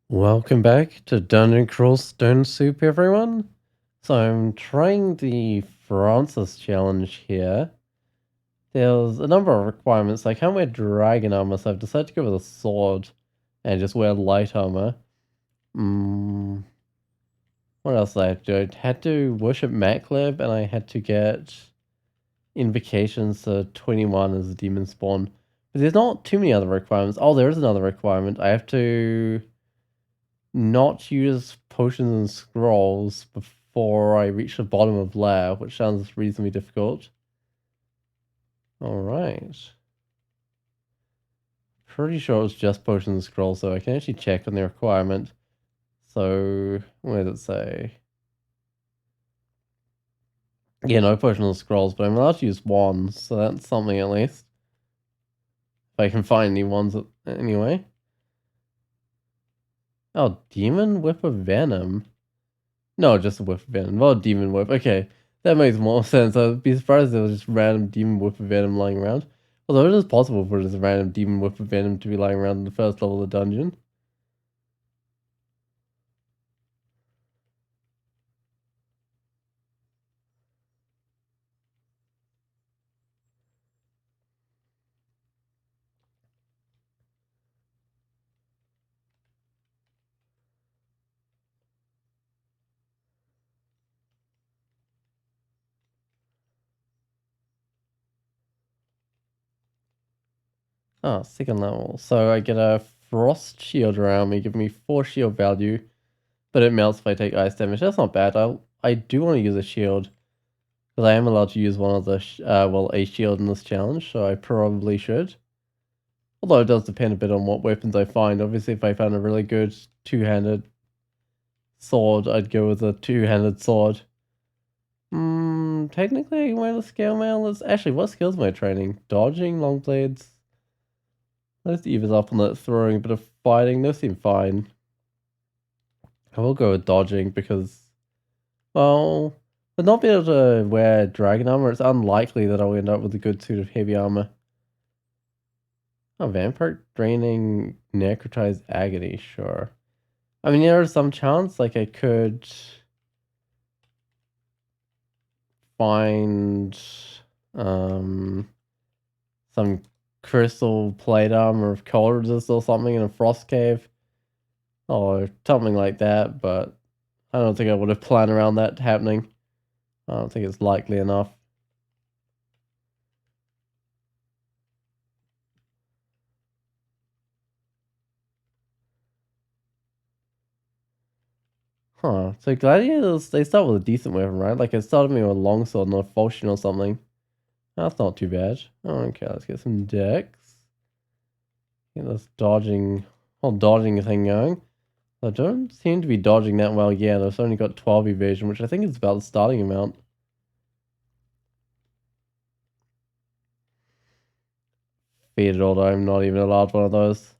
Welcome back to Dungeon Crawl Stone Soup, everyone. So I'm trying the Francis challenge here. There's a number of requirements. I can't wear dragon armor, so I've decided to go with a sword and just wear light armor. What else did I have to do? I had to worship Makhleb, and I had to get invocations to 21 as a demon spawn. But there's not too many other requirements. Oh, there is another requirement. I have to not use potions and scrolls before I reach the bottom of lair, which sounds reasonably difficult. Alright. Pretty sure it was just potions and scrolls, so I can actually check on the requirement. So, what does it say? Yeah, no potions and scrolls, but I'm allowed to use wands, so that's something at least. If I can find any wands anyway. Oh, Demon Whip of Venom. No, just a whiff of venom. Well, demon whip. Okay, that makes more sense. I'd be surprised if there was just random demon whip of venom lying around. Although it is possible for just a random demon whip of venom to be lying around in the first level of the dungeon. Oh, second level. So I get a frost shield around me, giving me 4 shield value, but it melts if I take ice damage. That's not bad. I do want to use a shield, because I am allowed to use one of the, a shield in this challenge, so I probably should. Although it does depend a bit on what weapons I find. Obviously, if I found a really good two-handed sword, I'd go with a two-handed sword. Technically I can wear the scale mail. Actually, what skills am I training? Dodging, long blades. Let's even up on that throwing, but of fighting, those seem fine. I will go with dodging because, well, with not being able to wear dragon armor, it's unlikely that I'll end up with a good suit of heavy armor. Oh, vampire draining necrotized agony, sure. I mean, there's some chance, like, I could find some crystal plate armor of cold resist or something in a frost cave or something like that, but I don't think I would have planned around that happening. I don't think it's likely enough. Huh. So gladiators, they start with a decent weapon, right? Like it started me with a longsword and a falchion or something. That's not too bad. Okay, let's get some decks. Get this whole dodging thing going. I don't seem to be dodging that well yet. I've only got 12 evasion, which I think is about the starting amount. Feed it, although I'm not even allowed one of those.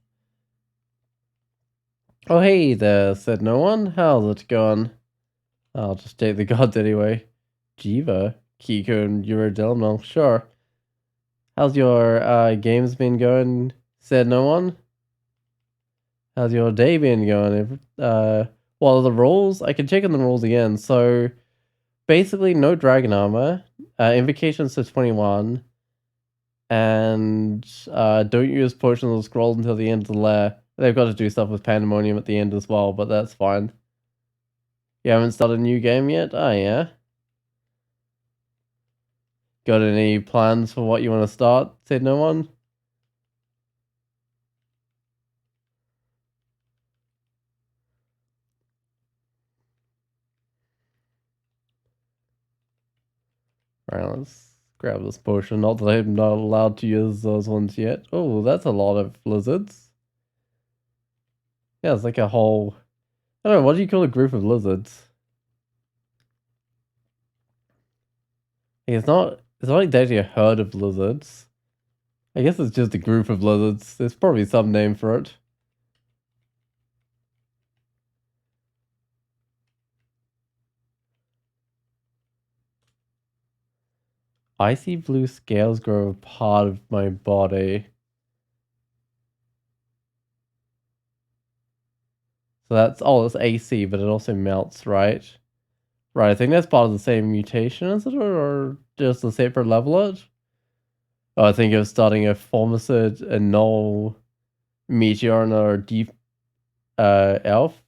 Oh hey there, said no one. How's it going? I'll just take the gods anyway. Jiva, Kiko, and Eurodelmo, sure. How's your games been going? Said no one. How's your day been going? What are the rules? I can check on the rules again. So basically, no dragon armor, invocations to 21, and don't use potions or scrolls until the end of the lair. They've got to do stuff with Pandemonium at the end as well, but that's fine. You haven't started a new game yet? Oh, yeah. Got any plans for what you want to start? Said no one. Alright, let's grab this potion. Not that I'm not allowed to use those ones yet. Oh, that's a lot of lizards. Yeah, it's like a whole... I don't know, what do you call a group of lizards? It's not like actually a herd of lizards. I guess it's just a group of lizards. There's probably some name for it. Icy blue scales grow a part of my body. So that's, oh, it's AC, but it also melts, right? Right, I think that's part of the same mutation, is it? Or just a separate level it? Oh, I think it was starting a Formicid, a Null, Meteor, and a Deep Elf.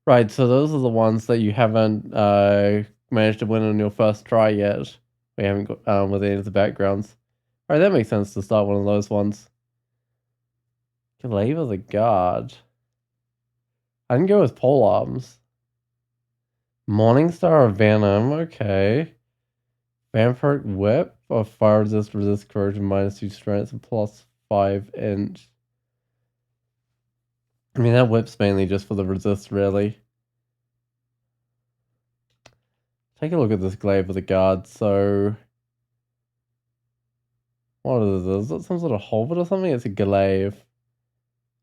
Right, so those are the ones that you haven't managed to win on your first try yet. We haven't got with any of the backgrounds. Alright, that makes sense to start one of those ones. Glaive of the Guard. I can go with Pole Arms. Morningstar of Venom, okay. Vampiric Whip of Fire resist corrosion, -2 strength, and +5 inch. I mean, that whip's mainly just for the resist, really. Take a look at this Glaive of the Guard. So, what is this? Is it some sort of halberd or something? It's a glaive.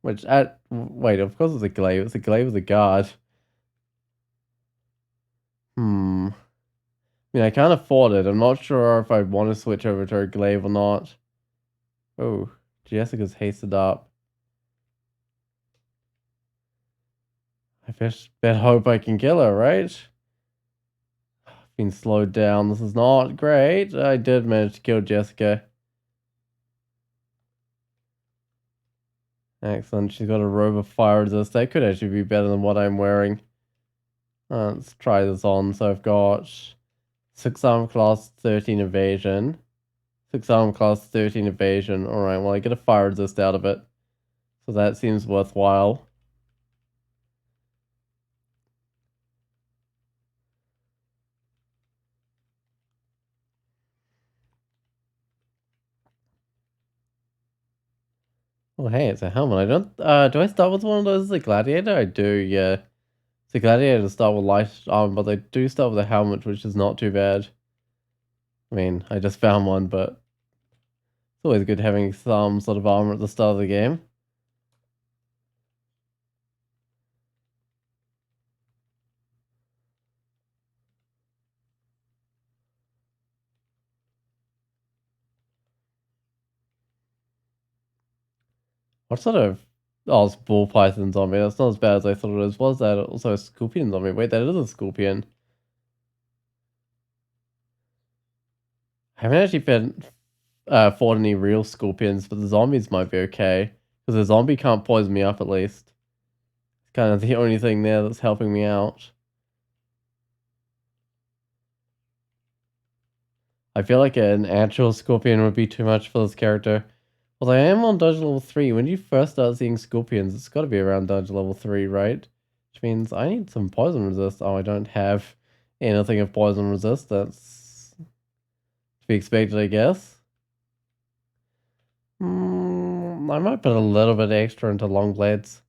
Which, wait, of course it's a glaive. It's a Glaive of the Guard. I mean, I can't afford it. I'm not sure if I want to switch over to a glaive or not. Oh, Jessica's hasted up. I just bet hope I can kill her, right? Been slowed down. This is not great. I did manage to kill Jessica. Excellent. She's got a robe of fire resist. That could actually be better than what I'm wearing. Let's try this on. So I've got 6 armor class, 13 evasion. 6 armor class, 13 evasion. Alright, well I get a fire resist out of it. So that seems worthwhile. Oh hey, it's a helmet. I don't do I start with one of those as a gladiator? I do, yeah. It's a gladiator to start with light armor, but they do start with a helmet, which is not too bad. I mean, I just found one, but it's always good having some sort of armor at the start of the game. What sort of... Oh, it's bull python zombie. That's not as bad as I thought it was. Was that also a scorpion zombie? Wait, that is a scorpion. I haven't actually fought any real scorpions, but the zombies might be okay. Because the zombie can't poison me up, at least. It's kind of the only thing there that's helping me out. I feel like an actual scorpion would be too much for this character. Although I am on dungeon level 3. When you first start seeing scorpions, it's got to be around dungeon level 3, right? Which means I need some poison resist. Oh, I don't have anything of poison resist. That's to be expected, I guess. I might put a little bit extra into long blades.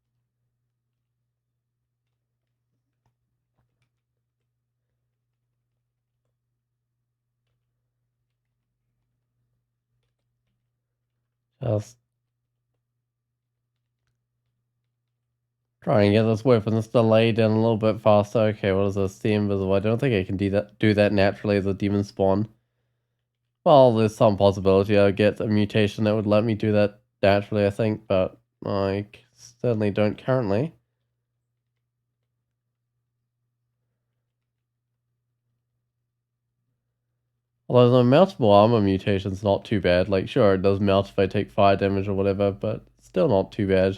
Just try and get this weapon delayed down a little bit faster. Okay, what is this? The invisible. I don't think I can do that naturally as a demon spawn. Well, there's some possibility I'll get a mutation that would let me do that naturally, I think, but I certainly don't currently. Although the multiple armor mutation's not too bad. Like, sure, it does melt if I take fire damage or whatever, but still not too bad.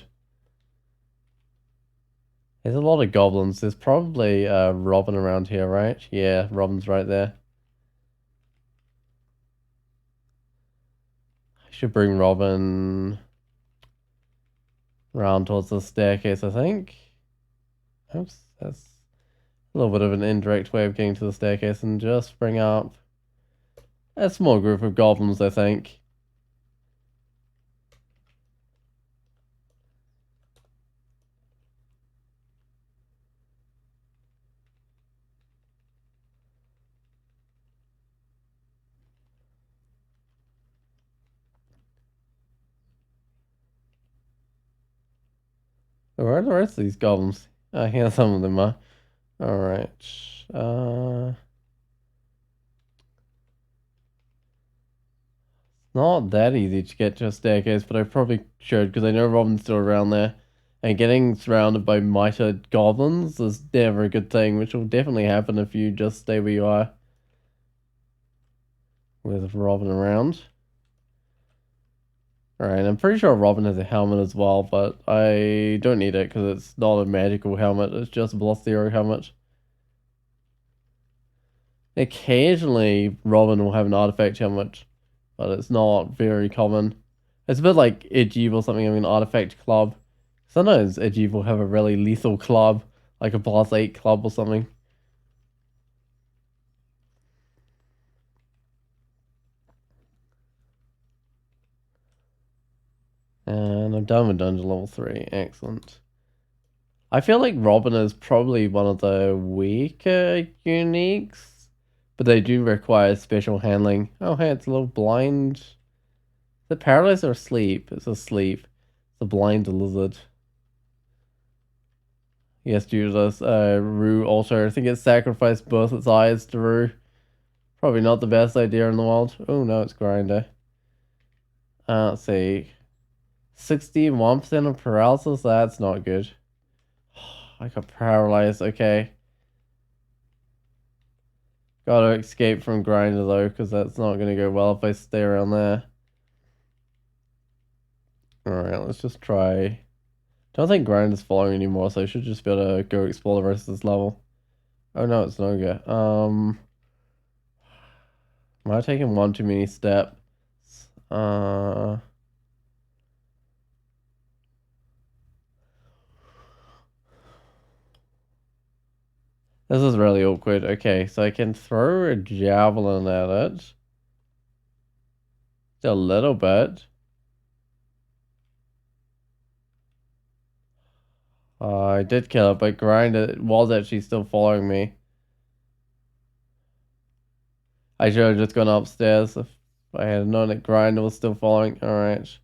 There's a lot of goblins. There's probably Robin around here, right? Yeah, Robin's right there. I should bring Robin around towards the staircase, I think. Oops, that's a little bit of an indirect way of getting to the staircase, and just bring up a small group of goblins, I think. Where are the rest of these goblins? Yeah, some of them are. Alright. Not that easy to get to a staircase, but I probably should, because I know Robin's still around there. And getting surrounded by mitred goblins is never a good thing, which will definitely happen if you just stay where you are. With Robin around. Alright, I'm pretty sure Robin has a helmet as well, but I don't need it because it's not a magical helmet, it's just a Bloss Zero helmet. Occasionally, Robin will have an artifact helmet, but it's not very common. It's a bit like Edgeeve or something having an artifact club. Sometimes Edgeeve will have a really lethal club, like a +8 club or something. And I'm done with dungeon level 3. Excellent. I feel like Robin is probably one of the weaker uniques, but they do require special handling. Oh, hey, it's a little blind. Is it paralyzed or asleep? It's asleep. It's a blind lizard. Yes, due to this Rue altar. I think it sacrificed both its eyes to Rue. Probably not the best idea in the world. Oh no, it's Grinder. Let's see. 61% of paralysis? That's not good. I got paralyzed, okay. Gotta escape from Grinder though, because that's not gonna go well if I stay around there. Alright, let's just try. Don't think Grinder's following anymore, so I should just be able to go explore the rest of this level. Oh no, it's no good. Am I taking one too many steps? This is really awkward. Okay, so I can throw a javelin at it. Just a little bit. I did kill it, but Grinder was actually still following me. I should have just gone upstairs if I had known that Grinder was still following. Alright.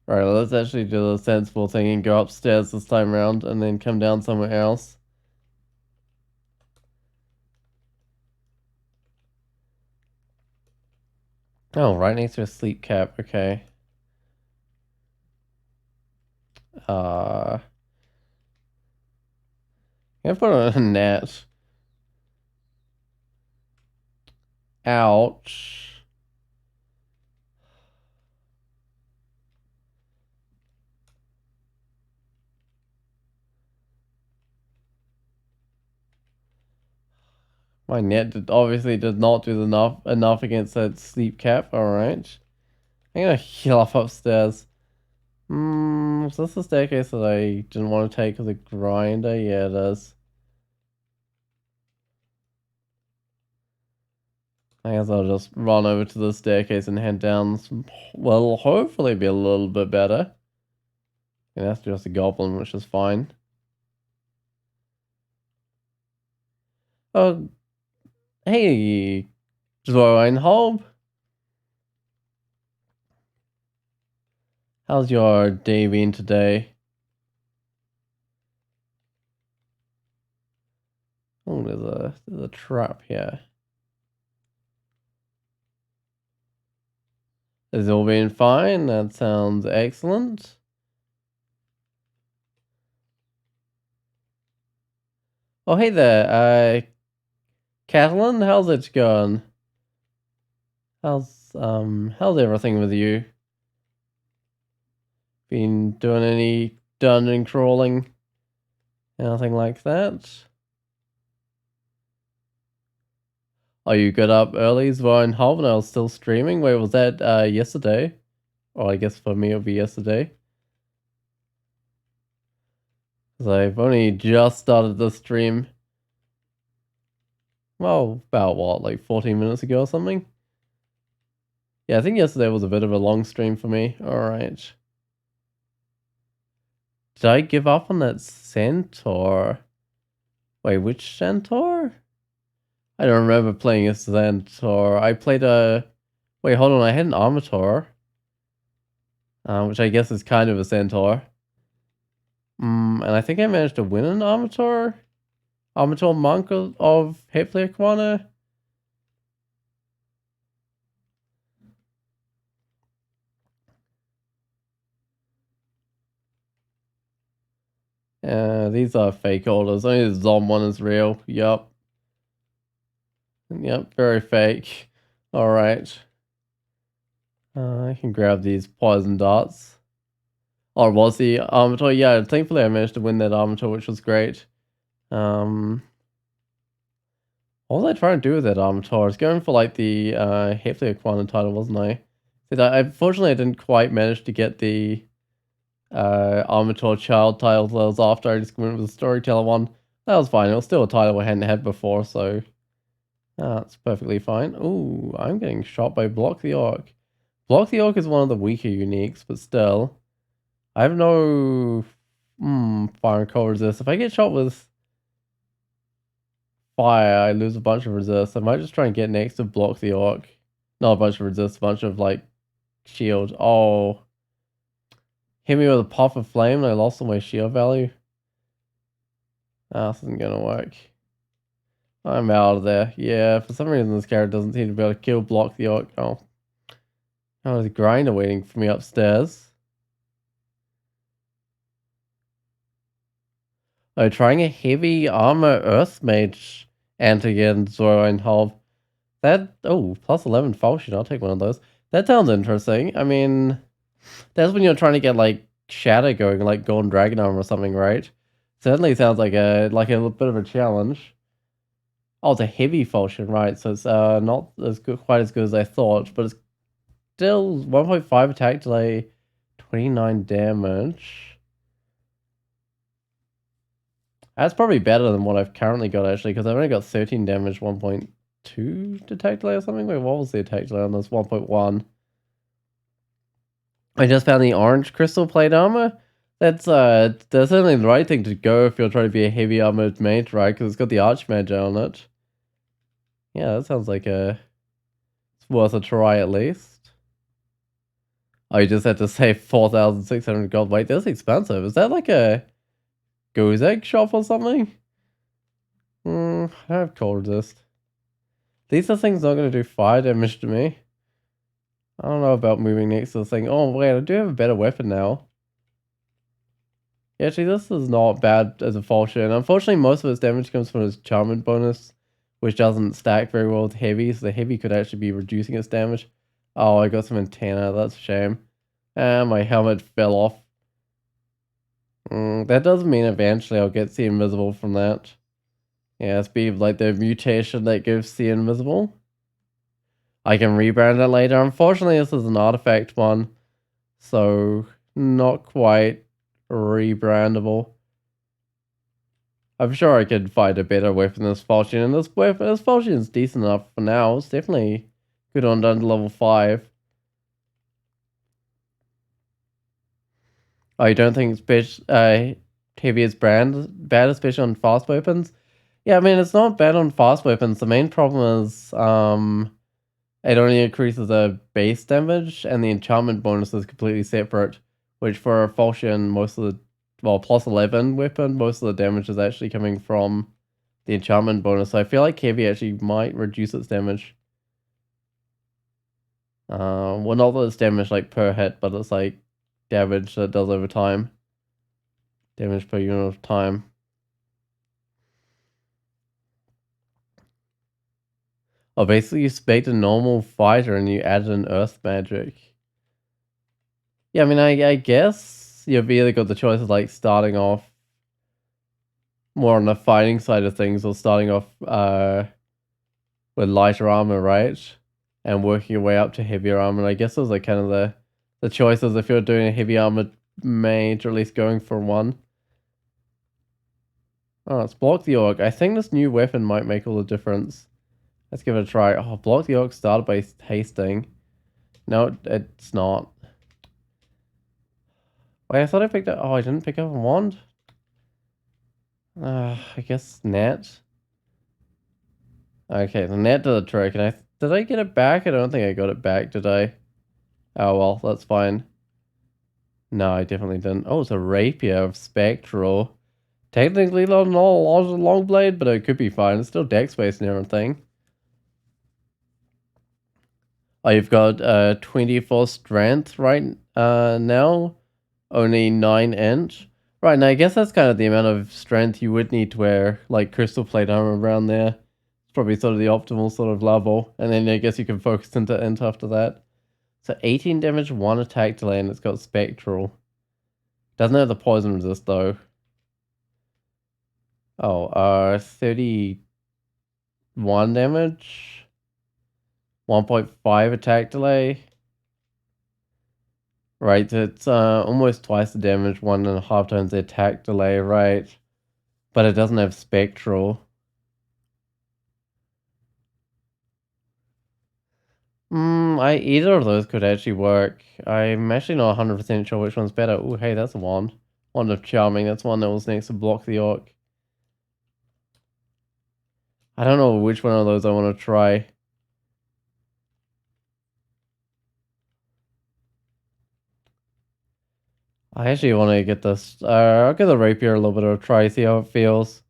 Alright, let's actually do the sensible thing and go upstairs this time around and then come down somewhere else. Oh, right next to a sleep cap. Okay. I'm gonna put on a net. Ouch. My net obviously did not do enough against that sleep cap. Alright. I'm gonna heal up upstairs. Is this the staircase that I didn't want to take as a Grinder? Yeah, it is. I guess I'll just run over to the staircase and head down. Well, hopefully be a little bit better. And that's just a goblin, which is fine. Oh, hey, Zweinholb. How's your day been today? Oh, there's a trap here. Has it all been fine? That sounds excellent. Oh, hey there, Catalan, how's it going? How's everything with you? Been doing any dungeon crawling? Anything like that? Are you got up early? Zweinholm, and I was still streaming. Wait, was that yesterday? Or I guess for me it'll be yesterday. Because I've only just started the stream. Well, about what, like 14 minutes ago or something? Yeah, I think yesterday was a bit of a long stream for me. Alright. Did I give up on that centaur? Wait, which centaur? I don't remember playing a centaur. I played a... Wait, hold on. I had an armator. Which I guess is kind of a centaur. And I think I managed to win an armator. Armator monk of Heplequana. These are fake orders. Only the Zom one is real. Yup. Yep, very fake. Alright. I can grab these poison darts. Oh, was the Armator? Yeah, thankfully I managed to win that Armator, which was great. What was I trying to do with that Armator? I was going for like the Hefty Aquana title, wasn't I? Unfortunately, I didn't quite manage to get the Armator Child title that was after. I just went with the Storyteller one. That was fine. It was still a title I hadn't had before, so that's perfectly fine. Ooh, I'm getting shot by Block the Orc. Block the Orc is one of the weaker uniques, but still. I have no fire and cold resist. If I get shot with fire, I lose a bunch of resist. I might just try and get next to Block the Orc. Not a bunch of resist, a bunch of like shield. Oh. Hit me with a puff of flame and I lost all my shield value. This isn't gonna work. I'm out of there. Yeah, for some reason this character doesn't seem to be able to kill Block the Orc. Oh. There's a grinder waiting for me upstairs. Oh, trying a heavy armor Earth Mage antigen Zoro Hov. That, plus 11 falchion, I'll take one of those. That sounds interesting. I mean, that's when you're trying to get like Shatter going, like Golden Dragon Armor or something, right? Certainly sounds like a bit of a challenge. Oh, it's a heavy falchion, right? So it's not as good, quite as good as I thought, but it's still 1.5 attack delay, 29 damage. That's probably better than what I've currently got, actually, because I've only got 13 damage, 1.2 attack delay or something. Wait, what was the attack delay on this? 1.1. I just found the orange crystal plate armor. That's certainly the right thing to go if you're trying to be a heavy armored mage, right? Because it's got the archmage on it. Yeah, that sounds like it's worth a try at least. Oh, you just had to save 4,600 gold. Wait, that's expensive. Is that like a goose egg shop or something? I don't have cold resist. These are things not going to do fire damage to me. I don't know about moving next to the thing. Oh, wait, I do have a better weapon now. Yeah, actually, this is not bad as a falchion. Unfortunately, most of its damage comes from its charmant bonus, which doesn't stack very well with heavy, so the heavy could actually be reducing its damage. Oh, I got some antenna. That's a shame. And my helmet fell off. That doesn't mean eventually I'll get the invisible from that. Yeah, it's be like the mutation that gives the invisible. I can rebrand it later. Unfortunately, this is an artifact one, so not quite rebrandable. I'm sure I could find a better weapon than this falchion, and this falchion is decent enough for now. It's definitely good on down to level 5. Oh, you don't think heavy is bad, especially on fast weapons? Yeah, I mean, it's not bad on fast weapons. The main problem is it only increases the base damage, and the enchantment bonus is completely separate, which for a falchion, plus 11 weapon, most of the damage is actually coming from the enchantment bonus. So I feel like heavy actually might reduce its damage. Well, not that it's damage like per hit, but it's like damage that it does over time. Damage per unit of time. Oh, basically you spec a normal fighter and you added an earth magic. Yeah, I mean, I guess you've either got the choice of like starting off more on the fighting side of things or starting off with lighter armor, right? And working your way up to heavier armor. And I guess those are kind of the choices if you're doing a heavy armored mage, or at least going for one. Oh, it's Block the Orc. I think this new weapon might make all the difference. Let's give it a try. Oh, Block the Orc started by hasting. No, it's not. Wait, I thought I picked up... Oh, I didn't pick up a wand? I guess net. Okay, the net did the trick. And did I get it back? I don't think I got it back, did I? Oh, well, that's fine. No, I definitely didn't. Oh, it's a rapier of spectral. Technically not a long blade, but it could be fine. It's still dex space and everything. Oh, you've got 24 strength right now. Only 9 inch. Right, now I guess that's kind of the amount of strength you would need to wear, like, crystal plate armor around there. It's probably sort of the optimal sort of level, and then I guess you can focus into int after that. So 18 damage, 1 attack delay, and it's got spectral. Doesn't have the poison resist, though. Oh, 31 damage, 1.5 attack delay. Right, it's almost twice the damage, 1.5 times the attack delay, right? But it doesn't have spectral. Either of those could actually work. I'm actually not 100% sure which one's better. Oh, hey, that's a wand. Wand of Charming, that's one that was next to block the orc. I don't know which one of those I want to try. I actually want to get this. I'll give the rapier a little bit of a try, see how it feels.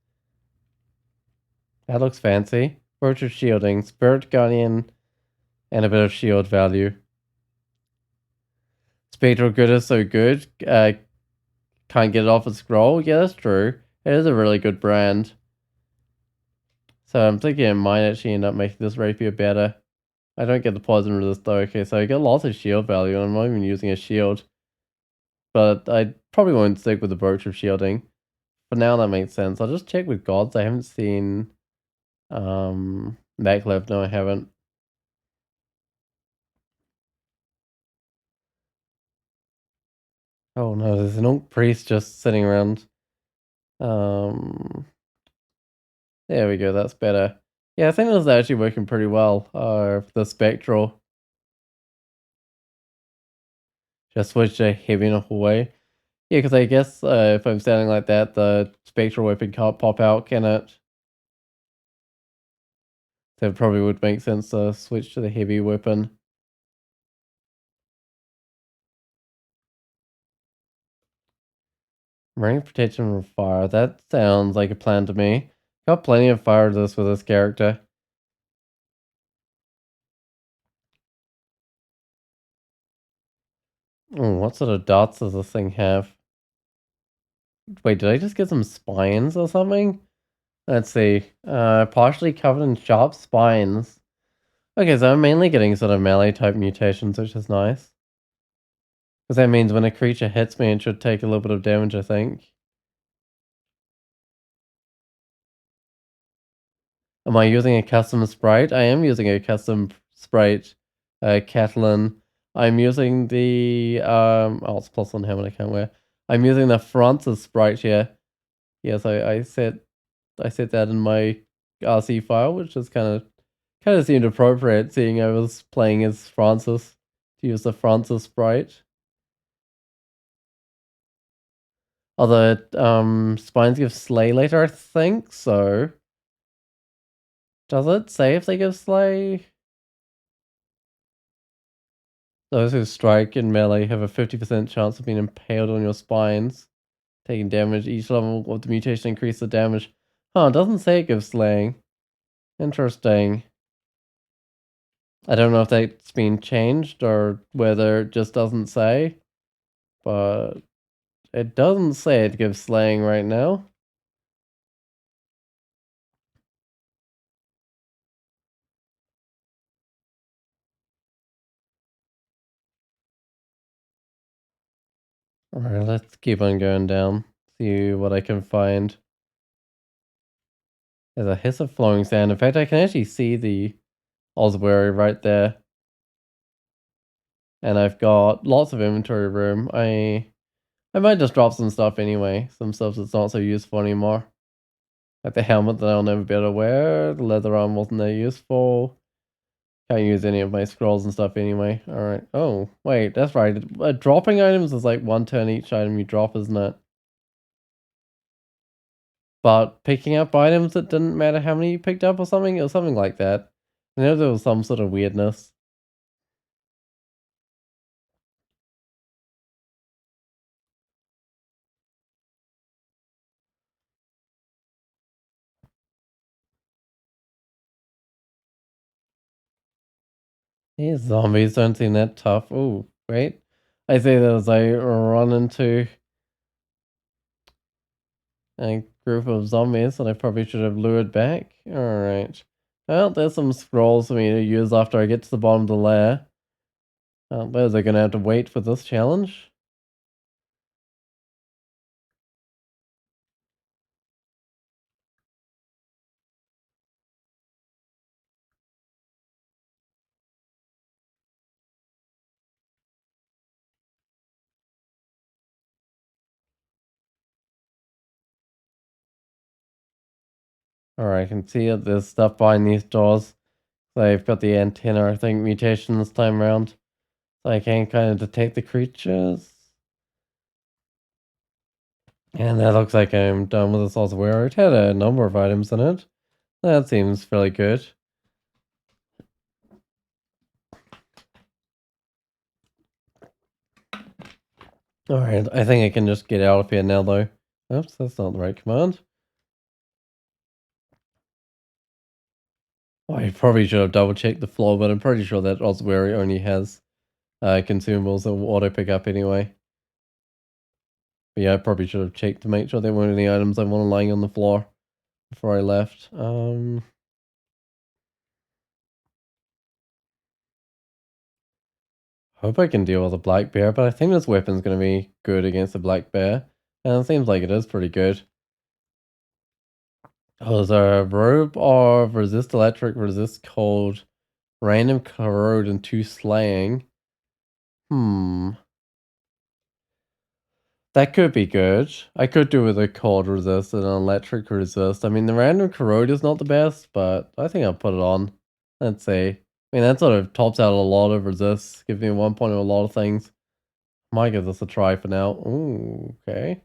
That looks fancy. Virtue shielding, spirit guardian, and a bit of shield value. Spectral good is so good. Can't get it off a scroll. Yeah, that's true. It is a really good brand. So I'm thinking it might actually end up making this rapier better. I don't get the poison resist though. Okay, so I get lots of shield value, and I'm not even using a shield. But I probably won't stick with the Brooch of Shielding. For now, that makes sense. I'll just check with gods. I haven't seen Makhleb. No, I haven't. Oh no, there's an Orc Priest just sitting around. Um, there we go. That's better. Yeah, I think this is actually working pretty well. The Spectral. Just switch to heavy in a hallway. Yeah, because I guess if I'm standing like that, the Spectral weapon can't pop out, can it? So it probably would make sense to switch to the heavy weapon. Rank protection from fire. That sounds like a plan to me. Got plenty of fire resist with this character. Oh, what sort of dots does this thing have? Wait, did I just get some spines or something? Let's see. Partially covered in sharp spines. Okay, so I'm mainly getting sort of melee type mutations, which is nice. Because that means when a creature hits me, it should take a little bit of damage, I think. Am I using a custom sprite? I am using a custom sprite, Catalan. I'm using the, oh, it's plus one helmet I can't wear. I'm using the Francis sprite here. Yes, I set that in my RC file, which is kind of seemed appropriate, seeing I was playing as Francis, to use the Francis sprite. Although, spines give slay later, I think, so. Does it say if they give slay? Those who strike in melee have a 50% chance of being impaled on your spines, taking damage. Each level of the mutation increases the damage. Huh, it doesn't say it gives slaying. Interesting. I don't know if that's been changed or whether it just doesn't say, but it doesn't say it gives slaying right now. Alright, let's keep on going down. See what I can find. There's a hiss of flowing sand. In fact, I can actually see the ossuary right there. And I've got lots of inventory room. I might just drop some stuff anyway. Some stuff that's not so useful anymore. Like the helmet that I'll never be able to wear. The leather arm wasn't that useful. Can't use any of my scrolls and stuff anyway. Alright. Oh, wait, that's right. Dropping items is like one turn each item you drop, isn't it? But picking up items, it didn't matter how many you picked up or something? It was something like that. I know there was some sort of weirdness. These zombies don't seem that tough. Oh, wait. I say that as I run into a group of zombies that I probably should have lured back. Alright. Well, there's some scrolls for me to use after I get to the bottom of the lair. Those are gonna have to wait for this challenge. Alright, I can see that there's stuff behind these doors. So I've got the antenna, I think, mutation this time around. So I can kind of detect the creatures. And that looks like I'm done with this elsewhere. It had a number of items in it. That seems fairly good. Alright, I think I can just get out of here now though. Oops, that's not the right command. I probably should have double checked the floor, but I'm pretty sure that ossuary only has consumables that will auto pick up anyway. But yeah, I probably should have checked to make sure there weren't any items I wanted lying on the floor before I left. Hope I can deal with a black bear, but I think this weapon's going to be good against a black bear. And it seems like it is pretty good. Oh, there's a robe of resist electric, resist cold, random corrode, and 2 slaying. That could be good. I could do with a cold resist and an electric resist. I mean, the random corrode is not the best, but I think I'll put it on. Let's see. I mean, that sort of tops out a lot of resists, gives me 1 point of a lot of things. Might give this a try for now. Ooh, okay.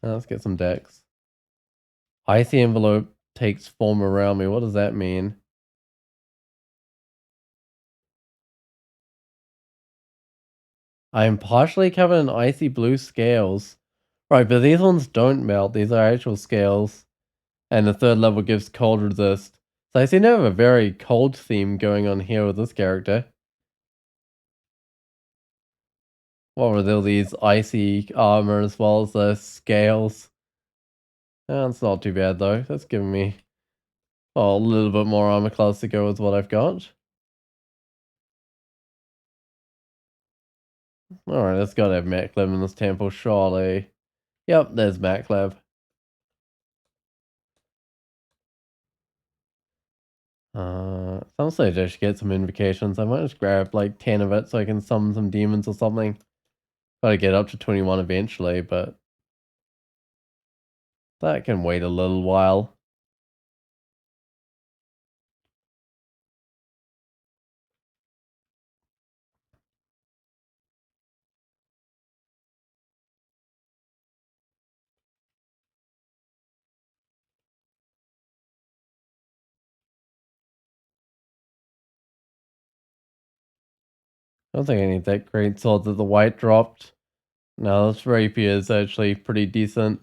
Now let's get some decks. Icy envelope takes form around me. What does that mean? I am partially covered in icy blue scales. Right, but these ones don't melt. These are actual scales. And the 3rd level gives cold resist. So I seem to have a very cold theme going on here with this character. What were all these icy armor as well as the scales? That's not too bad though. That's giving me a little bit more armor class to go with what I've got. Alright, let's gotta have Makhleb in this temple, surely. Yep, there's Makhleb. Some stage I should get some invocations. I might just grab like 10 of it so I can summon some demons or something. Gotta get up to 21 eventually, but that can wait a little while. I don't think I need that great sword that the white dropped. No, this rapier is actually pretty decent.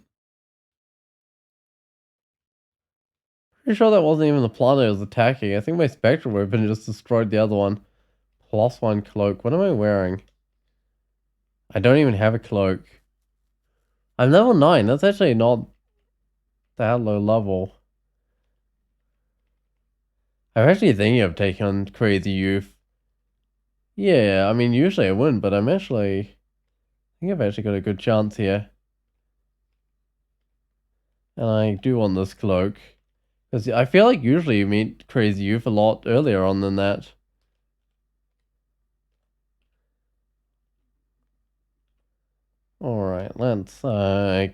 Pretty sure that wasn't even the planet I was attacking. I think my spectral weapon just destroyed the other one. +1 cloak. What am I wearing? I don't even have a cloak. I'm level 9. That's actually not that low level. I'm actually thinking of taking on Crazy Youth. Yeah, I mean, usually I wouldn't, but I think I've actually got a good chance here. And I do want this cloak. Because I feel like usually you meet Crazy Youth a lot earlier on than that. Alright, let's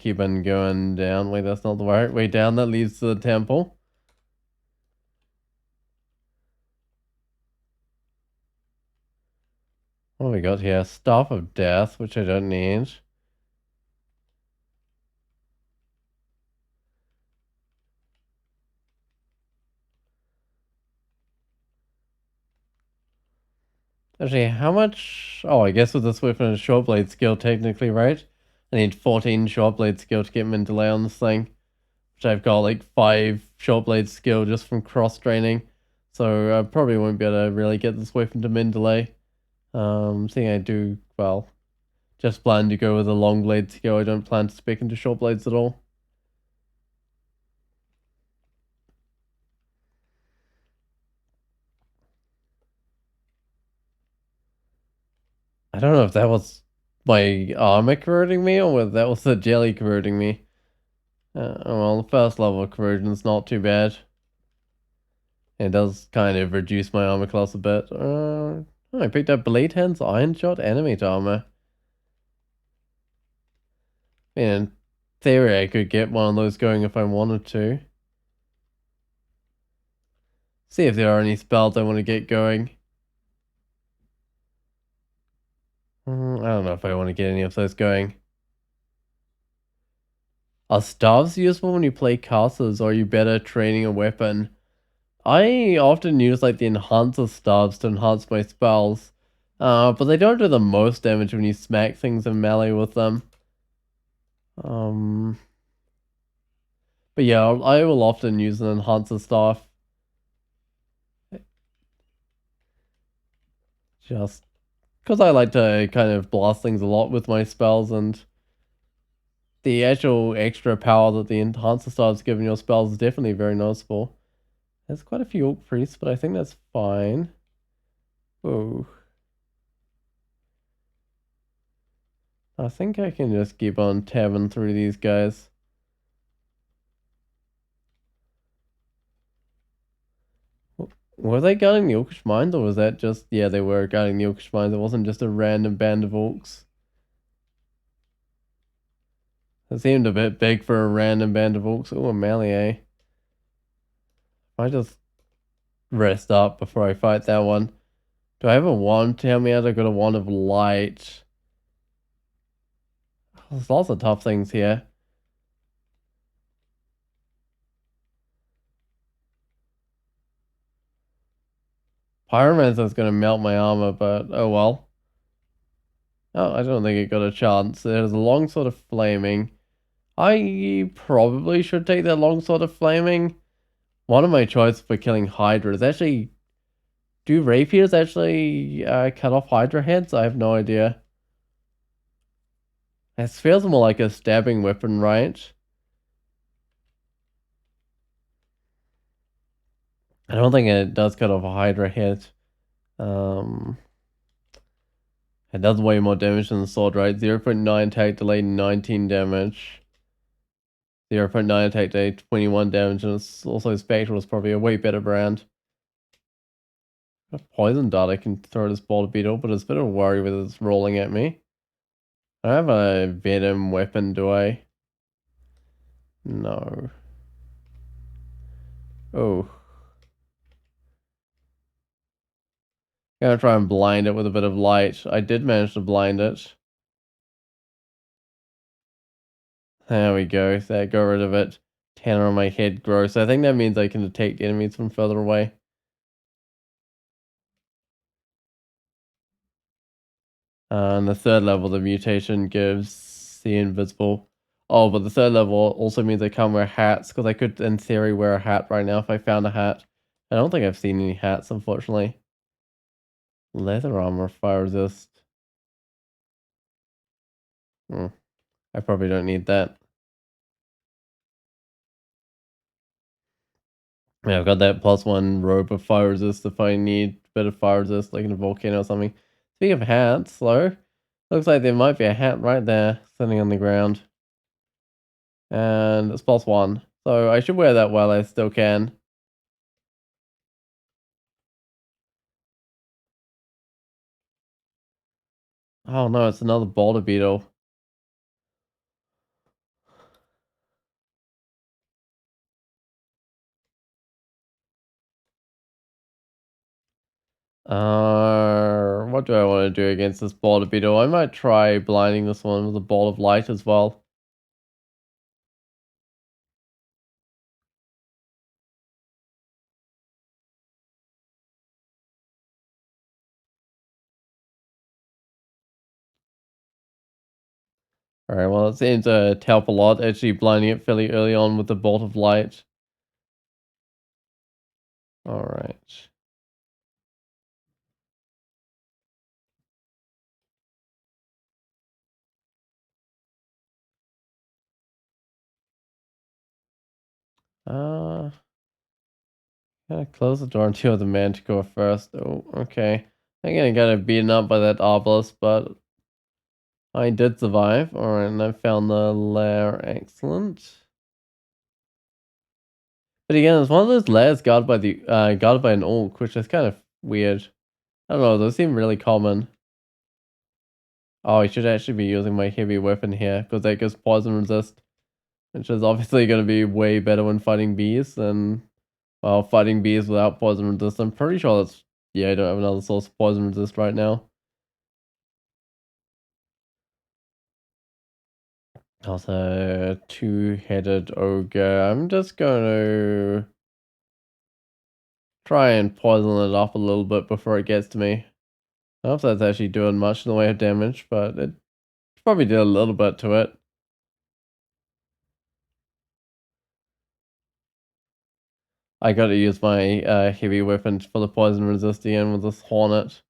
keep on going down. Wait, that's not the right way down. That leads to the temple. What have we got here? Staff of Death, which I don't need. Actually, how much? Oh, I guess with this weapon and short blade skill, technically, right? I need 14 short blade skill to get min delay on this thing. Which I've got like 5 short blade skill just from cross training. So I probably won't be able to really get this weapon to min delay. Seeing I do, well, just plan to go with a long blade skill. I don't plan to spec into short blades at all. I don't know if that was my armor corroding me or whether that was the jelly corroding me. Well, the first level of corrosion's not too bad. It does kind of reduce my armor class a bit. I picked up Blade Hand's Iron Shot Animate Armor. In theory, I could get one of those going if I wanted to. See if there are any spells I want to get going. I don't know if I want to get any of those going. Are staves useful when you play casters, or are you better training a weapon? I often use like the enhancer staves to enhance my spells, but they don't do the most damage when you smack things in melee with them. But yeah, I will often use an enhancer staff. Just because I like to kind of blast things a lot with my spells, and the actual extra power that the enhancer staff's giving your spells is definitely very noticeable. There's quite a few Orc Priests, but I think that's fine. Oh. I think I can just keep on tabbing through these guys. Were they guarding the Orcish Mines, or was that just... Yeah, they were guarding the Orcish Mines. It wasn't just a random band of Orcs. It seemed a bit big for a random band of Orcs. Oh, a melee. I just rest up before I fight that one. Do I have a wand? Tell me I've got a wand of light. There's lots of tough things here. Pyromancer's gonna melt my armor, but oh well. Oh, I don't think it got a chance. There's a longsword of flaming. I probably should take that longsword of flaming. One of my choices for killing Hydra is actually... Do rapiers actually cut off Hydra heads? I have no idea. It feels more like a stabbing weapon, right? I don't think it does cut off a Hydra head. It does way more damage than the sword, right? 0.9 attack delay, 19 damage. 0.9 attack delay, 21 damage, and it's also Spectral is probably a way better brand. A poison dart I can throw this ball to beetle, but it's a bit of a worry whether it's rolling at me. I have a venom weapon, do I? No. Oh. Gonna try and blind it with a bit of light. I did manage to blind it. There we go. That got rid of it. 10 on my head gross. I think that means I can detect enemies from further away. And the third level, the mutation gives the invisible. Oh, but the third level also means I can't wear hats, because I could, in theory, wear a hat right now if I found a hat. I don't think I've seen any hats, unfortunately. Leather armor, fire resist. I probably don't need that. Yeah, I've got that +1 rope of fire resist if I need a bit of fire resist, like in a volcano or something. Speaking of hats, though, looks like there might be a hat right there, sitting on the ground. And it's +1. So I should wear that while I still can. Oh no, it's another boulder beetle. What do I want to do against this boulder beetle? I might try blinding this one with a ball of light as well. Alright, well it seems to help a lot, actually blinding it fairly early on with the bolt of light. Alright. Uh, Gotta close the door and two other men to go first. Oh, okay. I'm gonna get beaten up by that obelisk, but I did survive. Alright, and I found the lair. Excellent. But again, it's one of those lairs guarded by an orc, which is kind of weird. I don't know, those seem really common. Oh, I should actually be using my heavy weapon here, because that gives poison resist, which is obviously going to be way better when fighting bees than, well, fighting bees without poison resist. I'm pretty sure that's, yeah, I don't have another source of poison resist right now. Also, two-headed ogre. I'm just going to try and poison it up a little bit before it gets to me. I don't know if that's actually doing much in the way of damage, but it probably did a little bit to it. I gotta use my heavy weapon for the poison resist again with this hornet.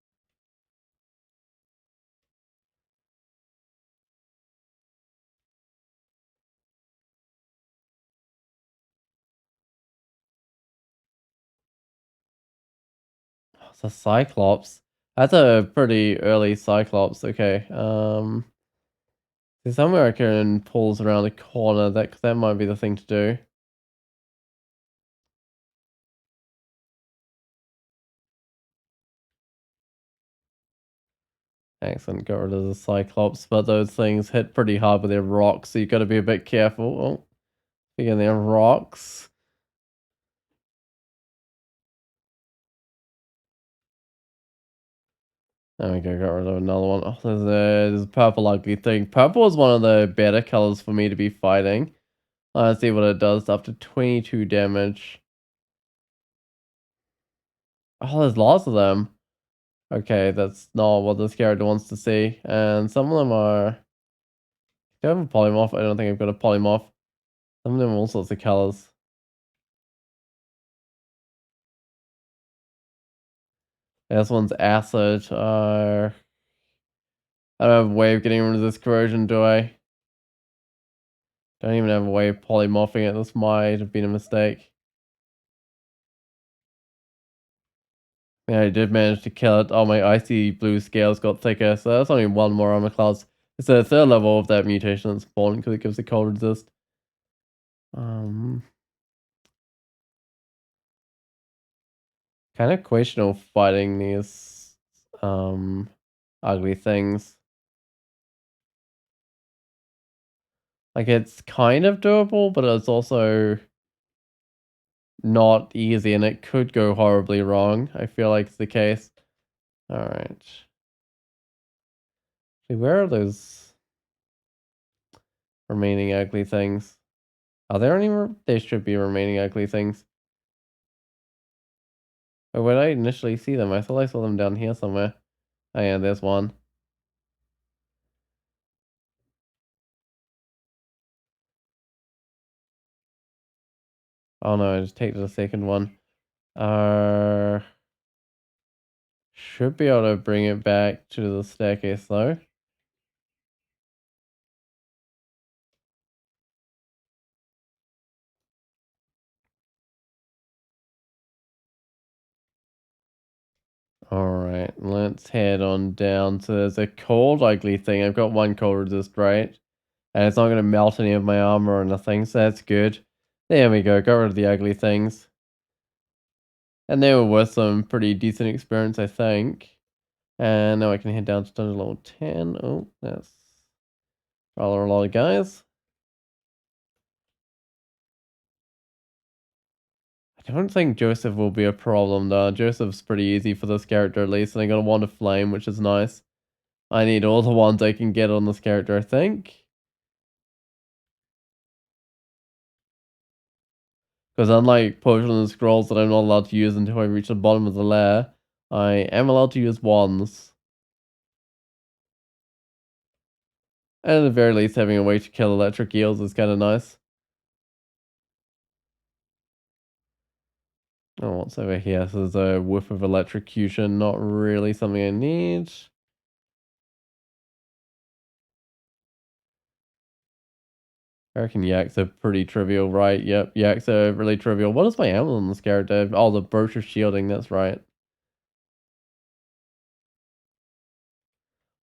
Oh, it's a cyclops. That's a pretty early cyclops. Okay. There's somewhere I can pulls around the corner. That might be the thing to do. Excellent, got rid of the cyclops, but those things hit pretty hard with their rocks, so you got to be a bit careful. Oh, speaking of their rocks. There we go, got rid of another one. Oh, there's a purple ugly thing. Purple is one of the better colors for me to be fighting. Let's see what it does after 22 damage. Oh, there's lots of them. Okay, that's not what this character wants to see. And some of them are... Do I have a polymorph? I don't think I've got a polymorph. Some of them are all sorts of colors. This one's acid. I don't have a way of getting rid of this corrosion, do I? Don't even have a way of polymorphing it. This might have been a mistake. Yeah, I did manage to kill it. Oh, my icy blue scales got thicker, so that's only one more armor class. It's the third level of that mutation that's important because it gives a cold resist. Kind of questionable fighting these ugly things. Like, it's kind of doable, but it's also not easy, and it could go horribly wrong. I feel like it's the case. Alright. Where are those remaining ugly things? Are there any? There should be remaining ugly things. Or where did I initially see them? I thought I saw them down here somewhere. Oh yeah, there's one. Oh no, I just take the second one. Should be able to bring it back to the staircase though. Alright, let's head on down. So there's a cold ugly thing. I've got one cold resist, right? And it's not going to melt any of my armor or nothing, so that's good. There we go, got rid of the ugly things. And they were worth some pretty decent experience, I think. And now I can head down to dungeon level 10. Oh, that's rather a lot of guys. I don't think Joseph will be a problem though. Joseph's pretty easy for this character at least, and I got a wand of flame, which is nice. I need all the wands I can get on this character, I think. Because unlike potions and scrolls that I'm not allowed to use until I reach the bottom of the lair, I am allowed to use wands. And at the very least, having a way to kill electric eels is kind of nice. Oh, what's over here? So there's a whiff of electrocution, not really something I need. I reckon yaks are pretty trivial, right? Yep, yaks are really trivial. What is my amulet on this character? Oh, the brooch of shielding, that's right.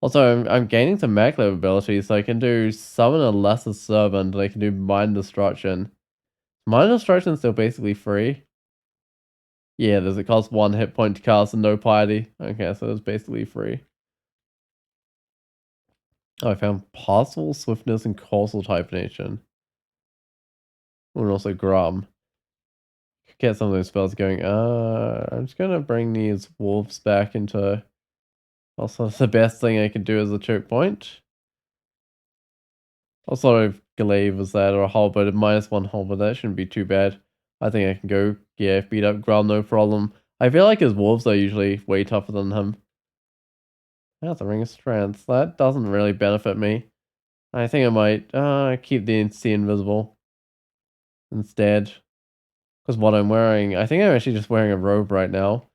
Also, I'm gaining some Makhleb abilities, so I can do summon a lesser servant, and I can do mind destruction. Mind destruction is still basically free. Yeah, does it cost 1 hit point to cast and no piety? Okay, so it's basically free. Oh, I found possible swiftness and causal hyphenation. Oh, and also Grum. Get some of those spells going. I'm just gonna bring these wolves back into. Also, it's the best thing I can do as a choke point. Also, if Glaive was that or a halberd, a -1 halberd, that shouldn't be too bad. I think I can go, yeah, beat up Grum, no problem. I feel like his wolves are usually way tougher than him. That's a ring of strength. That doesn't really benefit me. I think I might keep the invisible instead. Because what I'm wearing, I think I'm actually just wearing a robe right now.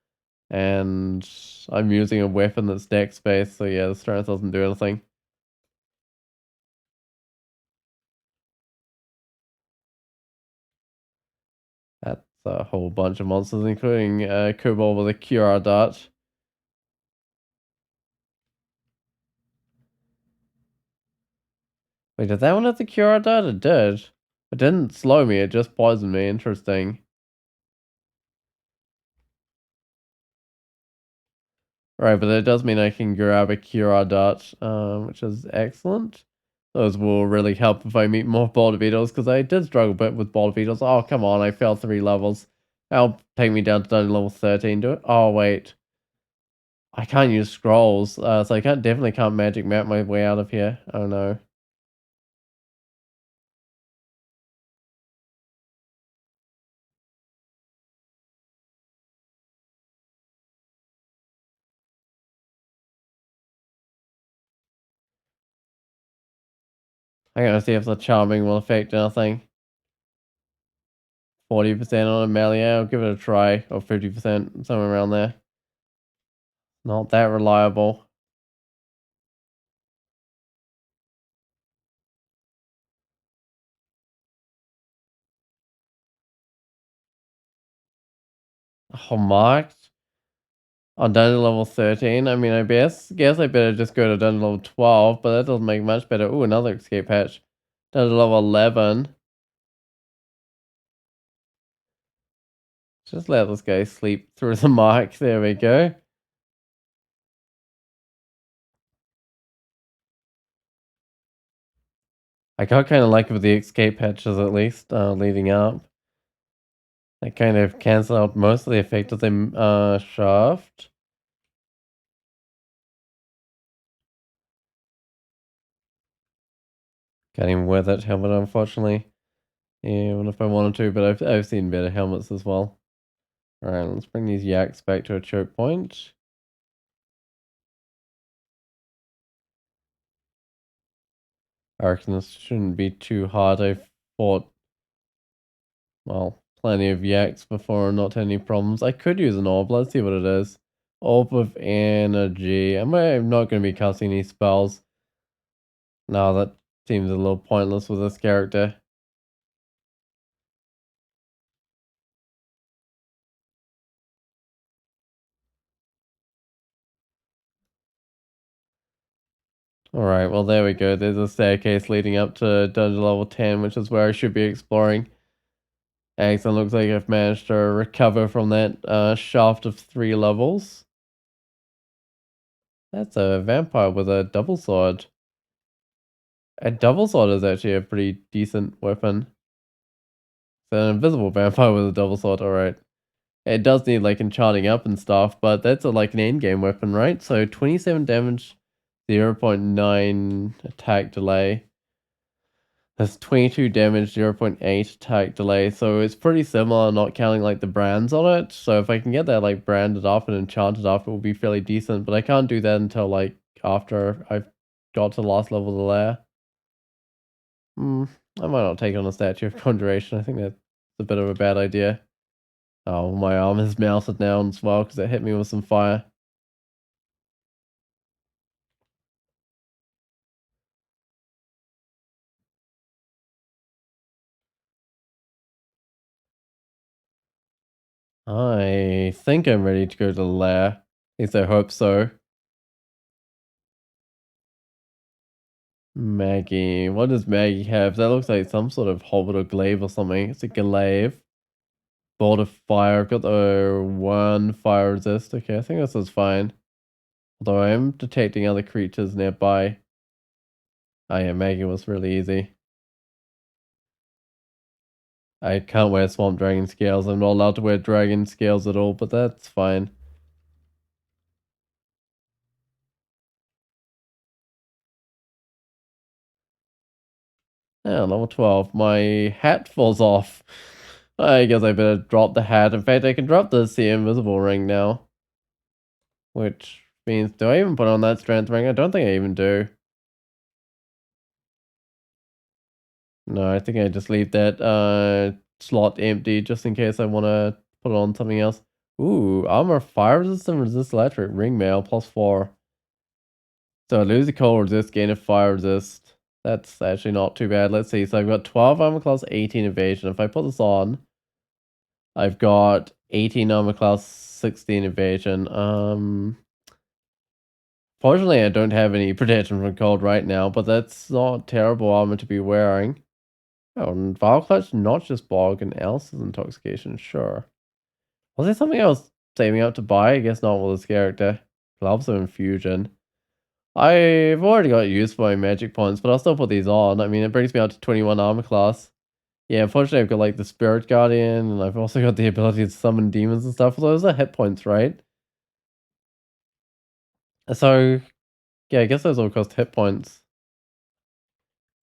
And I'm using a weapon that's dex based, so yeah, the strength doesn't do anything. That's a whole bunch of monsters, including Kobold with a QR dart. Wait, did that one have the QR dart? It did. It didn't slow me, it just poisoned me. Interesting. Right, but it does mean I can grab a QR dart, which is excellent. Those will really help if I meet more boulder beetles, because I did struggle a bit with boulder beetles. Oh, come on, I failed 3 levels. That'll take me down to dungeon level 13. Do it. Oh, wait. I can't use scrolls, so I definitely can't magic map my way out of here. Oh, no. I'm gonna see if the charming will affect anything. 40% on a melee, I'll give it a try. Or 50%, somewhere around there. Not that reliable. Oh, marked? On dungeon level 13? I mean, guess I better just go to dungeon level 12, but that doesn't make much better. Ooh, another escape hatch. Dungeon level 11. Just let this guy sleep through the mark. There we go. I got kind of lucky with the escape hatches at least, leading up. They kind of cancel out most of the effect of the shaft. Getting with it helmet, unfortunately. Yeah, even if I wanted to, but I've seen better helmets as well. Alright, let's bring these yaks back to a choke point. I reckon this shouldn't be too hard. I've fought, well, plenty of yaks before, not any problems. I could use an orb. Let's see what it is. Orb of energy. I'm not going to be casting any spells. No, that seems a little pointless with this character. Alright, well there we go. There's a staircase leading up to dungeon level 10, which is where I should be exploring. Excellent, looks like I've managed to recover from that shaft of 3 levels. That's a vampire with a double sword. A double sword is actually a pretty decent weapon. It's an invisible vampire with a double sword, alright. It does need like enchanting up and stuff, but that's like an in-game weapon, right? So 27 damage, 0.9 attack delay. That's 22 damage, 0.8 attack delay. So it's pretty similar, not counting like the brands on it. So if I can get that like branded up and enchanted up, it will be fairly decent. But I can't do that until like after I've got to the last level of the lair. I might not take on a statue of conjuration. I think that's a bit of a bad idea. Oh, my arm is melted now as well because it hit me with some fire. I think I'm ready to go to the lair. At least I hope so. Maggie. What does Maggie have? That looks like some sort of hobbit or glaive or something. It's a glaive. Bolt of fire. I've got the 1 fire resist. Okay, I think this is fine. Although I am detecting other creatures nearby. Oh yeah, Maggie was really easy. I can't wear swamp dragon scales. I'm not allowed to wear dragon scales at all, but that's fine. Yeah, level 12. My hat falls off. I guess I better drop the hat. In fact, I can drop the See Invisible ring now. Which means, do I even put on that strength ring? I don't think I even do. No, I think I just leave that slot empty just in case I want to put on something else. Ooh, armor fire resistant, resist electric, ring mail, +4. So I lose the cold resist, gain a fire resist. That's actually not too bad. Let's see. So I've got 12 armor class, 18 evasion. If I put this on, I've got 18 armor class, 16 evasion. Fortunately, I don't have any protection from cold right now, but that's not terrible armor to be wearing. Oh, and Vile Clutch, not just Bog and Else's intoxication, sure. Was there something else saving up to buy? I guess not with this character. Gloves of Infusion. I've already got use for my magic points, but I'll still put these on. I mean, it brings me up to 21 armor class. Yeah, unfortunately, I've got like the Spirit Guardian, and I've also got the ability to summon demons and stuff. Those are hit points, right? So, yeah, I guess those all cost hit points.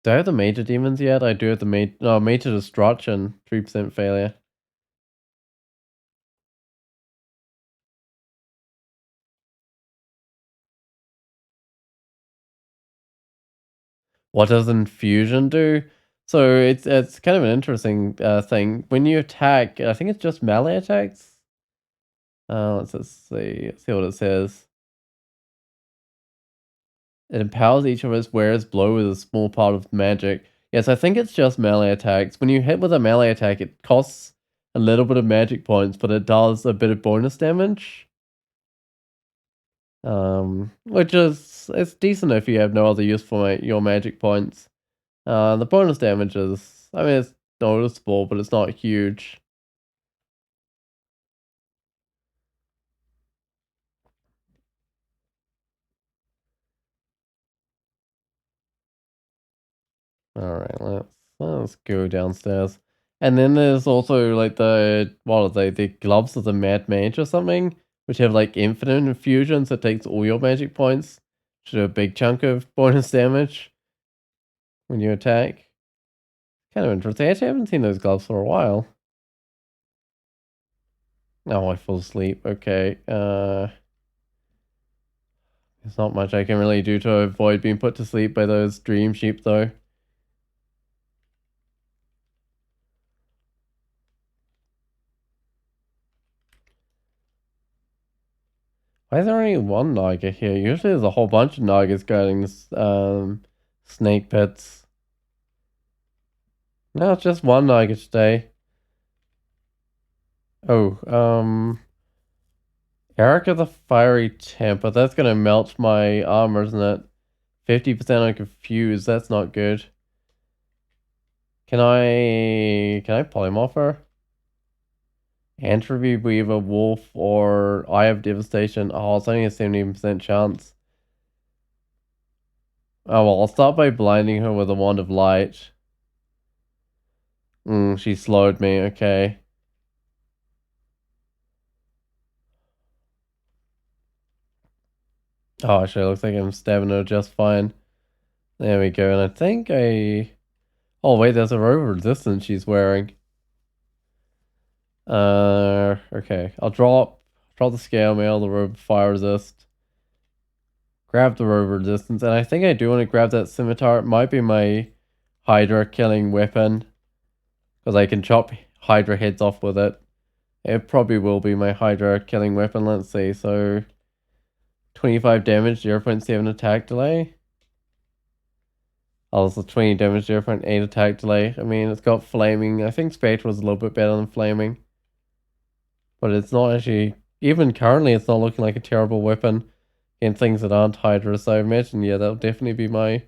Do I have the major demons yet? I do have the major destruction, 3% failure. What does infusion do? So it's kind of an interesting thing. When you attack, I think it's just melee attacks. Let's just see. Let's see what it says. It empowers each of its wearers blow with a small part of magic. Yes, I think it's just melee attacks. When you hit with a melee attack, it costs a little bit of magic points, but it does a bit of bonus damage. Which is it's decent if you have no other use for your magic points. The bonus damage is, I mean, it's noticeable, but it's not huge. All right, let's go downstairs. And then there's also like what are they? The gloves of the Mad Mage or something, which have like infinite infusions that takes all your magic points, which do a big chunk of bonus damage when you attack. Kind of interesting. I actually haven't seen those gloves for a while. Oh, I fall asleep. Okay. There's not much I can really do to avoid being put to sleep by those dream sheep though. Why is there only one Naga here? Usually there's a whole bunch of Nagas guarding this, snake pits. No, it's just one Naga today. Oh, Erica the Fiery Temper. That's gonna melt my armor, isn't it? 50% on Confused. That's not good. Can I polymorph her? Entropy Weaver, Wolf, or Eye of Devastation. Oh, it's only a 70% chance. Oh well, I'll start by blinding her with a Wand of Light. She slowed me, okay. Oh, actually, it looks like I'm stabbing her just fine. There we go, and I think I... Oh, wait, there's a robe of resistance she's wearing. Okay. I'll drop the scale mail, the robe of fire resist. Grab the robe of resistance, and I think I do want to grab that scimitar. It might be my Hydra killing weapon, because I can chop Hydra heads off with it. It probably will be my Hydra killing weapon. Let's see, so 25 damage, 0.7 attack delay. Oh, it's a 20 damage, 0.8 attack delay. I mean, it's got flaming. I think Spectre was a little bit better than flaming. But it's not actually, even currently, it's not looking like a terrible weapon against things that aren't Hydras. So I imagine, yeah, that'll definitely be my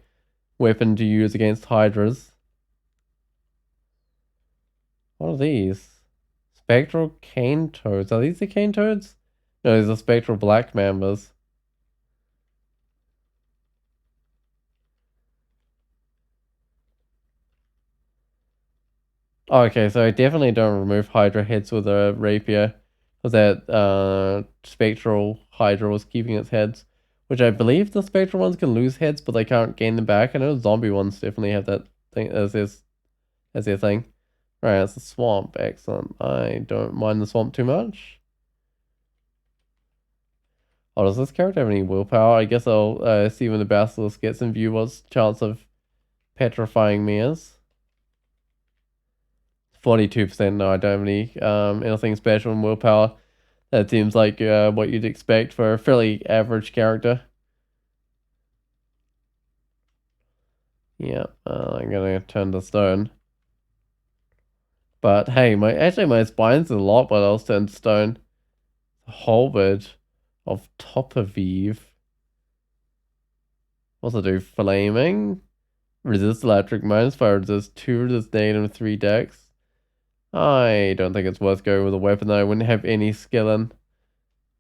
weapon to use against Hydras. What are these? Spectral cane toads. Are these the cane toads? No, these are spectral black mambas. Oh, okay, so I definitely don't remove Hydra heads with a rapier. Because that spectral Hydra was keeping its heads. Which I believe the spectral ones can lose heads, but they can't gain them back. I know zombie ones definitely have that thing as their thing. Right, it's the swamp. Excellent. I don't mind the swamp too much. Oh, does this character have any willpower? I guess I'll see when the basilisk gets in view what's chance of petrifying me is. 42%. No, I don't have any anything special in willpower. That seems like what you'd expect for a fairly average character. Yeah, I'm gonna turn to stone. But hey, my spine's a lot, but I'll turn to stone. Halberd of Topaviv. What's it do? Flaming? Resist electric, -5 resist, 2 resist negative, 3 dex. I don't think it's worth going with a weapon that I wouldn't have any skill in.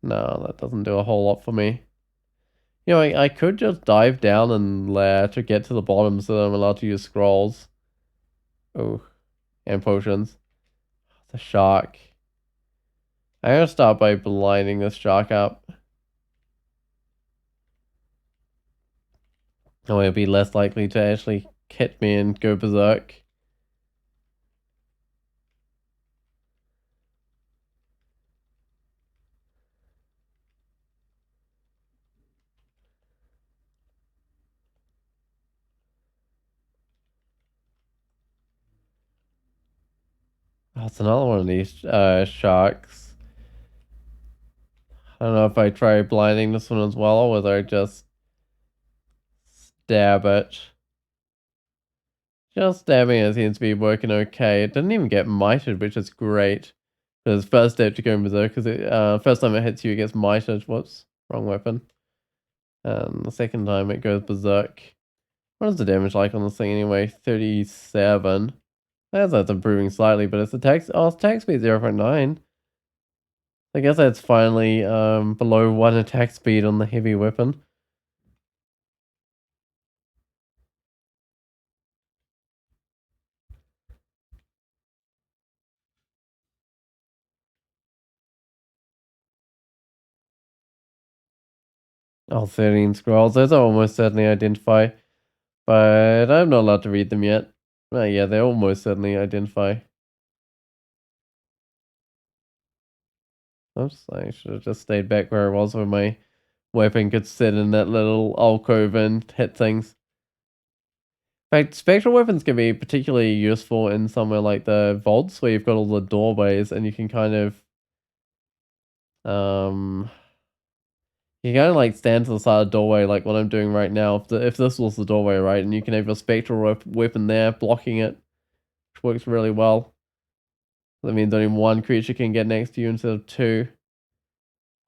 No, that doesn't do a whole lot for me. You know, I could just dive down and lair to get to the bottom so that I'm allowed to use scrolls. Oh, and potions. The shark. I'm gonna start by blinding this shark up. Oh, it'll be less likely to actually hit me and go berserk. Oh, it's another one of these sharks. I don't know if I try blinding this one as well or whether I just stab it. Just stabbing it seems to be working okay. It didn't even get mited, which is great. Because first step to go berserk, because first time it hits you, it gets mited. Whoops, wrong weapon. And the second time it goes berserk. What is the damage like on this thing anyway? 37. That's improving slightly, but its attack speed 0.9. I guess that's finally below 1 attack speed on the heavy weapon. Oh, 13 scrolls. Those I almost certainly identify. But I'm not allowed to read them yet. Yeah, they almost certainly identify. Oops, I should have just stayed back where I was where my weapon could sit in that little alcove and hit things. In fact, spectral weapons can be particularly useful in somewhere like the vaults where you've got all the doorways and you can kind of um you kind of like stand to the side of the doorway like what I'm doing right now. If this was the doorway, right, and you can have your spectral weapon there blocking it, which works really well. That means only one creature can get next to you instead of two.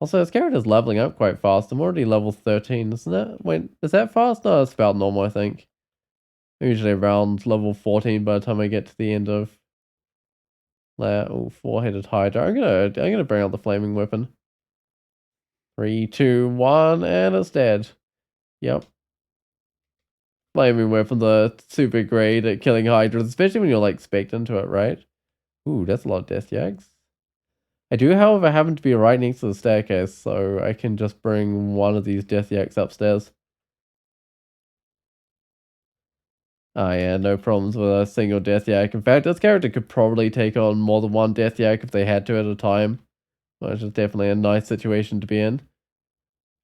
Also, this character's leveling up quite fast. I'm already level 13, isn't it? Wait, is that fast? No, it's about normal, I think. I'm usually around level 14 by the time I get to the end of four-headed Hydra. I'm gonna bring out the flaming weapon. 3, 2, 1, and it's dead. Yep. Flaming weapons are super great at killing Hydras, especially when you're like spec'd into it, right? Ooh, that's a lot of death yaks. I do, however, happen to be right next to the staircase, so I can just bring one of these death yaks upstairs. Oh yeah, no problems with a single death yak. In fact, this character could probably take on more than one death yak if they had to at a time, which is definitely a nice situation to be in.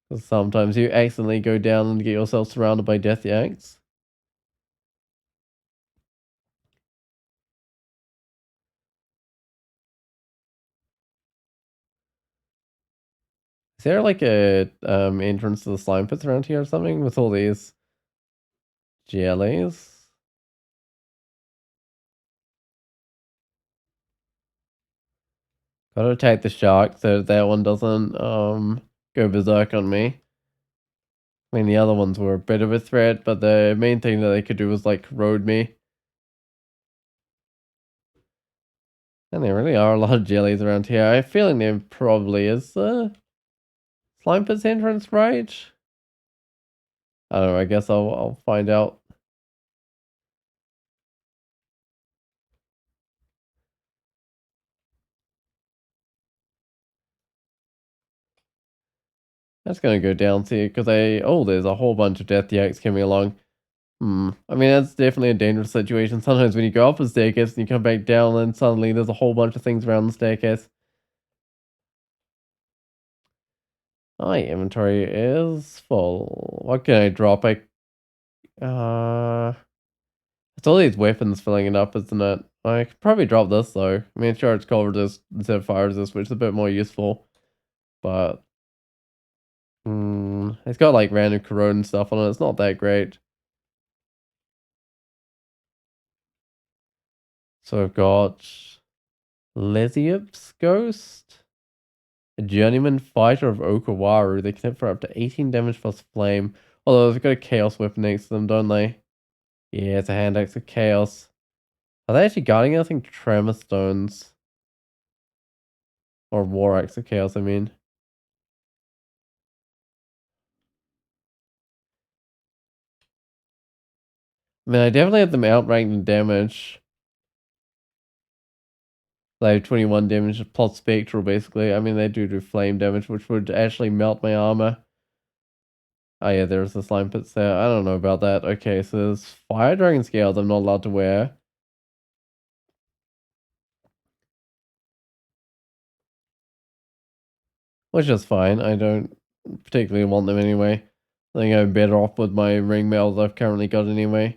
Because sometimes you accidentally go down and get yourself surrounded by death yaks. Is there like a entrance to the slime pits around here or something with all these jellies? Gotta attack the shark so that one doesn't go berserk on me. I mean, the other ones were a bit of a threat, but the main thing that they could do was like corrode me. And there really are a lot of jellies around here. I have a feeling there probably is slime pit's entrance, right? I don't know, I guess I'll find out. That's gonna go down to because there's a whole bunch of death yaks coming along. I mean, that's definitely a dangerous situation. Sometimes when you go up a staircase and you come back down, and suddenly there's a whole bunch of things around the staircase. My inventory is full. What can I drop? It's all these weapons filling it up, isn't it? I could probably drop this though. I mean, sure, it's cold resist instead of fire resist, which is a bit more useful, but it's got like random corrode and stuff on it. It's not that great. So I've got Lesiop's Ghost, a journeyman fighter of Okawaru. They can hit for up to 18 damage plus flame. Although they've got a chaos weapon next to them, don't they? Yeah, it's a hand axe of chaos. Are they actually guarding it? I think tremor stones. Or war axe of chaos, I mean. I mean, I definitely have them outranked in damage. They have 21 damage plus spectral, basically. I mean, they do flame damage, which would actually melt my armor. Oh yeah, there's the slime pits there. I don't know about that. Okay, so there's fire dragon scales I'm not allowed to wear. Which is fine. I don't particularly want them anyway. I think I'm better off with my ring mails I've currently got anyway.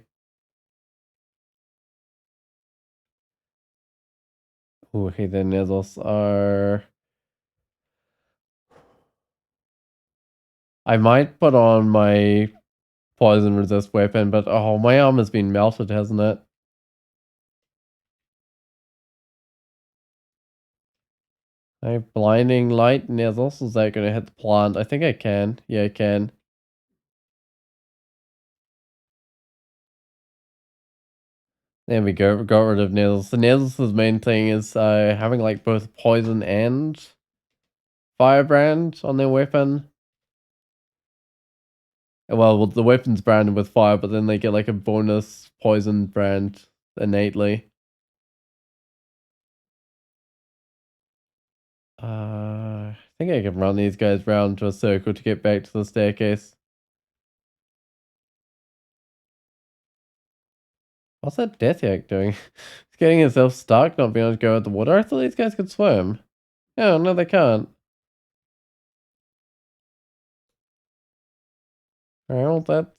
Ooh, okay, the Nezos are... I might put on my poison resist weapon, but oh, my armor's been melted, hasn't it? I have blinding light Nezos. Is that going to hit the plant? I think I can. Yeah, I can. There we go. Got rid of Nezos. The Nezos' main thing is having like both poison and firebrand on their weapon. Well, the weapon's branded with fire, but then they get like a bonus poison brand innately. I think I can run these guys round to a circle to get back to the staircase. What's that death yak doing? It's getting himself stuck, not being able to go out the water. I thought these guys could swim. Oh, no, they can't. Well, that's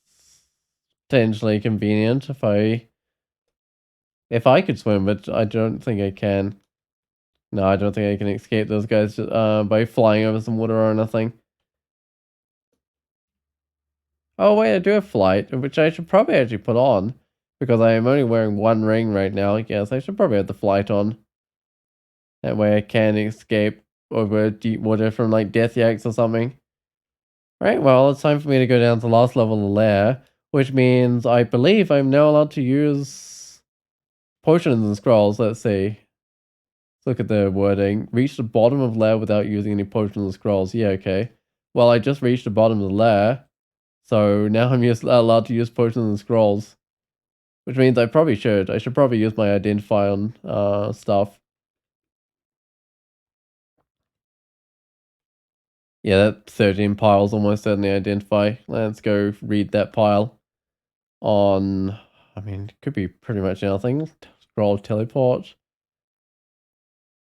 potentially convenient if I could swim, but I don't think I can. No, I don't think I can escape those guys by flying over some water or anything. Oh wait, I do have flight, which I should probably actually put on. Because I am only wearing one ring right now. Yes, I should probably have the flight on. That way I can escape over deep water from like death yaks or something. Right, well, it's time for me to go down to the last level of the lair. Which means I believe I'm now allowed to use potions and scrolls. Let's see. Look at the wording. Reach the bottom of lair without using any potions or scrolls. Yeah, okay. Well, I just reached the bottom of the lair. So now I'm just allowed to use potions and scrolls. Which means I probably should. I should probably use my identify on stuff. Yeah, that 13 pile's almost certainly identify. Let's go read that pile on... I mean, it could be pretty much anything. Scroll teleport.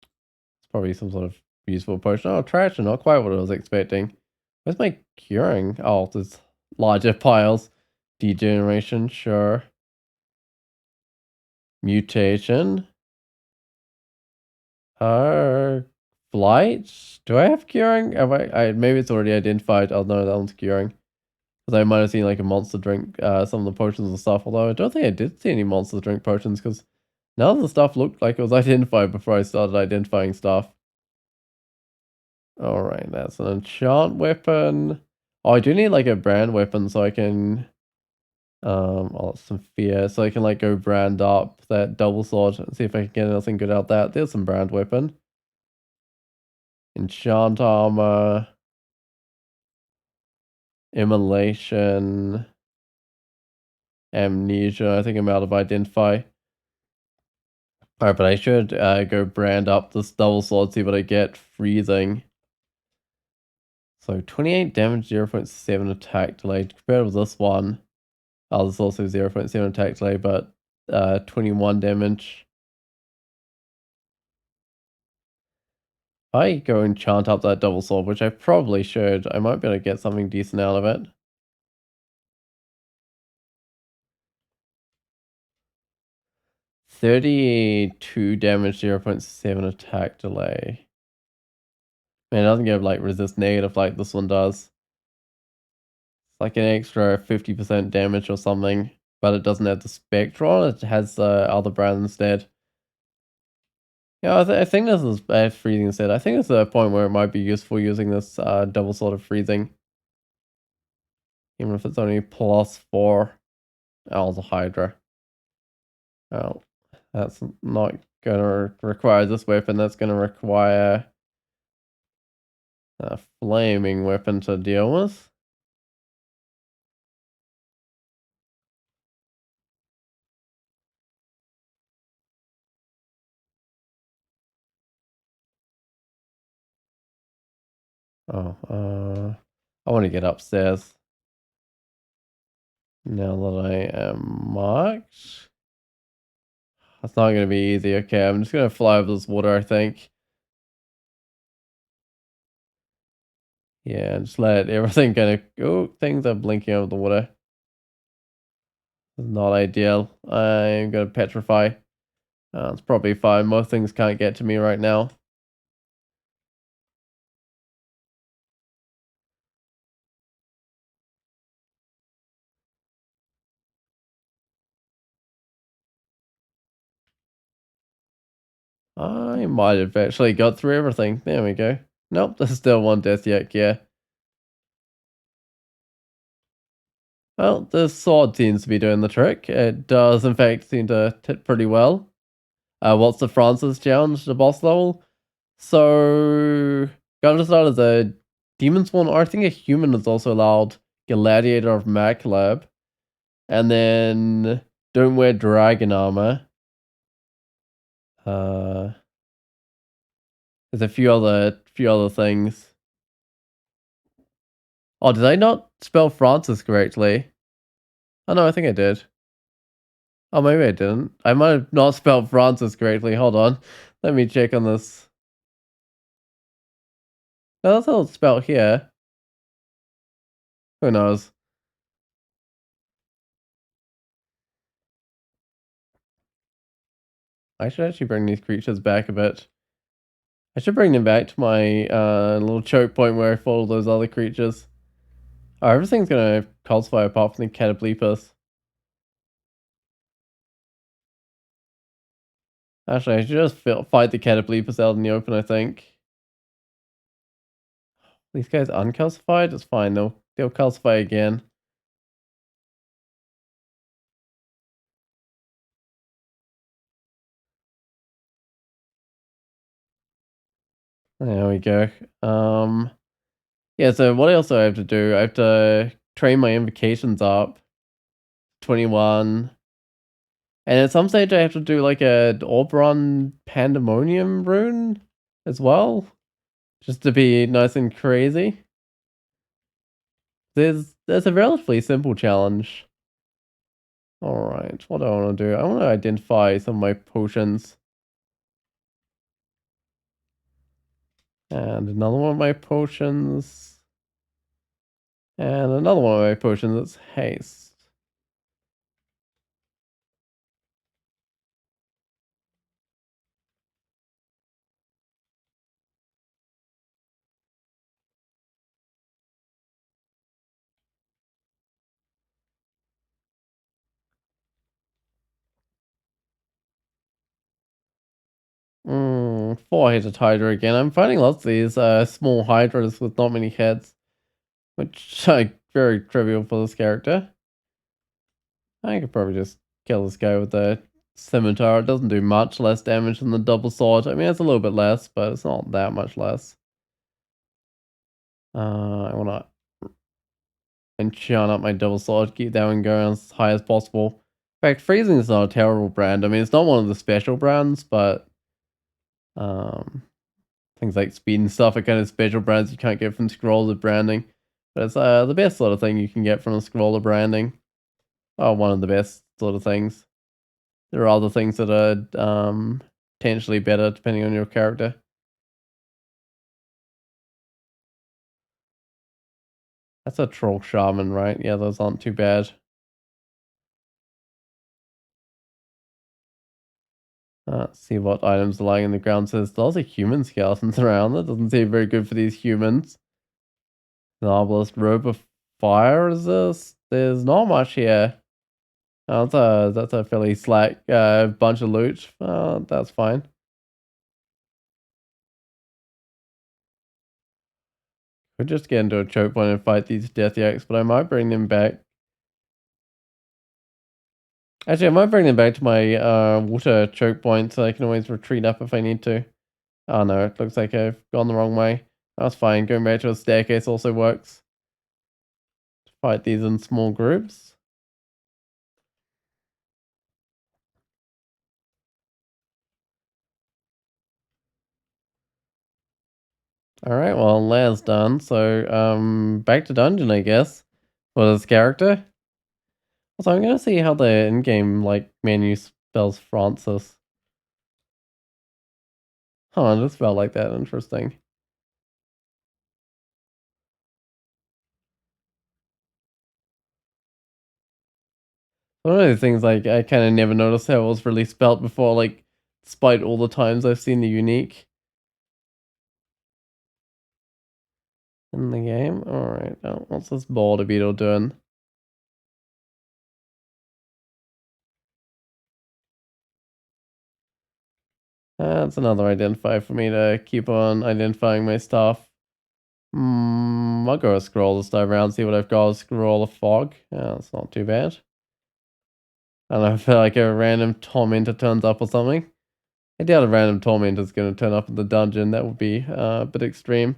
It's probably some sort of useful potion. Oh, trash, not quite what I was expecting. Where's my curing? Oh, there's larger piles. Degeneration, sure. Mutation. Flight? Do I have curing? Have maybe it's already identified. Oh no, that one's curing. Because I might have seen like a monster drink some of the potions and stuff. Although I don't think I did see any monster drink potions because none of the stuff looked like it was identified before I started identifying stuff. Alright, that's an enchant weapon. Oh, I do need like a brand weapon so I can oh, some fear, so I can like go brand up that double sword and see if I can get anything good out that. There's some brand weapon. Enchant armor, immolation, amnesia. I think I'm out of identify. Alright, but I should go brand up this double sword, see what I get. Freezing. So 28 damage, 0.7 attack delay. Compared with this one, oh, this is also 0.7 attack delay, but 21 damage. I go and chant up that double sword, which I probably should. I might be able to get something decent out of it. $32 damage, 0.7 attack delay. Man, it doesn't give like resist negative like this one does. It's like an extra 50% damage or something, but it doesn't have the spectron. It has the other brand instead. Yeah, I think this is freezing instead. I think it's a point where it might be useful using this double sword of freezing. Even if it's only +4. Oh, the Hydra. Oh, that's not gonna require this weapon. That's gonna require a flaming weapon to deal with. Oh, I want to get upstairs. Now that I am marked. That's not gonna be easy. Okay, I'm just gonna fly over this water, I think. Yeah, just let everything kind of go. Things are blinking over the water. Not ideal. I'm gonna petrify. It's probably fine. Most things can't get to me right now. I might have actually got through everything. There we go. Nope, there's still one death yet, yeah. Well, the sword seems to be doing the trick. It does, in fact, seem to hit pretty well. What's the Francis challenge, the boss level? So, got to start as a demon spawn, or I think a human is also allowed. Gladiator of Makhleb. And then, don't wear dragon armor. Uh, there's a few other things. Oh, did I not spell Francis correctly? Oh no, I think I did. Oh, maybe I didn't. I might have not spelled Francis correctly. Hold on. Let me check on this. No, that's how it's spelled here. Who knows? I should actually bring these creatures back a bit. I should bring them back to my little choke point where I fought all those other creatures. Oh, everything's gonna cosplay apart from the Cataplepus. Actually, I should just fight the Cataplepus out in the open, I think. These guys uncalcified? It's fine, they'll calcify again. There we go. Yeah, so what else do I have to do? I have to train my invocations up. 21. And at some stage I have to do like a Oberon Pandemonium rune as well. Just to be nice and crazy. There's a relatively simple challenge. Alright, what do I want to do? I want to identify some of my potions. And another one of my potions. And another one of my potions is haste. four-headed Hydra again. I'm finding lots of these small Hydras with not many heads, which are very trivial for this character. I could probably just kill this guy with the scimitar. It doesn't do much less damage than the double sword. I mean, it's a little bit less, but it's not that much less. I want to enchant up my double sword, keep that one going as high as possible. In fact, freezing is not a terrible brand. I mean, it's not one of the special brands, but things like speed and stuff are kind of special brands you can't get from scroller branding. But it's the best sort of thing you can get from a scroller branding. Oh, one of the best sort of things. There are other things that are potentially better depending on your character. That's a troll shaman, right? Yeah, those aren't too bad. Let's see what items are lying in the ground. So there's lots of human skeletons around. That doesn't seem very good for these humans. Novelist robe of fire resist. There's not much here. That's a fairly slack bunch of loot. That's fine. Could just get into a choke point and fight these death yaks, but I might bring them back. Actually, I might bring them back to my water choke point so I can always retreat up if I need to. Oh no, it looks like I've gone the wrong way. That's fine. Going back to a staircase also works. Fight these in small groups. Alright, well, Lair's done. So, back to dungeon, I guess, for this character. Also, I'm gonna see how the in-game, like, menu spells Francis. Huh, it just felt like that. Interesting. One of those things, like, I kind of never noticed how it was really spelt before, like, despite all the times I've seen the unique in the game. Alright, oh, what's this border beetle doing? That's another identifier for me to keep on identifying my stuff. I'll go a scroll this time around, see what I've got. A scroll of fog. Yeah, that's not too bad. I don't know, I feel like a random tormentor turns up or something. I doubt a random tormentor is going to turn up in the dungeon. That would be a bit extreme.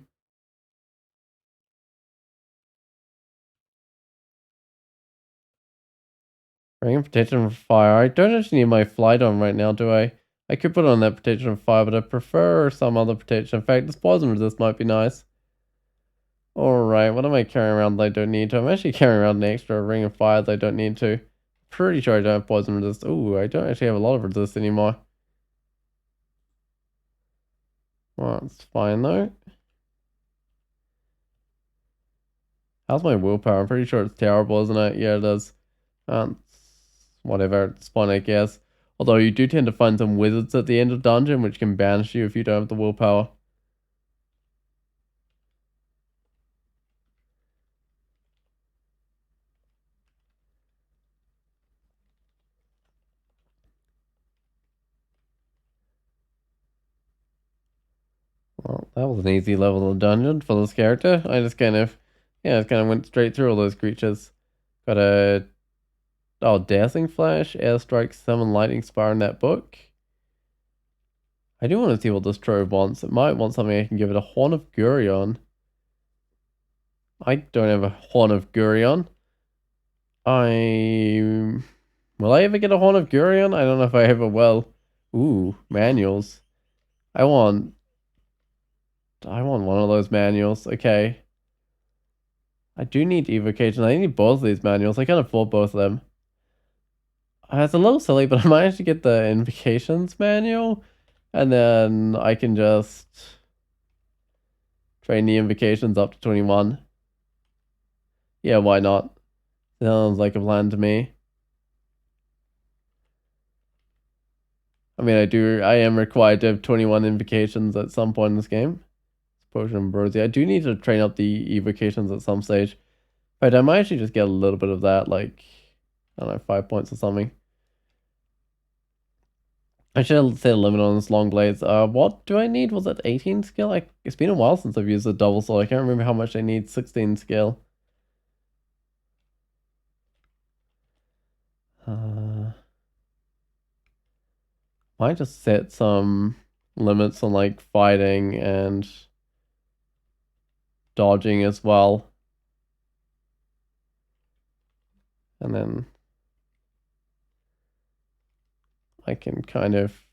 Bringing protection from fire. I don't actually need my flight on right now, do I? I could put on that protection from fire, but I prefer some other protection. In fact, this poison resist might be nice. Alright, what am I carrying around that I don't need to? I'm actually carrying around an extra ring of fire that I don't need to. Pretty sure I don't have poison resist. Ooh, I don't actually have a lot of resist anymore. Well, that's fine though. How's my willpower? I'm pretty sure it's terrible, isn't it? Yeah, it is. Whatever, it's fine, I guess. Although you do tend to find some wizards at the end of dungeon, which can banish you if you don't have the willpower. Well, that was an easy level of dungeon for this character. I just kind of, went straight through all those creatures. Got a, dancing flash, airstrike, summon lightning spire in that book. I do want to see what this trove wants. It might want something I can give it. A horn of Gurion. I don't have a horn of Gurion. Will I ever get a horn of Gurion? I don't know if I ever will. Ooh, manuals. I want one of those manuals. Okay. I do need evocation. I need both of these manuals. I can't afford both of them. It's a little silly, but I might actually get the invocations manual, and then I can just train the invocations up to 21. Yeah, why not? Sounds like a plan to me. I mean, I am required to have 21 invocations at some point in this game. Potion ambrosia. I do need to train up the evocations at some stage. But I might actually just get a little bit of that, like, I don't know, 5 points or something. I should have set a limit on this long blades. What do I need? Was it 18 skill? It's been a while since I've used a double sword. I can't remember how much I need. 16 skill. Might just set some limits on like fighting and dodging as well. And then I can kind of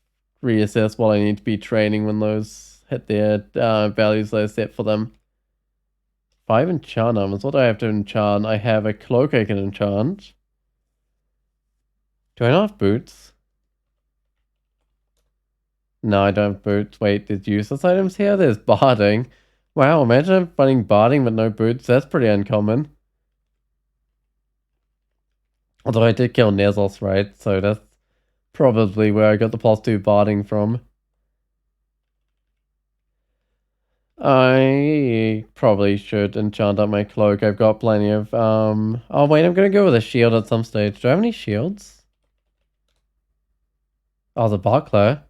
reassess what I need to be training when those hit their values that I set for them. 5 enchant armors. What do I have to enchant? I have a cloak I can enchant. Do I not have boots? No, I don't have boots. Wait, there's useless items here? There's barding. Wow, imagine finding barding but no boots. That's pretty uncommon. Although I did kill Nezos, right? So that's probably where I got the +2 barding from. I probably should enchant up my cloak. I've got plenty of, oh wait, I'm gonna go with a shield at some stage. Do I have any shields? Oh, the buckler.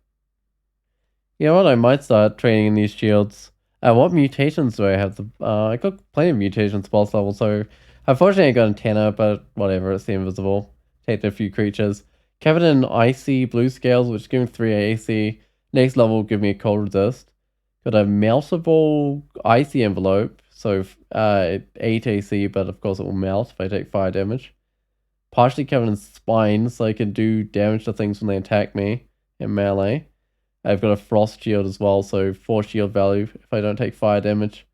You know what, I might start training in these shields. What mutations do I have? I got plenty of mutations boss level, so unfortunately I got antenna, but whatever, it's the invisible. Take a few creatures. Covered in icy blue scales, which give me 3 AC. Next level will give me a cold resist. Got a meltable icy envelope, so 8 AC, but of course it will melt if I take fire damage. Partially covered in spines, so I can do damage to things when they attack me in melee. I've got a frost shield as well, so 4 shield value if I don't take fire damage.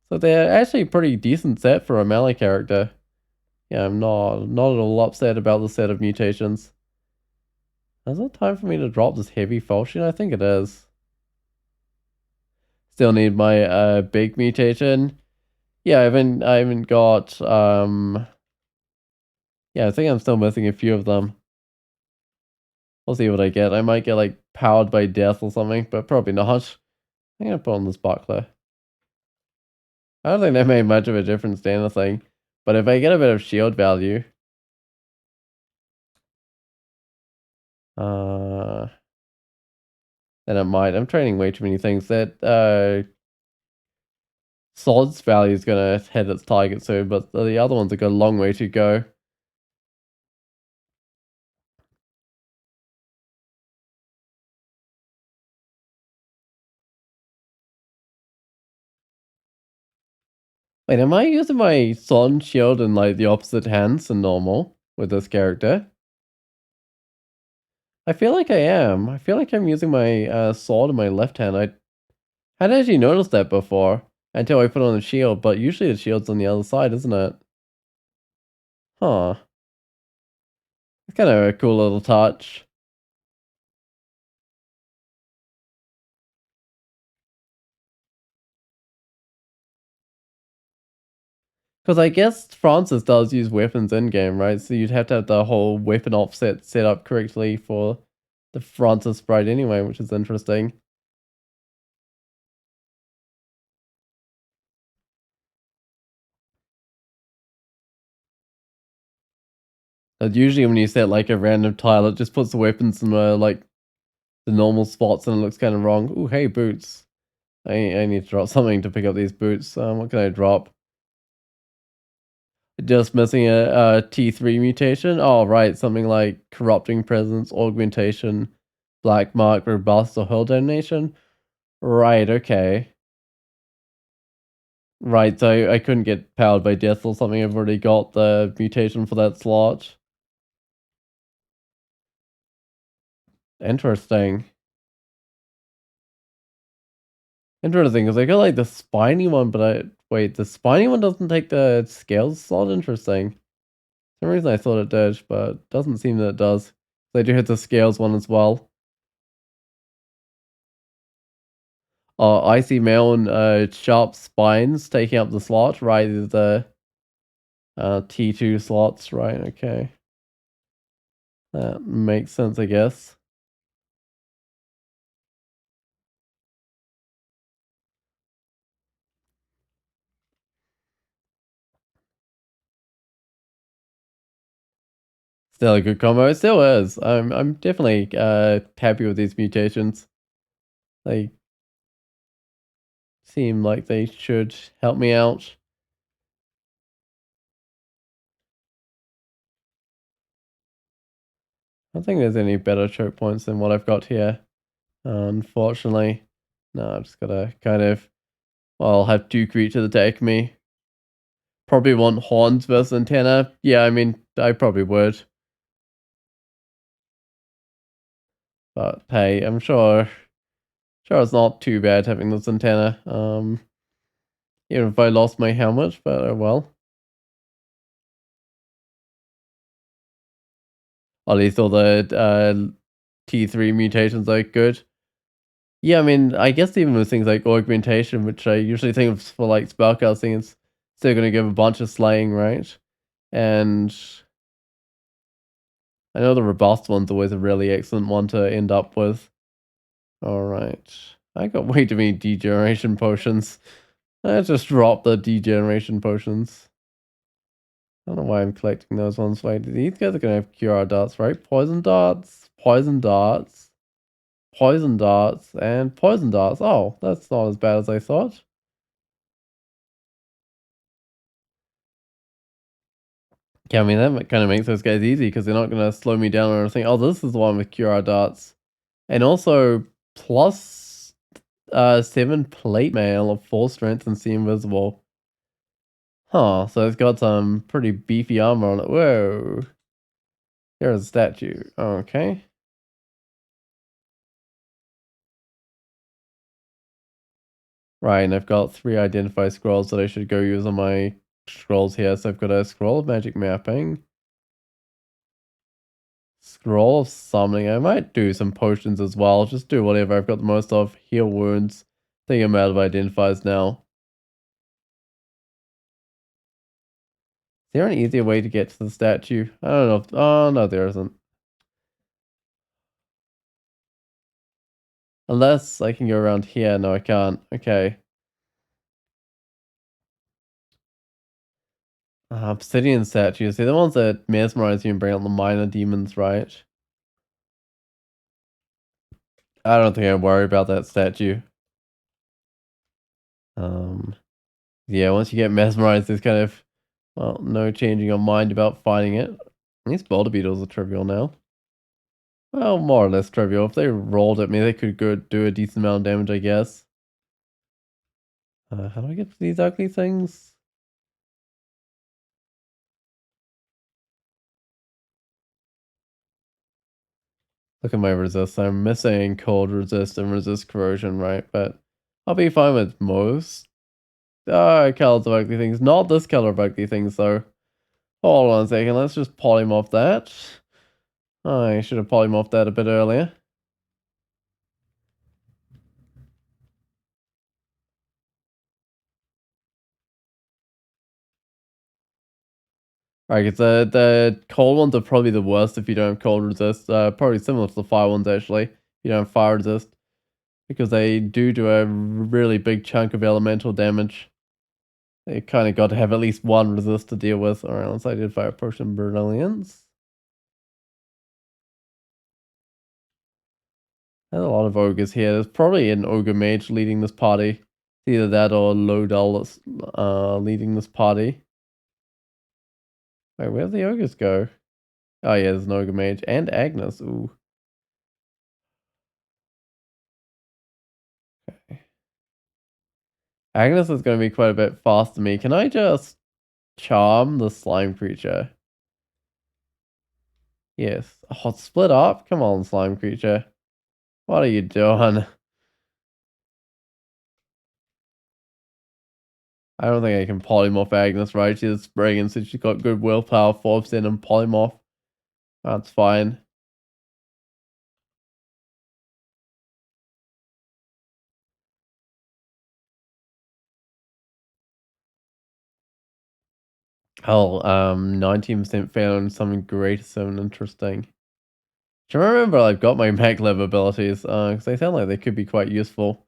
So they're actually a pretty decent set for a melee character. Yeah, I'm not at all upset about the set of mutations. Is it time for me to drop this heavy falchion? I think it is. Still need my big mutation. Yeah, I haven't got yeah, I think I'm still missing a few of them. We'll see what I get. I might get like powered by death or something, but probably not. I'm gonna put on this buckler. I don't think that made much of a difference to anything. But if I get a bit of shield value, uh, then it might. I'm training way too many things. That Sod's value is gonna hit its target soon, but the other ones have got a long way to go. Wait, am I using my Son shield in like the opposite hands than normal with this character? I feel like I am. I feel like I'm using my sword in my left hand. I hadn't actually noticed that before until I put on the shield, but usually the shield's on the other side, isn't it? Huh. It's kind of a cool little touch. Because I guess Francis does use weapons in game, right? So you'd have to have the whole weapon offset set up correctly for the Francis sprite anyway, which is interesting. But usually when you set like a random tile, it just puts the weapons in like the normal spots and it looks kind of wrong. Ooh, hey, boots. I need to drop something to pick up these boots. What can I drop? Just missing a T3 mutation? Oh, right. Something like Corrupting Presence, Augmentation, Black Mark, Robust, or Hurl Detonation? Right, okay. Right, so I couldn't get powered by death or something. I've already got the mutation for that slot. Interesting. Interesting, because I got like the spiny one, but wait, the spiny one doesn't take the scales slot? Interesting. For some reason I thought it did, but doesn't seem that it does. They do hit the scales one as well. Icy Melon, Sharp Spines taking up the slot, right? The T2 slots, right? Okay. That makes sense, I guess. Still a good combo. It still is. I'm definitely happy with these mutations. They seem like they should help me out. I don't think there's any better choke points than what I've got here. Unfortunately. No, I've just gotta kind of, well, I'll have two creatures attack me. Probably want horns versus antenna. Yeah, I mean, I probably would. But hey, I'm sure it's not too bad having this antenna. Even if I lost my helmet, but oh well. At least all the T3 mutations are good. Yeah, I mean, I guess even with things like augmentation, which I usually think of for like spellcasting, it's still going to give a bunch of slaying, right? And I know the robust one's always a really excellent one to end up with. Alright. I got way too many degeneration potions. I just dropped the degeneration potions. I don't know why I'm collecting those ones. Wait, these guys are going to have cure darts, right? Poison darts, poison darts, poison darts, and poison darts. Oh, that's not as bad as I thought. Yeah, I mean, that kind of makes those guys easy because they're not going to slow me down or anything. Oh, this is the one with cure darts. And also, plus 7 plate mail of 4 strength and see invisible. Huh, so it's got some pretty beefy armor on it. Whoa. There's a statue. Okay. Right, and I've got 3 identify scrolls that I should go use on my scrolls here. So I've got a scroll of magic mapping, scroll of summoning. I might do some potions as well. Just do whatever I've got the most of. Heal wounds. I think I'm out of identifiers now. Is there an easier way to get to the statue? I don't know. Oh, no, there isn't. Unless I can go around here. No, I can't. Okay. Obsidian statues. They're the ones that mesmerize you and bring out the minor demons, right? I don't think I worry about that statue. Yeah, once you get mesmerized, there's kind of, well, no changing your mind about fighting it. These boulder beetles are trivial now. Well, more or less trivial. If they rolled at me, they could go do a decent amount of damage, I guess. How do I get to these ugly things? Look at my resist. I'm missing cold resist and resist corrosion, right? But I'll be fine with most colors of ugly things. Not this color of ugly things, though. Hold on a second. Let's just polymorph that. I should have polymorphed that a bit earlier. Right, because the cold ones are probably the worst if you don't have cold resist. Probably similar to the fire ones, actually. If you don't have fire resist. Because they do a really big chunk of elemental damage. They kind of got to have at least one resist to deal with. Alright, let's identify a potion brilliance. There's a lot of ogres here. There's probably an ogre mage leading this party. Either that or Lodal that's leading this party. Wait, where'd the ogres go? Oh yeah, there's an ogre mage. And Agnes, ooh. Okay. Agnes is going to be quite a bit faster than me. Can I just charm the slime creature? Yes. Oh, split up? Come on, slime creature. What are you doing? I don't think I can polymorph Agnes, right? She's spraying and since she's got good willpower, 4% and polymorph. That's fine. Oh, 19% fail on something great, so interesting. Do you remember I've got my Makhleb abilities? Because they sound like they could be quite useful.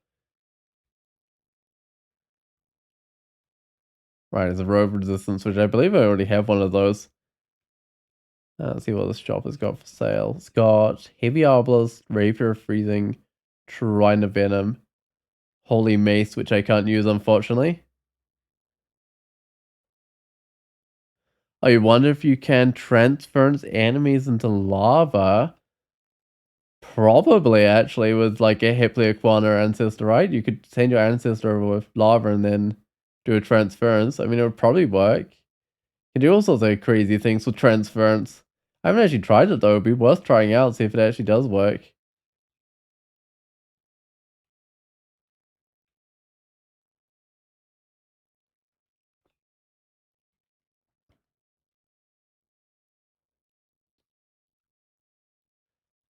Right, there's a robe resistance, which I believe I already have one of those. Let's see what this shop has got for sale. It's got Heavy Arbalist, Rapier of Freezing, Trine of Venom, Holy Mace, which I can't use unfortunately. I wonder if you can transference enemies into lava. Probably, actually, with like a Hipleaquana ancestor, right? You could send your ancestor over with lava and then do a transference. I mean, it would probably work. You can do all sorts of crazy things with transference. I haven't actually tried it though. It'd be worth trying out, see if it actually does work.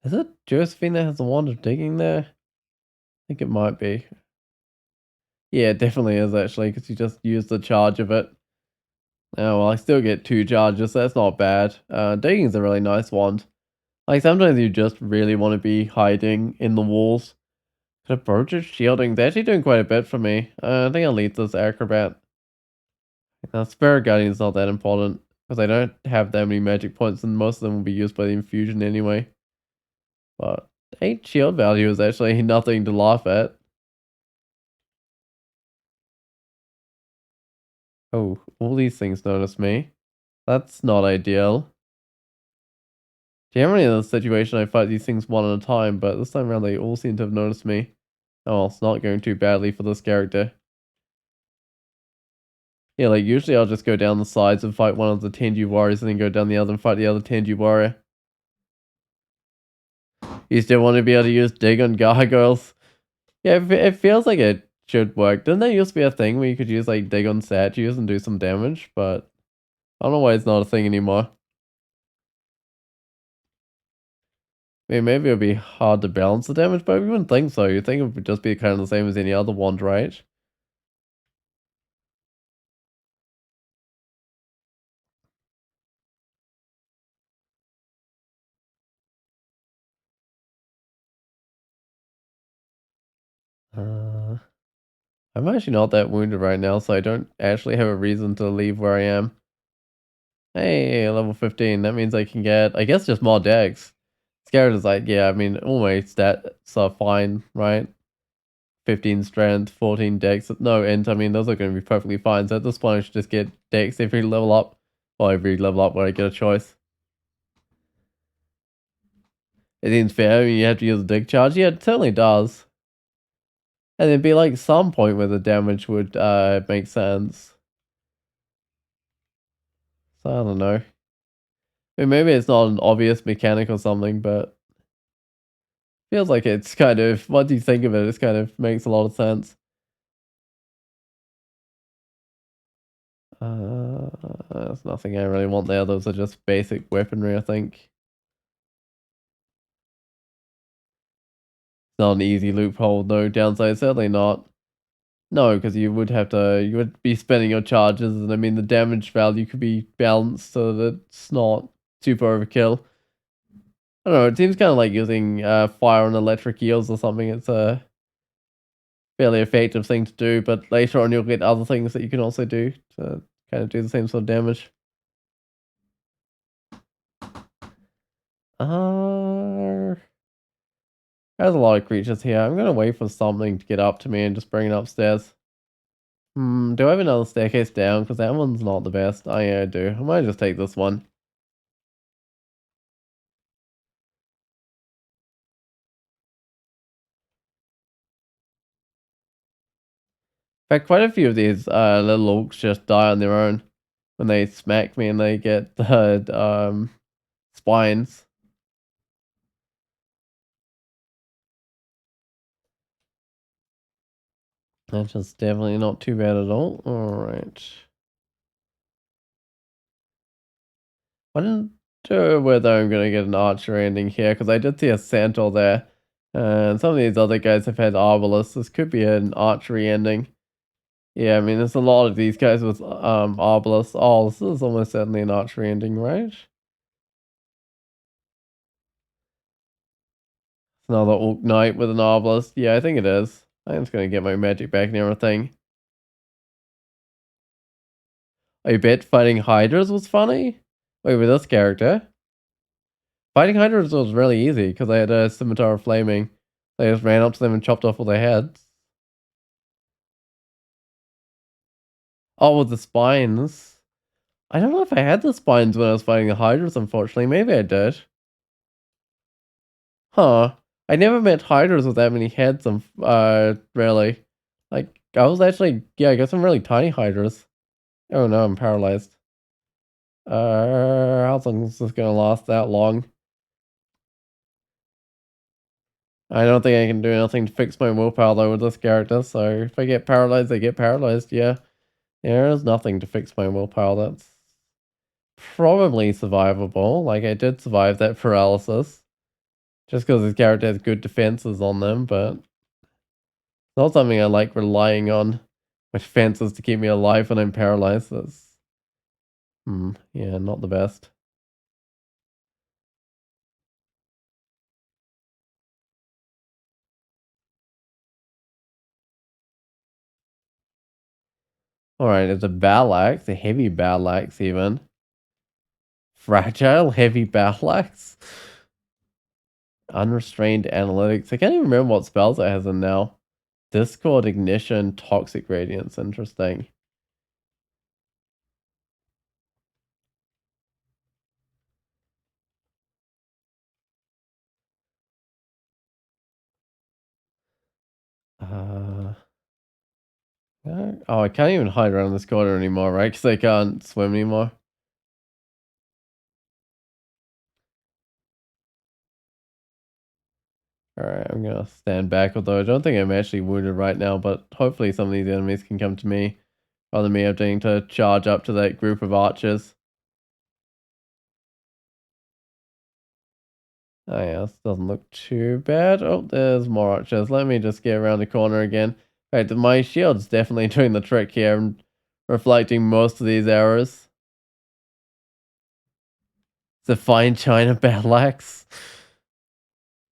Is it Josephine that has the wand of digging there? I think it might be. Yeah, it definitely is actually, because you just use the charge of it. Oh, well, I still get 2 charges, so that's not bad. Digging is a really nice wand. Like, sometimes you just really want to be hiding in the walls. But approaches shielding, they're actually doing quite a bit for me. I think I'll leave this acrobat. Spirit Guardian's not that important, because I don't have that many magic points, and most of them will be used by the infusion anyway. But 8 shield value is actually nothing to laugh at. Oh, all these things notice me. That's not ideal. Generally in this situation I fight these things one at a time, but this time around they all seem to have noticed me. Oh, it's not going too badly for this character. Yeah, like usually I'll just go down the sides and fight one of the Tenju warriors and then go down the other and fight the other Tenju warrior. You still want to be able to use dig on gargoyles? Yeah, it feels like it should work. Didn't there used to be a thing where you could use like dig on statues and do some damage? But I don't know why it's not a thing anymore. I mean, maybe it would be hard to balance the damage, but you wouldn't think so. You'd think it would just be kind of the same as any other wand, right? Uh, I'm actually not that wounded right now, so I don't actually have a reason to leave where I am. Hey, level 15. That means I can get, I guess, just more decks. Scared is like, yeah, I mean, all my stats are fine, right? 15 strength, 14 dex, no int. I mean, those are going to be perfectly fine. So at this point, I should just get dex every level up. Or every level up where I get a choice. It seems fair. I mean, you have to use a dig charge. Yeah, it certainly does. And there'd be like some point where the damage would make sense. So I don't know. I mean, maybe it's not an obvious mechanic or something, but feels like it's kind of, what do you think of it? It kind of makes a lot of sense. There's nothing I really want there. Those are just basic weaponry, I think. It's not an easy loophole, no downside, certainly not. No, because you would be spending your charges, and I mean the damage value could be balanced so that it's not super overkill. I don't know, it seems kind of like using fire on electric eels or something. It's a fairly effective thing to do, but later on you'll get other things that you can also do to kind of do the same sort of damage. There's a lot of creatures here. I'm gonna wait for something to get up to me and just bring it upstairs. Do I have another staircase down? Because that one's not the best. Oh yeah, I do. I might just take this one. In fact, quite a few of these little orcs just die on their own when they smack me and they get the spines. That's just definitely not too bad at all. Alright. I don't know whether I'm going to get an archer ending here, because I did see a centaur there. And some of these other guys have had arbalists. This could be an archery ending. Yeah, I mean, there's a lot of these guys with arbalists. Oh, this is almost certainly an archery ending, right? It's another orc knight with an arbalist. Yeah, I think it is. I'm just going to get my magic back and everything. I bet fighting hydras was funny. Wait, with this character? Fighting Hydras was really easy because I had a Scimitar of Flaming. I just ran up to them and chopped off all their heads. Oh, with the spines. I don't know if I had the spines when I was fighting the Hydras, unfortunately. Maybe I did. Huh. I never met Hydras with that many heads, really. Like, I was actually, yeah, I got some really tiny Hydras. Oh no, I'm paralyzed. How long is this gonna last that long? I don't think I can do anything to fix my willpower though with this character, so if I get paralyzed, I get paralyzed, yeah. There is nothing to fix my willpower, that's probably survivable. Like, I did survive that paralysis. Just because this character has good defenses on them, but it's not something I like relying on my defenses to keep me alive when I'm paralyzed. That's, yeah, not the best. Alright, it's a battle axe, a heavy battle axe even. Fragile, heavy battle axe? Unrestrained analytics. I can't even remember what spells it has in now. Discord, ignition, toxic radiance. Interesting. Uh, oh, I can't even hide around this corner anymore, right? Because I can't swim anymore. Alright, I'm gonna stand back, although I don't think I'm actually wounded right now, but hopefully some of these enemies can come to me, rather than me having to charge up to that group of archers. Oh yeah, this doesn't look too bad. Oh, there's more archers. Let me just get around the corner again. Right, my shield's definitely doing the trick here and reflecting most of these errors. It's a fine china battle axe.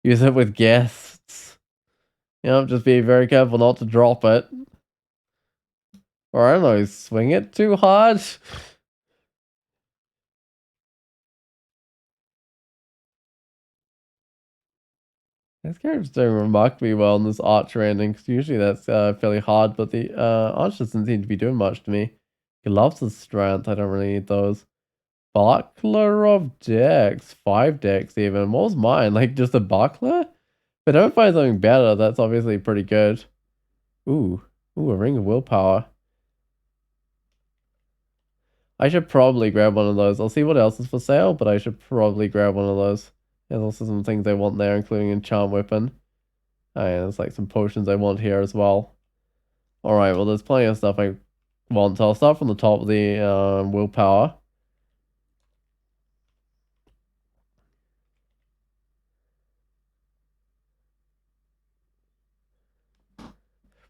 Use it with guests. Just be very careful not to drop it. Or I don't know, swing it too hard. This character's doing remarkably well in this archer ending, because usually that's fairly hard, but the archer doesn't seem to be doing much to me. He loves his strength, I don't really need those. Buckler of decks, 5 decks even. What was mine? Like just a buckler? If I don't find something better, that's obviously pretty good. Ooh, a ring of willpower. I should probably grab one of those. I'll see what else is for sale, but I should probably grab one of those. There's also some things I want there, including a charm weapon. Oh yeah, there's like some potions I want here as well. Alright, well there's plenty of stuff I want, so I'll start from the top of the willpower.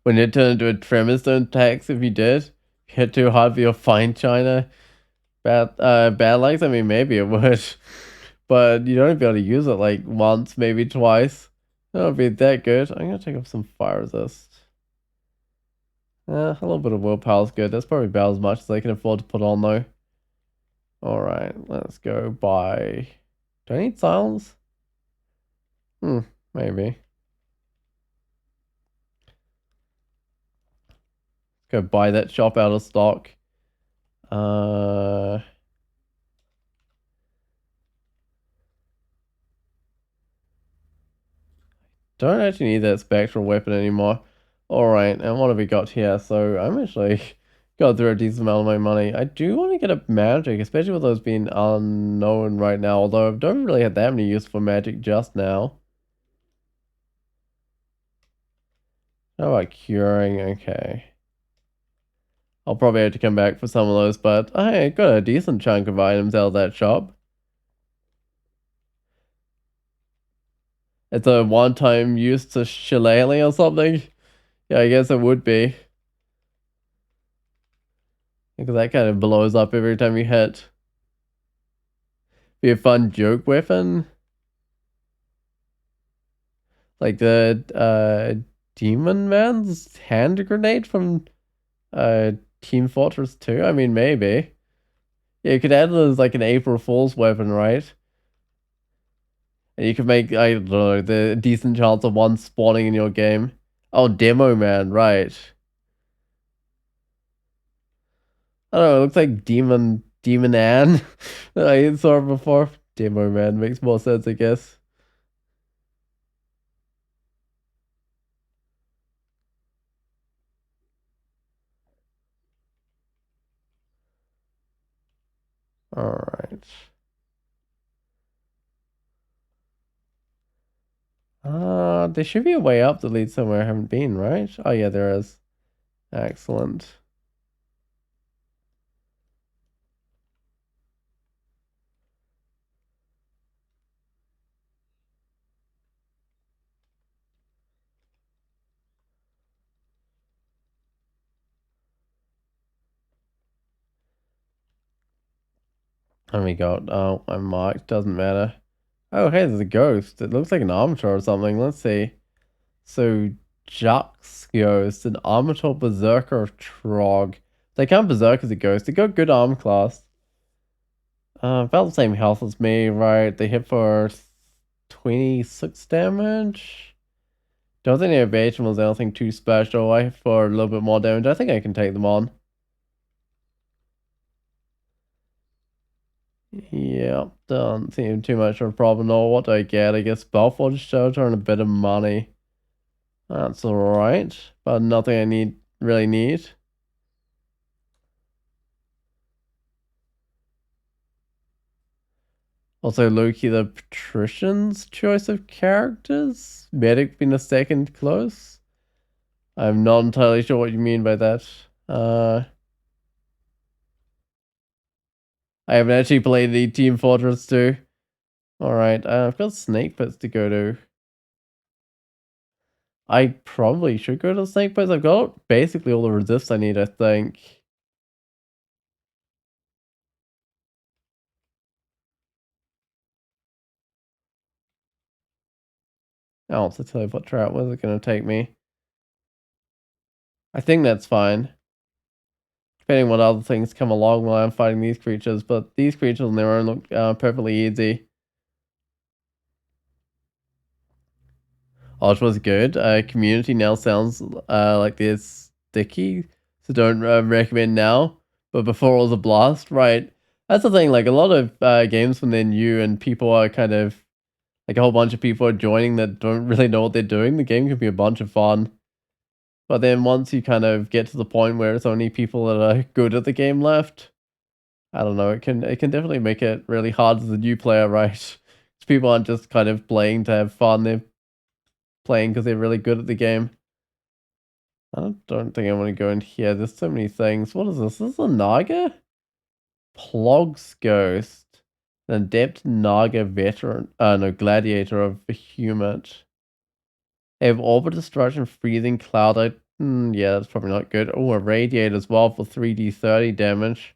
When you turn into a tremors, don't tax if you did. If you hit too hard for your fine china bad legs, I mean maybe it would. But you don't be able to use it like once, maybe twice. That would be that good. I'm gonna take off some fire resist. A little bit of willpower is good. That's probably about as much as I can afford to put on though. Alright, let's go buy... Do I need silence? Maybe. Go buy that shop out of stock. Don't actually need that spectral weapon anymore. Alright, and what have we got here? So I'm actually got through a decent amount of my money. I do want to get a magic, especially with those being unknown right now, although I don't really have that many use for magic just now. How about curing? Okay. I'll probably have to come back for some of those, but I got a decent chunk of items out of that shop. It's a one-time use to shillelagh or something? Yeah, I guess it would be. Because that kind of blows up every time you hit. Be a fun joke weapon. Like the Demon Man's hand grenade from Team Fortress 2? I mean, maybe. Yeah, you could add it as like an April Fool's weapon, right? And you can make, I don't know, the decent chance of one spawning in your game. Oh, Demo Man, right. I don't know, it looks like Demon Ann. I saw it before. Demo Man makes more sense, I guess. Alright. There should be a way up that leads somewhere I haven't been, right? Oh yeah, there is. Excellent. And we got, oh, I'm marked, doesn't matter. Oh, hey, there's a ghost. It looks like an Armator or something. Let's see. So, Jux Ghost, an Armator Berserker Trog. They can't Berserk as a ghost. They got good arm class. About the same health as me, right? They hit for 26 damage. Don't think their evasion was anything too special. I hit for a little bit more damage. I think I can take them on. Yeah, don't seem too much of a problem. No, what do I get? I guess Belfort Shelter and a bit of money. That's alright, but nothing I really need. Also, Loki the Patrician's choice of characters? Medic being a second close? I'm not entirely sure what you mean by that. I haven't actually played the Team Fortress 2. Alright, I've got Snake Pits to go to. I probably should go to Snake Pits. I've got basically all the resists I need, I think. Oh, it's a teleport trap. Where's it going to take me? I think that's fine. Depending on what other things come along while I'm fighting these creatures. But these creatures on their own look perfectly easy. Oh, it was good. Community now sounds like they're sticky. So don't recommend now. But before it was a blast, right? That's the thing. Like a lot of games when they're new and people are kind of like a whole bunch of people are joining that don't really know what they're doing, the game can be a bunch of fun. But then once you kind of get to the point where it's only people that are good at the game left, I don't know, it can definitely make it really hard as a new player, right? People aren't just kind of playing to have fun, they're playing because they're really good at the game. I don't think I want to go in here. There's so many things. What is this? This is a Naga? Plog's Ghost. An adept Naga veteran. No, gladiator of Humid. They have Orbit Destruction, Freezing Cloud. Yeah, that's probably not good. Oh, a Radiate as well for 3d30 damage.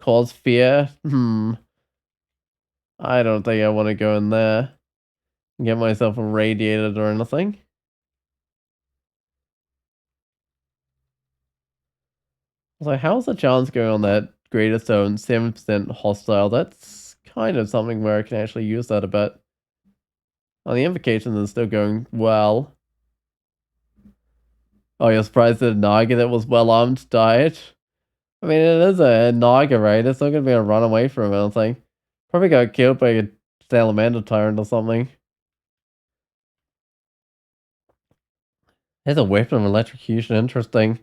Cause Fear. I don't think I want to go in there and get myself irradiated or anything. So how's the chance going on that Greater Zone? 7% hostile. That's kind of something where I can actually use that a bit. Oh, the invocation is still going well. Oh, you're surprised that a Naga that was well armed died? I mean, it is a Naga, right? It's not going to be able to run away from anything. Probably got killed by a Salamander Tyrant or something. There's a weapon of electrocution. Interesting.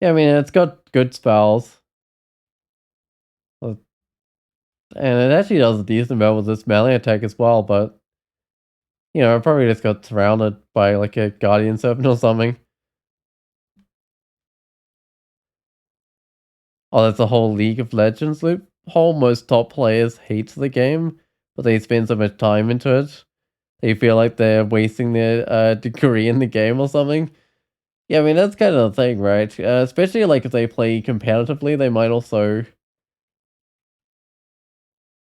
Yeah, I mean, it's got good spells. And it actually does a decent amount with this melee attack as well, but you know, I probably just got surrounded by like a Guardian Serpent or something. Oh, that's a whole League of Legends loop. Whole most top players hate the game, but they spend so much time into it. They feel like they're wasting their degree in the game or something. Yeah, I mean, that's kind of the thing, right? Especially like if they play competitively, they might also,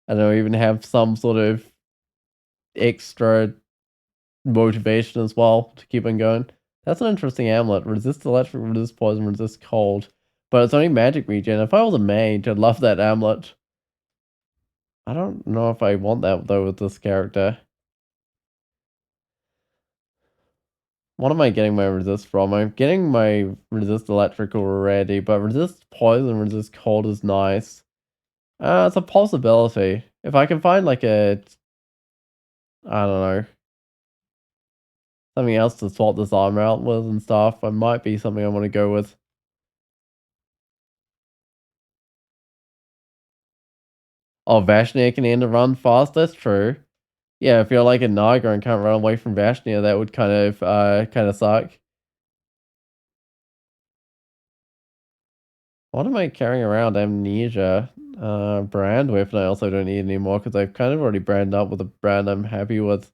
I don't know, even have some sort of extra motivation as well to keep on going. That's an interesting amulet. Resist electric, resist poison, resist cold. But it's only magic regen. If I was a mage, I'd love that amulet. I don't know if I want that though with this character. What am I getting my resist from? I'm getting my resist electric already, but resist poison, resist cold is nice. It's a possibility. If I can find like I don't know, something else to swap this armor out with and stuff, it might be something I want to go with. Oh, Vashnia can end a run fast, that's true. Yeah, if you're like a Naga and can't run away from Vashnia, that would kind of suck. What am I carrying around? Amnesia. Brand weapon I also don't need anymore because I've kind of already branded up with a brand I'm happy with.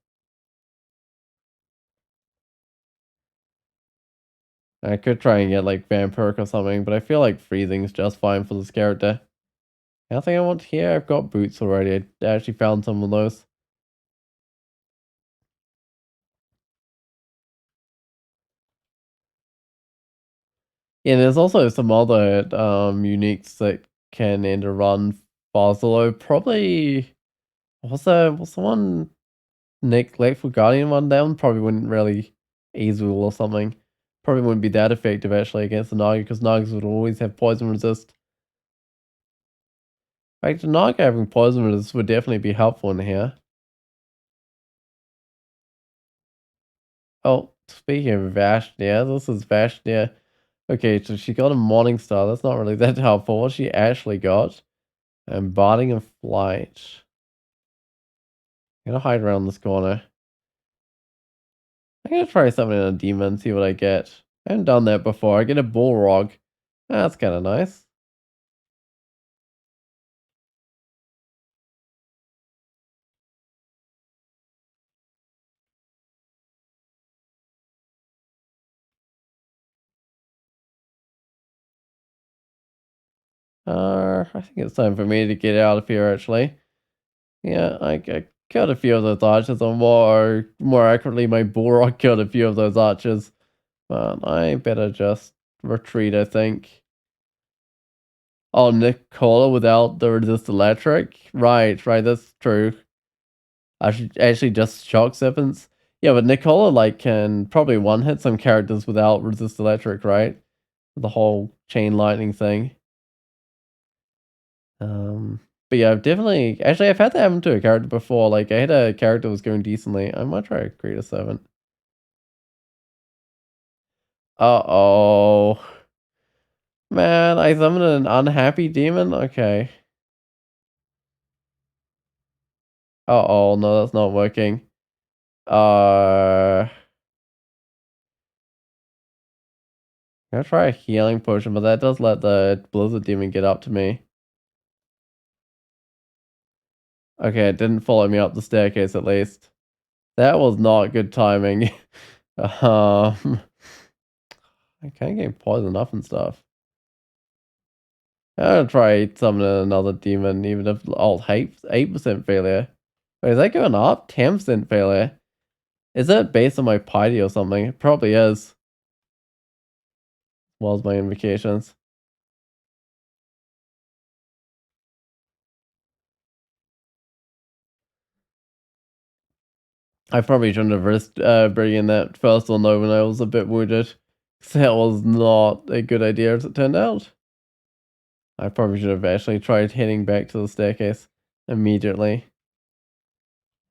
I could try and get like Vampiric or something, but I feel like freezing's just fine for this character. Nothing I want here. I've got boots already. I actually found some of those. Yeah, there's also some other uniques that can end a run faster though. Probably what's the one Neglectful Guardian one? That one probably wouldn't really easel or something. Probably wouldn't be that effective actually against the Naga because Nagas would always have poison resist. In fact, the Naga having poison resist would definitely be helpful in here. Oh, speaking of Vashnia, this is Vashnia. Okay, so she got a Morning Star. That's not really that helpful. What she actually got? Embodying of Flight. I'm gonna hide around this corner. I'm gonna try something in a demon, see what I get. I haven't done that before. I get a Bullrog. That's kind of nice. I think it's time for me to get out of here, actually. Yeah, I killed a few of those archers, or more accurately, my Bullrog killed a few of those archers. But I better just retreat, I think. Oh, Nicola without the resist electric? Right, that's true. I should actually just shock serpents. Yeah, but Nicola like can probably one hit some characters without resist electric, right? The whole chain lightning thing. But yeah, I've definitely actually I've had that happen to a character before. Like I had a character that was going decently. I might try to create a servant. Uh-oh. Man, I summoned an unhappy demon? Okay. Uh-oh, no, that's not working. I'm gonna try a healing potion, but that does let the blizzard demon get up to me. Okay, it didn't follow me up the staircase at least. That was not good timing. um, I can't get poisoned up and stuff. I'm gonna try summoning another demon, even if 8% failure. Wait, is that going up? 10% failure. Is that based on my piety or something? It probably is. As well as my invocations. I probably shouldn't have risked bringing that first one though when I was a bit wounded. That was not a good idea as it turned out. I probably should have actually tried heading back to the staircase immediately.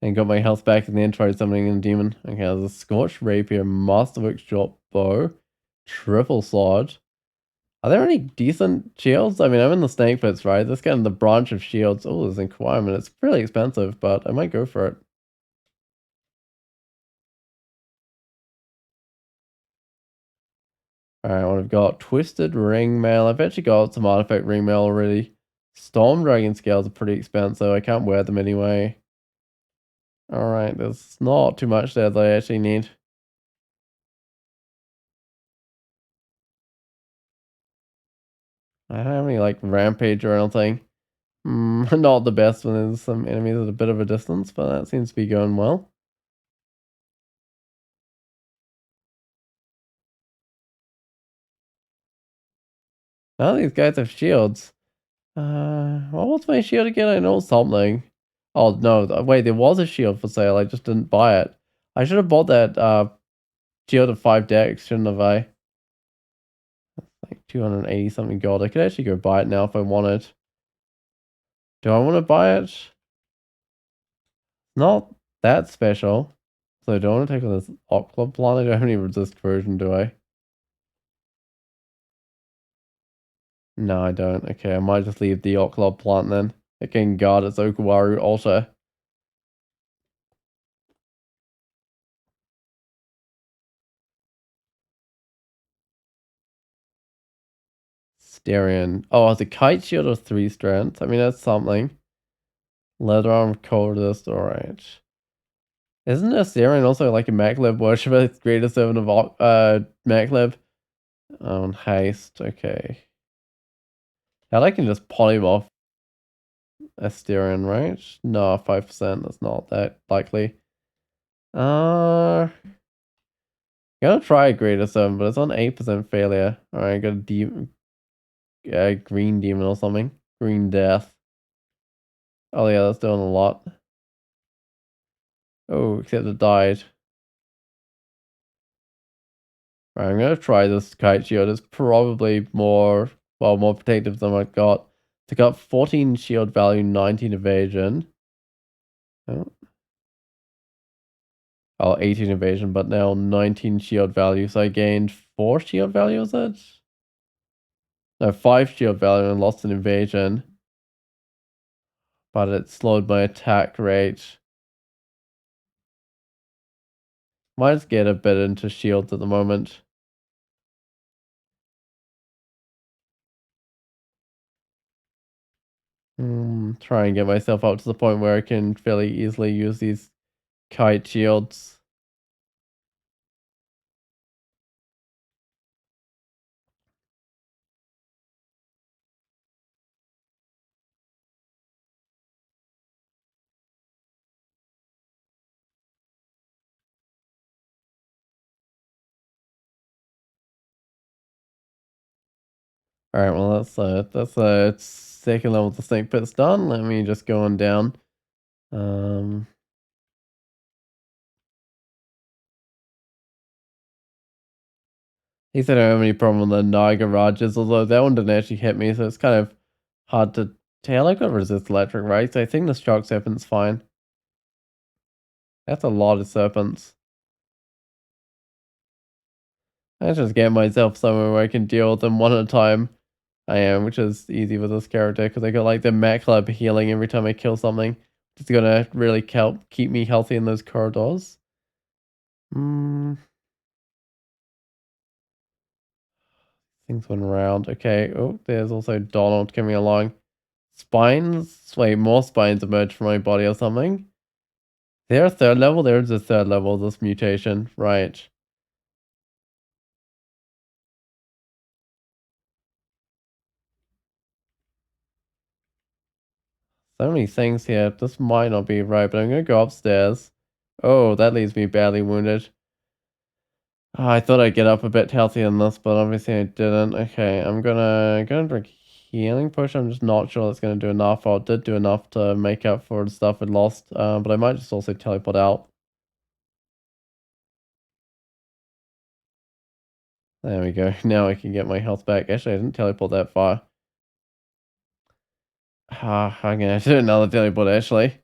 And got my health back and then tried summoning a demon. Okay, there's a Scorched Rapier, Masterwork Short Bow, Triple Sword. Are there any decent shields? I mean, I'm in the Snake Pits, right? This kind of the branch of shields. Oh, there's Inquirement. It's pretty expensive, but I might go for it. Alright, what I've got? Twisted Ring Mail. I've actually got some Artifact Ring Mail already. Storm Dragon Scales are pretty expensive. I can't wear them anyway. Alright, there's not too much there that I actually need. I don't have any, like, Rampage or anything. Not the best when there's some enemies at a bit of a distance, but that seems to be going well. None of these guys have shields. What was my shield again? I know something. Oh, no, wait, there was a shield for sale. I just didn't buy it. I should have bought that, shield of 5 decks, shouldn't have I? Like 280 something gold. I could actually go buy it now if I wanted. Do I want to buy it? Not that special. So I don't want to take on this Makhleb plant. I don't have any resist version, do I? No, I don't. Okay, I might just leave the Makhleb plant then. It can guard its Okuwaru altar. Styrian. Oh, it's a kite shield of 3 strength. I mean, that's something. Leather arm, cold resist, alright. Isn't Styrian also like a Makhleb worshiper? Greatest servant of Makhleb? Haste, okay. Now I can just polymorph Styrian, right? No, 5%, that's not that likely. Gonna try a greater 7, but it's on 8% failure. Alright, got a green demon or something. Green death. Oh yeah, that's doing a lot. Oh, except it died. Right, I'm gonna try this kite shield. It's probably more protective than I got. It's got 14 shield value, 19 evasion. Oh. 18 evasion, but now 19 shield value. So I gained 4 shield value, is it? No, 5 shield value and lost an evasion. But it slowed my attack rate. Might just get a bit into shields at the moment. Try and get myself up to the point where I can fairly easily use these kite shields. Alright, well that's second level the snake pit's done. Let me just go on down. He said I don't have any problem with the Niagara Rajas, although that one didn't actually hit me, so it's kind of hard to tell. I got resist electric, right? So I think the shock serpent's fine. That's a lot of serpents. I just get myself somewhere where I can deal with them one at a time. I am, which is easy with this character because I got like the Makhleb healing every time I kill something. It's gonna really help keep me healthy in those corridors. Things went around. Okay. Oh, there's also Donald coming along. Spines? Wait, more spines emerged from my body or something? There a third level? There is a third level of this mutation. Right. So many things here. This might not be right, but I'm gonna go upstairs. Oh, that leaves me badly wounded. Oh, I thought I'd get up a bit healthier than this, but obviously I didn't. Okay, I'm gonna drink healing potion. I'm just not sure that's gonna do enough. Or it did do enough to make up for the stuff I lost. But I might just also teleport out. There we go. Now I can get my health back. Actually, I didn't teleport that far. I'm gonna have to do another teleport actually.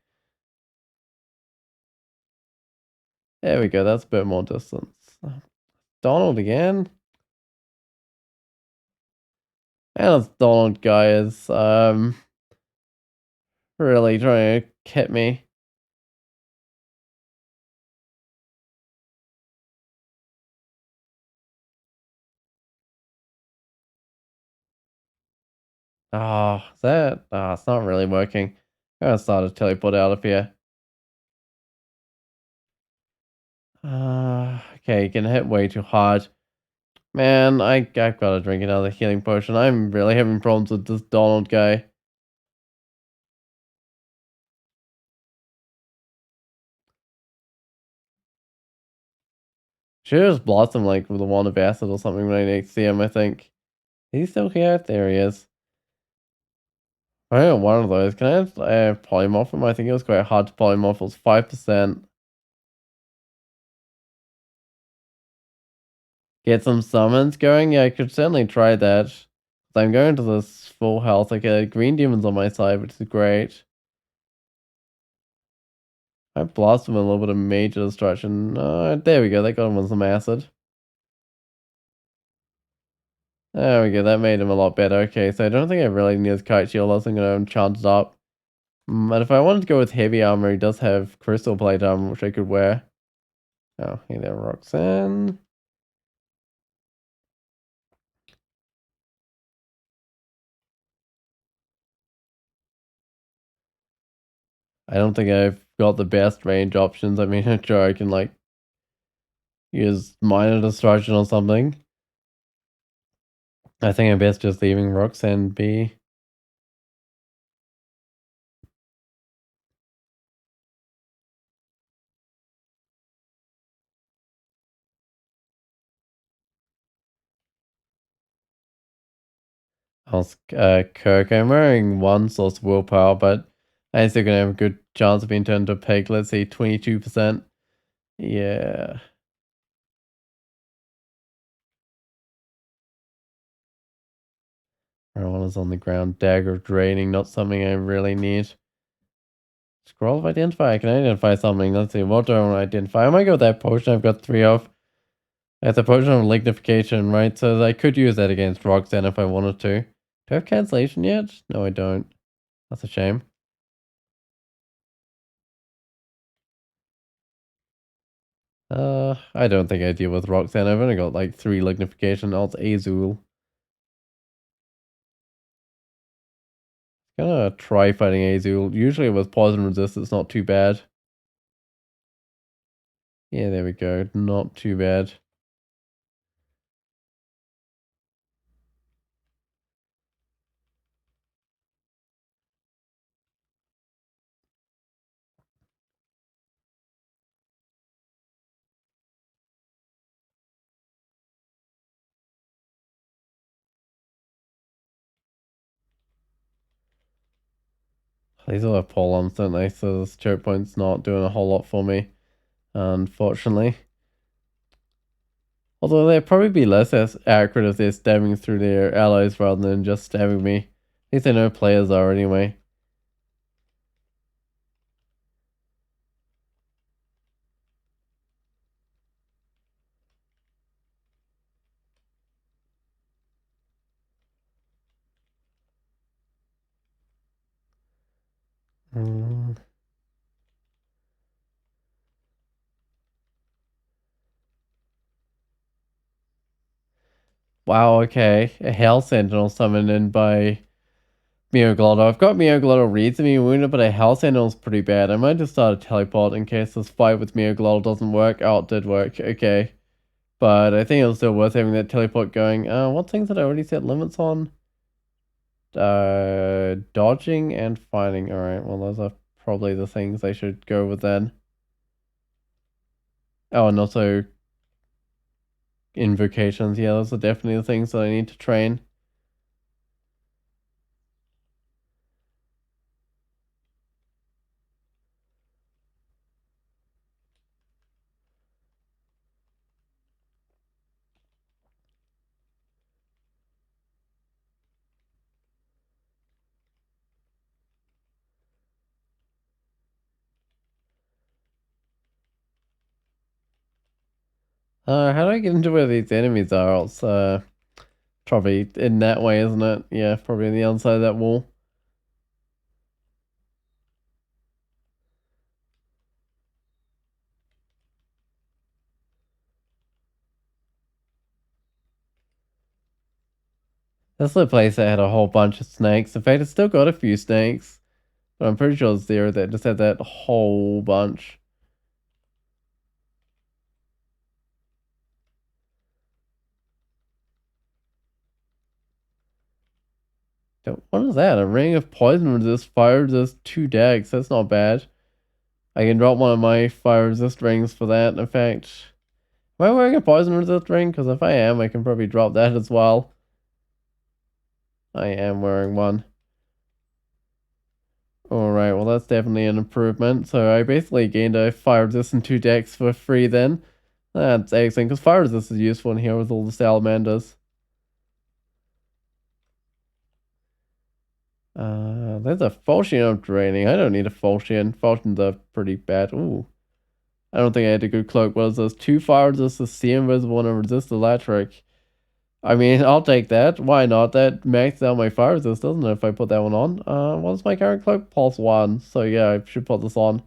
There we go. That's a bit more distance. Donald again. And this Donald guy is really trying to hit me. It's not really working. I'm gonna start a teleport out of here. Okay, you can hit way too hard. Man, I've gotta drink another healing potion. I'm really having problems with this Donald guy. Should just blossom like with a wand of acid or something when I next see him, I think. Is he still here? There he is. I got one of those. Can I have polymorph him? I think it was quite hard to polymorph. It was 5%. Get some summons going? Yeah, I could certainly try that. I'm going to this full health. Okay, green demon's on my side, which is great. I blast him a little bit of major destruction. There we go. That got him with some acid. There we go. That made him a lot better. Okay, so I don't think I really need his kite shield. I'm going to enchant it up. But if I wanted to go with heavy armor, he does have crystal plate armor, which I could wear. Oh, hey there, Roxanne. I don't think I've got the best range options. I mean, I'm sure I can, like, use minor destruction or something. I think I'm best just leaving Roxanne be. Kirk, I'm wearing one source of willpower, but I'm still gonna have a good chance of being turned into a pig. Let's see, 22%. Yeah. Marijuana's on the ground. Dagger draining, not something I really need. Scroll of identify. I can identify something. Let's see, what do I want to identify? I might go with that potion I've got 3 of. That's a potion of lignification, right? So I could use that against Roxanne if I wanted to. Do I have cancellation yet? No, I don't. That's a shame. I don't think I deal with Roxanne. I've only got like 3 lignification. Alt Azul. Gonna try fighting Azul. Usually with poison resist, it's not too bad. Yeah, there we go. Not too bad. These all have pull-ons, don't they? So this choke point's not doing a whole lot for me, unfortunately. Although they'd probably be less as accurate if they're stabbing through their allies rather than just stabbing me. At least I know players are anyway. Mm. Wow, okay. A Hell Sentinel summoned in by Meoglotto. I've got Meoglotto reads me wounded, but a Hell Sentinel's pretty bad. I might just start a teleport in case this fight with Meoglotto doesn't work. Oh, it did work. Okay. But I think it was still worth having that teleport going. What things did I already set limits on? Dodging and fighting. Alright, well those are probably the things I should go with then. Oh, and also invocations. Yeah, those are definitely the things that I need to train. How do I get into where these enemies are? It's probably in that way, isn't it? Yeah, probably on the outside of that wall. That's the place that had a whole bunch of snakes. In fact, it's still got a few snakes. But I'm pretty sure it's there that just had that whole bunch. What is that? A ring of poison resist, fire resist, 2 dags. That's not bad. I can drop one of my fire resist rings for that. In fact, am I wearing a poison resist ring? Because if I am, I can probably drop that as well. I am wearing one. Alright, well that's definitely an improvement. So I basically gained a fire resist and 2 decks for free then. That's excellent, because fire resist is useful in here with all the salamanders. There's a falchion of draining. I don't need a falchion. Falchions are pretty bad. Ooh. I don't think I had a good cloak. What is this? 2 fire resist, see invisible, and resist electric. I mean, I'll take that. Why not? That maxes out my fire resist, doesn't it, if I put that one on? What's my current cloak? Pulse 1. So yeah, I should put this on.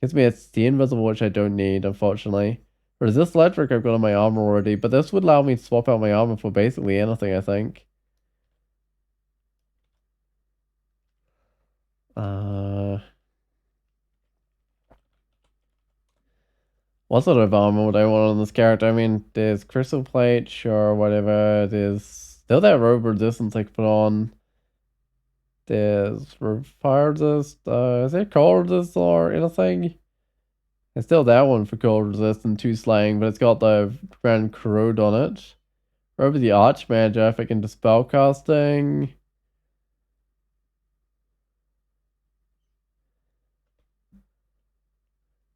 Gives me a see invisible, which I don't need, unfortunately. Resist electric I've got on my armor already, but this would allow me to swap out my armor for basically anything, I think. What sort of armor would I want on this character? I mean, there's crystal plate, sure, whatever. There's still that robe resistance I could put on. There's fire resist. Is there cold resist or anything? There's still that one for cold resist and 2 slaying, but it's got the grand corrode on it. Robe of the Archmage if I can dispel casting.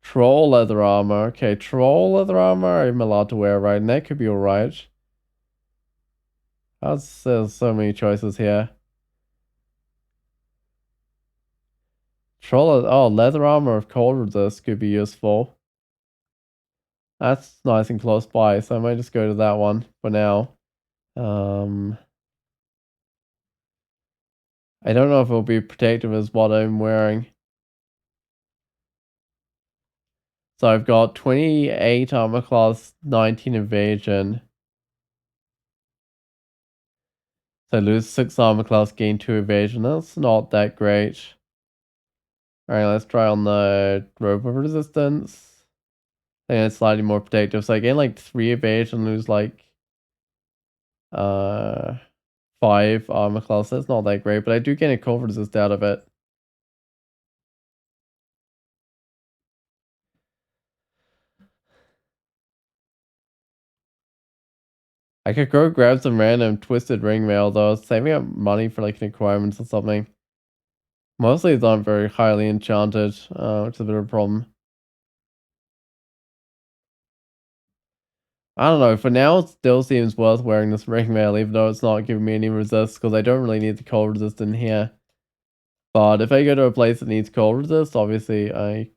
Troll leather armor. Okay, troll leather armor I'm allowed to wear, right? And that could be alright. There's so many choices here. Leather armor of cold resist could be useful. That's nice and close by, so I might just go to that one for now. I don't know if it'll be protective as what I'm wearing. So I've got 28 armor class, 19 evasion. So I lose 6 armor class, gain 2 evasion. That's not that great. Alright, let's try on the rope of resistance. I think it's slightly more protective. So I gain like 3 evasion, lose like 5 armor class. That's not that great, but I do gain a cold resist out of it. I could go grab some random twisted ring mail though, saving up money for like an requirements or something. Mostly these aren't very highly enchanted, which is a bit of a problem. I don't know, for now it still seems worth wearing this ring mail, even though it's not giving me any resist, because I don't really need the cold resist in here. But if I go to a place that needs cold resist, obviously I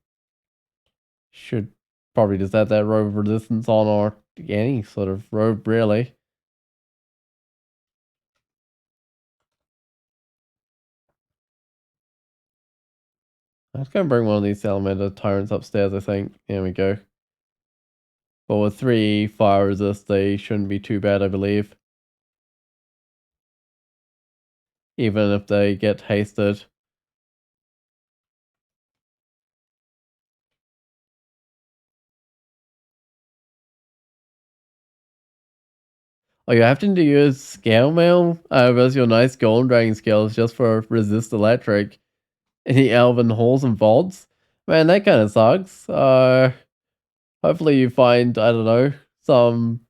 should probably just add that robe of resistance on, or any sort of robe, really. I'm just gonna bring one of these salamander tyrants upstairs, I think. There we go. But with 3 fire resist, they shouldn't be too bad, I believe. Even if they get hasted. Oh, you're having to use scale mail versus your nice golden dragon scales just for resist electric in the elven halls and vaults. Man, that kind of sucks. Hopefully you find, I don't know, some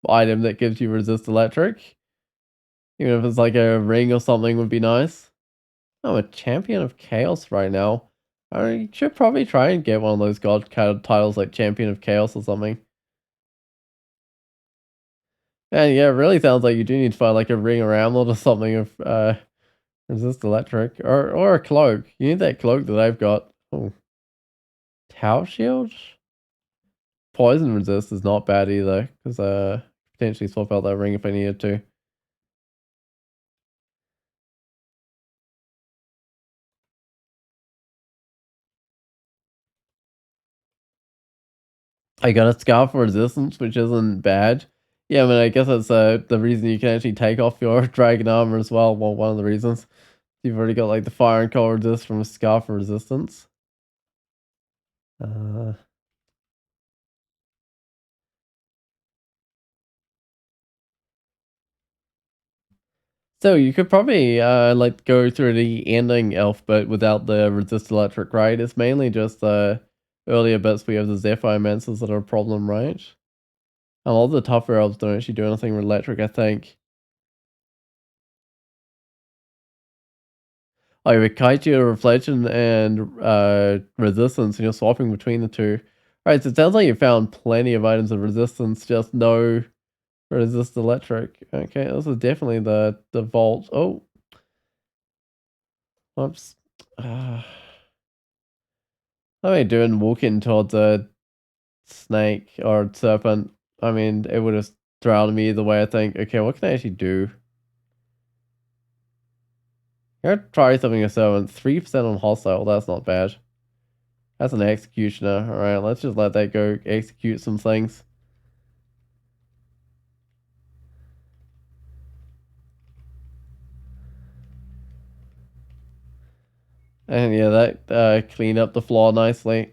item that gives you resist electric. Even if it's like a ring or something would be nice. I'm a champion of chaos right now. I should probably try and get one of those god titles like champion of chaos or something. And yeah, it really sounds like you do need to find like a ring or amulet or something of resist electric or a cloak. You need that cloak that I've got. Oh, Tower shield. Poison resist is not bad either, because potentially swap out that ring if I needed to. I got a scarf for resistance, which isn't bad. Yeah, I mean, I guess that's the reason you can actually take off your dragon armor as well. Well, one of the reasons. You've already got like the fire and cold resist from a scarf for resistance. Uh, So you could probably like go through the ending alphabet without the resist electric, right? It's mainly just the earlier bits we have the Zephyr Mancers that are a problem, right? And all the tougher elves don't actually do anything with electric, I think. Oh, with Kaiju, Reflection, and Resistance, and you're swapping between the two. Alright, so it sounds like you found plenty of items of resistance, just no resist electric. Okay, this is definitely the vault. Oh, whoops. What am I doing walking towards a snake or serpent? I mean, it would have drowned me either way, I think. Okay, what can I actually do? I'm gonna try something a servant. 3% on hostile, that's not bad. That's an executioner. Alright, let's just let that go execute some things. And yeah, that cleaned up the floor nicely.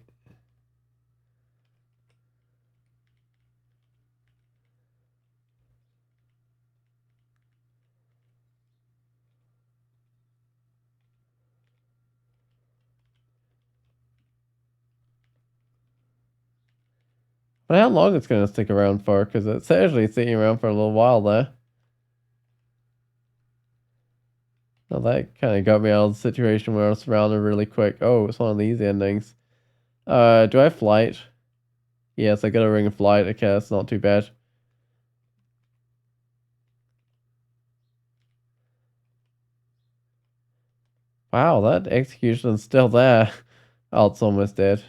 But how long it's going to stick around for? Because it's actually sitting around for a little while there. Well, that kind of got me out of the situation where I was surrounded really quick. Oh, it's one of these endings. Do I have flight? Yes, I got a ring of flight. Okay, that's not too bad. Wow, that execution's still there. Oh, it's almost dead.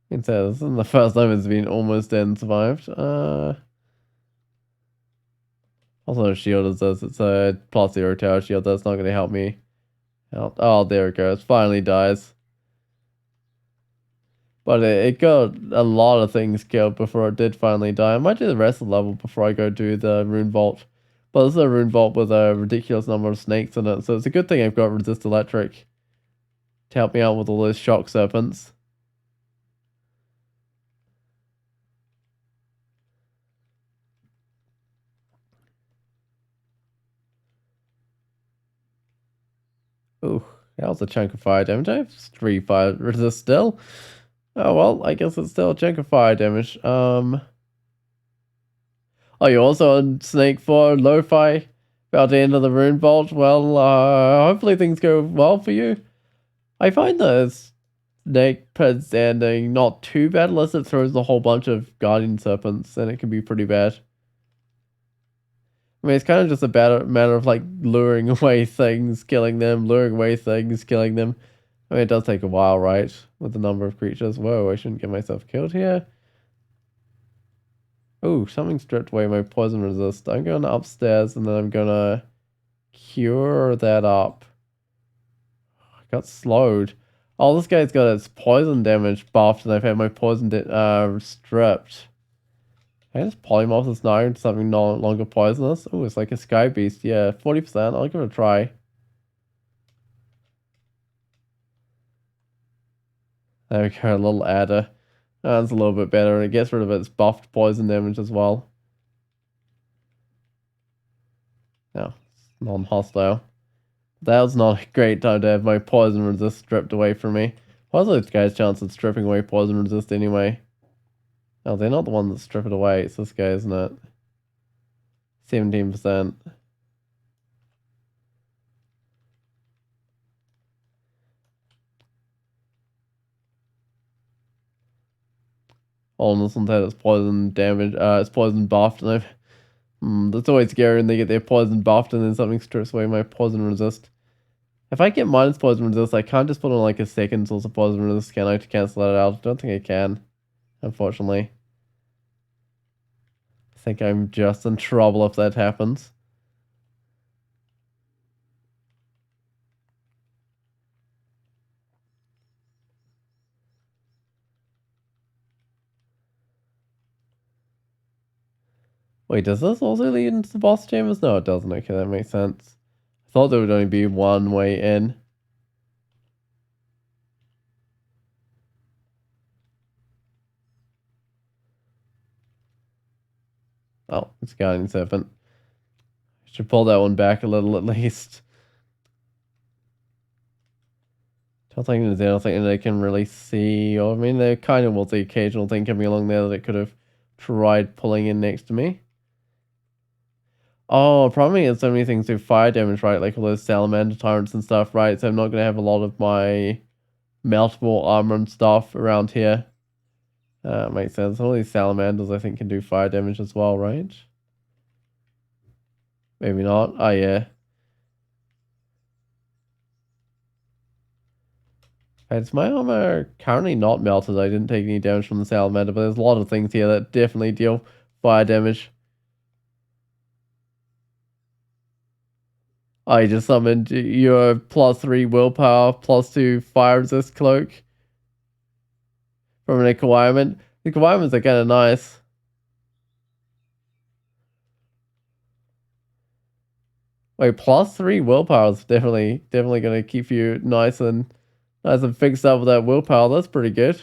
You can say this isn't the first time it's been almost dead and survived. Also, shield is this. It's a +0 tower shield. That's not going to help me. Oh, there it goes. Finally dies. But it got a lot of things killed before it did finally die. I might do the rest of the level before I go do the rune vault. But this is a rune vault with a ridiculous number of snakes in it. So it's a good thing I've got resist electric to help me out with all those shock serpents. Ooh, that was a chunk of fire damage. I have 3 fire resist still. Oh well, I guess it's still a chunk of fire damage. Oh, you're also on Snake for Lo-Fi about the end of the rune vault. Well, hopefully things go well for you. I find the Snake pit standing not too bad unless it throws a whole bunch of guardian serpents, then it can be pretty bad. I mean, it's kind of just a matter of like luring away things, killing them, luring away things, killing them. I mean, it does take a while, right? With the number of creatures. Whoa, I shouldn't get myself killed here. Oh, something stripped away my poison resist. I'm going upstairs and then I'm gonna cure that up. I got slowed. Oh, this guy's got its poison damage buffed and I've had my poison stripped. Can I just polymorph this now into something no longer poisonous? Oh, it's like a sky beast. Yeah, 40%. I'll give it a try. There we go, a little adder. That's a little bit better, and it gets rid of its buffed poison damage as well. No, non-hostile. That was not a great time to have my poison resist stripped away from me. What's this guy's chance of stripping away poison resist anyway? Oh, they're not the one that strip it away. It's this guy, isn't it? 17%. All this one's had its poison damage, its poison buffed, and that's always scary when they get their poison buffed and then something strips away my poison resist. If I get minus poison resist, I can't just put on like a second source of poison resist, can I, to cancel that out? I don't think I can, unfortunately. I think I'm just in trouble if that happens. Wait, does this also lead into the boss chambers? No, it doesn't. Okay, that makes sense. I thought there would only be one way in. Oh, it's a Guardian Serpent. I should pull that one back a little at least. Don't think there's anything they can really see. Or, I mean, there kind of was the occasional thing coming along there that it could have tried pulling in next to me. Oh, problem is so many things do fire damage, right? Like all those salamander tyrants and stuff, right? So I'm not going to have a lot of my meltable armor and stuff around here. Makes sense. All these salamanders, I think, can do fire damage as well, right? Maybe not. Oh, yeah. It's my armor currently not melted. I didn't take any damage from the salamander, but there's a lot of things here that definitely deal fire damage. I just summoned your +3 willpower, +2 fire resist cloak from an acquirement. The acquirements are kind of nice. Wait, +3 willpower is definitely going to keep you nice and fixed up with that willpower. That's pretty good.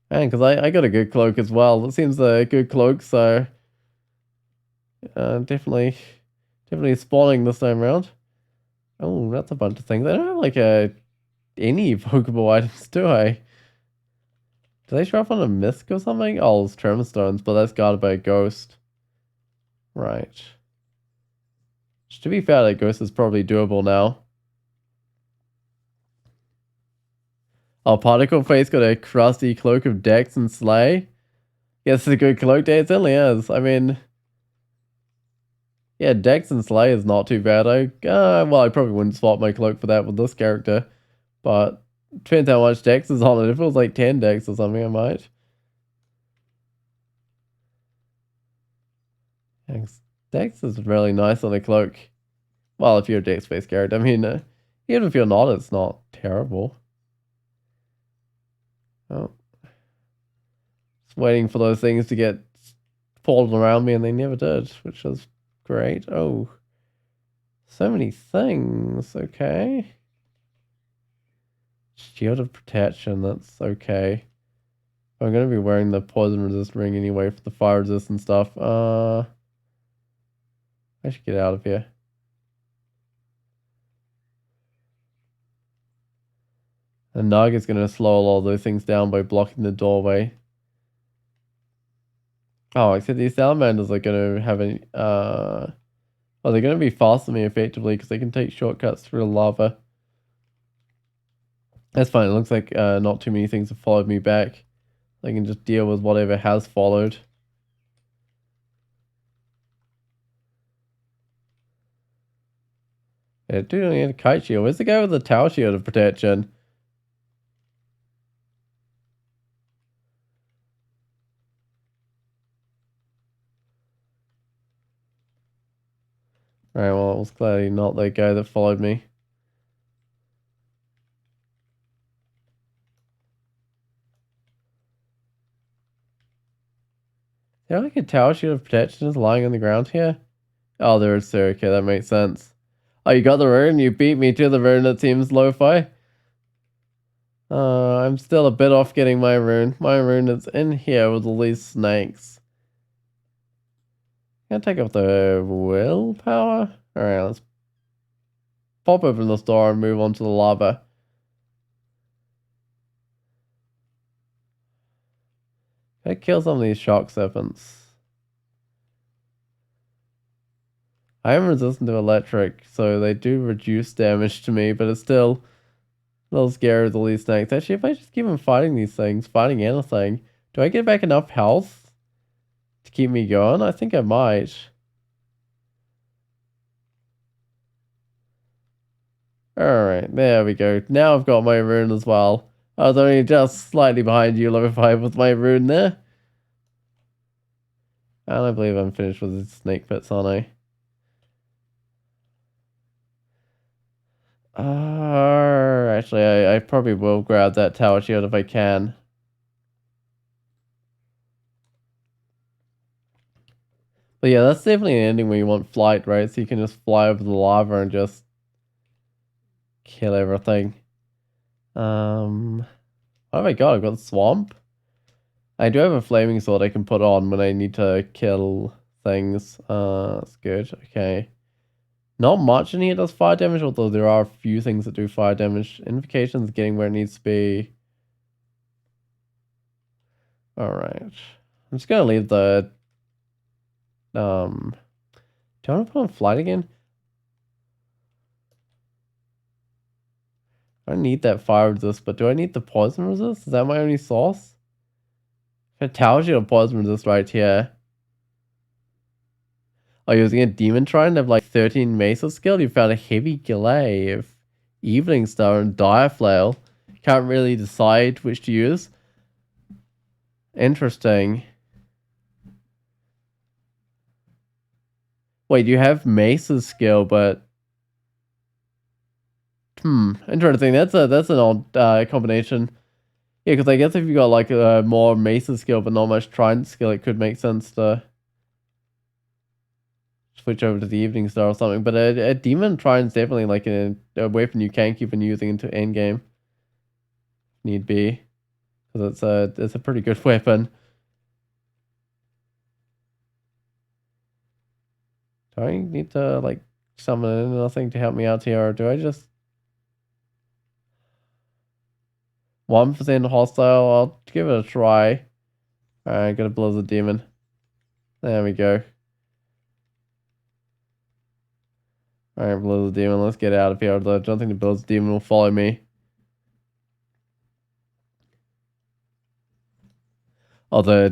And because I got a good cloak as well. It seems a good cloak, so definitely spawning this time around. Oh, that's a bunch of things. I don't have like any evocable items, do I? Do they show up on a misc or something? Oh, it's tremor stones, but that's guarded by a ghost. Right. To be fair, that ghost is probably doable now. Oh, Particle Face got a crusty cloak of Dex and Slay. Yes, it's a good cloak day. It certainly is. I mean, yeah, Dex and Slay is not too bad. Well, I probably wouldn't swap my cloak for that with this character, but depends how much Dex is on it. If it was like 10 Dex or something, I might. Dex is really nice on a cloak. Well, if you're a Dex-based character. I mean, even if you're not, it's not terrible. Oh. Just waiting for those things to get fallen around me, and they never did, which is great. Oh. So many things. Okay. Shield of protection. That's okay. I'm going to be wearing the poison resist ring anyway for the fire resist and stuff. I should get out of here. And Naga's going to slow all those things down by blocking the doorway. Oh, except these salamanders are going to have any... well, they're going to be faster than me effectively because they can take shortcuts through the lava. That's fine. It looks like not too many things have followed me back. I can just deal with whatever has followed. Yeah, dude, I need a kite shield. Where's the guy with the tower shield of protection? Alright, well, it was clearly not that guy that followed me. Is there like a tower shield of protection just lying on the ground here? Oh, there is, sir. Okay, that makes sense. Oh, you got the rune? You beat me to the rune, it seems, lo-fi. I'm still a bit off getting my rune. My rune is in here with all these snakes. Can I take off the willpower? Alright, let's pop open this door and move on to the lava. Can I kill some of these shock serpents? I am resistant to electric, so they do reduce damage to me, but it's still a little scary with all these snakes. Actually, if I just keep on fighting these things, fighting anything, do I get back enough health to keep me going? I think I might. Alright, there we go. Now I've got my rune as well. I was only just slightly behind you, level 5, with my rune there. And I believe I'm finished with the snake pits, aren't I? Actually, I probably will grab that tower shield if I can. But yeah, that's definitely an ending where you want flight, right? So you can just fly over the lava and just kill everything. What have I got? I've got the swamp. I do have a flaming sword I can put on when I need to kill things. That's good. Okay. Not much in here does fire damage, although there are a few things that do fire damage. Invocation's getting where it needs to be. Alright. I'm just gonna leave the Do I want to put on flight again? I don't need that fire resist, but do I need the poison resist? Is that my only source? Fatality or poison resist right here. Oh, you're using a demon trident of like 13 mesa skill? You found a heavy glaive, evening star, and dire flail. Can't really decide which to use. Interesting. Wait, you have Mace's skill, but interesting. That's an odd combination. Yeah, because I guess if you got like a more Mace's skill but not much Trident skill, it could make sense to switch over to the Evening Star or something. But a Demon Trident's definitely like a weapon you can keep on using into endgame. Need be, because it's a pretty good weapon. Do I need to like summon another thing to help me out here, or do I just 1% hostile? I'll give it a try. Alright, got a Blizzard Demon. There we go. Alright, Blizzard Demon, let's get out of here. Although I don't think the Blizzard Demon will follow me. Although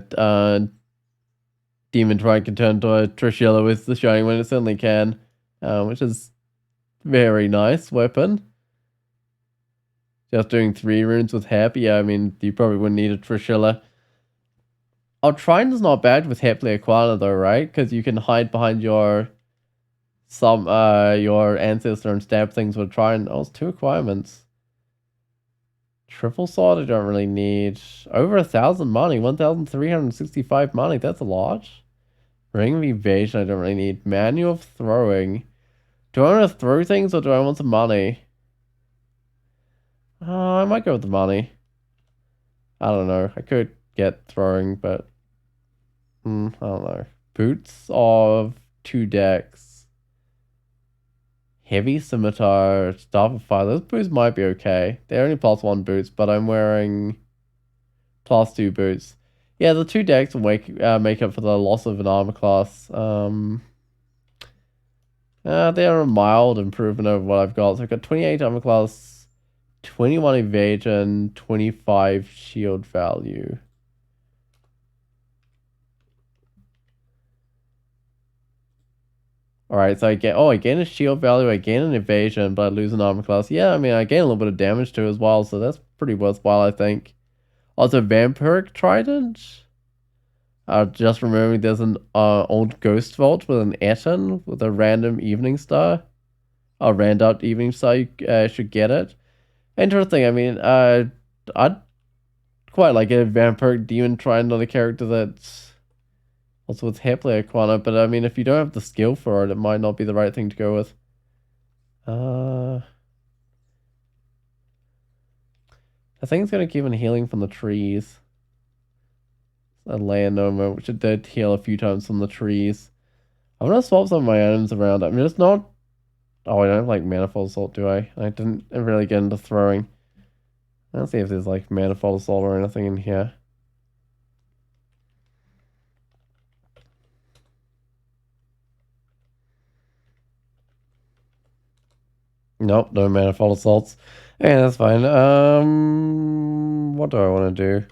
Demon Trident can turn to a Trishula with the Shining Wind, it certainly can. Which is very nice weapon. Just doing 3 runes with Hep, yeah, I mean, you probably wouldn't need a Trishula. Oh, Trident's not bad with Hepli Aquana though, right? Because you can hide behind your ancestor and stab things with Trident. Oh, it's 2 requirements. Triple sword I don't really need. Over 1,000 money, 1,365 money, that's a lot. Ring of evasion I don't really need. Manual of throwing. Do I want to throw things or do I want some money? I might go with the money. I don't know. I could get throwing, but I don't know. Boots of 2 decks. Heavy scimitar, staff of fire. Those boots might be okay. They're only +1 boots, but I'm wearing +2 boots. Yeah, the 2 decks will make up for the loss of an armor class. They're a mild improvement over what I've got. So I've got 28 armor class, 21 evasion, 25 shield value. Alright, so I gain a shield value, I gain an evasion, but I lose an armor class. Yeah, I mean, I gain a little bit of damage too as well, so that's pretty worthwhile, I think. Also, Vampiric Trident. Just remembering there's an old Ghost Vault with an Etten with a random Evening Star. A random Evening Star, you should get it. Interesting, I mean, I'd quite like a Vampiric Demon Trident on a character that's also with Hepli Aquana, but I mean, if you don't have the skill for it, it might not be the right thing to go with. I think it's going to keep on healing from the trees. A Leonoma, which it did heal a few times from the trees. I'm going to swap some of my items around. I'm just not... Oh, I don't have, like, Manifold Assault, do I? I didn't really get into throwing. Let's see if there's, like, Manifold Assault or anything in here. Nope, no Manifold Assaults. Yeah, that's fine. What do I want to do?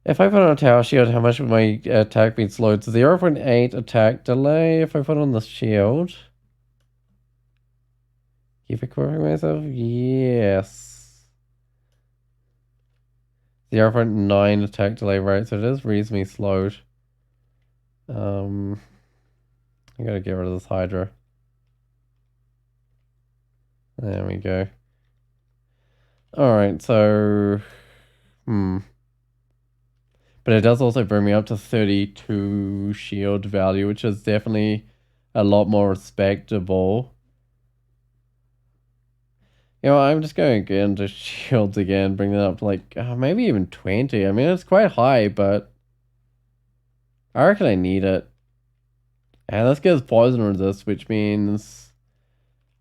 If I put on a tower shield, how much would my attack be slowed? 0.8 attack delay if I put on the shield. Keep equipping myself? Yes. 0.9 attack delay, right? So it is reasonably slowed. I gotta get rid of this Hydra. There we go. Alright, so... But it does also bring me up to 32 shield value, which is definitely a lot more respectable. You know, I'm just going to get into shields again, bring that up to like, maybe even 20. I mean, it's quite high, but I reckon I need it. And this gives poison resist, which means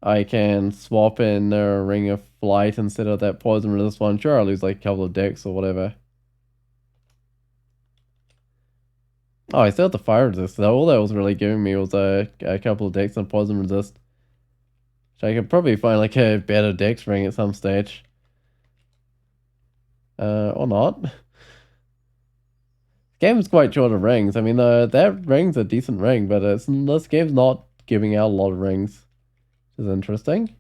I can swap in a Ring of Flight instead of that poison resist one. Sure, I'll lose like a couple of decks or whatever. Oh, I still have the fire resist. All that was really giving me was a couple of decks on poison resist. So I could probably find like a better dex ring at some stage. Or not. This game's quite short of rings. I mean, that ring's a decent ring, but this game's not giving out a lot of rings. Which is interesting.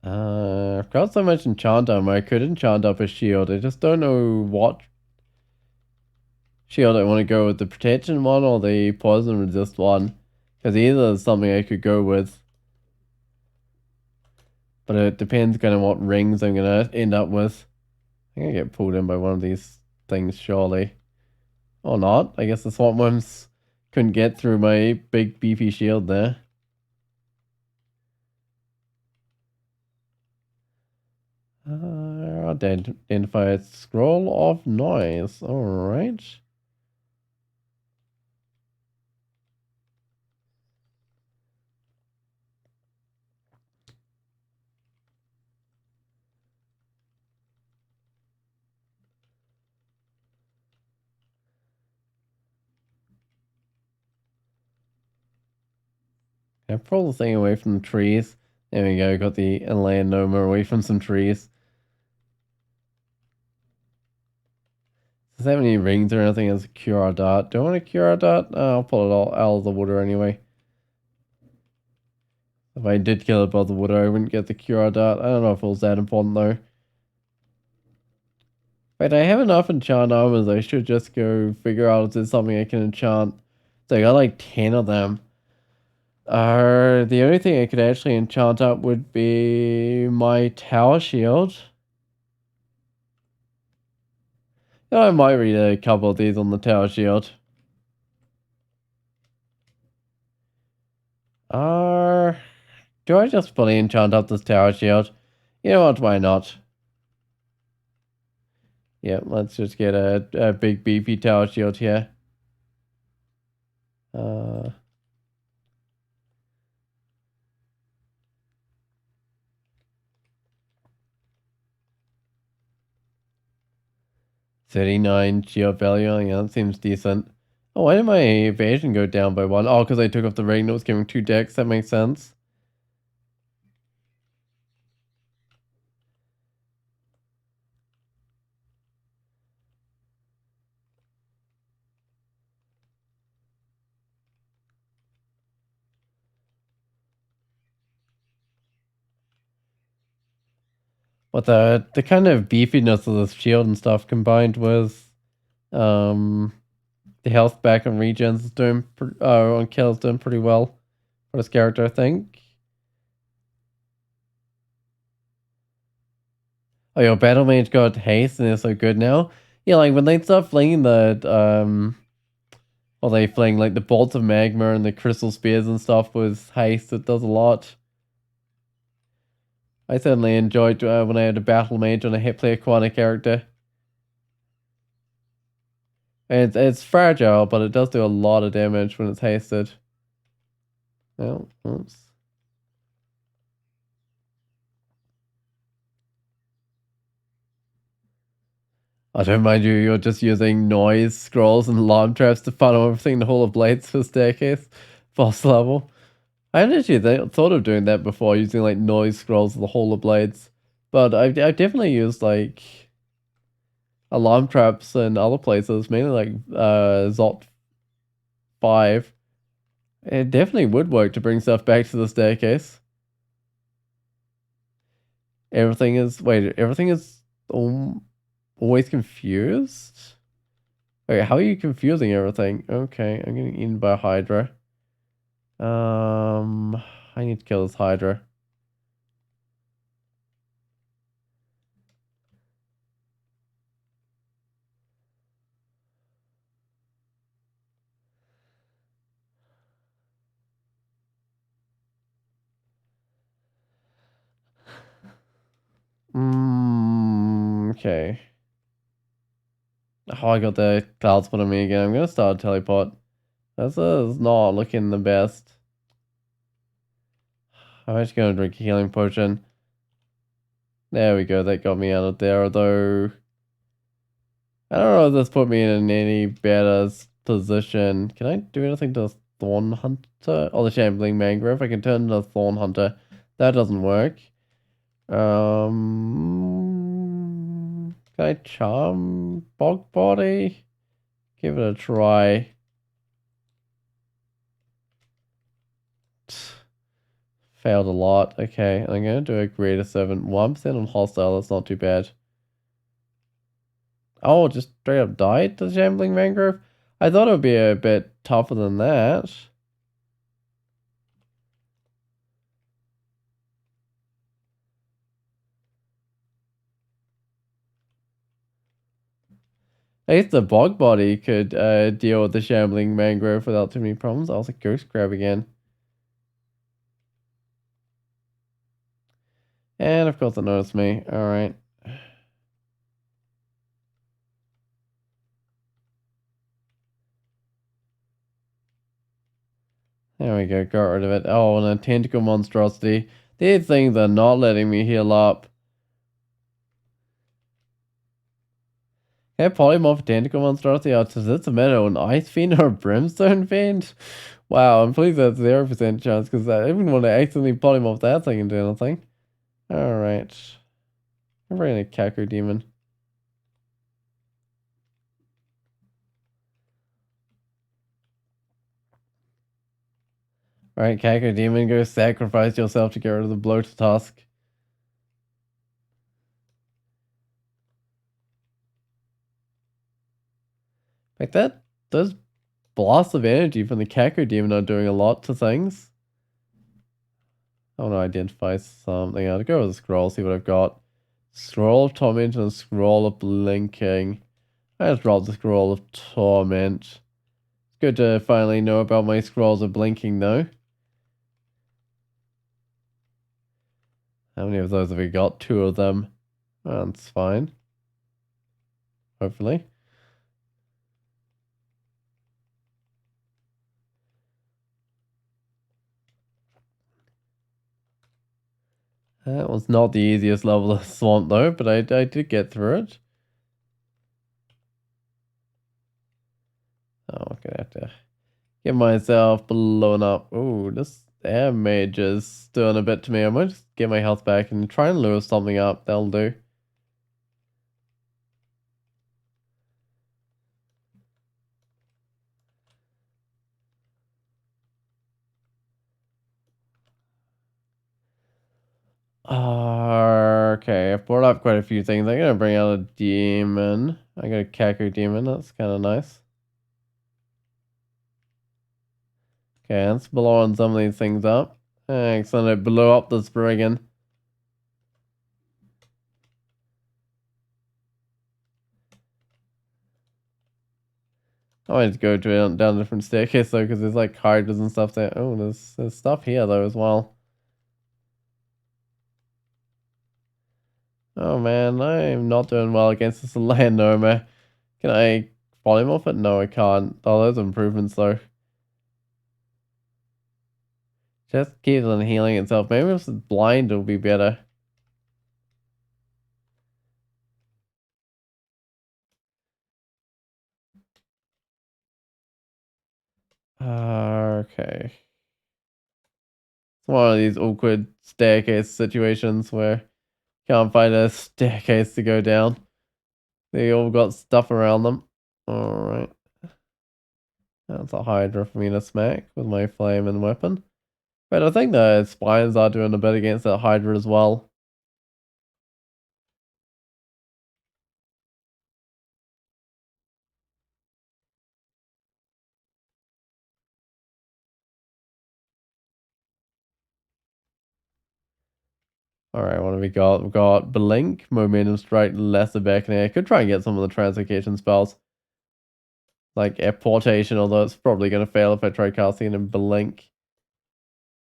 I've got so much enchant armor, I could enchant up a shield. I just don't know what shield I want to go with, the protection one or the poison resist one. Because either is something I could go with. But it depends kind of what rings I'm going to end up with. I'm going to get pulled in by one of these things, surely. Or not. I guess the swamp worms couldn't get through my big beefy shield there. Identify a scroll of noise. Alright. I pull the thing away from the trees. There we go, got the inland Noma away from some trees. Does it have any rings or anything as a QR dart? Do I want a QR dart? Oh, I'll pull it all out of the water anyway. If I did kill it above the water, I wouldn't get the QR dart. I don't know if it was that important though. Wait, I have enough enchant armors. I should just go figure out if there's something I can enchant. So I got like 10 of them. The only thing I could actually enchant up would be my tower shield. I might read a couple of these on the tower shield. Do I just fully enchant up this tower shield? You know what, why not? Yeah, let's just get a big beefy tower shield here. 39 shield value, yeah, that seems decent. Oh, why did my evasion go down by 1? Oh, because I took off the ring that was giving 2 decks, that makes sense. But the kind of beefiness of this shield and stuff combined with the health back on regens is doing on kills doing pretty well for this character, I think. Oh, your battle mage got haste and it's so good now. Yeah, like when they start flinging or they fling like the bolts of magma and the crystal spears and stuff with haste, it does a lot. I certainly enjoyed when I had a battle mage on a hit play Aquana character. It's fragile, but it does do a lot of damage when it's hasted. Oh, oops. I don't mind you, you're just using noise, scrolls, and alarm traps to funnel everything in the Hall of Blades for staircase, boss level. I hadn't actually thought of doing that before, using like noise scrolls of the Hall of Blades. But I've definitely used like alarm traps in other places, mainly like Zot 5. It definitely would work to bring stuff back to the staircase. Everything is always confused? Wait, how are you confusing everything? Okay, I'm getting eaten by a Hydra. I need to kill this Hydra. Okay. Oh, I got the clouds put on me again. I'm gonna start a teleport. This is not looking the best. I'm actually going to drink a healing potion. There we go, that got me out of there, although I don't know if this put me in any better position. Can I do anything to Thorn Hunter? Oh, the Shambling Mangrove. I can turn into a Thorn Hunter. That doesn't work. Can I charm Bog Body? Give it a try. Failed a lot. Okay, I'm going to do a greater servant. 1% on hostile, that's not too bad. Oh, just straight up died to the Shambling Mangrove? I thought it would be a bit tougher than that. At least the Bog Body could deal with the Shambling Mangrove without too many problems. I was a Ghost Grab again. And of course it noticed me. Alright. There we go, got rid of it. Oh, and a tentacle monstrosity. These things are not letting me heal up. Can I polymorph a tentacle monstrosity? Oh, does this matter an ice fiend or a brimstone fiend? Wow, I'm pleased that's 0% chance because I even want to accidentally polymorph that thing into anything. Alright. I'm bringing a Kaku demon. Alright, Kaku demon, go sacrifice yourself to get rid of the bloated tusk. Like that, those blasts of energy from the Kaku demon are doing a lot to things. I want to identify something. I'll go with the scroll, see what I've got. Scroll of Torment and a Scroll of Blinking. I just dropped the Scroll of Torment. It's good to finally know about my Scrolls of Blinking, though. How many of those have we got? 2 of them. That's fine. Hopefully. That was not the easiest level of Swamp, though, but I did get through it. Oh, I'm gonna have to get myself blown up. Ooh, this air mage is doing a bit to me. I might just get my health back and try and lure something up. That'll do. Okay, I've brought up quite a few things. I'm gonna bring out a demon. I got a Kaku demon. That's kind of nice. Okay, let's blow on some of these things up. Excellent, I blew up this brigand. I might just go down a different staircase though, because there's like hydras and stuff there. Oh, there's stuff here though as well. Oh man, I'm not doing well against this landowner. Can I polymorph it? No, I can't. Oh, those improvements though. Just keeps on healing itself. Maybe if it's blind, it'll be better. Okay. It's one of these awkward staircase situations where you can't find a staircase to go down. They all got stuff around them. Alright. That's a Hydra for me to smack with my flame and weapon. But I think the spines are doing a bit against that Hydra as well. Alright, what have we got? We've got Blink, Momentum Strike, Lesser Beckoning. I could try and get some of the translocation spells. Like Apportation, although it's probably going to fail if I try casting in Blink.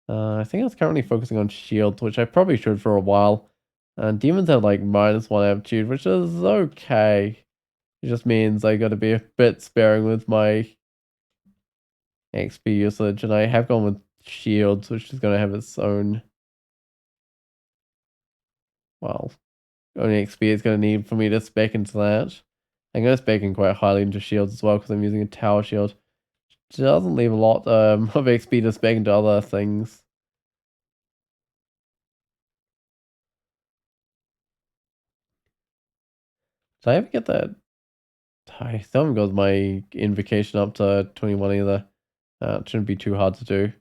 I think I was currently focusing on Shield, which I probably should for a while. And demons have like -1 aptitude, which is okay. It just means I gotta be a bit sparing with my XP usage, and I have gone with shields, which is going to have its own, well, only XP it's going to need for me to spec into that. I'm going to spec in quite highly into shields as well because I'm using a tower shield. It doesn't leave a lot of XP to spec into other things. Did I ever get that? I still haven't got my invocation up to 21 either. It shouldn't be too hard to do.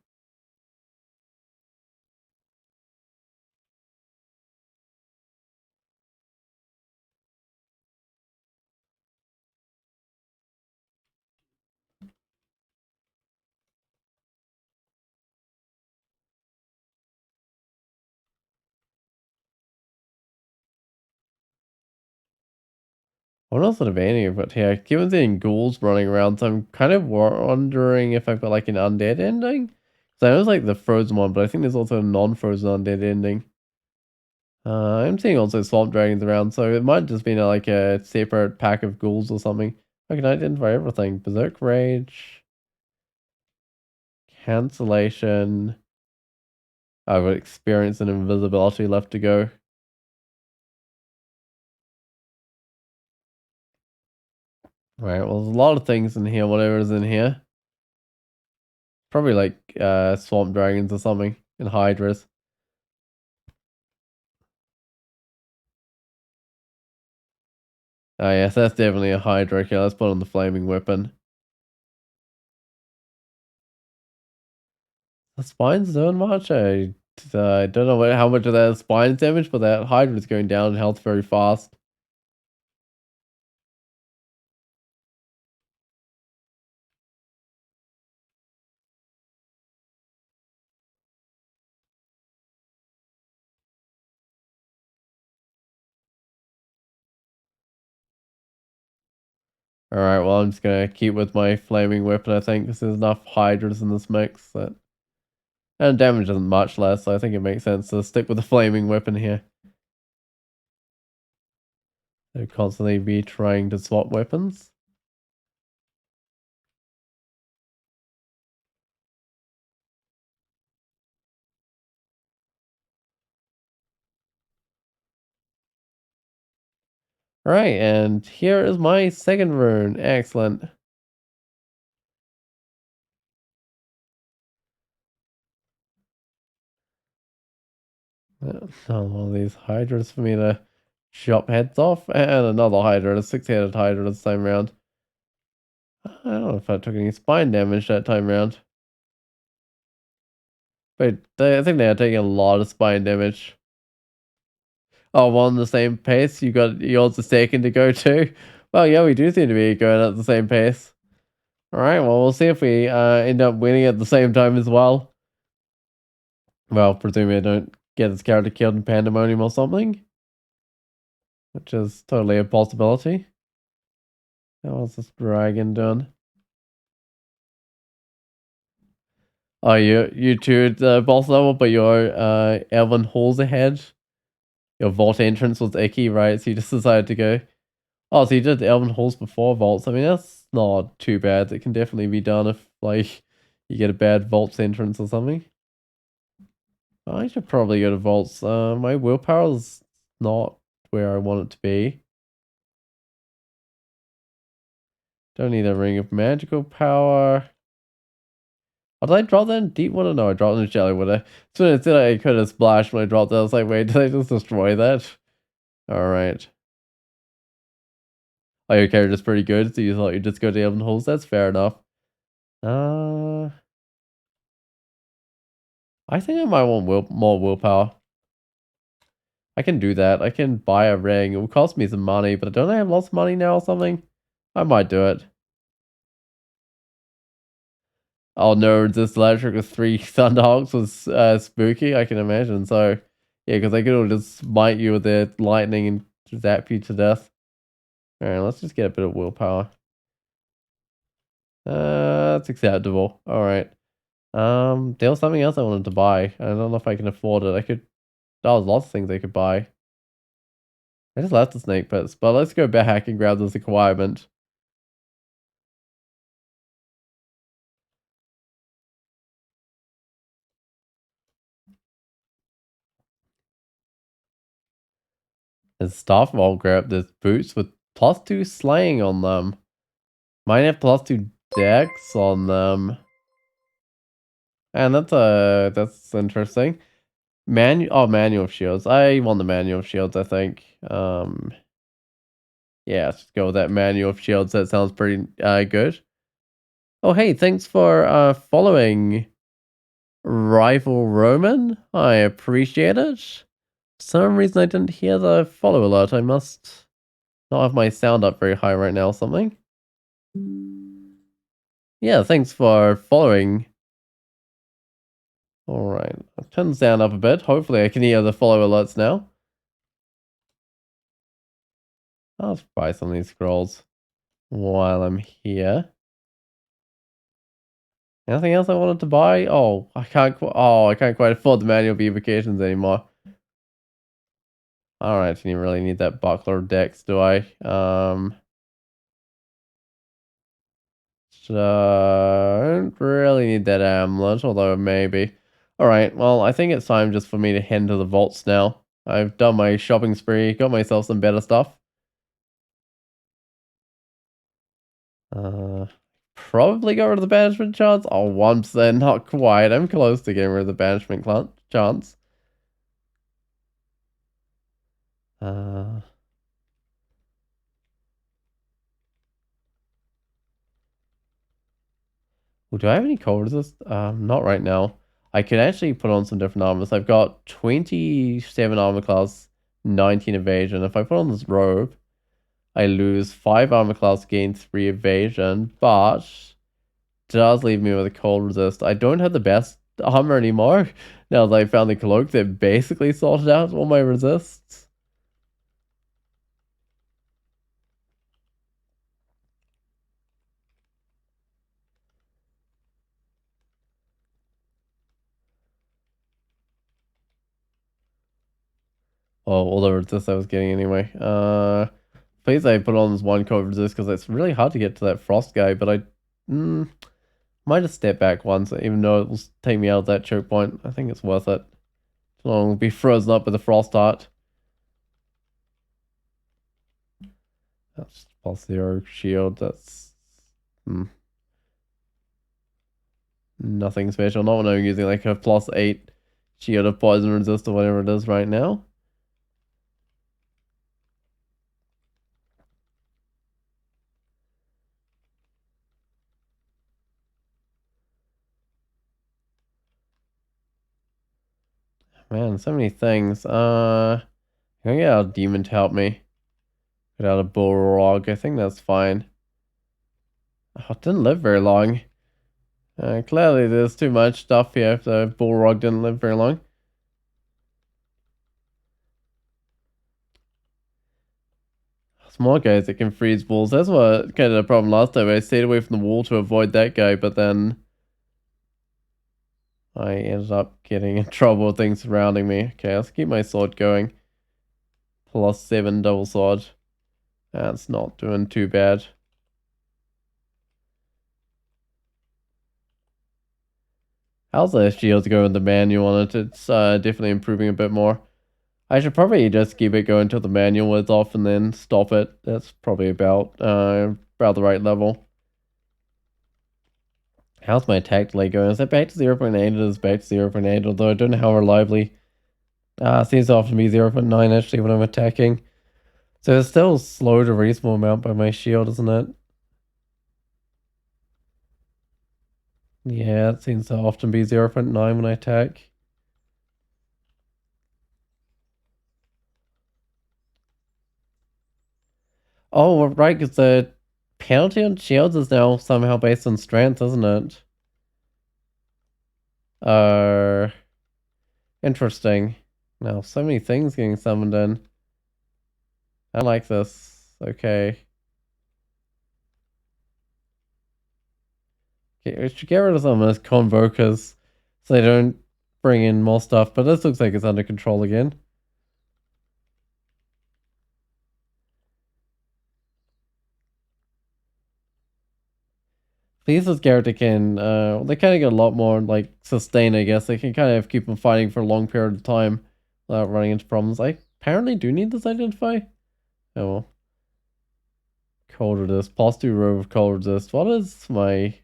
What else would have any of it here? Given seeing ghouls running around, so I'm kind of wondering if I've got like an undead ending. So I was like the frozen one, but I think there's also a non-frozen undead ending. I'm seeing also swamp dragons around, so it might just be like a separate pack of ghouls or something. I can identify everything. Berserk Rage, Cancellation. I've got Experience and Invisibility left to go. Right, well, there's a lot of things in here, whatever is in here. Probably like swamp dragons or something, and hydras. Oh yes, that's definitely a hydra. Okay, let's put on the flaming weapon. The spine's doing much. I don't know how much of that spine's damage, but that hydra's going down in health very fast. Alright, well, I'm just gonna keep with my flaming weapon, I think, because there's enough hydras in this mix that. And damage isn't much less, so I think it makes sense to stick with the flaming weapon here. So constantly be trying to swap weapons. Alright, and here is my second rune. Excellent. One of these hydras for me to chop heads off, and another hydra, a 6-headed hydra this time round. I don't know if I took any spine damage that time round. Wait, I think they are taking a lot of spine damage. Oh, one on the same pace. You got yours a second to go too. Well, yeah, we do seem to be going at the same pace. All right. Well, we'll see if we end up winning at the same time as well. Well, presuming I don't get this character killed in Pandemonium or something, which is totally a possibility. How was this dragon done? Oh, you two at the boss level, but your Elven Hall's ahead. Your vault entrance was icky, right? So you just decided to go. Oh, so you did the Elven Halls before vaults. I mean, that's not too bad. It can definitely be done if, like, you get a bad vaults entrance or something. I should probably go to vaults. My willpower's not where I want it to be. Don't need a ring of magical power. Oh, did I drop that in deep water? No, I dropped it in shallow water. So instead I could have splashed when I dropped that. I was like, wait, did I just destroy that? Alright. Oh, your character's pretty good, so you thought you'd just go to Elven Halls? That's fair enough. I think I might want more willpower. I can do that. I can buy a ring. It will cost me some money, but don't I have lots of money now or something? I might do it. Oh no, this electric with 3 Thunderhawks was spooky, I can imagine. So, yeah, because they could just smite you with their lightning and zap you to death. Alright, let's just get a bit of willpower. That's acceptable. Alright. There was something else I wanted to buy. I don't know if I can afford it. There was lots of things I could buy. I just left the snake pits, but let's go back and grab this requirement. His staff all grab this boots with +2 slaying on them. Might have +2 dex on them. And that's interesting. Manual of shields. I want the manual of shields, I think. Yeah, let's just go with that manual of shields. That sounds pretty good. Oh, hey, thanks for following Rival Roman. I appreciate it. For some reason I didn't hear the follow alert. I must not have my sound up very high right now or something. Yeah, thanks for following. Alright, I've turned the sound up a bit. Hopefully I can hear the follow alerts now. I'll just buy some of these scrolls while I'm here. Anything else I wanted to buy? Oh, I can't quite afford the manual beavifications anymore. Alright, didn't really need that buckler dex, do I? Don't really need that amulet, although maybe. Alright, well, I think it's time just for me to head to the vaults now. I've done my shopping spree, got myself some better stuff. Probably got rid of the banishment chance. Oh, 1%, not quite. I'm close to getting rid of the banishment chance. Well, do I have any cold resist? Not right now. I can actually put on some different armors. I've got 27 armor class, 19 evasion. If I put on this robe, I lose 5 armor class, gain 3 evasion, but does leave me with a cold resist. I don't have the best armor anymore. Now that I found the cloak that basically sorted out all my resists. Oh, all the resist I was getting anyway. Please I put on this one cold resist because it's really hard to get to that frost guy, but I might have stepped back once, even though it will take me out of that choke point. I think it's worth it. Too long will be frozen up with a frost art. That's +0 shield, that's nothing special. Not when I'm using like a +8 shield of poison resist or whatever it is right now. Man, so many things. Can I get a demon to help me? Get out a bullrog. I think that's fine. Oh, it didn't live very long. Clearly there's too much stuff here if the bullrog didn't live very long. Small guys that can freeze bulls. That's what kind of the problem last time. I stayed away from the wall to avoid that guy, but then I ended up getting in trouble with things surrounding me. Okay, let's keep my sword going. +7 double sword. That's not doing too bad. How's the shields going with the manual on it? It's definitely improving a bit more. I should probably just keep it going until the manual is off and then stop it. That's probably about the right level. How's my attack delay going? Is it back to 0.8? It is back to 0.8, although I don't know how reliably. It seems to often be 0.9 actually when I'm attacking. So it's still slowed a reasonable amount by my shield, isn't it? Yeah, it seems to often be 0.9 when I attack. Oh, right, because the penalty on shields is now somehow based on strength, isn't it? Interesting. Now, so many things getting summoned in. I like this. Okay. Okay, we should get rid of some of those convokers so they don't bring in more stuff, but this looks like it's under control again. This character can, they kind of get a lot more, like, sustain, I guess. They can kind of keep them fighting for a long period of time without running into problems. I apparently do need this identify. Oh well. Cold resist, plus 2 robe of cold resist. What is my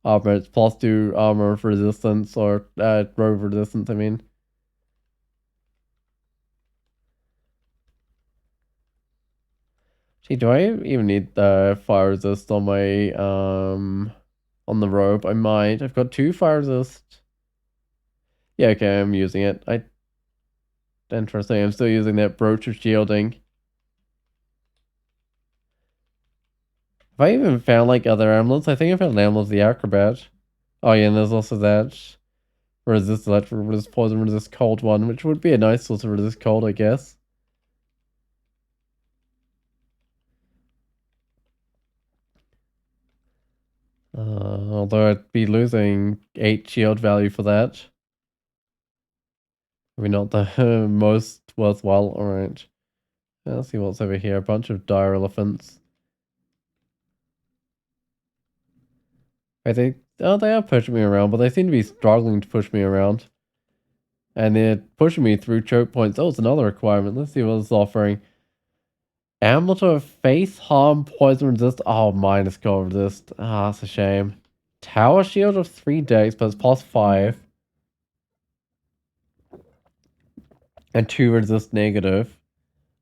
armor? It's plus 2 armor resistance, or robe resistance, I mean. Gee, do I even need the fire resist on my on the robe? I might. I've got 2 fire resist. Yeah, okay, I'm using it. Interesting, I'm still using that brooch of shielding. Have I even found like other amulets? I think I found an amulet of the acrobat. Oh yeah, and there's also that resist electric, resist poison, resist cold one, which would be a nice sort of resist cold, I guess. Although I'd be losing 8 shield value for that. Maybe not the most worthwhile. Alright. Let's see what's over here. A bunch of dire elephants. I think... Oh, they are pushing me around, but they seem to be struggling to push me around. And they're pushing me through choke points. Oh, it's another requirement. Let's see what it's offering. Amulet of face, harm, poison resist. Oh, minus cold resist. Ah, that's a shame. Tower shield of 3 decks, but it's plus 5. And 2 resist negative.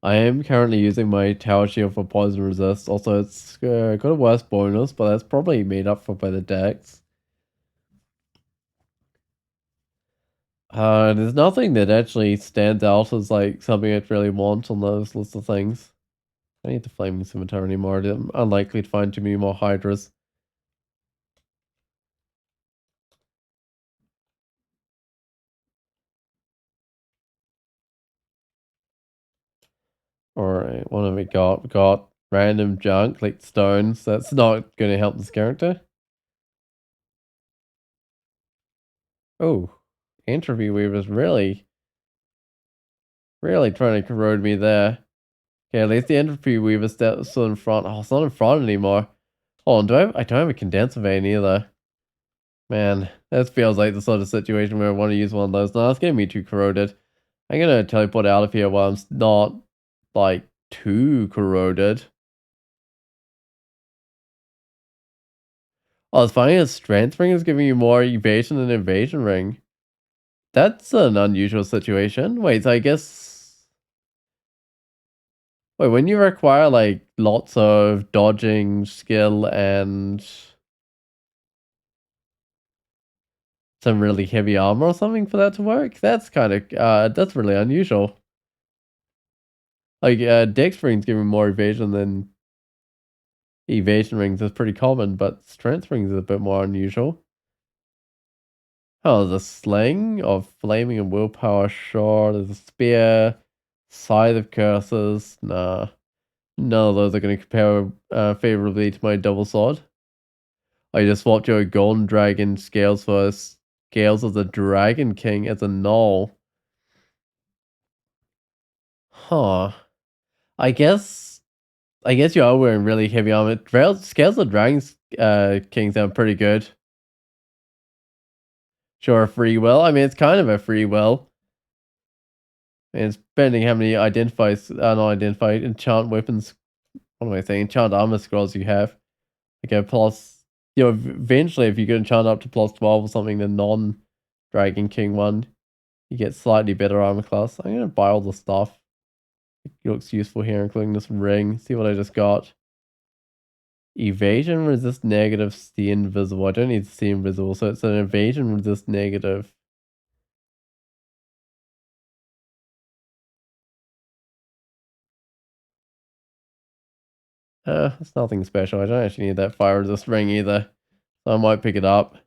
I am currently using my tower shield for poison resist. Also, it's got a worse bonus, but that's probably made up for by the decks. There's nothing that actually stands out as like something I'd really want on those list of things. I need the flaming scimitar anymore. I'm unlikely to find too many more hydras. Alright, what have we got? We got random junk like stones. That's not going to help this character. Oh, Entropy Weaver's really trying to corrode me there. Okay, at least the Entropy Weaver's still in front. Oh, it's not in front anymore. Oh, and I don't have a condenser vein either. Man, that feels like the sort of situation where I want to use one of those. No, it's getting me too corroded. I'm gonna teleport out of here while I'm not, like, too corroded. Oh, it's funny that Strength Ring is giving you more evasion than Invasion Ring. That's an unusual situation. Wait, so I guess... Wait, when you require, like, lots of dodging skill and some really heavy armor or something for that to work? That's kind of, that's really unusual. Like, Dex Ring's giving more evasion than evasion rings is pretty common, but strength rings is a bit more unusual. Oh, there's a sling of flaming and willpower, sure. There's a spear, scythe of curses. Nah, none of those are going to compare favorably to my double sword. I just swapped your golden dragon scales for scales of the dragon king as a null. Huh. I guess you are wearing really heavy armor. Scales of dragons king sound pretty good. Sure, free will. I mean, it's kind of a free will. And it's depending how many not identified enchant weapons. What am I saying? Enchant armor scrolls you have. Like a plus, eventually if you get enchant up to plus 12 or something, the non-Dragon King one, you get slightly better armor class. I'm gonna buy all the stuff. It looks useful here, including this ring. See what I just got. Evasion resist negative, see invisible. I don't need to see invisible, so it's an evasion resist negative. It's nothing special. I don't actually need that fire resist ring either. So I might pick it up.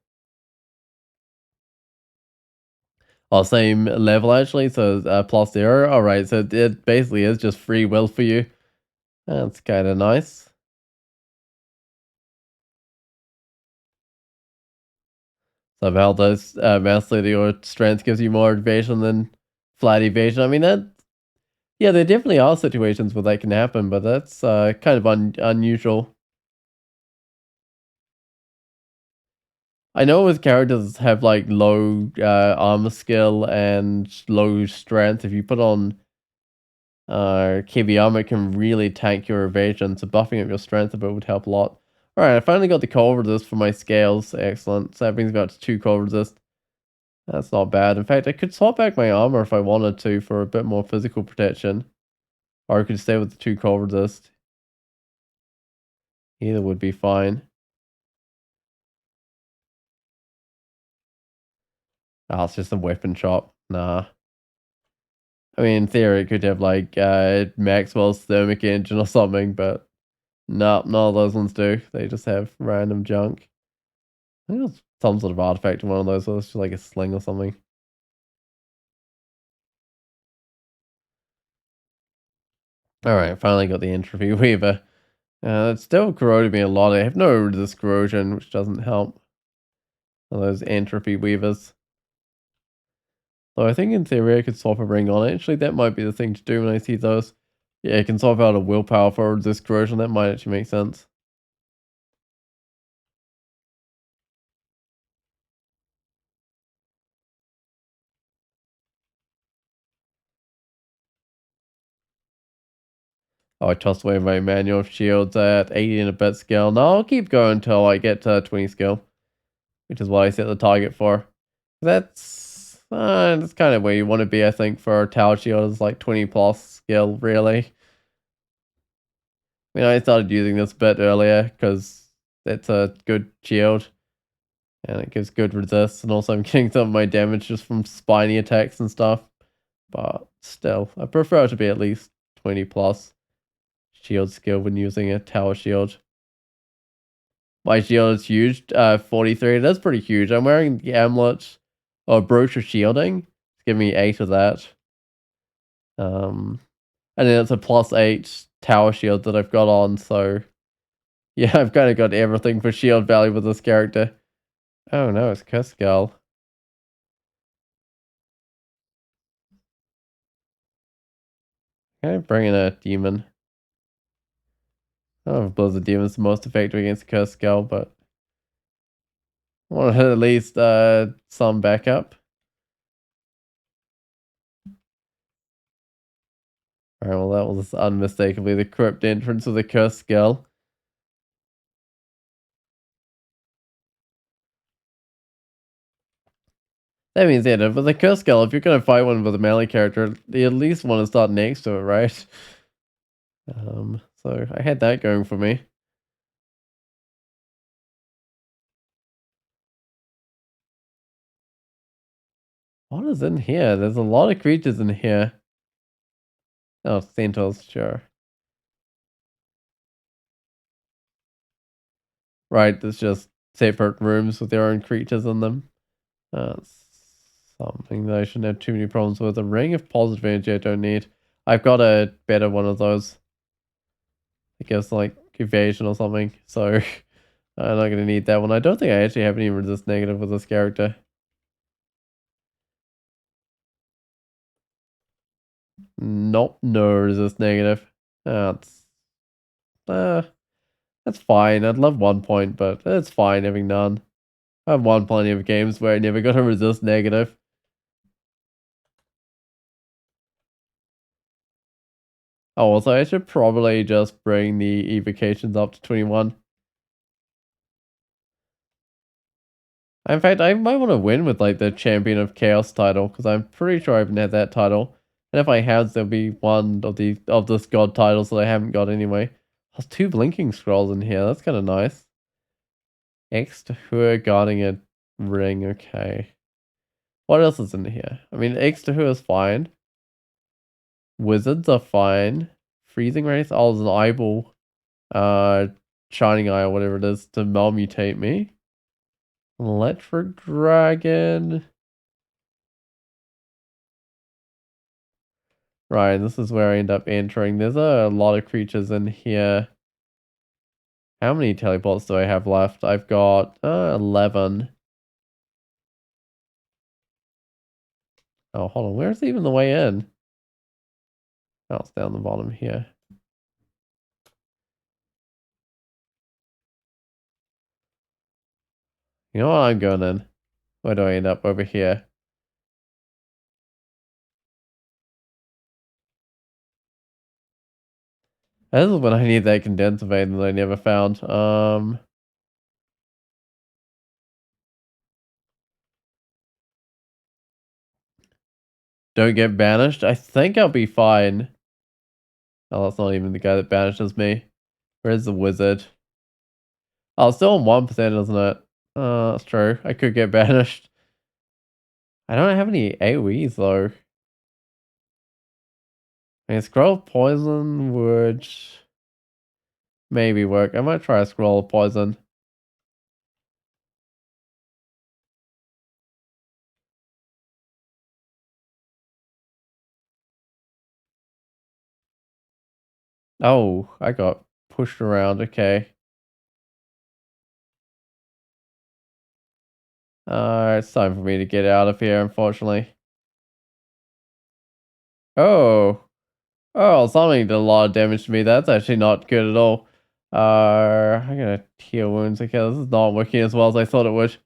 Oh, same level actually, so plus 0. Alright, so it basically is just free will for you. That's kind of nice. Somehow those mastery or strength gives you more evasion than flat evasion. I mean, yeah, there definitely are situations where that can happen, but that's kind of unusual. I know with characters have like low armor skill and low strength, if you put on KB armor can really tank your evasion, so buffing up your strength a bit would help a lot. Alright, I finally got the cold resist for my scales. Excellent. So that brings me up to 2 cold resist. That's not bad. In fact, I could swap back my armor if I wanted to for a bit more physical protection. Or I could stay with the 2 cold resist. Either would be fine. Oh, it's just a weapon shop. Nah. I mean, in theory, it could have like Maxwell's thermic engine or something, but no, none of those ones do. They just have random junk. I think it's some sort of artifact in one of those, or it's just like a sling or something. Alright, finally got the Entropy Weaver. It's still corroded me a lot. I have no resist corrosion, which doesn't help. All those Entropy Weavers. So I think in theory I could swap a ring on. Actually, that might be the thing to do when I see those. Yeah, I can swap out a willpower for resist corrosion. That might actually make sense. Oh, I tossed away my manual of shields at 80 and a bit skill. No, I'll keep going until I get to 20 skill, which is what I set the target for. That's kind of where you want to be, I think, for tower shield is like 20 plus skill, really. I mean, I started using this a bit earlier because it's a good shield and it gives good resist, and also I'm getting some of my damage just from spiny attacks and stuff. But still, I prefer it to be at least 20 plus shield skill when using a tower shield. My shield is huge, 43. That's pretty huge. I'm wearing the amulet or brooch of shielding. It's giving me 8 of that. And then it's a +8 tower shield that I've got on, so yeah, I've kind of got everything for shield value with this character. Oh no, it's Curse Skull. Can I bring in a demon? I don't know if Blizzard Demon's the most effective against Curse Skull, but I want at least some backup. Alright, well that was unmistakably the crypt entrance of the Curse Skull. That means, yeah, with the Curse Skull, if you're gonna fight one with a melee character, you at least want to start next to it, right? So I had that going for me. What is in here? There's a lot of creatures in here. Oh, centaurs, sure. Right, there's just separate rooms with their own creatures in them. That's something that I shouldn't have too many problems with. A ring of positive energy I don't need. I've got a better one of those. I guess like evasion or something. So I'm not gonna need that one. I don't think I actually have any resist negative with this character. Nope, no resist negative. That's uh that's fine. I'd love 1 point, but it's fine having none. I've won plenty of games where I never got a resist negative. Oh, also, I should probably just bring the evocations up to 21. In fact, I might want to win with like the Champion of Chaos title, because I'm pretty sure I haven't had that title. And if I have, there'll be one of this god titles that I haven't got anyway. There's 2 blinking scrolls in here. That's kind of nice. X to her guarding a ring. Okay. What else is in here? I mean, X to her is fine. Wizards are fine. Freezing Wraith. Oh, there's an eyeball. Shining Eye or whatever it is to malmutate me. Electric Dragon. Right, this is where I end up entering. There's a lot of creatures in here. How many teleports do I have left? I've got 11. Oh, hold on. Where's even the way in? Oh, it's down the bottom here. You know what? I'm going in. Where do I end up? Over here. This is when I need that condenser vein that I never found. Don't get banished. I think I'll be fine. Oh, that's not even the guy that banishes me. Where's the wizard? Oh, it's still on 1%, isn't it? That's true. I could get banished. I don't have any AoEs though. I mean, scroll of poison would maybe work. I might try a scroll of poison. Oh, I got pushed around. Okay. It's time for me to get out of here, unfortunately. Oh. Oh, something did a lot of damage to me. That's actually not good at all. I'm gonna heal wounds. Okay, this is not working as well as I thought it would.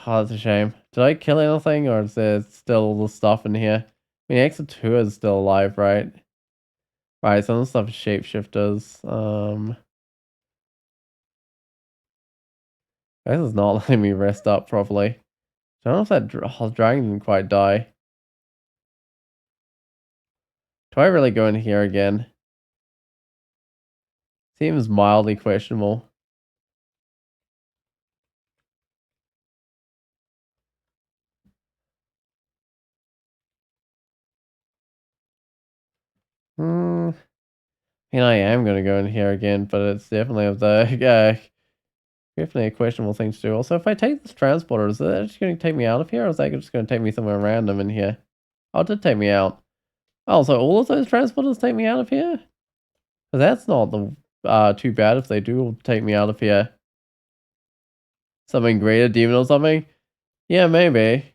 Oh, that's a shame. Did I kill anything, or is there still all the stuff in here? I mean, Exit 2 is still alive, right? Right, some of the stuff is shapeshifters. This is not letting me rest up properly. I don't know if that dragon didn't quite die. Do I really go in here again? Seems mildly questionable. Hmm. I mean, I am going to go in here again, but it's definitely of the definitely a questionable thing to do. Also, if I take this transporter, is that just going to take me out of here, or is that just going to take me somewhere random in here? Oh, it did take me out. Oh, so all of those transporters take me out of here? But that's not the too bad if they do take me out of here. Something greater, demon or something? Yeah, maybe.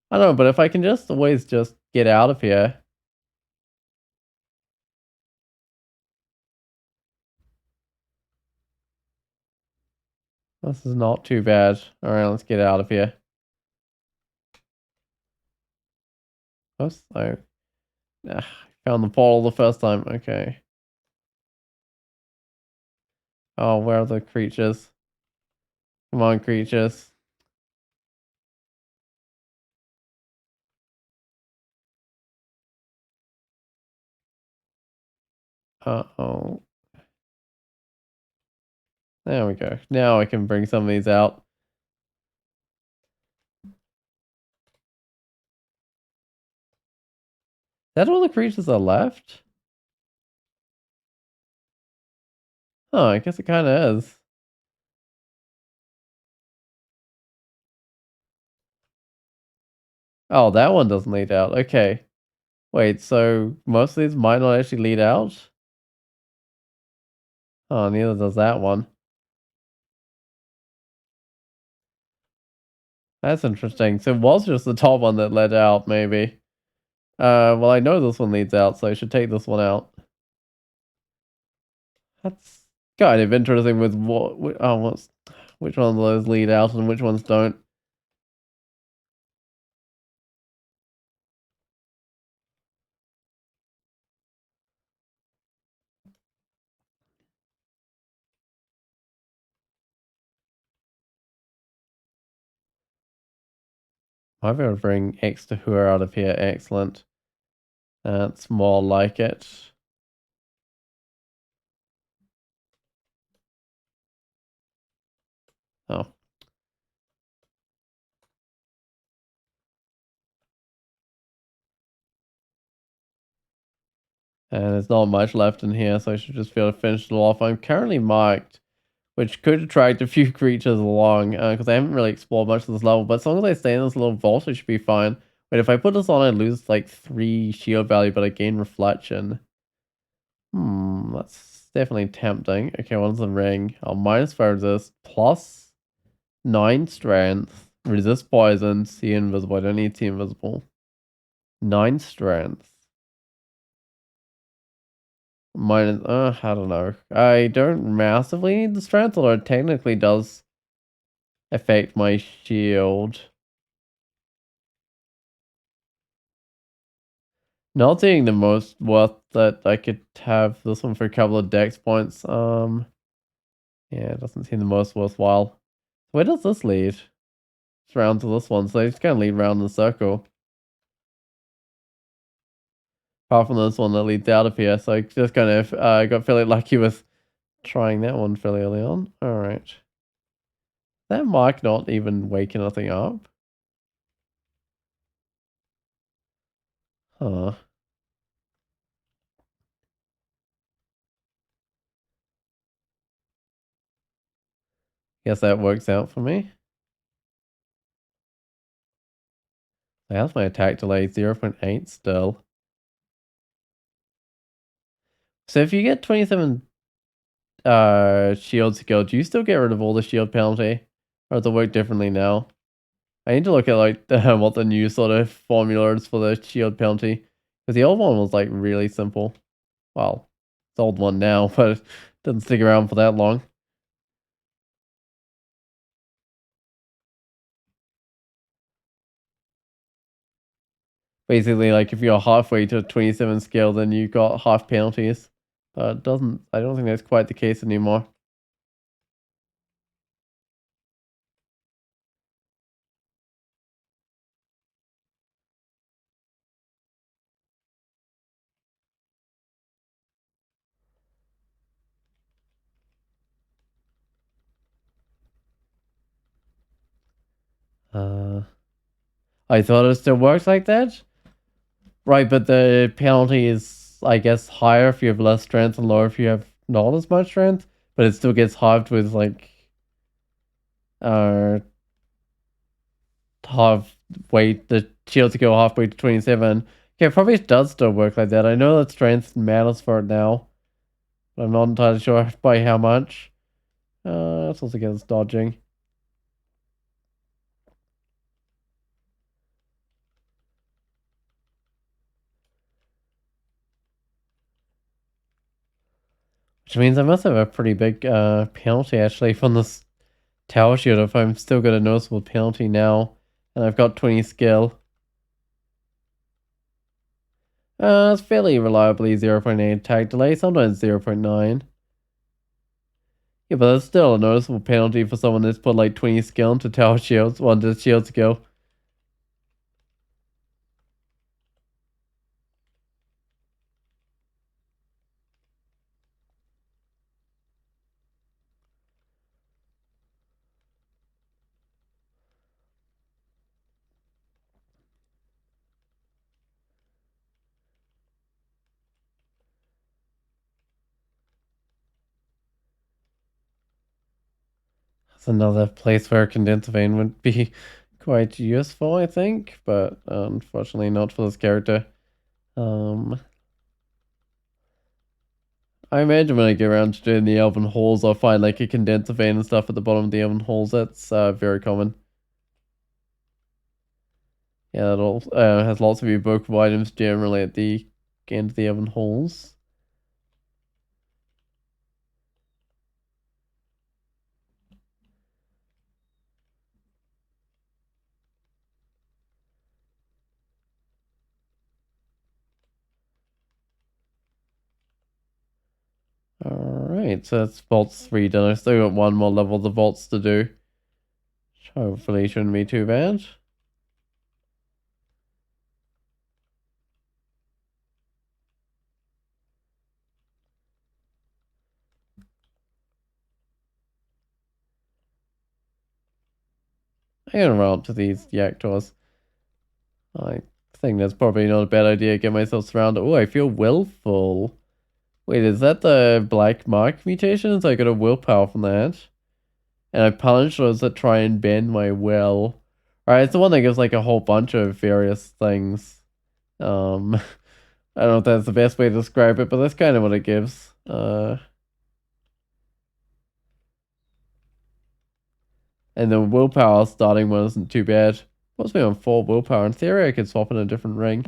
I don't know, but if I can just always just get out of here. This is not too bad. Alright, let's get out of here. Oops, I found the portal the first time. Okay. Oh, where are the creatures? Come on, creatures. Uh-oh. There we go. Now I can bring some of these out. Is that all the creatures are left? Oh, I guess it kind of is. Oh, that one doesn't lead out. Okay. Wait, so most of these might not actually lead out? Oh, neither does that one. That's interesting. So it was just the top one that led out, maybe. Well, I know this one leads out, so I should take this one out. That's kind of interesting with which ones of those lead out and which ones don't. I've got to bring X to Hua out of here. Excellent. That's more like it. Oh. And there's not much left in here, so I should just be able to finish it off. I'm currently marked, which could attract a few creatures along, because I haven't really explored much of this level, but as long as I stay in this little vault, I should be fine. But if I put this on, I lose like 3 shield value, but I gain reflection. That's definitely tempting. Okay, what's the ring? Oh, -5 resist, plus 9 strength, resist poison, see invisible. I don't need see invisible. 9 strength. Minus, I don't know. I don't massively need the strength, although it technically does affect my shield. Not seeing the most worth that I could have this one for a couple of dex points. Yeah, it doesn't seem the most worthwhile. Where does this lead? It's round to this one, so it's gonna lead round in a circle. Apart from this one that leads out of here, so I just kind of got fairly lucky with trying that one fairly early on. Alright. That mic not even wake anything up? Huh. Guess that works out for me. How's my attack delay? 0.8 still. So if you get 27 shields to go, do you still get rid of all the shield penalty? Or does it work differently now? I need to look at like what the new sort of formula is for the shield penalty. Because the old one was like really simple. Well, it's the old one now, but it didn't stick around for that long. Basically, like if you're halfway to 27 skill, then you got half penalties. But it doesn't, I don't think that's quite the case anymore. I thought it still works like that. Right, but the penalty is, I guess, higher if you have less strength and lower if you have not as much strength. But it still gets halved with like uh half weight. The shield to go halfway to 27. Okay, it probably does still work like that. I know that strength matters for it now, but I'm not entirely sure by how much. It's also against dodging. Which means I must have a pretty big penalty actually from this tower shield if I'm still got a noticeable penalty now. And I've got 20 skill. It's fairly reliably 0.8 attack delay, sometimes 0.9. Yeah, but that's still a noticeable penalty for someone that's put like 20 skill into tower shields, one to shield skill. That's another place where condenser vein would be quite useful, I think, but unfortunately not for this character. I imagine when I get around to doing the elven halls, I'll find like a condenser vein and stuff at the bottom of the elven halls. That's very common. Yeah, it all has lots of evocable items generally at the end of the elven halls. Alright, so that's vaults 3 done. I still got one more level of the vaults to do. Which hopefully shouldn't be too bad. I'm gonna run up to these Yaktors. I think that's probably not a bad idea. Get myself surrounded. Oh, I feel willful. Wait, is that the black mark mutation? So I got a willpower from that. And I punish those that try and bend my will. Alright, it's the one that gives like a whole bunch of various things. I don't know if that's the best way to describe it, but that's kind of what it gives. And the willpower starting one isn't too bad. Puts me on 4 willpower. In theory, I could swap in a different ring.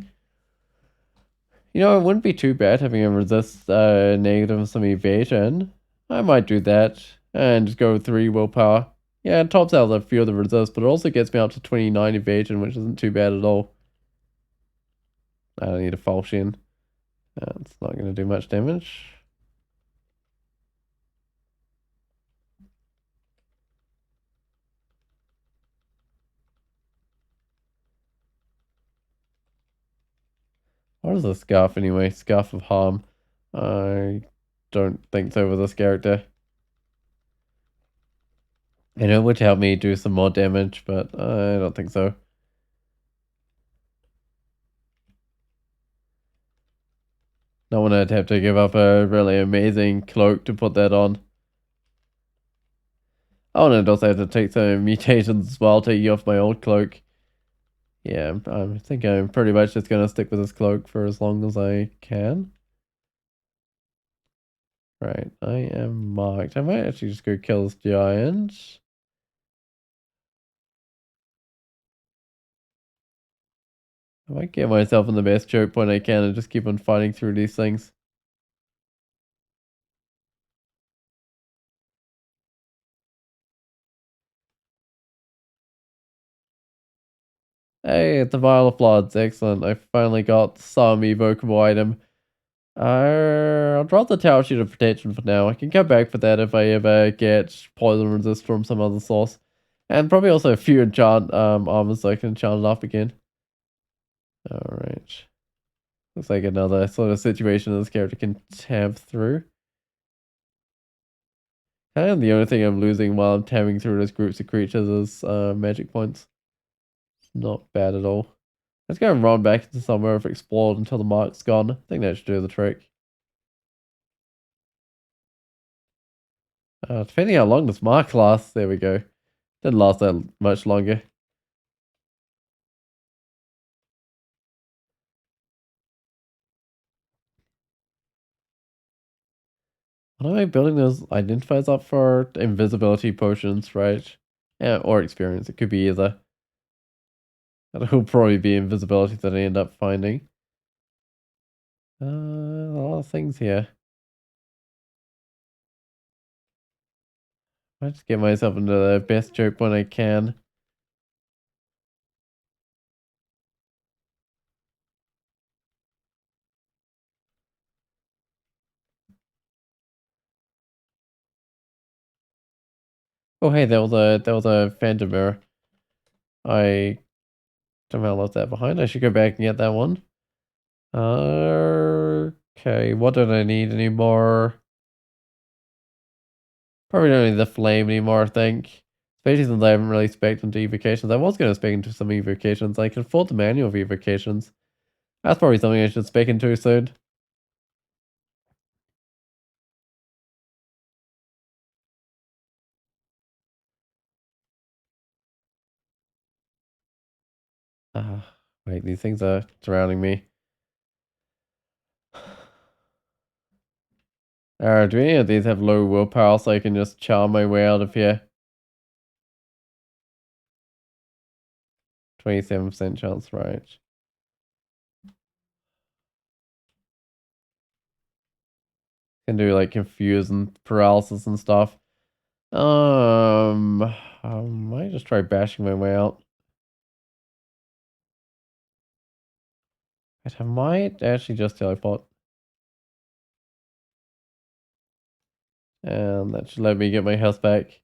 You know, it wouldn't be too bad having a resist negative and some evasion. I might do that and just go with 3 willpower. Yeah, it tops out a few of the resist, but it also gets me up to 29 evasion, which isn't too bad at all. I don't need a falchion. That's not going to do much damage. What is a scarf anyway? Scarf of harm. I don't think so with this character. I know it would help me do some more damage, but I don't think so. No one would have to give up a really amazing cloak to put that on. Oh, and I'd also have to take some mutations as well, taking off my old cloak. Yeah, I think I'm pretty much just gonna stick with this cloak for as long as I can. Right, I am marked. I might actually just go kill this giant. I might get myself in the best choke point I can and just keep on fighting through these things. Hey, it's a Vial of Floods. Excellent. I finally got some evocable item. I'll drop the Tower Sheet of Protection for now. I can come back for that if I ever get Poison Resist from some other source. And probably also a few enchant armors so I can enchant it up again. Alright. Looks like another sort of situation this character can tab through. Kind of the only thing I'm losing while I'm tabbing through those groups of creatures is magic points. It's not bad at all. Let's go and run back into somewhere if explored until the mark's gone. I think that should do the trick. Depending how long this mark lasts, there we go. Didn't last that much longer. What am I building those identifiers up for? Invisibility potions, right? Yeah, or experience. It could be either. It'll probably be invisibility that I end up finding. A lot of things here. I just get myself into the best choke when I can. Oh hey, there was a phantom mirror. I somehow left that behind. I should go back and get that one. Okay, what don't I need anymore? Probably don't need the flame anymore, I think. Especially since I haven't really spec'd into evocations. I was going to spec into some evocations. I can afford the manual of evocations. That's probably something I should spec into soon. Wait, these things are surrounding me. Do any of these have low willpower so I can just charm my way out of here? 27% chance, right. Can do like confuse and paralysis and stuff. I might just try bashing my way out. I might actually just teleport. And that should let me get my health back.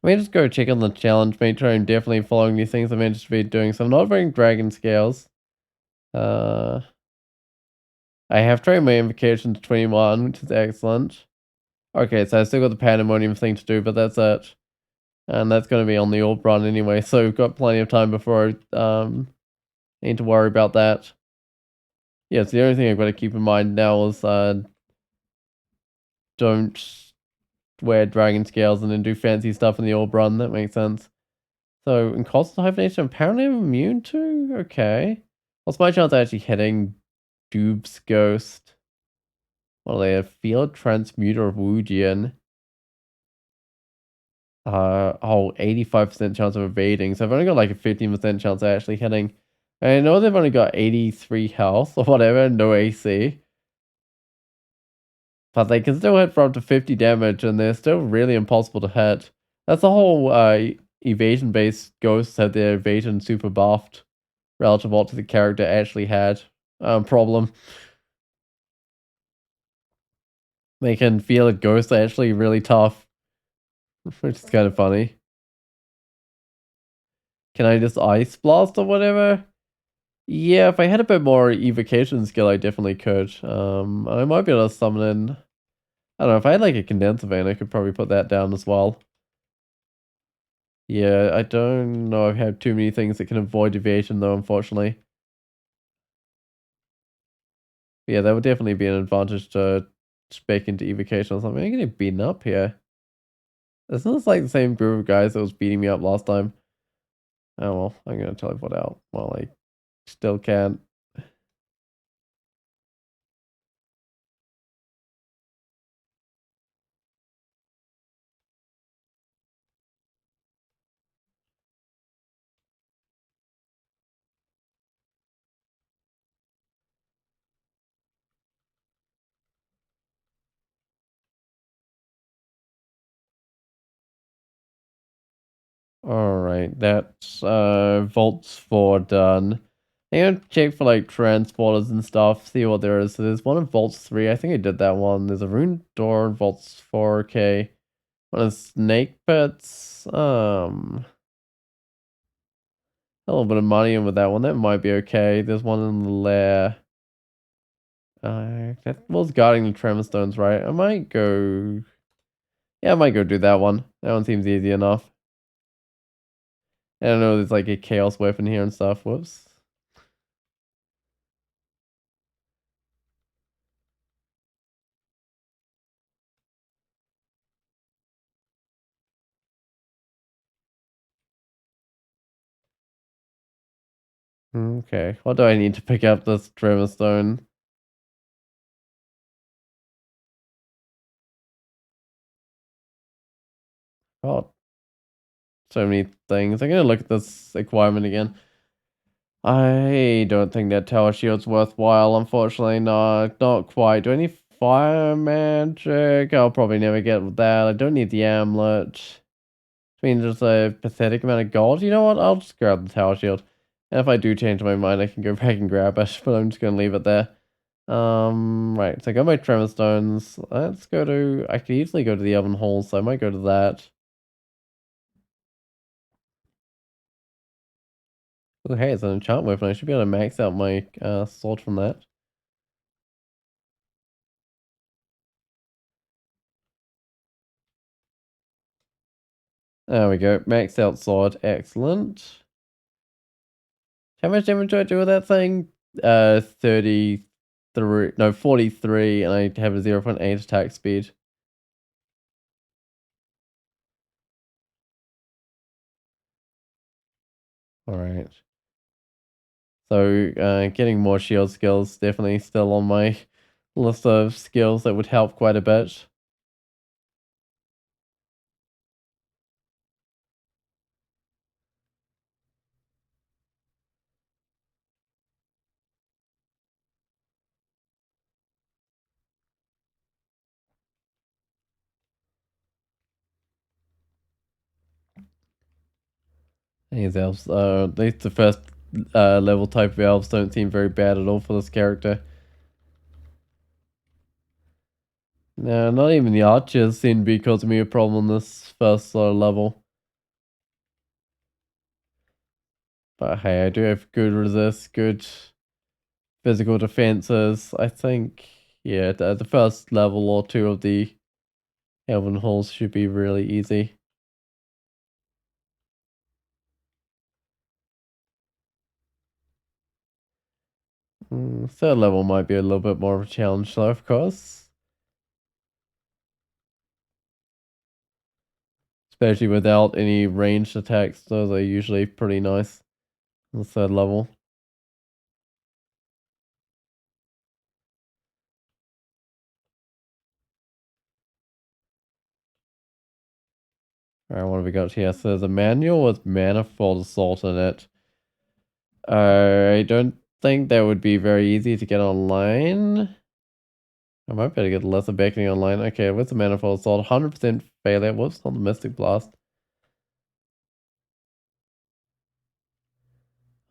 Let me just go check on the challenge, make sure I'm definitely following these things I meant to be doing. So I'm not wearing dragon scales. I have trained my invocation to 21, which is excellent. Okay, so I still got the Pandemonium thing to do, but that's it. And that's going to be on the orb run anyway, so we've got plenty of time before I need to worry about that. Yeah, so the only thing I've got to keep in mind now is don't wear dragon scales and then do fancy stuff in the orb run. That makes sense. So, in constant hibernation, apparently I'm immune to? Okay. What's my chance of actually hitting Dube's Ghost? Well, they have Field Transmuter of Wujian. 85% chance of evading. So I've only got like a 15% chance of actually hitting. I know they've only got 83 health or whatever, no AC. But they can still hit for up to 50 damage, and they're still really impossible to hit. That's the whole evasion-based ghosts have their evasion super buffed relative to what the character actually had. Problem. They can feel a ghost actually really tough, which is kind of funny. Can I just ice blast or whatever? Yeah, if I had a bit more evocation skill, I definitely could. I might be able to summon in. I don't know, if I had like a condenser vein, I could probably put that down as well. Yeah, I don't know if I have too many things that can avoid evasion though, unfortunately. Yeah, that would definitely be an advantage to spec into evocation or something. I'm getting beaten up here. Isn't this like the same group of guys that was beating me up last time? Oh well, I'm gonna teleport out while I still can. Alright, that's Vaults 4 done. I'm gonna check for like transporters and stuff, see what there is. So there's one in Vaults 3, I think I did that one. There's a rune door in Vaults 4, okay. One is snake pits. A little bit of money in with that one. That might be okay. There's one in the lair. That was guarding the tremor stones, right? I might go. Yeah, I might go do that one. That one seems easy enough. I don't know. There's like a chaos weapon here and stuff. Whoops. Okay. What do I need to pick up this tremor stone? Oh, so many things. I'm gonna look at this requirement again. I don't think that tower shield's worthwhile, unfortunately. No, not quite. Do I need fire magic? I'll probably never get that. I don't need the amulet. I mean, just a pathetic amount of gold. You know what? I'll just grab the tower shield. And if I do change my mind, I can go back and grab it, but I'm just going to leave it there. Right, so I got my tremor stones. Let's go to, I could easily go to the oven hall, so I might go to that. Oh, hey, it's an enchant weapon. I should be able to max out my sword from that. There we go. Maxed out sword. Excellent. How much damage do I do with that thing? 33, no, 43, and I have a 0.8 attack speed. Alright. So, getting more shield skills definitely still on my list of skills that would help quite a bit. These elves, at least the first level type of elves don't seem very bad at all for this character. No, not even the archers seem to be causing me a problem on this first level. But hey, I do have good resist, good physical defenses. I think, yeah, the first level or two of the Elven Halls should be really easy. Third level might be a little bit more of a challenge though, of course. Especially without any ranged attacks, those are usually pretty nice on the third level. Alright, what have we got here? So there's a manual with manifold assault in it. I don't think that would be very easy to get online. I might be able to get lesser beckoning online. Okay, what's the manifold assault? 100% failure. Whoops, not the mystic blast.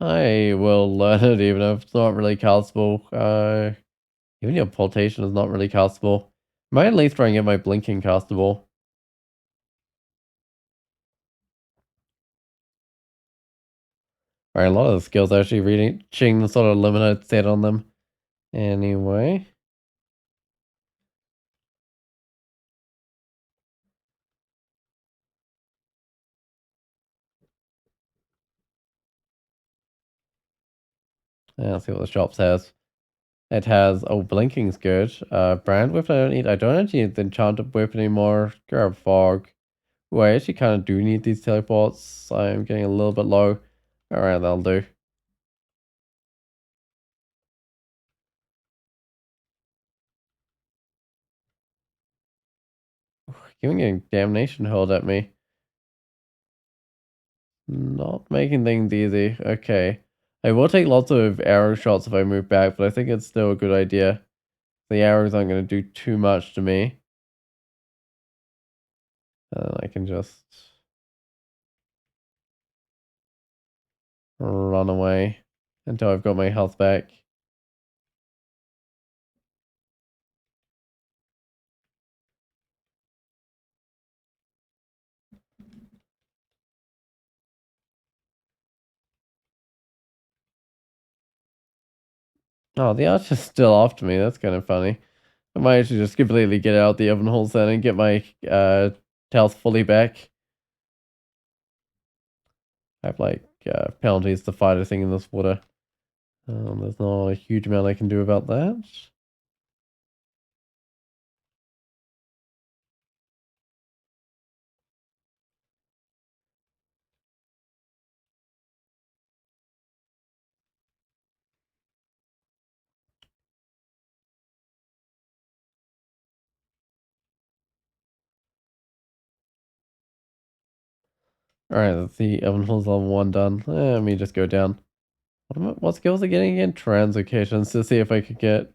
I will learn it even if it's not really castable. Even your portation is not really castable. Might at least try and get my blinking castable. Alright, a lot of the skills are actually reaching the sort of limited set on them. Anyway. Let's see what the shops has. It has, oh, blinking's good. Brand weapon I don't need. I don't actually need the enchanted weapon anymore. Grab fog. Ooh, I actually kind of do need these teleports. I'm getting a little bit low. Alright, that'll do. Giving a damnation hurled at me. Not making things easy. Okay. I will take lots of arrow shots if I move back, but I think it's still a good idea. The arrows aren't going to do too much to me. I can just run away until I've got my health back. Oh, the archer's still after me. That's kind of funny. I might actually just completely get out the oven holes then and get my health fully back. I have like penalties to fight anything in this water. There's not a huge amount I can do about that. Alright, that's the oven holes level 1 done. Let me just go down. What skills are getting again? Translocations to see if I could get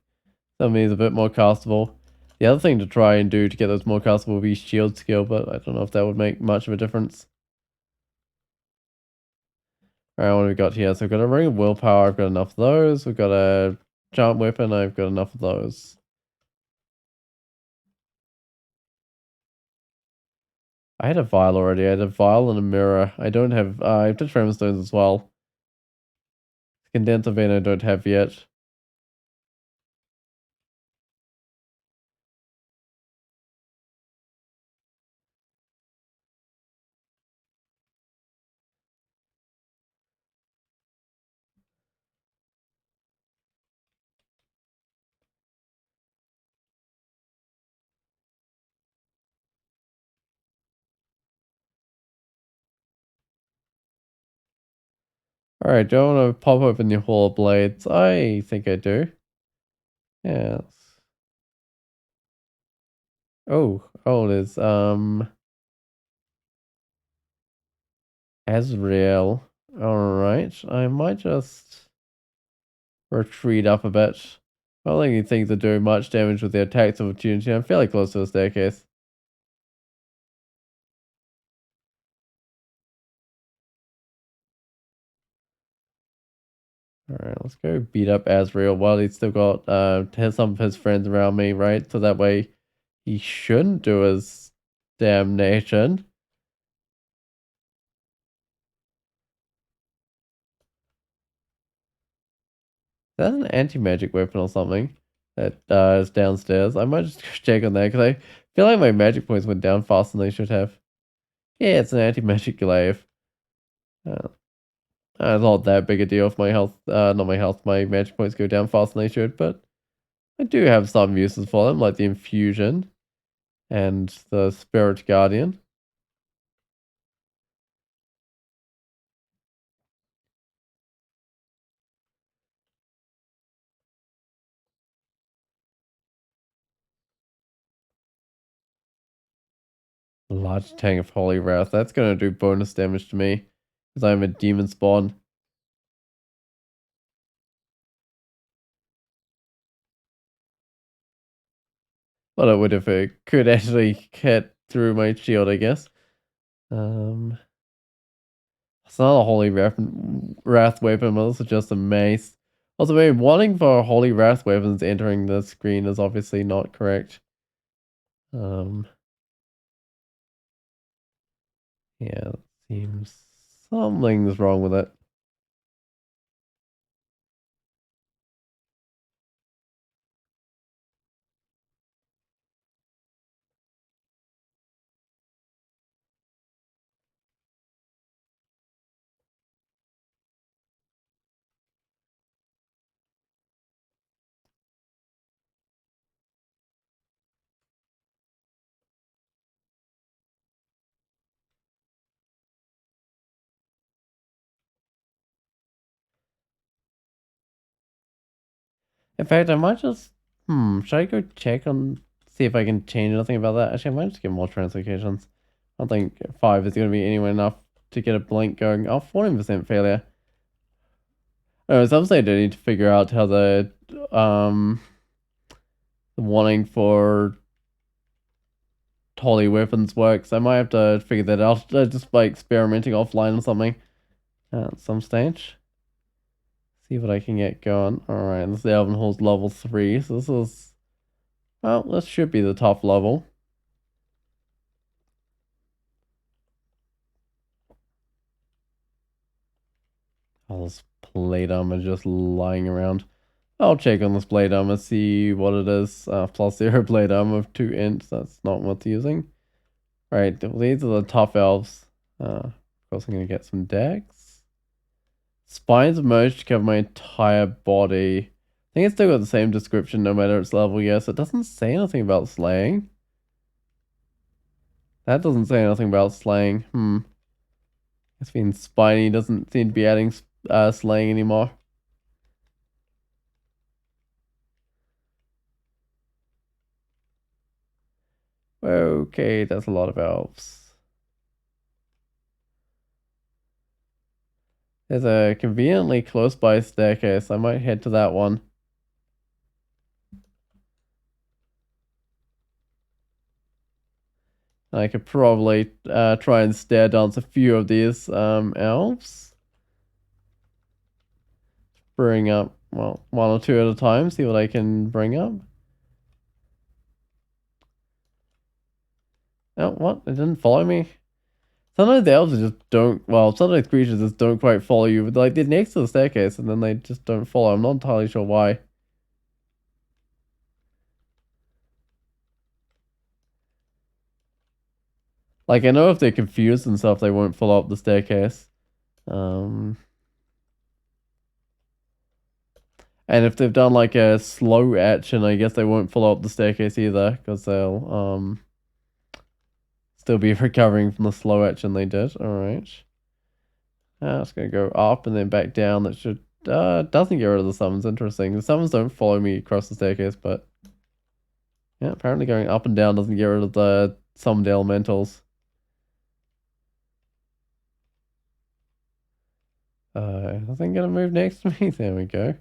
some of these a bit more castable. The other thing to try and do to get those more castable would be shield skill, but I don't know if that would make much of a difference. Alright, what have we got here? So we've got a ring of willpower, I've got enough of those. We've got a jump weapon, I've got enough of those. I had a vial already. I had a vial and a mirror. I don't have, I have Tremor stones as well. Condenser vein I don't have yet. Alright, do I want to pop open the Hall of Blades? I think I do. Yes. Oh, there's, Azrael. Alright, I might just retreat up a bit. I don't think these things are doing much damage with their attacks of opportunity. I'm fairly close to the staircase. Alright, let's go beat up Azrael while he's still got some of his friends around me, right? So that way he shouldn't do his damnation. That's an anti-magic weapon or something that is downstairs. I might just check on that because I feel like my magic points went down faster than they should have. Yeah, it's an anti-magic glaive. Uh, it's not that big a deal if my health, not my health, my magic points go down faster than they should, but I do have some uses for them, like the infusion and the spirit guardian. Large tank of Holy Wrath. That's gonna do bonus damage to me. Because I'm a demon spawn. Well, it would if it could actually hit through my shield, I guess. It's not a Holy Wrath weapon, but it's just a mace. Also, maybe wanting for Holy Wrath weapons entering the screen is obviously not correct. Yeah, it seems something's wrong with it. In fact, I might just... should I go check on... See if I can change anything about that? Actually, I might just get more translocations. I don't think 5 is going to be anywhere enough to get a blink going. Oh, 14% failure. No, some say I do need to figure out how the wanting for holy weapons works. I might have to figure that out just by experimenting offline or something at some stage. See what I can get going. Alright, this is the Elven Hall's level 3, so this is... Well, this should be the top level. Oh, this plate armor just lying around. I'll check on this blade armor, see what it is. Plus 0 blade armor of 2 inch, that's not worth using. Right, these are the tough elves. Of course I'm going to get some decks. Spines emerge to cover my entire body. I think it's still got the same description no matter its level, yes. It doesn't say anything about slaying. That doesn't say anything about slaying. It's been spiny, doesn't seem to be adding slaying anymore. Okay, that's a lot of elves. There's a conveniently close by staircase. I might head to that one. I could probably try and stare dance a few of these elves. Bring up, well, 1 or 2 at a time, see what I can bring up. Oh, what? It didn't follow me? Sometimes the elves just don't, well, sometimes creatures just don't quite follow you. But like, they're next to the staircase and then they just don't follow. I'm not entirely sure why. Like, I know if they're confused and stuff, they won't follow up the staircase. And if they've done like a slow action, I guess they won't follow up the staircase either, because they'll still be recovering from the slow action they did. Alright. It's gonna go up and then back down. That should doesn't get rid of the summons. Interesting. The summons don't follow me across the staircase, but yeah, apparently going up and down doesn't get rid of the summoned elementals. Nothing gonna move next to me? There we go.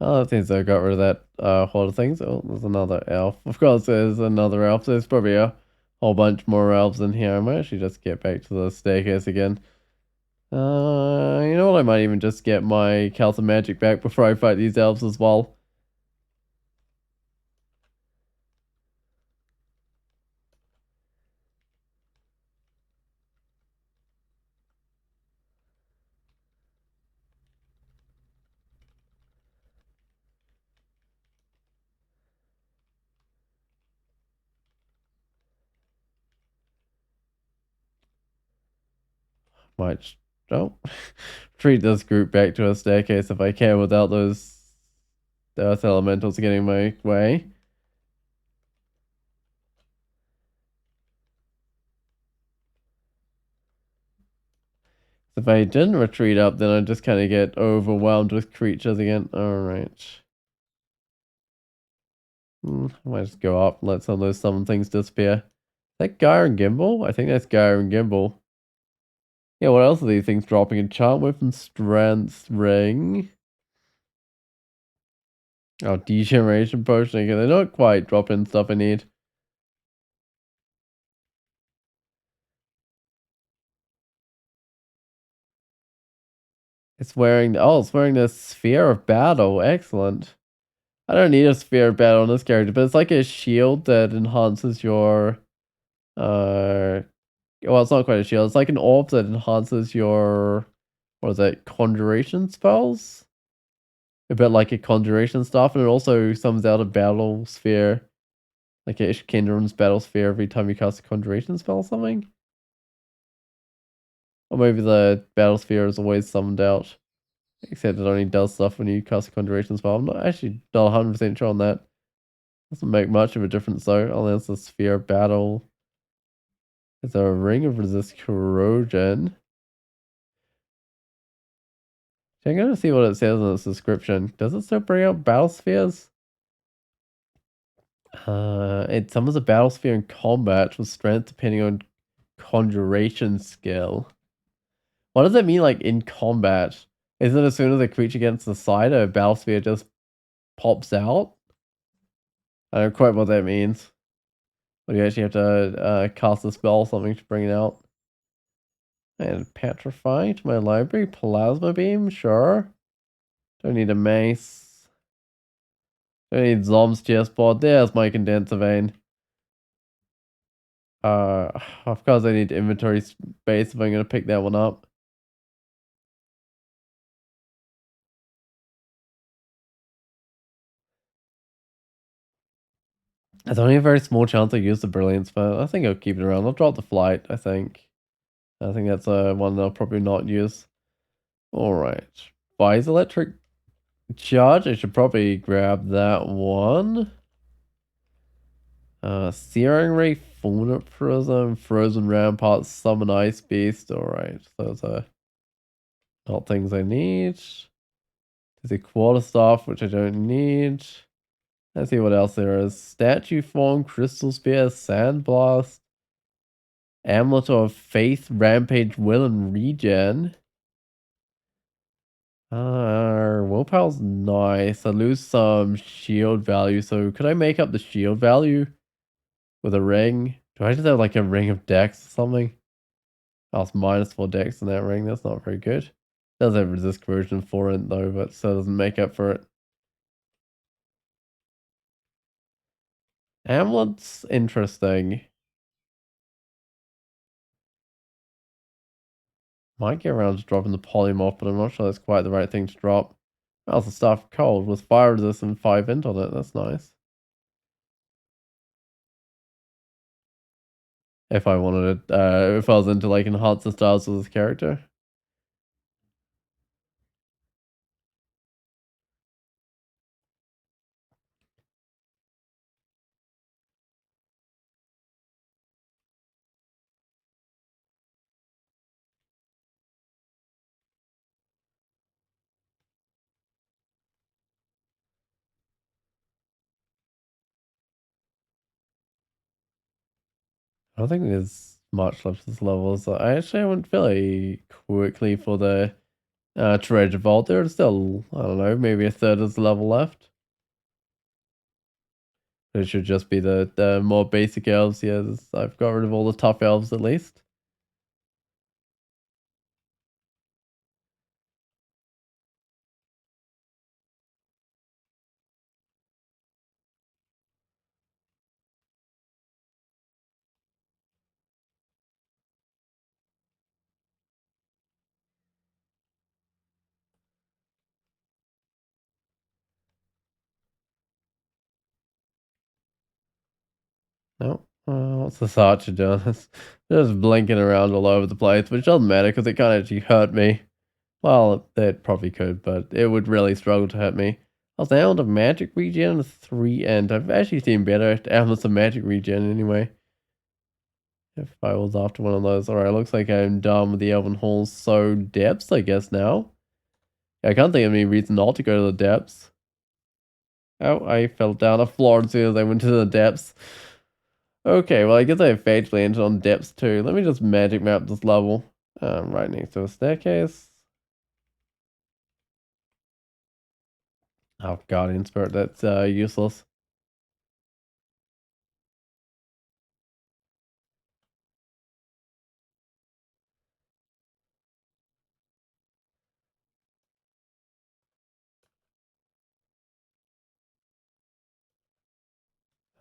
Oh, that seems I got rid of that horde of things. Oh, there's another elf. Of course, there's another elf. There's probably a whole bunch more elves in here. I might actually just get back to the staircase again. You know what? I might even just get my Cult of Magic back before I fight these elves as well. Might don't treat this group back to a staircase if I can without those earth elementals getting in my way. If I didn't retreat up, then I'd just kind of get overwhelmed with creatures again. Alright. I might just go up and let some of those summon things disappear. Is that Gyre and Gimbal? I think that's Gyre and Gimbal. Yeah, what else are these things dropping? Enchant Weapon, Strength, Ring. Oh, Degeneration Potion. Okay, they're not quite dropping stuff I need. It's wearing the Sphere of Battle. Excellent. I don't need a Sphere of Battle on this character, but it's like a shield that enhances your well, it's not quite a shield. It's like an orb that enhances your what is it, conjuration spells? A bit like a conjuration stuff, and it also summons out a battle sphere. Like a Ishkendra's battle sphere every time you cast a conjuration spell or something. Or maybe the battle sphere is always summoned out. Except it only does stuff when you cast a conjuration spell. I'm not actually not 100% sure on that. Doesn't make much of a difference though, unless the sphere battle. Is there a ring of resist corrosion? I'm gonna see what it says in its description. Does it still bring up battle spheres? It summons a battle sphere in combat with strength depending on conjuration skill. What does it mean, like, in combat? Is it as soon as a creature gets to the side, a battle sphere just pops out? I don't quite what that means. But you actually have to cast a spell or something to bring it out. And Petrify to my library. Plasma Beam, sure. Don't need a mace. Don't need Zom's chessboard. There's my condenser vein. Of course I need inventory space if I'm gonna pick that one up. There's only a very small chance I use the brilliance, but I think I'll keep it around. I'll drop the flight, I think. I think that's one that I'll probably not use. Alright. Buys electric charge. I should probably grab that one. Searing Ray, Fauna Prism, Frozen Rampart, Summon Ice Beast. Alright, those are not things I need. There's a Quarterstaff, which I don't need. Let's see what else there is. Statue Form, Crystal Spear, Sandblast, Amulet of Faith, Rampage, Will, and Regen. Willpower's nice. I lose some shield value, so could I make up the shield value with a ring? Do I just have like a ring of dex or something? Oh, it's -4 dex in that ring. That's not very good. Does have resist corrosion for it though, but still doesn't make up for it. Amulet's interesting. Might get around to dropping the polymorph, but I'm not sure that's quite the right thing to drop. How's the stuff cold with fire resist and 5 int on it? That's nice. If I wanted it, if I was into like enhance the styles of this character. I don't think there's much left to this level, so I actually went fairly quickly for the treasure vault. There's still, I don't know, maybe a third of the level left. It should just be the more basic elves. Yeah, I've got rid of all the tough elves at least. No, What's this archer doing? It's just blinking around all over the place, which doesn't matter because it can't actually hurt me. Well, it probably could, but it would really struggle to hurt me. I was down to magic regen 3 and I've actually seen better down with some magic regen anyway. If I was after one of those. Alright, looks like I'm done with the Elven Halls. So, depths, I guess, now. I can't think of any reason not to go to the depths. Oh, I fell down a floor as soon as I went to the depths. Okay, well, I guess I effectively entered on depths too. Let me just magic map this level. Right next to a staircase. Oh, Guardian Spirit, that's useless.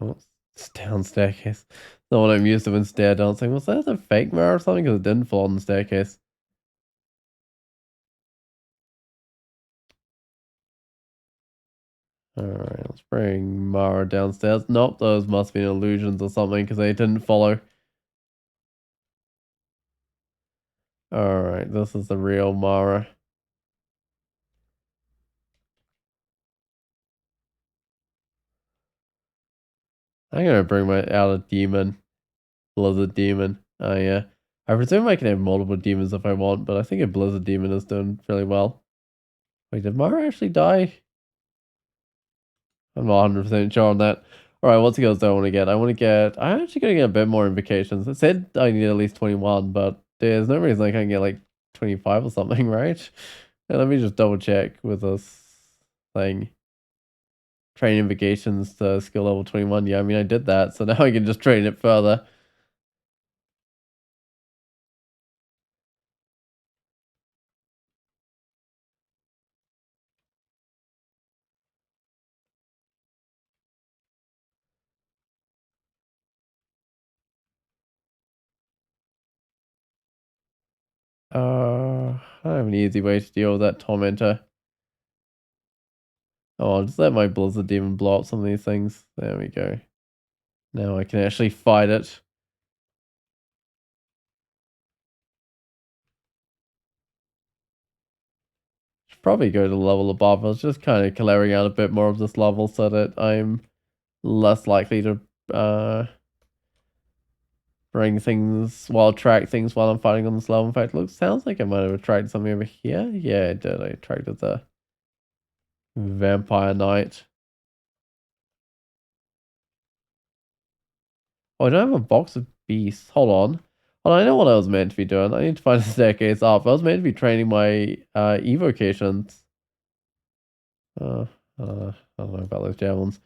Oh, it's down staircase. Not what I'm used to when stair dancing. Was that a fake mirror or something? Because it didn't fall on the staircase. Alright, let's bring Mara downstairs. Nope, those must be illusions or something because they didn't follow. Alright, this is the real Mara. I'm gonna bring out a demon. Blizzard demon. Oh yeah. I presume I can have multiple demons if I want, but I think a Blizzard demon is doing really well. Wait, did Mara actually die? I'm not 100% sure on that. Alright, what skills do I want to get? I'm actually going to get a bit more invocations. It said I need at least 21, but there's no reason I can't get like 25 or something, right? And let me just double check with this thing. Train invocations to skill level 21. Yeah, I mean, I did that, so now I can just train it further. I have an easy way to deal with that tormentor. Oh, I'll just let my Blizzard Demon blow up some of these things. There we go. Now I can actually fight it. Should probably go to the level above. I was just kind of clearing out a bit more of this level so that I'm less likely to bring things, track things while I'm fighting on this level. In fact, sounds like I might have attracted something over here. Yeah, I did. I attracted the Vampire Knight. Oh, I don't have a box of beasts. Hold on. Oh, I know what I was meant to be doing. I need to find a staircase up. I was meant to be training my evocations. I don't know about those javelins.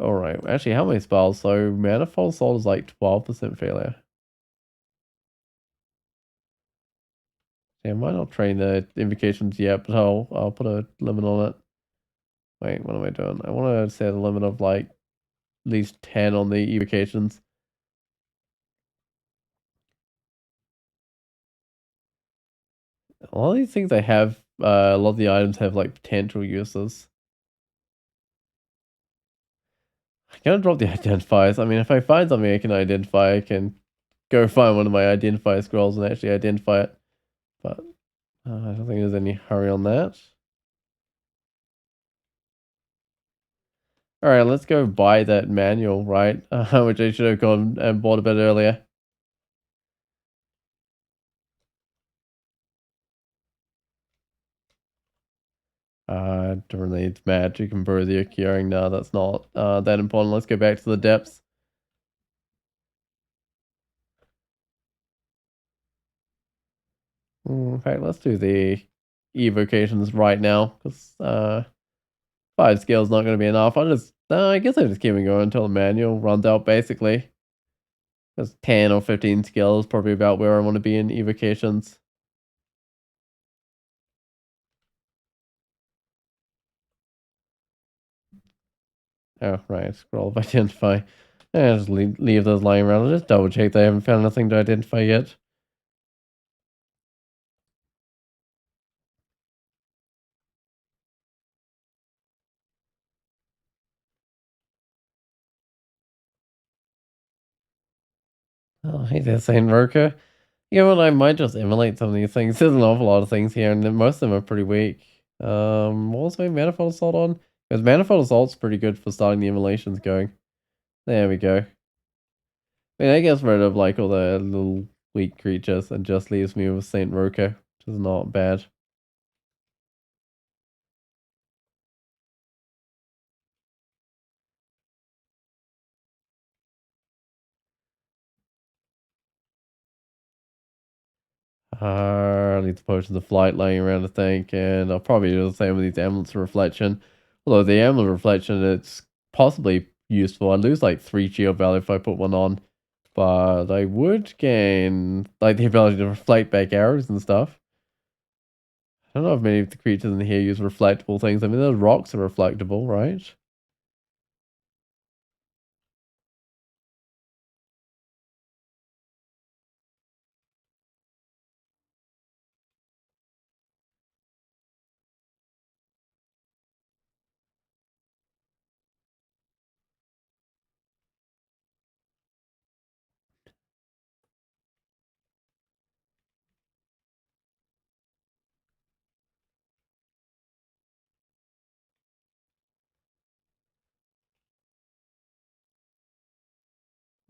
Alright, actually, how many spells? So, Manifold Assault is like 12% failure. Yeah, I might not train the invocations yet, but I'll put a limit on it. Wait, what am I doing? I want to set a limit of like at least 10 on the evocations. A lot of these things I have, a lot of the items have like potential uses. I gotta drop the identifiers. I mean, if I find something I can identify, I can go find one of my identifier scrolls and actually identify it. But I don't think there's any hurry on that. Alright, let's go buy that manual, right? Which I should have gone and bought a bit earlier. Don't need magic and Brother curing. No, that's not that important. Let's go back to the depths. In fact, let's do the evocations right now, because 5 skills not going to be enough. I guess I just keep it going until the manual runs out, basically. That's 10 or 15 skills, probably about where I want to be in evocations. Oh, right, scroll of identify. Yeah, just leave those lying around. I'll just double check they haven't found nothing to identify yet. Oh, hey there, Saint Roker. You know what? I might just emulate some of these things. There's an awful lot of things here, and most of them are pretty weak. What was my Manifold Assault on? Because Manifold Assault's pretty good for starting the emulations going. There we go. I mean, that gets rid of like all the little weak creatures and just leaves me with Saint Roker, which is not bad. I need the potions of flight laying around, I think, and I'll probably do the same with these amulets of reflection. Although the amulet of reflection, it's possibly useful. I lose like 3 shield value if I put one on, but I would gain like the ability to reflect back arrows and stuff. I don't know if many of the creatures in here use reflectable things. I mean, those rocks are reflectable, right?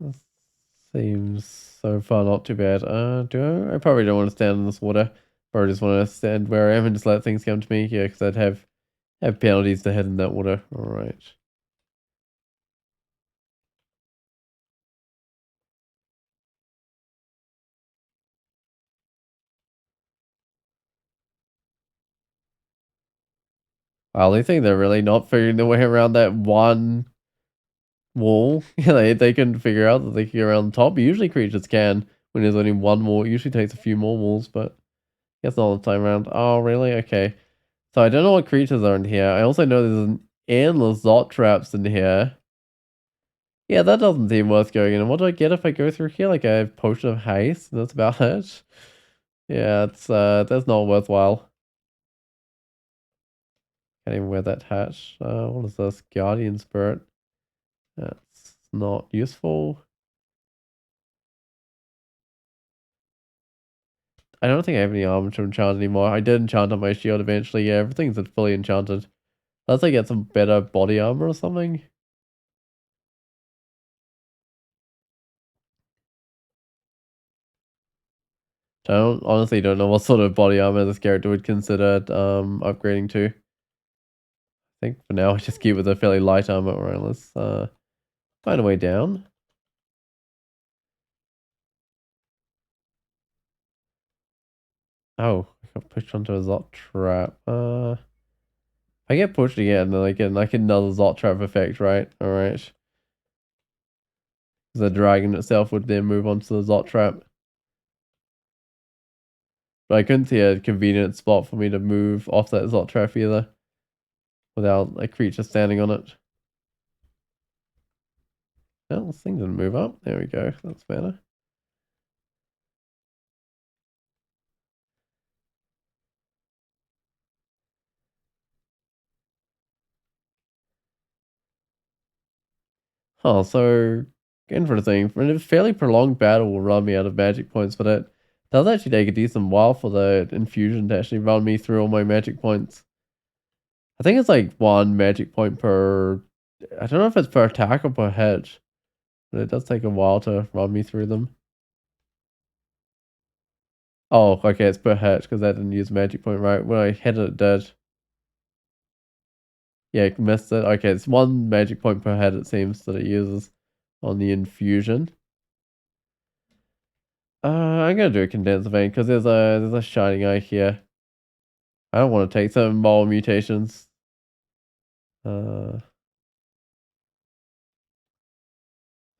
This seems so far not too bad. Do I probably don't want to stand in this water. Or I just want to stand where I am and just let things come to me. Yeah, because I'd have penalties to head in that water. Alright. Well, I think they're really not figuring their way around that one wall. Yeah, they can figure out that they can get around the top. Usually creatures can when there's only one wall. It usually takes a few more walls, but guess not all the time around. Oh, really? Okay. So I don't know what creatures are in here. I also know there's an endless Zot traps in here. Yeah, that doesn't seem worth going in. And what do I get if I go through here? Like a potion of haste? That's about it. Yeah, that's not worthwhile. Can't even wear that hat. What is this? Guardian Spirit. That's not useful. I don't think I have any armor to enchant anymore. I did enchant on my shield eventually. Yeah, everything's fully enchanted. Unless I get some better body armor or something. Honestly don't know what sort of body armor this character would consider upgrading to. I think for now I just keep with a fairly light armor. Alright, let's find a way down. Oh, I got pushed onto a Zot trap. If I get pushed again, then I get like another Zot trap effect, right? Alright. The dragon itself would then move on to the Zot trap. But I couldn't see a convenient spot for me to move off that Zot trap either. Without a creature standing on it. Oh, this thing didn't move up. There we go. That's better. Oh, so interesting. For a fairly prolonged battle will run me out of magic points, but it does actually take a decent while for the infusion to actually run me through all my magic points. I think it's like 1 magic point per... I don't know if it's per attack or per hit, but it does take a while to run me through them. Oh, okay, it's per hit, because I didn't use magic point right. When I hit it, it did. Yeah, missed it. Okay, it's 1 magic point per hit, it seems, that it uses on the infusion. I'm gonna do a condenser vein, because there's a shining eye here. I don't want to take some more mutations. If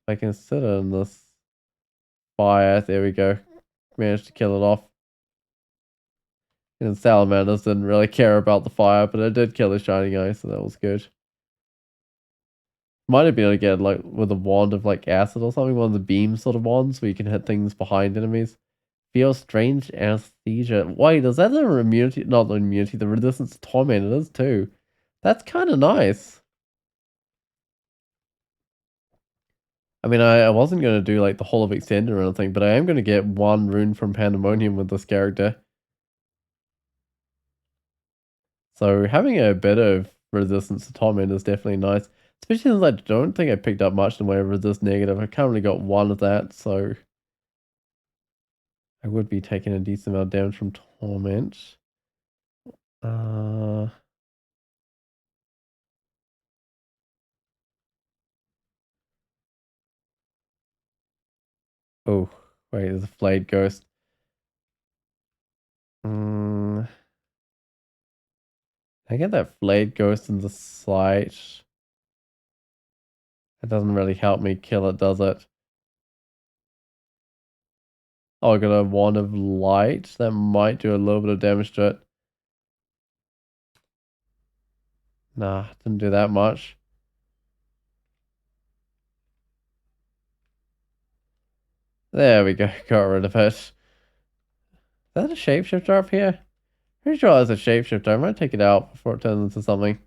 I can sit in this fire, there we go. Managed to kill it off. And salamanders didn't really care about the fire, but it did kill the shining eye, so that was good. Might have been able to get like with a wand of like acid or something, one of the beam sort of wands where you can hit things behind enemies. Feel strange anesthesia. Wait, is that the immunity? Not the immunity, the resistance to torment. It is too. That's kind of nice. I mean, I wasn't going to do like the whole of Extended or anything, but I am going to get one rune from Pandemonium with this character. So having a bit of resistance to torment is definitely nice. Especially since I don't think I picked up much in the way of resist negative. I currently got one of that, so I would be taking a decent amount of damage from torment. Uh, oh, wait, there's a flayed ghost. Mm, I get that flayed ghost in the sight. It doesn't really help me kill it, does it? Oh, I got a wand of light. That might do a little bit of damage to it. Nah, didn't do that much. There we go, got rid of it. Is that a shapeshifter up here? Pretty sure that's a shapeshifter. I might take it out before it turns into something.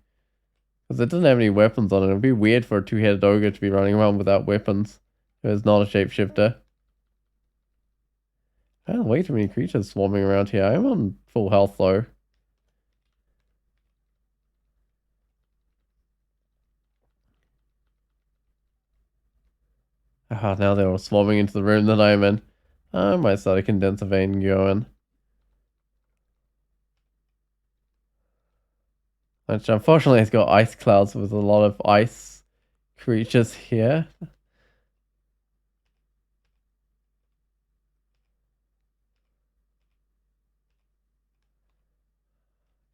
Because it doesn't have any weapons on it. It'd be weird for a two-headed ogre to be running around without weapons. If it's not a shapeshifter. I have way too many creatures swarming around here. I'm on full health though. Ah, now they're all swarming into the room that I'm in. I might start a condenser vein going. Which unfortunately has got ice clouds with a lot of ice creatures here.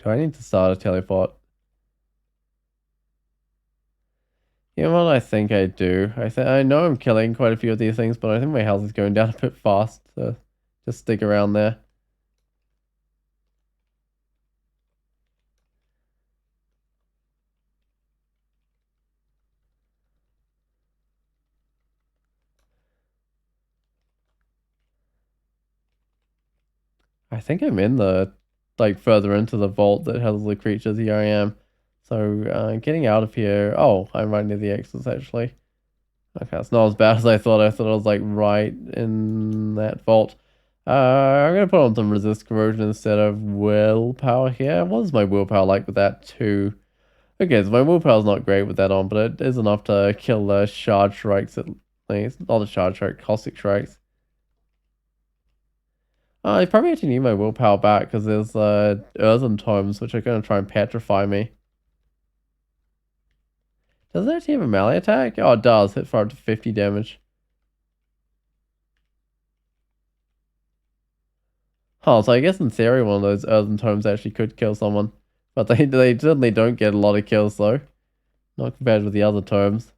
Do I need to start a teleport? You know what I think I do? I know I'm killing quite a few of these things, but I think my health is going down a bit fast, so just stick around there. I think I'm in the, like, further into the vault that has the creatures. Here I am. So, getting out of here. Oh, I'm right near the exits, actually. Okay, it's not as bad as I thought. I thought I was, like, right in that vault. I'm going to put on some resist corrosion instead of willpower here. What is my willpower like with that too? Okay, so my willpower's not great with that on, but it is enough to kill the shard strikes at least. Not the shard strike, caustic strikes. I probably actually need my willpower back because there's earthen tomes which are going to try and petrify me. Does it actually have a melee attack? Oh, it does. Hit for up to 50 damage. Oh, so I guess in theory one of those earthen tomes actually could kill someone. But they certainly don't get a lot of kills though. Not compared with the other tomes.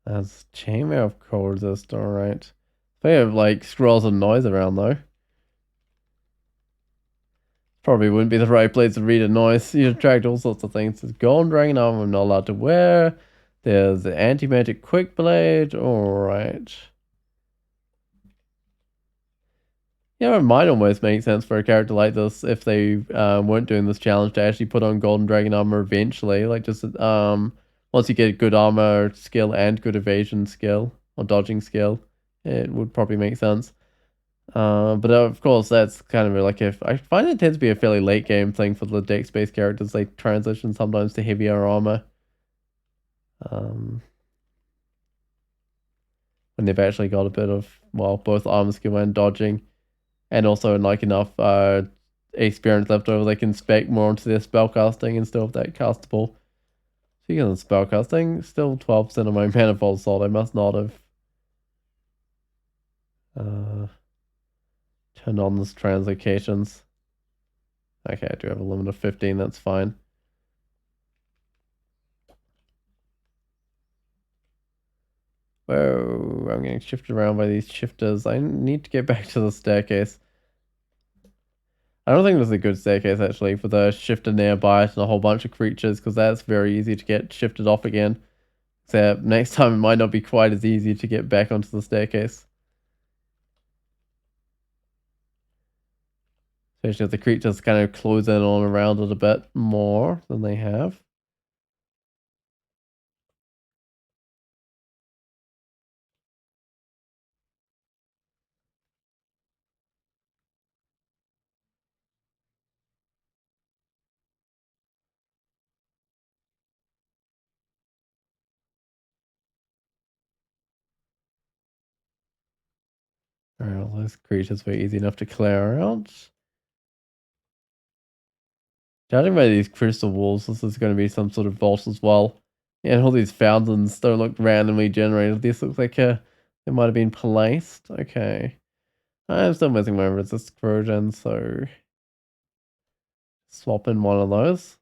That's chainmail of cold resist, alright. They have like scrolls of noise around though. Probably wouldn't be the right place to read a noise. You attract all sorts of things. There's golden dragon armor I'm not allowed to wear. There's the anti-magic quick blade. Alright. Yeah, it might almost make sense for a character like this if they weren't doing this challenge to actually put on golden dragon armor eventually. Like just once you get good armor skill and good evasion skill or dodging skill, it would probably make sense. But of course, that's kind of like if I find it tends to be a fairly late game thing for the dex-based characters. They transition sometimes to heavier armor. Um, when they've actually got a bit of, well, both armor skill and dodging, and also like enough experience left over, they can spec more onto their spellcasting and still have that castable. Speaking of spellcasting, still 12% of my manifold salt. I must not have uh, turned on this translocations. Okay, I do have a limit of 15, that's fine. Whoa, I'm getting shifted around by these shifters. I need to get back to the staircase. I don't think there's a good staircase actually for the shifter nearby and a whole bunch of creatures because that's very easy to get shifted off again. Except next time it might not be quite as easy to get back onto the staircase. Especially if the creatures kind of close in on around it a bit more than they have. Alright, all those creatures were easy enough to clear out. Judging by these crystal walls, this is going to be some sort of vault as well. Yeah, and all these fountains don't look randomly generated. This looks like they might have been placed. Okay. I'm still missing my resist corrosion, so swap in one of those.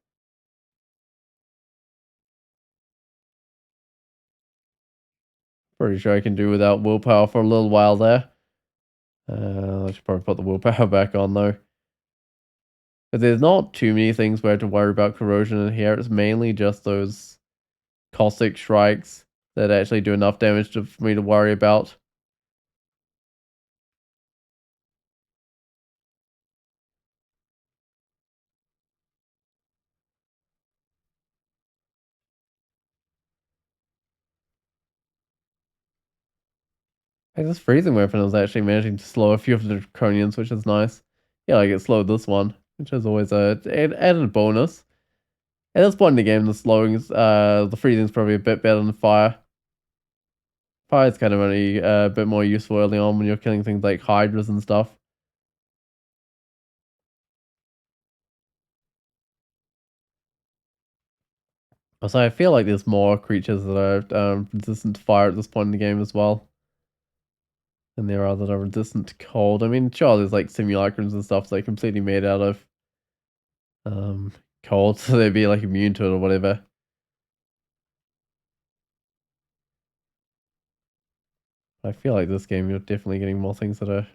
Pretty sure I can do without willpower for a little while there. I should probably put the willpower back on though. But there's not too many things we have to worry about corrosion in here. It's mainly just those caustic strikes that actually do enough damage for me to worry about. Like this freezing weapon is actually managing to slow a few of the draconians, which is nice. Yeah, like it slowed this one, which is always a added bonus. At this point in the game, the freezing is probably a bit better than fire. Fire is kind of only a bit more useful early on when you're killing things like hydras and stuff. Also, I feel like there's more creatures that are resistant to fire at this point in the game as well. And there are that are resistant to cold. I mean, sure, there's like simulacrums and stuff like completely made out of cold, so they'd be like immune to it or whatever. I feel like this game you're definitely getting more things that are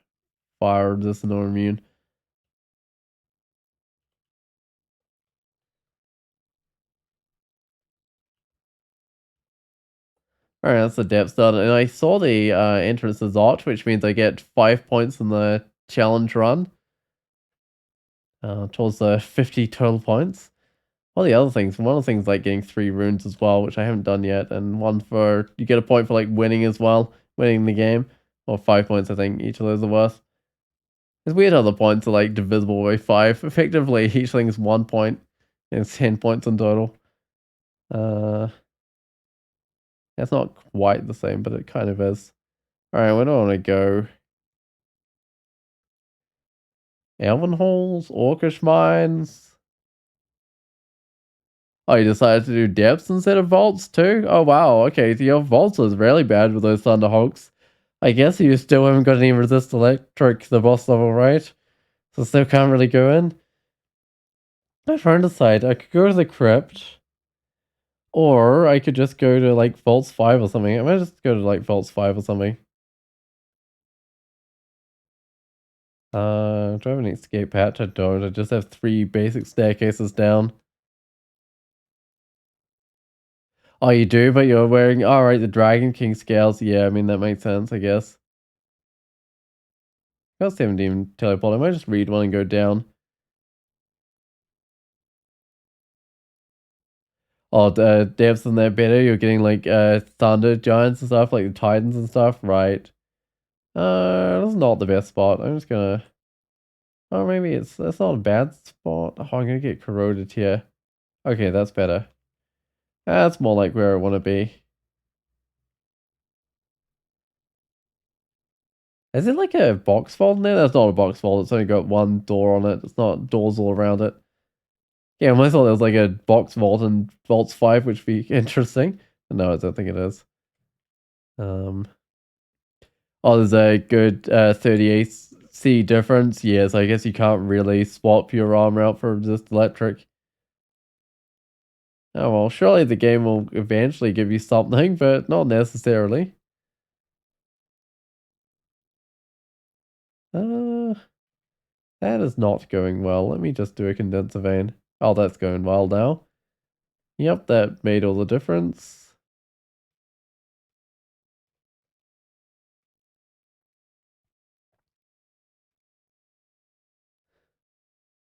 fire resistant or immune. Alright, that's the depth done. And I saw the entrance as art, which means I get 5 points in the challenge run. Towards the 50 total points. One of the other things, one of the things like getting 3 runes as well, which I haven't done yet, and one for, you get a point for like winning as well, winning the game, or 5 points I think each of those are worth. It's weird how the points are like divisible by 5. Effectively, each thing is 1 point, and it's 10 points in total. It's not quite the same, but it kind of is. Alright, where do I want to go? Elven Halls? Orcish Mines? Oh, you decided to do depths instead of vaults too? Oh wow, okay, so your vaults is really bad with those Thunderhawks. I guess you still haven't got any resist electric, the boss level, right? So still can't really go in? I'm trying to decide. I could go to the crypt. Or I could just go to like Vaults 5 or something. I might just go to like Vaults 5 or something. Do I have an escape hatch? I don't. I just have 3 basic staircases down. Oh, you do, but you're wearing... Alright, the Dragon King scales. Yeah, I mean, that makes sense, I guess. Got 17 teleport. I might just read one and go down. Oh, the devs in there better. You're getting like thunder giants and stuff, like the titans and stuff, right? That's not the best spot. I'm just gonna... Oh, maybe that's not a bad spot. Oh, I'm gonna get corroded here. Okay, that's better. That's more like where I want to be. Is it like a box vault in there? That's not a box vault. It's only got one door on it. It's not doors all around it. Yeah, I thought there was like a box vault in Vaults 5, which would be interesting. No, I don't think it is. Um, oh, there's a good 38C difference. Yes, I guess you can't really swap your armor out for resist electric. Oh well, surely the game will eventually give you something, but not necessarily. Uh, That is not going well. Let me just do a condenser vein. Oh, that's going well now. Yep, that made all the difference.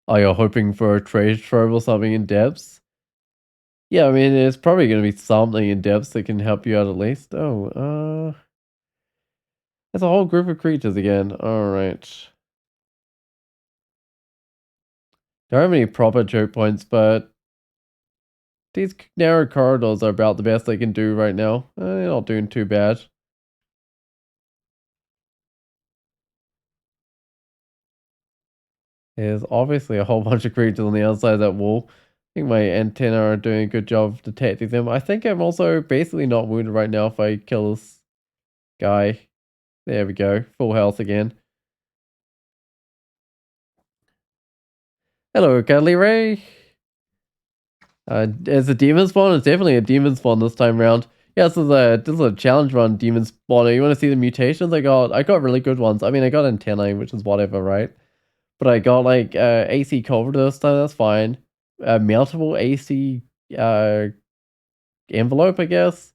Oh, you're hoping for a trade trove or something in depths? Yeah, I mean, it's probably going to be something in depths that can help you out at least. Oh, there's a whole group of creatures again. Alright. Don't have any proper choke points, but these narrow corridors are about the best they can do right now. They're not doing too bad. There's obviously a whole bunch of creatures on the outside of that wall. I think my antenna are doing a good job of detecting them. I think I'm also basically not wounded right now if I kill this guy. There we go. Full health again. Hello, Cuddly Ray. As a demon spawn, it's definitely a demon spawn this time around. Yeah, this is a challenge run demon spawner. You want to see the mutations? I got really good ones. I mean, I got antennae, which is whatever, right? But I got like AC cover this time. That's fine. Mountable AC envelope, I guess.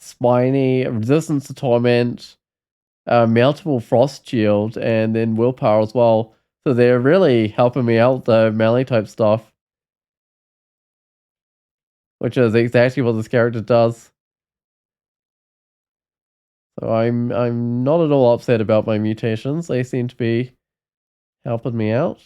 Spiny, resistance to torment, mountable frost shield, and then willpower as well. So they're really helping me out with the melee type stuff, which is exactly what this character does. So I'm not at all upset about my mutations. They seem to be helping me out.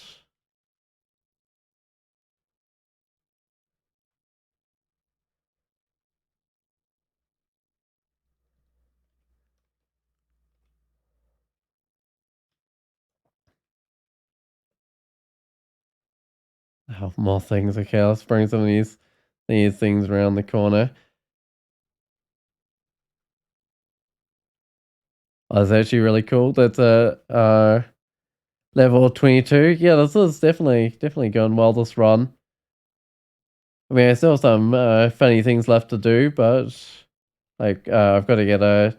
Oh, more things. Okay, let's bring some of these things around the corner. Oh, that's actually really cool. That's a level 22. Yeah, this is definitely going well this run. I mean, I still have some funny things left to do, but like I've got to get a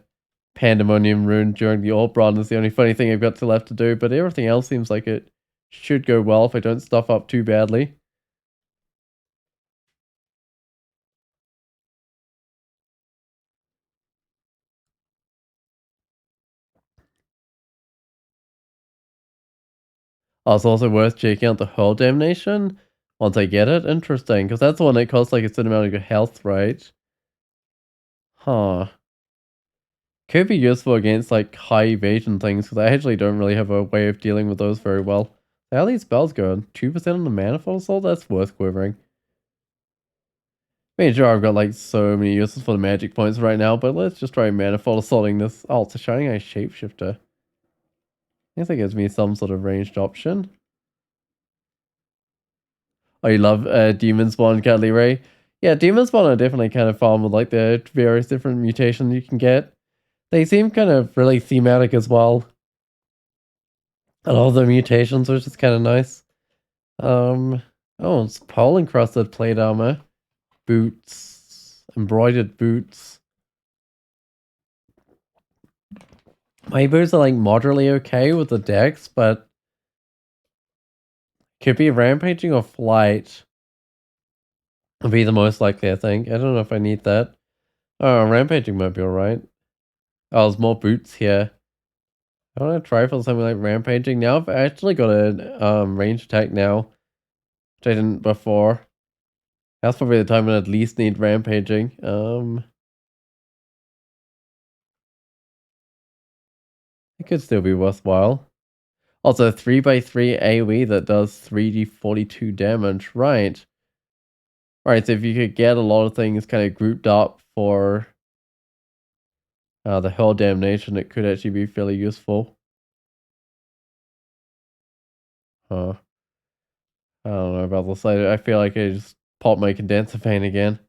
Pandemonium rune during the orb run. Is the only funny thing I've got to left to do, but everything else seems like it should go well if I don't stuff up too badly. Oh, it's also worth checking out the Hurl Damnation once I get it. Interesting, because that's the one that costs like a certain amount of health, right? Huh. Could be useful against like high evasion things, because I actually don't really have a way of dealing with those very well. How are these spells going? 2% on the Manifold Assault? That's worth quivering. I mean, sure, I've got like so many uses for the magic points right now, but let's just try Manifold Assaulting this. Oh, it's a Shining Eye Shapeshifter. I guess that gives me some sort of ranged option. Oh, you love Demon Spawn, Cuddly Ray? Yeah, Demon Spawn are definitely kind of fun with like the various different mutations you can get. They seem kind of really thematic as well. A lot of the mutations, which is kind of nice. Um, oh, it's pole encrusted plate armor, boots, embroidered boots. My boots are like moderately okay with the dex, but could be rampaging or flight would be the most likely, I think. I don't know if I need that. Oh, rampaging might be alright. Oh, there's more boots here. I want to try for something like rampaging. Now I've actually got a range attack now, which I didn't before. That's probably the time when I at least need rampaging. It could still be worthwhile. Also, 3x3 AoE that does 3d42 damage. Right. Right, so if you could get a lot of things kind of grouped up for the Hell Damnation, it could actually be fairly useful. Huh. I don't know about this. I feel like I just popped my condenser vein again.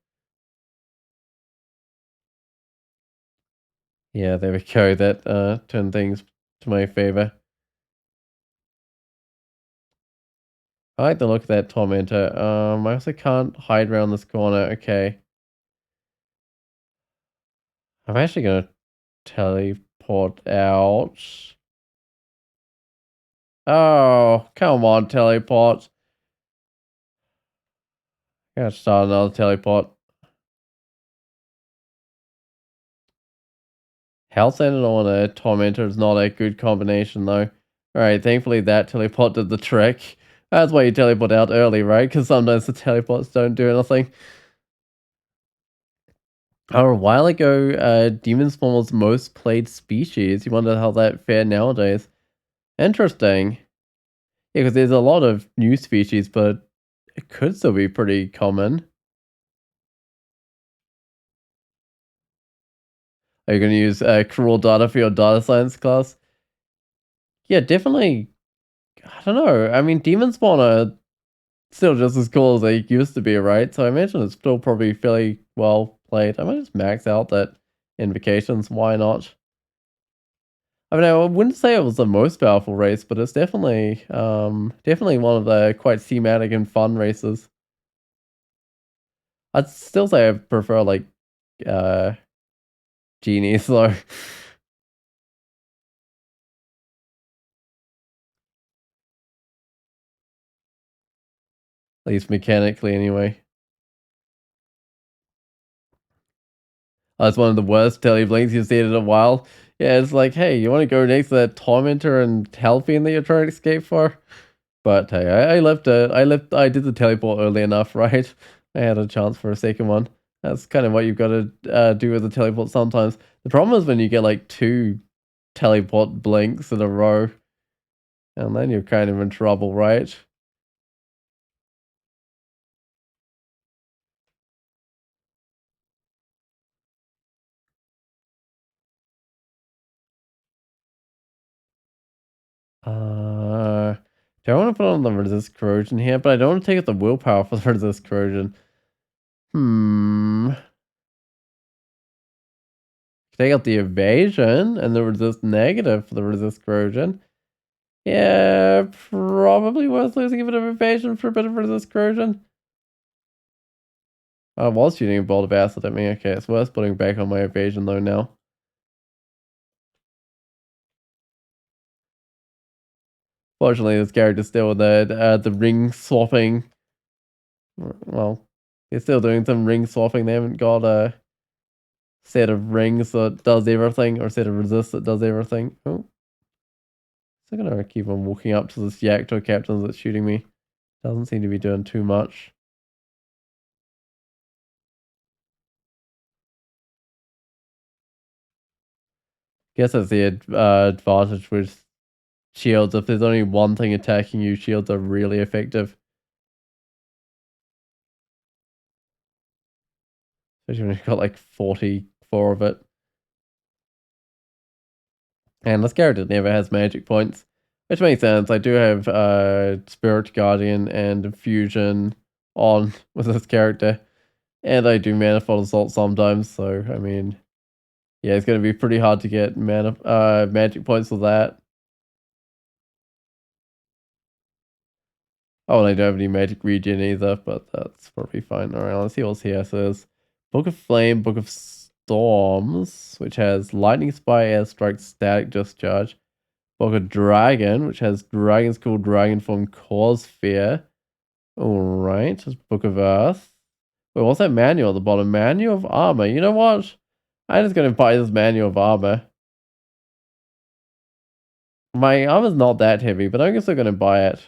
Yeah, there we go. That turned things to my favor. I like the look of that tormentor. I also can't hide around this corner. Okay. I'm actually gonna teleport out. Oh, come on, teleport. Gotta start another teleport. Health Ended on a Tormentor is not a good combination, though. Alright, thankfully that teleport did the trick. That's why you teleport out early, right? Because sometimes the teleports don't do anything. Oh, a while ago, demonspawn was most played species. You wonder how that fared nowadays. Interesting. Yeah, because there's a lot of new species, but it could still be pretty common. Are you going to use cruel data for your data science class? Yeah, definitely. I don't know. I mean, demonspawn are still just as cool as they used to be, right? So I imagine it's still probably fairly well played. I might just max out that invocations. Why not? I mean, I wouldn't say it was the most powerful race, but it's definitely one of the quite thematic and fun races. I'd still say I prefer like uh genies though. At least mechanically anyway. That's one of the worst teleblinks you've seen in a while. Yeah, it's like, hey, you want to go next to that tormentor and hellfiend that you're trying to escape for? But hey, I did the teleport early enough, right? I had a chance for a second one. That's kind of what you've got to do with the teleport sometimes. The problem is when you get like two teleport blinks in a row, and then you're kind of in trouble, right? Do I want to put on the resist corrosion here? But I don't want to take out the willpower for the resist corrosion. Hmm. Take out the evasion and the resist negative for the resist corrosion. Yeah, probably worth losing a bit of evasion for a bit of resist corrosion. I was shooting a bolt of acid at me. Okay, it's worth putting back on my evasion though now. Fortunately, this character's still in the ring swapping. Well, they're still doing some ring swapping. They haven't got a set of rings that does everything, or a set of resists that does everything. Oh, so I'm gonna keep on walking up to this Yakto captain that's shooting me. Doesn't seem to be doing too much. Guess that's the advantage with shields. If there's only one thing attacking you, shields are really effective. Especially when you've got like 44 of it. And this character never has magic points. Which makes sense. I do have Spirit Guardian and Infusion on with this character. And I do Manifold Assault sometimes, so I mean, yeah, it's going to be pretty hard to get magic points with that. Oh, and I don't have any magic regen either, but that's probably fine. Alright, let's see what CS is. Book of Flame, Book of Storms, which has Lightning Spy, Airstrike, Static Discharge. Book of Dragon, which has Dragon's Cool, Dragon Form, Cause Fear. Alright, Book of Earth. Wait, what's that manual at the bottom? Manual of Armor. You know what? I'm just going to buy this Manual of Armor. My armor's not that heavy, but I'm still going to buy it.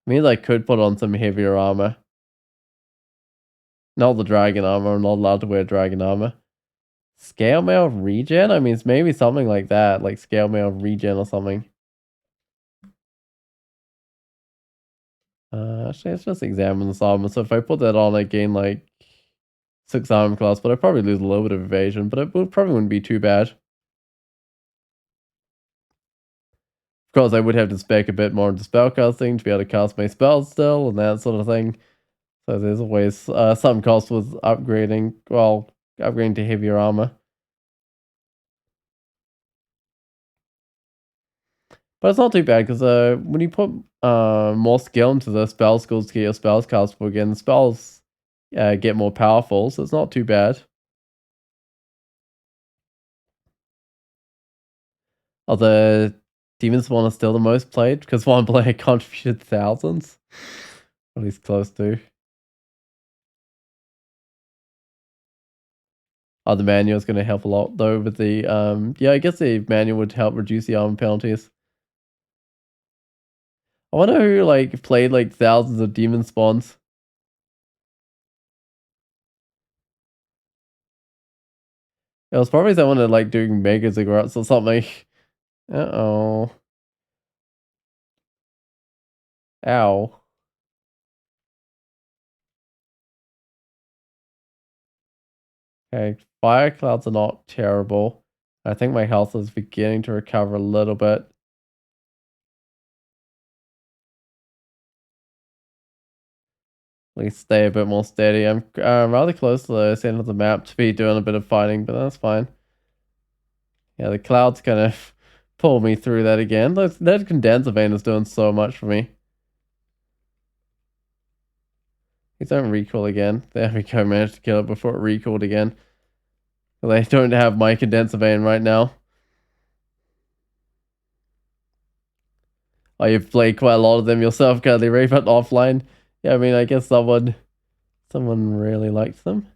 Means I could put on some heavier armor. Not the dragon armor. I'm not allowed to wear dragon armor. Scale mail regen? I mean, it's maybe something like that. Like scale mail regen or something. Actually, let's just examine this armor. So if I put that on, I gain like 6 armor class, but I probably lose a little bit of evasion. But it probably wouldn't be too bad. Of course, I would have to spec a bit more into spellcasting to be able to cast my spells still and that sort of thing. So there's always some cost with upgrading. Well, upgrading to heavier armor. But it's not too bad because when you put more skill into the spell skills to get your spells castable again, the spells get more powerful, so it's not too bad. Oh, the demonspawn is still the most played because one player contributed thousands. At least close to. Oh, the manual is going to help a lot though with the yeah, I guess the manual would help reduce the armor penalties. I wonder who like played like thousands of demon spawns. It was probably someone that like doing mega cigarettes or something. Uh-oh. Ow. Okay, fire clouds are not terrible. I think my health is beginning to recover a little bit. At least stay a bit more steady. I'm rather close to the center of the map to be doing a bit of fighting, but that's fine. Yeah, the clouds kind of pull me through that again. That condenser vein is doing so much for me. Please don't recall again. There we go, managed to kill it before it recalled again. They don't have my condenser vein right now. Oh, you've played quite a lot of them yourself, Curly Ray, but offline. Yeah, I mean, I guess someone really likes them.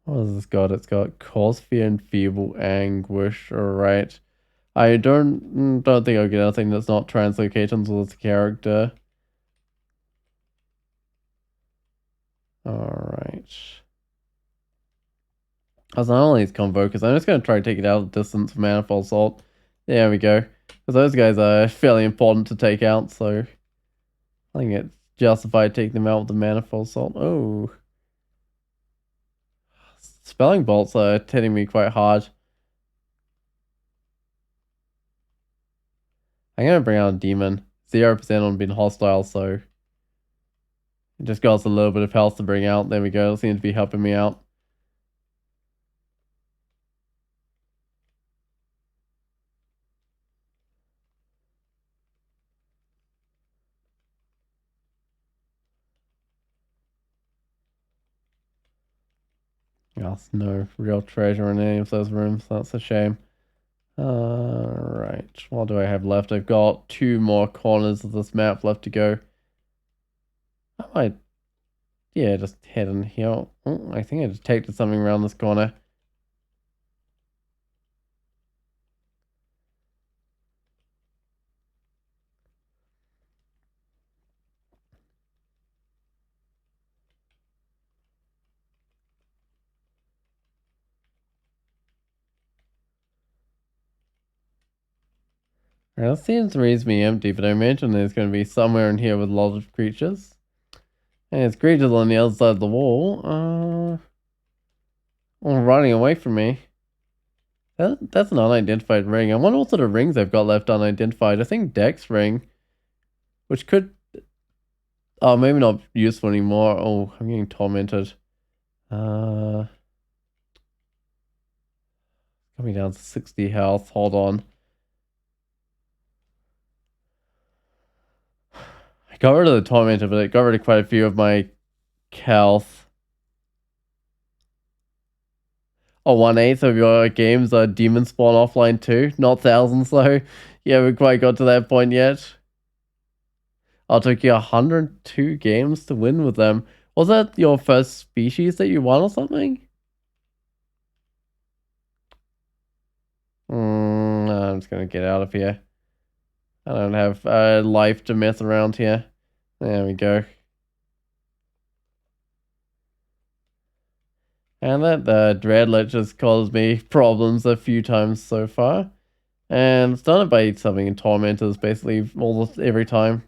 What has this got? It's got cause fear and feeble anguish. Alright. I don't think I'll get anything that's not translocations with this character. Alright. As not only is Convocus, I'm just going to try to take it out of distance for Manifold Assault. There we go. Because those guys are fairly important to take out, so I think it's justified taking them out with the Manifold Assault. Oh. Spelling bolts are hitting me quite hard. I'm going to bring out a demon. 0% on being hostile, so it just got us a little bit of health to bring out. There we go. It seems to be helping me out. Yes, no real treasure in any of those rooms. That's a shame. Right. What do I have left? I've got 2 more corners of this map left to go. I might, yeah, just head in here. Oh, I think I detected something around this corner. Now, it seems reasonably empty, but I imagine there's going to be somewhere in here with a lot of creatures. And there's creatures on the other side of the wall. Running away from me. That's an unidentified ring. I wonder what sort of rings I've got left unidentified. I think Dex ring, which could... Oh, maybe not useful anymore. Oh, I'm getting tormented. Coming down to 60 health. Hold on. I got rid of the tormentor, but it got rid of quite a few of my health. Oh, 1/8 of your games are demon spawn offline too. Not thousands though. You haven't quite got to that point yet. Oh, it took you 102 games to win with them. Was that your first species that you won or something? I'm just gonna get out of here. I don't have life to mess around here. There we go. And that Dreadlet just caused me problems a few times so far. And it's done it by something in Tormentors basically almost every time.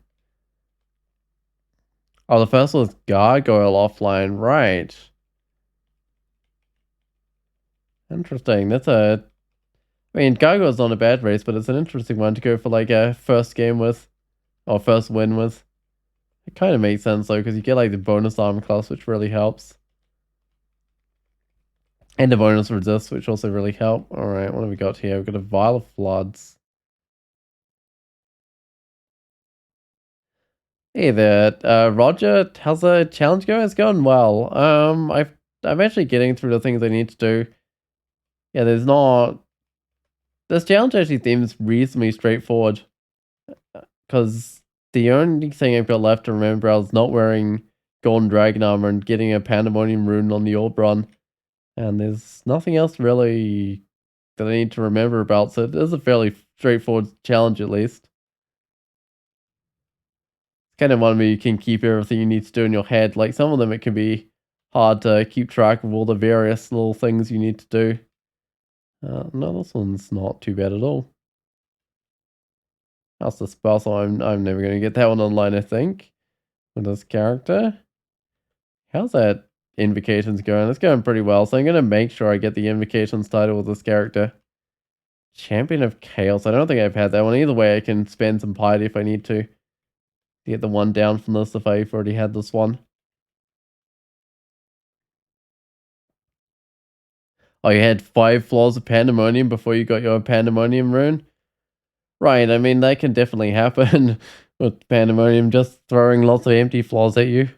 Oh, the first one was Gargoyle offline, right. Interesting. That's a... I mean, Gargoyle's not a bad race, but it's an interesting one to go for like a first game with. Or first win with. It kind of makes sense though, because you get like the bonus armor class, which really helps. And a bonus resist, which also really help. Alright, what have we got here? We've got a Vial of Floods. Hey there, Roger. How's the challenge going? It's going well. I'm actually getting through the things I need to do. Yeah, this challenge actually seems reasonably straightforward. Because the only thing I've got left to remember is not wearing golden dragon armor and getting a Pandemonium rune on the orb run. And there's nothing else really that I need to remember about, so it is a fairly straightforward challenge at least. It's kind of one where you can keep everything you need to do in your head. Like some of them it can be hard to keep track of all the various little things you need to do. No, this one's not too bad at all. That's the spell, so I'm never going to get that one online, I think, with this character. How's that invocations going? It's going pretty well, so I'm going to make sure I get the invocations title with this character. Champion of Chaos. I don't think I've had that one. Either way, I can spend some piety if I need to get the one down from this if I've already had this one. Oh, you had 5 floors of Pandemonium before you got your Pandemonium rune? Right, I mean, that can definitely happen with Pandemonium just throwing lots of empty floors at you.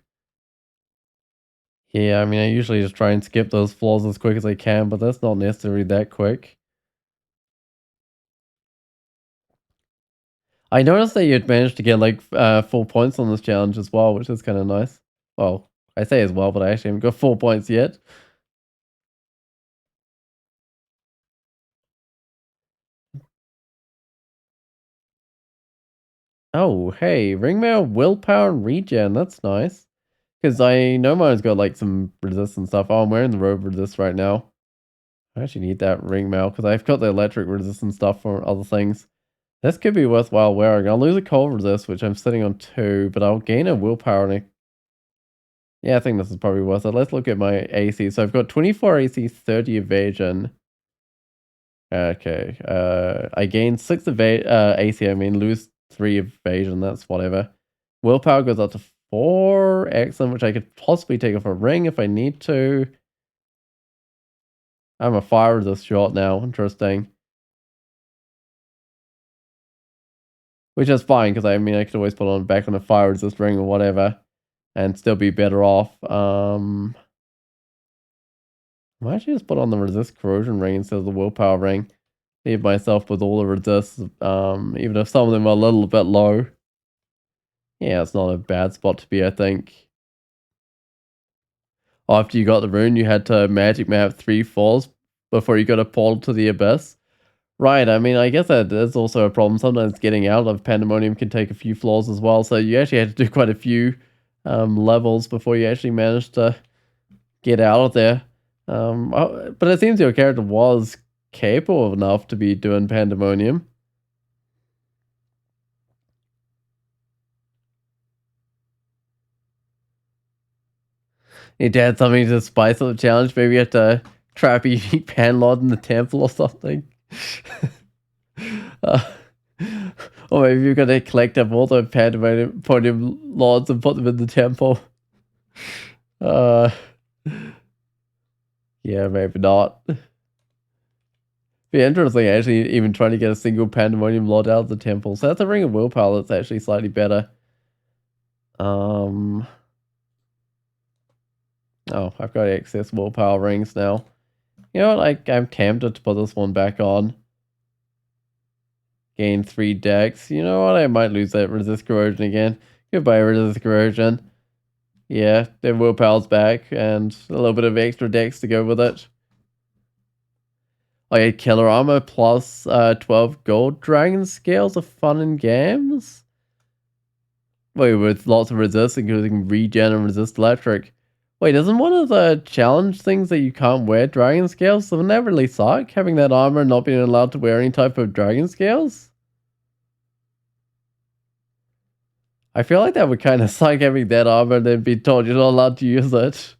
Yeah, I mean, I usually just try and skip those floors as quick as I can, but that's not necessarily that quick. I noticed that you'd managed to get like 4 points on this challenge as well, which is kind of nice. Well, I say as well, but I actually haven't got 4 points yet. Oh, hey, ringmail, willpower, and regen. That's nice. Because I know mine's got like some resistance stuff. Oh, I'm wearing the robe resist right now. I actually need that ringmail because I've got the electric resistance stuff for other things. This could be worthwhile wearing. I'll lose a cold resist, which I'm sitting on 2, but I'll gain a willpower. Yeah, I think this is probably worth it. Let's look at my AC. So I've got 24 AC, 30 evasion. Okay. I gain 6 AC. I mean, lose 3 evasion. That's whatever. Willpower goes up to 4. Excellent, which I could possibly take off a ring if I need to. I'm a fire resist short now. Interesting. Which is fine, because I mean, I could always put on back on a fire resist ring or whatever and still be better off. I might actually just put on the resist corrosion ring instead of the willpower ring. Leave myself with all the resists, even if some of them are a little bit low. Yeah, it's not a bad spot to be, I think. After you got the rune, you had to magic map 3 falls before you got a portal to the abyss. Right, I mean, I guess that is also a problem. Sometimes getting out of Pandemonium can take a few floors as well, so you actually had to do quite a few levels before you actually managed to get out of there. But it seems your character was capable enough to be doing Pandemonium. Need to add something to spice up the challenge. Maybe you have to trap a unique panlord in the temple or something. uh, or maybe you're gonna collect up all the Pandemonium lords and put them in the temple. Uh, yeah, maybe not. Be interesting actually even trying to get a single Pandemonium lord out of the temple. So that's a ring of willpower that's actually slightly better. Oh, I've got excess willpower rings now. You know what? I'm tempted to put this one back on. Gain 3 dex. You know what? I might lose that resist corrosion again. Goodbye, resist corrosion. Yeah, their willpower's back, and a little bit of extra dex to go with it. I had killer armor plus 12 gold dragon scales of fun and games. Wait, with lots of resist, including regen and resist electric. Wait, isn't one of the challenge things that you can't wear dragon scales? So wouldn't that really suck, having that armor and not being allowed to wear any type of dragon scales? I feel like that would kind of suck, having that armor and then be told you're not allowed to use it.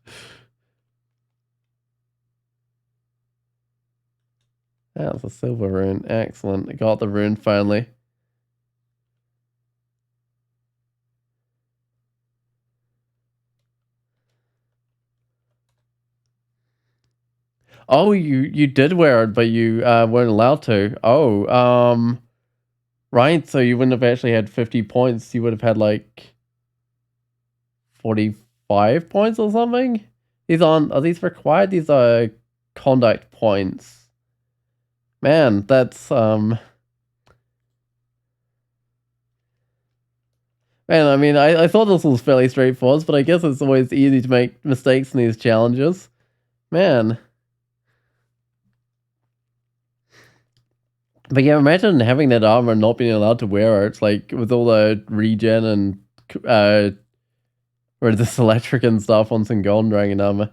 That's a silver rune. Excellent. I got the rune finally. Oh, you did wear it, but you weren't allowed to. Oh, right. So you wouldn't have actually had 50 points. You would have had like 45 points or something. Are these required? These are conduct points. Man, that's man, I mean, I thought this was fairly straightforward, but I guess it's always easy to make mistakes in these challenges. Man. But yeah, imagine having that armor and not being allowed to wear it, like with all the regen and or this electric and stuff on some golden dragon armor.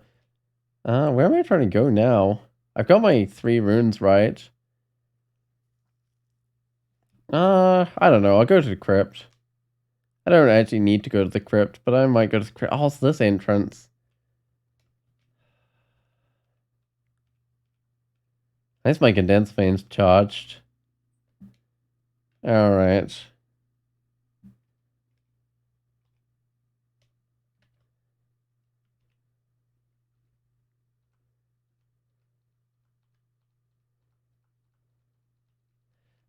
Where am I trying to go now? I've got my 3 runes right. I don't know. I'll go to the crypt. I don't actually need to go to the crypt, but I might go to the crypt. Oh, it's this entrance. Nice, my condensed veins charged. Alright.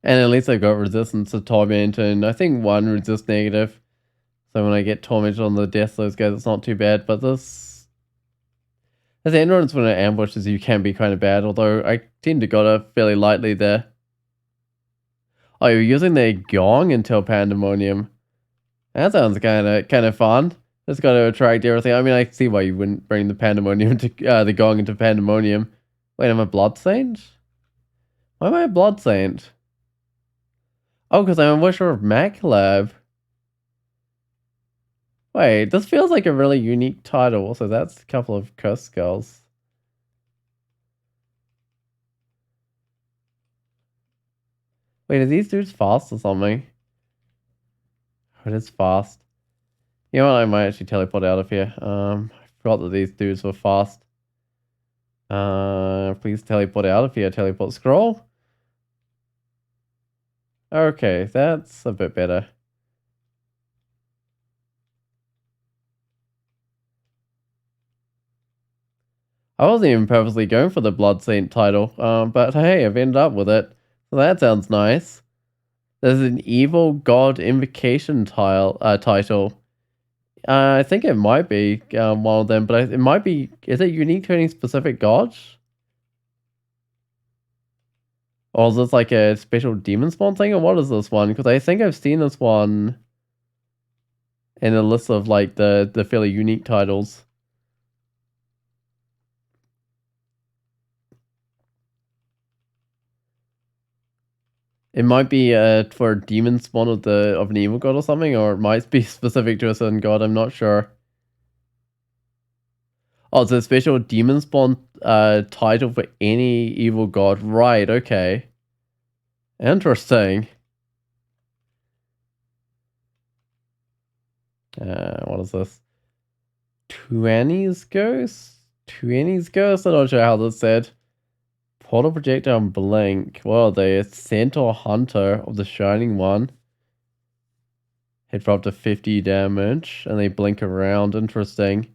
And at least I've got resistance to torment, and I think 1 resist negative. So when I get tormented on the death of those guys, it's not too bad. But this endurance when it ambushes you can be kind of bad, although I tend to got it fairly lightly there. Oh, you're using the gong until Pandemonium. That sounds kind of fun. It's got to attract everything. I mean, I see why you wouldn't bring the Pandemonium to the gong into Pandemonium. Wait, I'm a blood saint? Why am I a blood saint? Oh, because I'm a wisher of Makhleb. Wait, this feels like a really unique title. So that's a couple of curse skulls. Wait, are these dudes fast or something? Oh, it is fast. You know what? I might actually teleport out of here. I forgot that these dudes were fast. Please teleport out of here. Teleport scroll. Okay, that's a bit better. I wasn't even purposely going for the Blood Saint title, but hey, I've ended up with it. So that sounds nice. There's an evil god invocation title. I think it might be one of them, but it might be. Is it unique to any specific god? Or is this like a special demon spawn thing, or what is this one? Because I think I've seen this one in a list of like the fairly unique titles. It might be for a demon spawn of an evil god or something, or it might be specific to a certain god. I'm not sure. Oh, it's a special demon spawn title for any evil god. Right, okay. Interesting. What is this? Tuani's Ghost? Tuani's Ghost? I'm not sure how this said. Portal Projector and Blink. Well, the Centaur Hunter of the Shining One. Hit for up to 50 damage, and they blink around. Interesting.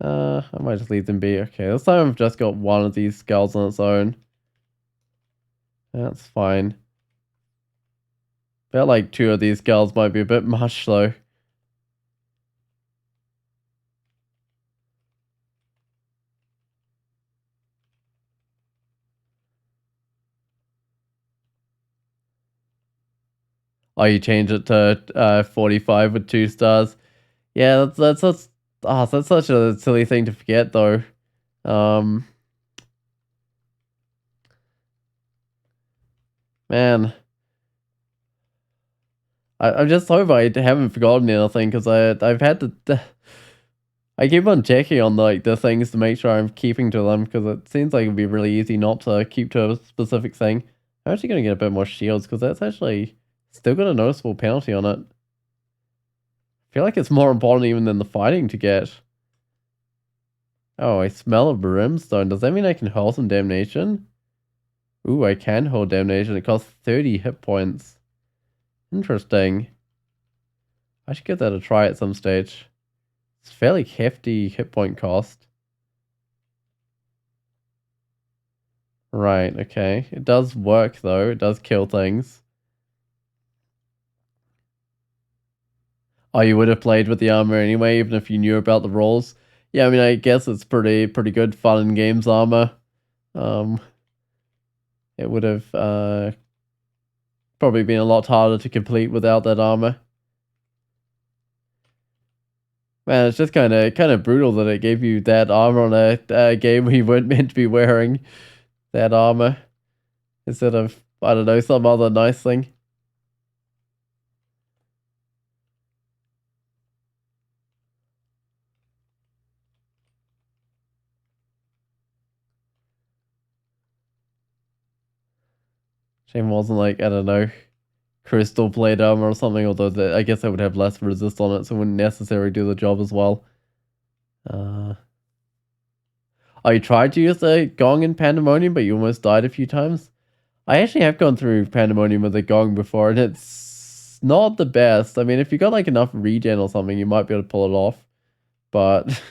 I might just leave them be. Okay, this time I've just got one of these skulls on its own. That's fine. Felt like 2 of these skulls might be a bit much though. Oh, you change it to 45 with 2 stars. Yeah, that's such a silly thing to forget though. Man, I'm just hoping I haven't forgotten anything because I've had to. I keep on checking on the things to make sure I'm keeping to them because it seems like it'd be really easy not to keep to a specific thing. I'm actually gonna get a bit more shields because that's actually still got a noticeable penalty on it. I feel like it's more important even than the fighting to get. Oh, I smell a brimstone. Does that mean I can hold some damnation? Ooh, I can hold damnation. It costs 30 hit points. Interesting. I should give that a try at some stage. It's fairly hefty hit point cost. Right, okay. It does work, though. It does kill things. Oh, you would have played with the armor anyway, even if you knew about the rules? Yeah, I mean, I guess it's pretty good fun in games armor. Um, it would have probably been a lot harder to complete without that armor. Man, it's just kind of brutal that it gave you that armor on a game where you weren't meant to be wearing that armor instead of, I don't know, some other nice thing. Shame it wasn't like, I don't know, crystal plate armor or something, although I guess I would have less resist on it, so it wouldn't necessarily do the job as well. Oh, you tried to use the gong in Pandemonium, but you almost died a few times? I actually have gone through Pandemonium with a gong before, and it's not the best. I mean, if you got like enough regen or something, you might be able to pull it off. But,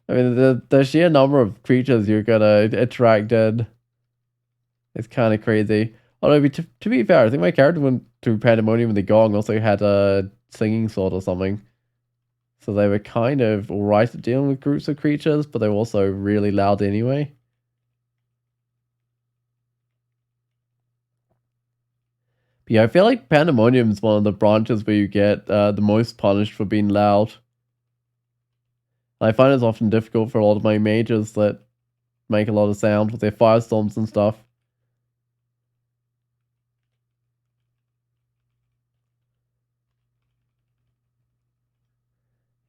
I mean, the sheer number of creatures you're gonna attract in is kind of crazy. Although, to be fair, I think my character went through Pandemonium with the gong also had a singing sword or something. So they were kind of alright at dealing with groups of creatures, but they were also really loud anyway. But yeah, I feel like Pandemonium is one of the branches where you get the most punished for being loud. I find it's often difficult for a lot of my mages that make a lot of sound with their firestorms and stuff.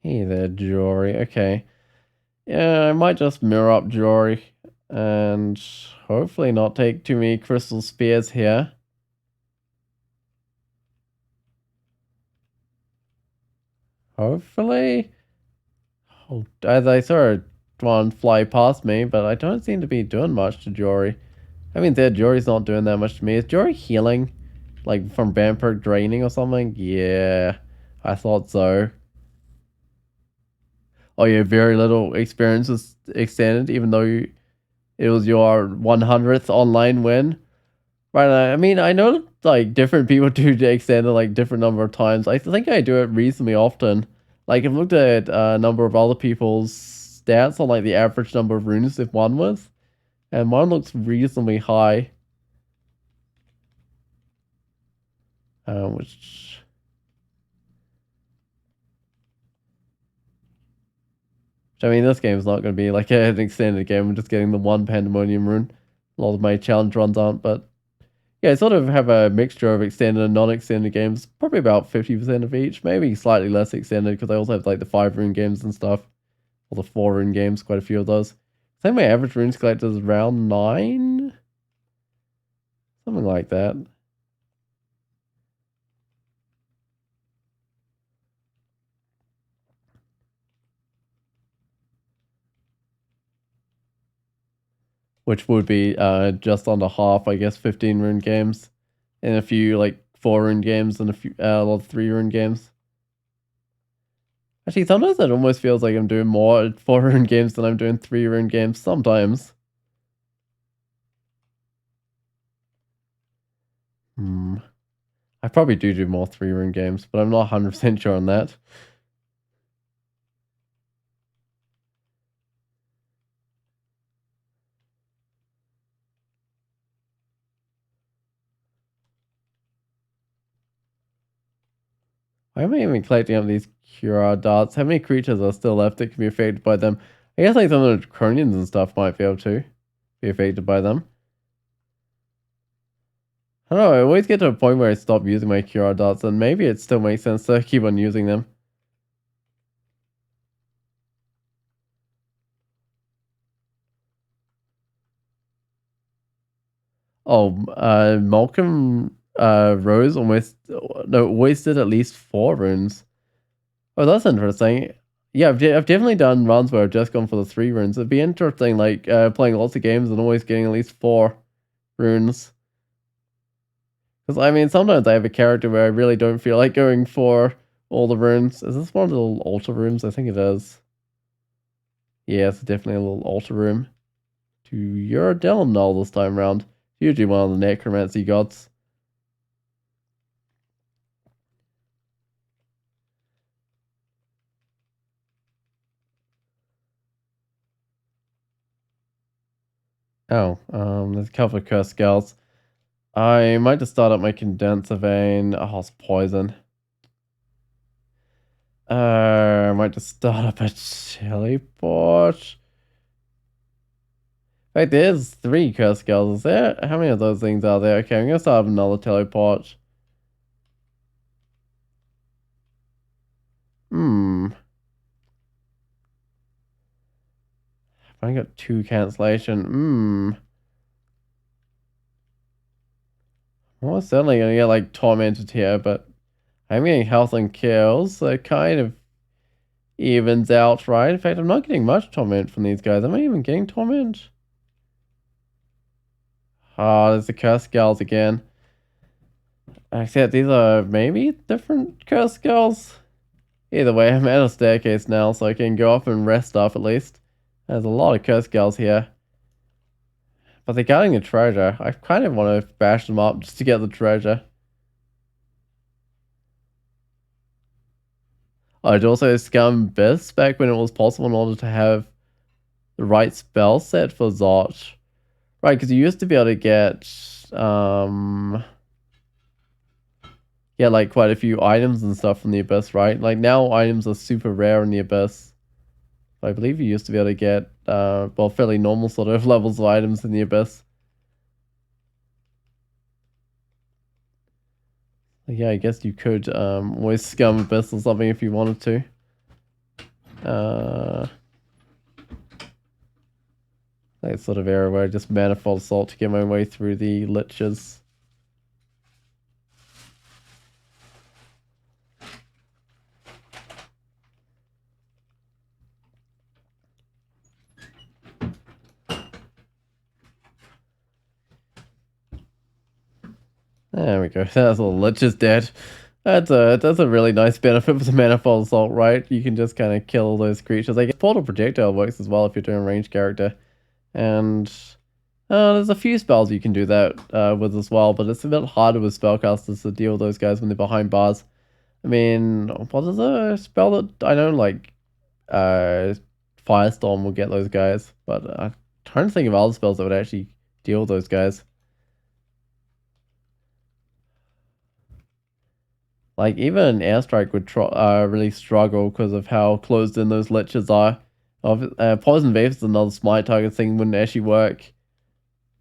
Hey there, Jory. Okay. Yeah, I might just mirror up Jory and hopefully not take too many crystal spears here. Hopefully. Oh, as I saw one fly past me, but I don't seem to be doing much to Jory. I mean, Jory's not doing that much to me. Is Jory healing? Like from vampire draining or something? Yeah, I thought so. Oh yeah, very little experience was extended, even though it was your 100th online win. Right, I mean, I know like different people do extend it like different number of times. I think I do it reasonably often. Like I've looked at a number of other people's stats on like the average number of runes they've won with, and mine looks reasonably high. Which I mean, this game is not going to be like an extended game. I'm just getting the one Pandemonium rune. A lot of my challenge runs aren't, but yeah, I sort of have a mixture of extended and non-extended games. Probably about 50% of each. Maybe slightly less extended because I also have like the 5 rune games and stuff. Or the 4 rune games, quite a few of those. I think my average runes collector is around 9? Something like that. Which would be just under half, I guess, 15 rune games. And a few like 4 rune games and a lot of 3 rune games. Actually, sometimes it almost feels like I'm doing more 4 rune games than I'm doing 3 rune games. Sometimes. I probably do more 3 rune games, but I'm not 100% sure on that. Why am I even collecting up these Cura darts? How many creatures are still left that can be affected by them? I guess like some of the Draconians and stuff might be able to be affected by them. I don't know, I always get to a point where I stop using my Cura darts, and maybe it still makes sense to keep on using them. Oh, Malcolm Rose almost wasted at least 4 runes. Oh, that's interesting. Yeah, I've definitely done runs where I've just gone for the 3 runes. It'd be interesting, like, playing lots of games and always getting at least 4 runes. Because, I mean, sometimes I have a character where I really don't feel like going for all the runes. Is this one of the little altar rooms? I think it is. Yeah, it's definitely a little altar room. to Urodilumnol this time around. Usually one of the necromancy gods. Oh, there's a couple of cursed girls. I might just start up my condenser vein. Oh, it's poison. I might just start up a teleport. In fact, there's 3 cursed girls. Is there? How many of those things are there? Okay, I'm gonna start up another teleport. I got 2 cancellation. Well, certainly gonna get like tormented here, but I'm getting health and kills, so it kind of evens out, right? In fact, I'm not getting much torment from these guys. Am I even getting torment? Oh, there's the cursed girls again. Except these are maybe different cursed girls. Either way, I'm at a staircase now, so I can go up and rest up at least. There's a lot of cursed girls here. But they're getting the treasure. I kind of want to bash them up just to get the treasure. I'd also scum Abyss back when it was possible in order to have the right spell set for Zot. Right, because you used to be able to get, yeah, like quite a few items and stuff from the Abyss, right? Like now items are super rare in the Abyss. I believe you used to be able to get, well, fairly normal sort of levels of items in the Abyss. Yeah, I guess you could always scum Abyss or something if you wanted to. That sort of area where I just manifold assault to get my way through the liches. There we go. That's all liches dead. That's a really nice benefit for the manifold assault, right? You can just kind of kill those creatures. I guess portal projectile works as well if you're doing a ranged character, and there's a few spells you can do that with as well, but it's a bit harder with spellcasters to deal with those guys when they're behind bars. I mean, what is a spell that I know, like Firestorm will get those guys, but I'm trying to think of other spells that would actually deal with those guys. Like, even Airstrike would really struggle because of how closed in those liches are. Poison Wave is another smite target thing, wouldn't actually work.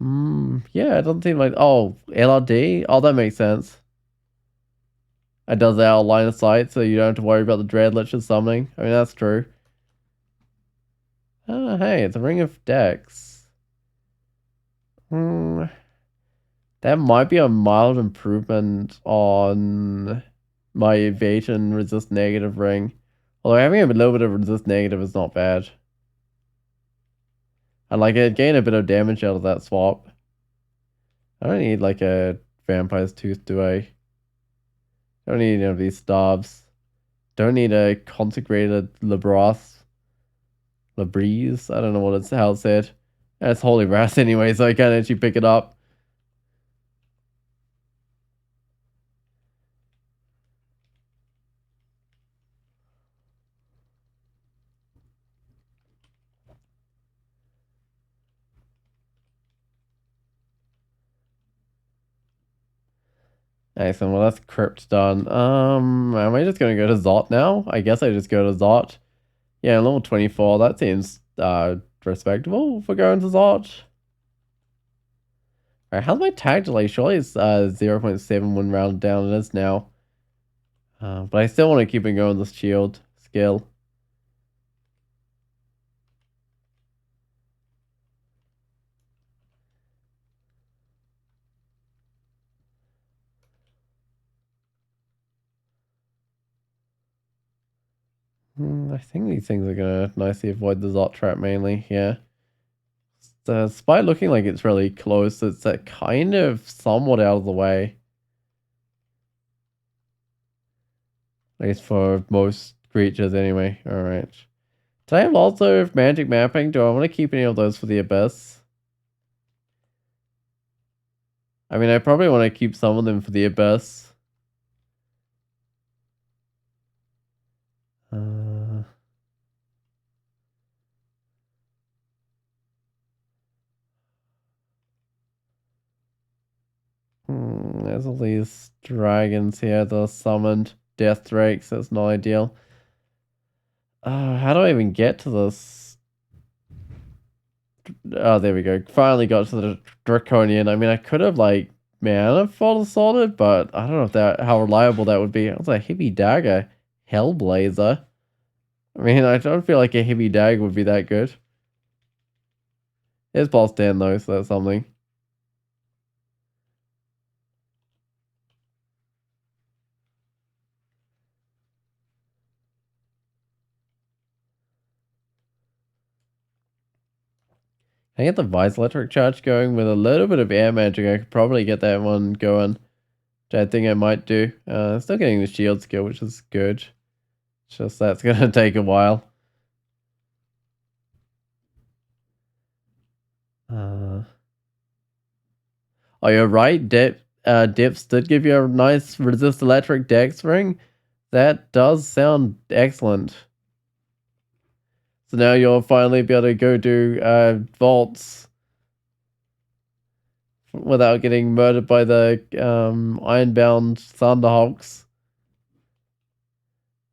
Yeah, it doesn't seem like... Oh, LRD? Oh, that makes sense. It does our line of sight, so you don't have to worry about the Dread liches summoning. I mean, that's true. Oh, hey, it's a Ring of Dex. That might be a mild improvement on my evasion resist negative ring. Although having a little bit of resist negative is not bad. I like it. Gain a bit of damage out of that swap. I don't need like a vampire's tooth, do I? Don't need any of these starbs. Don't need a consecrated Labrosse. Labreeze? I don't know what how it's said. It's Holy Wrath anyway, so I can't actually pick it up. Excellent, well that's Crypt done. Am I just gonna go to Zot now? I guess I just go to Zot. Yeah, level 24, that seems respectable for going to Zot. Alright, how's my tag delay? Surely it's 0.7 when rounded down. It is now. But I still want to keep it going with this shield skill. I think these things are going to nicely avoid the Zot trap mainly, yeah. Despite looking like it's really close, it's kind of somewhat out of the way. At least for most creatures anyway. Alright. Do I have lots of magic mapping? Do I want to keep any of those for the Abyss? I mean, I probably want to keep some of them for the Abyss. There's all these dragons here, the summoned death drakes. That's not ideal. How do I even get to this? Oh, there we go. Finally got to the draconian. I mean, I could have like mana fall assaulted, but I don't know if that how reliable that would be. It was a heavy dagger, hellblazer. I mean, I don't feel like a heavy dagger would be that good. It's plus 10 though, so that's something. I get the Vice Electric Charge going with a little bit of air magic. I could probably get that one going, which I think I might do. Still getting the shield skill, which is good. It's just that's going to take a while. Oh, you're right. Dips did give you a nice resist electric dex ring. That does sound excellent. So now you'll finally be able to go do vaults without getting murdered by the ironbound Thunderhawks.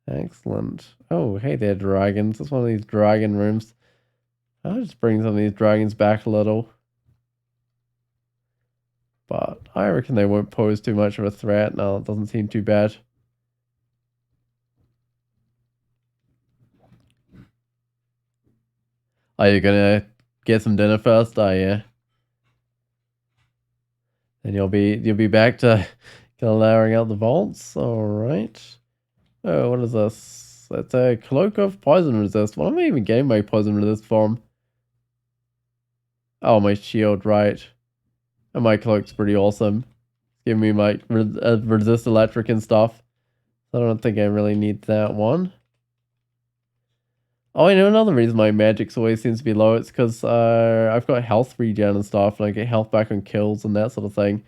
Excellent. Oh, hey there, dragons. It's one of these dragon rooms. I'll just bring some of these dragons back a little. But I reckon they won't pose too much of a threat. No, it doesn't seem too bad. Are you gonna get some dinner first? Oh yeah. And you'll be back to clearing out the vaults. Alright. Oh, what is this? It's a cloak of poison resist. What am I even getting my poison resist from? Oh, my shield, right. And my cloak's pretty awesome. Give me my resist electric and stuff. I don't think I really need that one. Oh, I know another reason my magic's always seems to be low. It's because I've got health regen and stuff, and I get health back on kills and that sort of thing.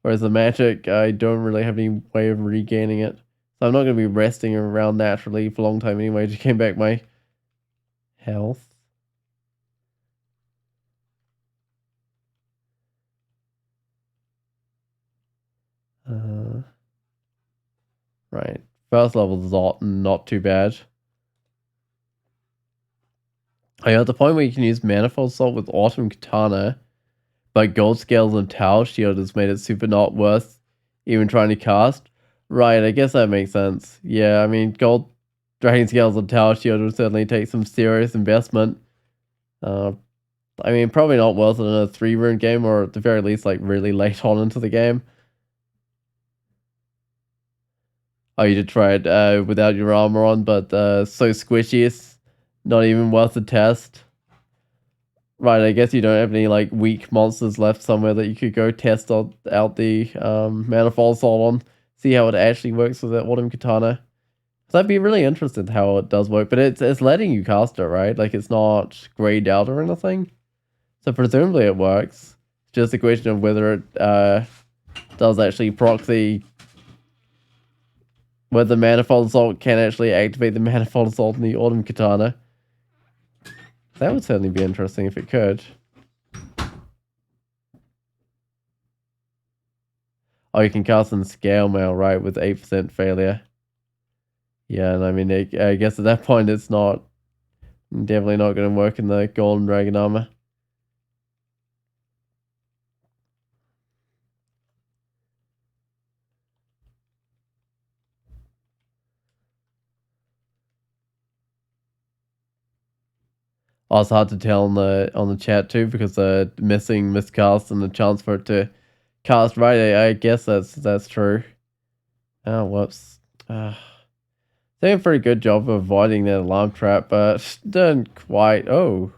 Whereas the magic, I don't really have any way of regaining it. So I'm not going to be resting around naturally for a long time anyway to gain back my health. Right. First level is not too bad. I got the point where you can use Manifold Assault with Autumn Katana, but Gold Scales and Tower Shield has made it super not worth even trying to cast. Right, I guess that makes sense. Yeah, I mean, Gold Dragon Scales and Tower Shield would certainly take some serious investment. I mean, probably not worth it in a 3-rune game, or at the very least, like, really late on into the game. Oh, you did try it without your armor on, but so squishy, it's not even worth the test. Right, I guess you don't have any like weak monsters left somewhere that you could go test out the Manifold Assault on, see how it actually works with the Autumn Katana. So I'd be really interested how it does work, but it's letting you cast it, right? Like it's not grayed out or anything. So presumably it works. It's just a question of whether it does actually proxy, whether Manifold Assault can actually activate the Manifold Assault in the Autumn Katana. That would certainly be interesting if it could. Oh, you can cast in Scale Mail, right, with 8% failure. Yeah, and I mean, I guess at that point it's not, definitely not going to work in the Golden Dragon armor. Oh, it's hard to tell on the chat too because the missing miscast and the chance for it to cast right. I guess that's true. Oh, whoops. Doing a pretty good job of avoiding that alarm trap, but didn't quite. Oh,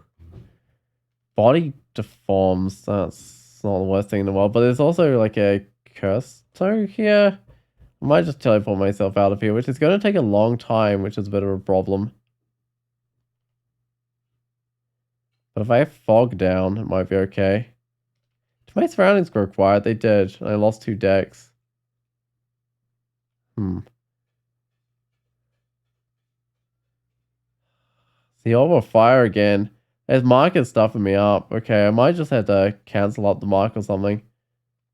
body deforms. That's not the worst thing in the world, but there's also like a curse. So here, I might just teleport myself out of here, which is going to take a long time, which is a bit of a problem. But if I have fog down, it might be okay. Did my surroundings grow quiet? They did. I lost 2 decks. See, over fire again. There's market stuffing me up. Okay, I might just have to cancel up the mark or something.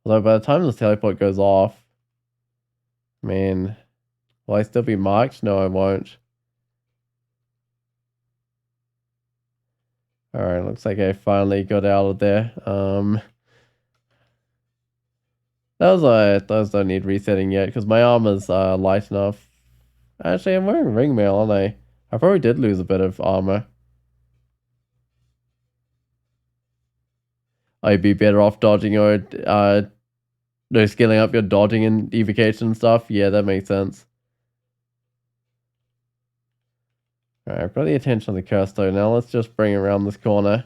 Although by the time this teleport goes off, man, will I still be marked? No, I won't. Alright, looks like I finally got out of there. Those don't need resetting yet, because my armor's light enough. Actually, I'm wearing ring mail, aren't I? I probably did lose a bit of armor. I'd be better off dodging or no, scaling up your dodging and evocation and stuff. Yeah, that makes sense. Alright, I've got the attention of the curse though. Now let's just bring it around this corner.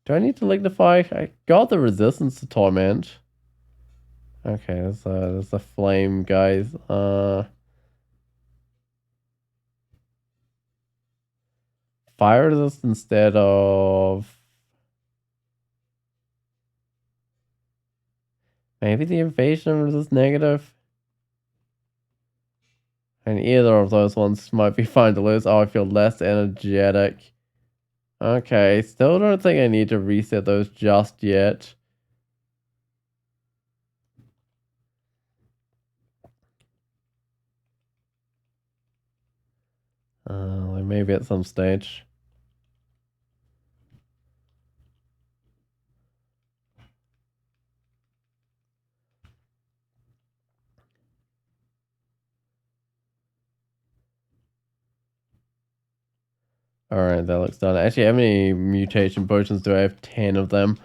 Do I need to lignify? I got the resistance to torment. Okay, there's a flame, guys. Fire resist instead of maybe the invasion resist negative. And either of those ones might be fine to lose. Oh, I feel less energetic. Okay, still don't think I need to reset those just yet. Maybe at some stage. Alright, that looks done. Actually, how many mutation potions do I have? 10 of them.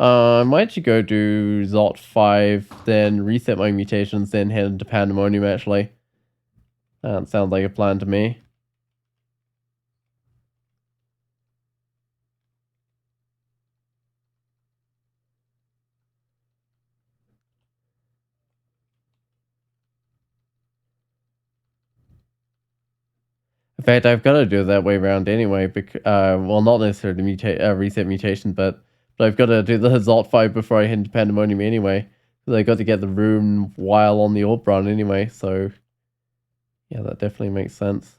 I might actually go do Zot 5, then reset my mutations, then head into Pandemonium, actually. That sounds like a plan to me. In fact, I've got to do it that way around anyway. Well, not necessarily reset mutation, but I've got to do the Zot 5 before I hit into Pandemonium anyway. Because I got to get the rune while on the orb run anyway, so yeah, that definitely makes sense.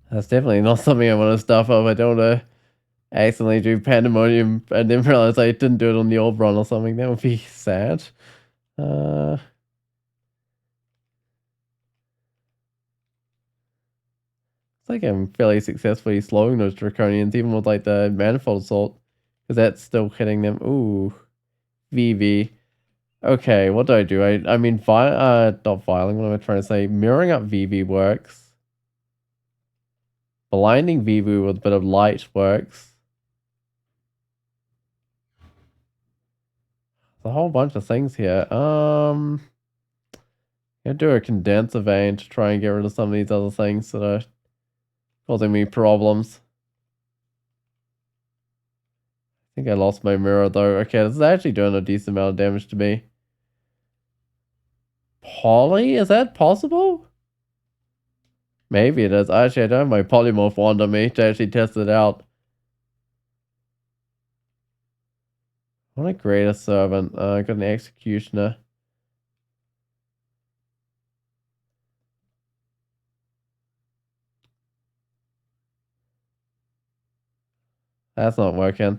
That's definitely not something I want to stuff up. I don't want to accidentally do Pandemonium and then realize I didn't do it on the orb run or something. That would be sad. It's like I'm fairly successfully slowing those Draconians, even with like the Manifold Assault, because that's still hitting them. Ooh, VV. Okay, what do? I mean, not viling. What am I trying to say? Mirroring up VV works. Blinding VV with a bit of light works. There's a whole bunch of things here. Gonna do a condenser vein to try and get rid of some of these other things that are causing me problems. I think I lost my mirror though. Okay, this is actually doing a decent amount of damage to me. Poly? Is that possible? Maybe it is. Actually, I don't have my polymorph wand on me to actually test it out. I want to create a servant. I got an executioner. That's not working.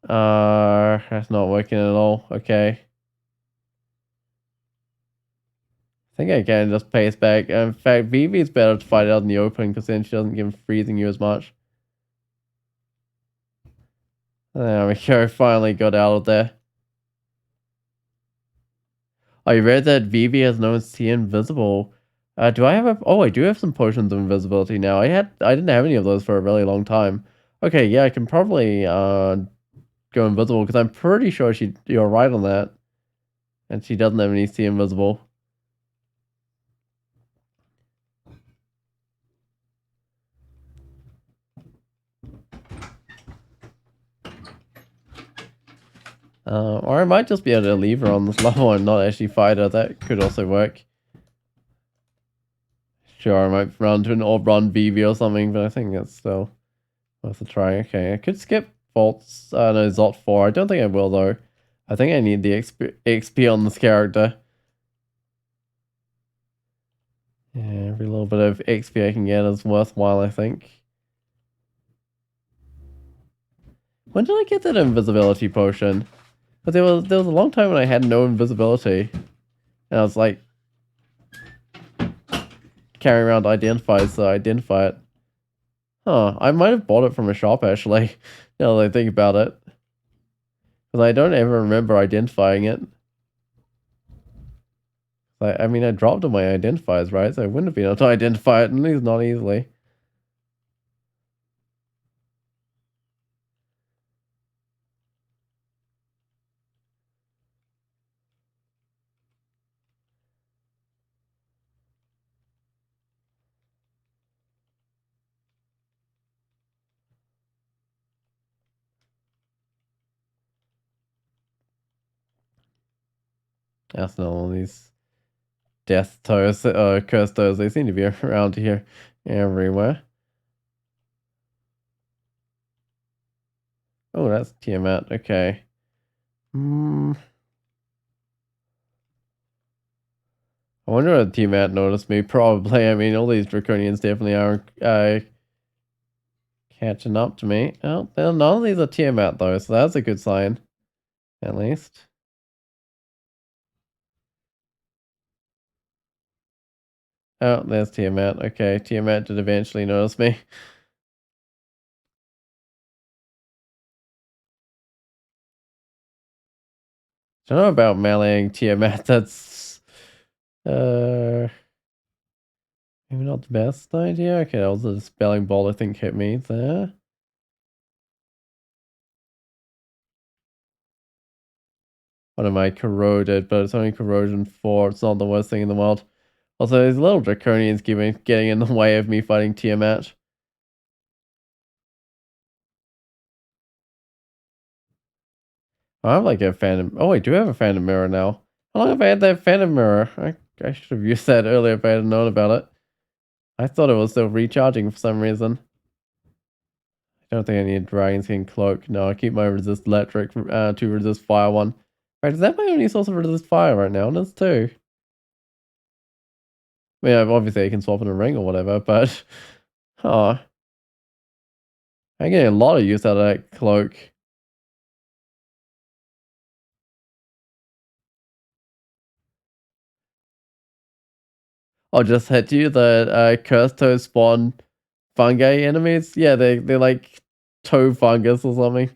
That's not working at all. Okay. I think I can just pace back. In fact, Vivi is better to fight out in the open because then she doesn't give freezing you as much. There we go. Finally got out of there. I read that Vivi has no see invisible. Do I have a? Oh, I do have some potions of invisibility now. I didn't have any of those for a really long time. Okay, yeah, I can probably go invisible because I'm pretty sure you're right on that, and she doesn't have any see invisible. Or I might just be able to leave her on this level and not actually fight her. That could also work. Sure, I might run to an orb run BB or something, but I think that's still worth a try. Okay, I could skip Vaults. No, Zot 4. I don't think I will, though. I think I need the XP on this character. Yeah, every little bit of XP I can get is worthwhile, I think. When did I get that invisibility potion? But there was a long time when I had no invisibility. And I was like carrying around identifiers, so I identify it. Huh, I might have bought it from a shop actually, now that I think about it. Because I don't ever remember identifying it. I mean, I dropped all my identifiers, right? So I wouldn't have been able to identify it, at least not easily. That's not all these death toes, curse toes, they seem to be around here everywhere. Oh, that's Tiamat, okay. I wonder if Tiamat noticed me. Probably. I mean, all these Draconians definitely are catching up to me. Oh, none of these are Tiamat though, so that's a good sign. At least. Oh, there's Tiamat. Okay, Tiamat did eventually notice me. I don't know about meleeing Tiamat. That's maybe not the best idea. Okay, that was a spelling bolt I think hit me there. What am I? Corroded, but it's only corrosion 4. It's not the worst thing in the world. Also, these little Draconians getting in the way of me fighting Tiamat. I have like a phantom. Oh, I do have a phantom mirror now. How long have I had that phantom mirror? I should have used that earlier if I had known about it. I thought it was still recharging for some reason. I don't think I need a dragon skin cloak. No, I keep my resist electric to resist fire one. Right, is that my only source of resist fire right now? That's two. I mean, obviously I can swap in a ring or whatever, but huh. I'm getting a lot of use out of that cloak. I'll just hit you. The cursed toe spawn fungi enemies. Yeah, they're like toe fungus or something.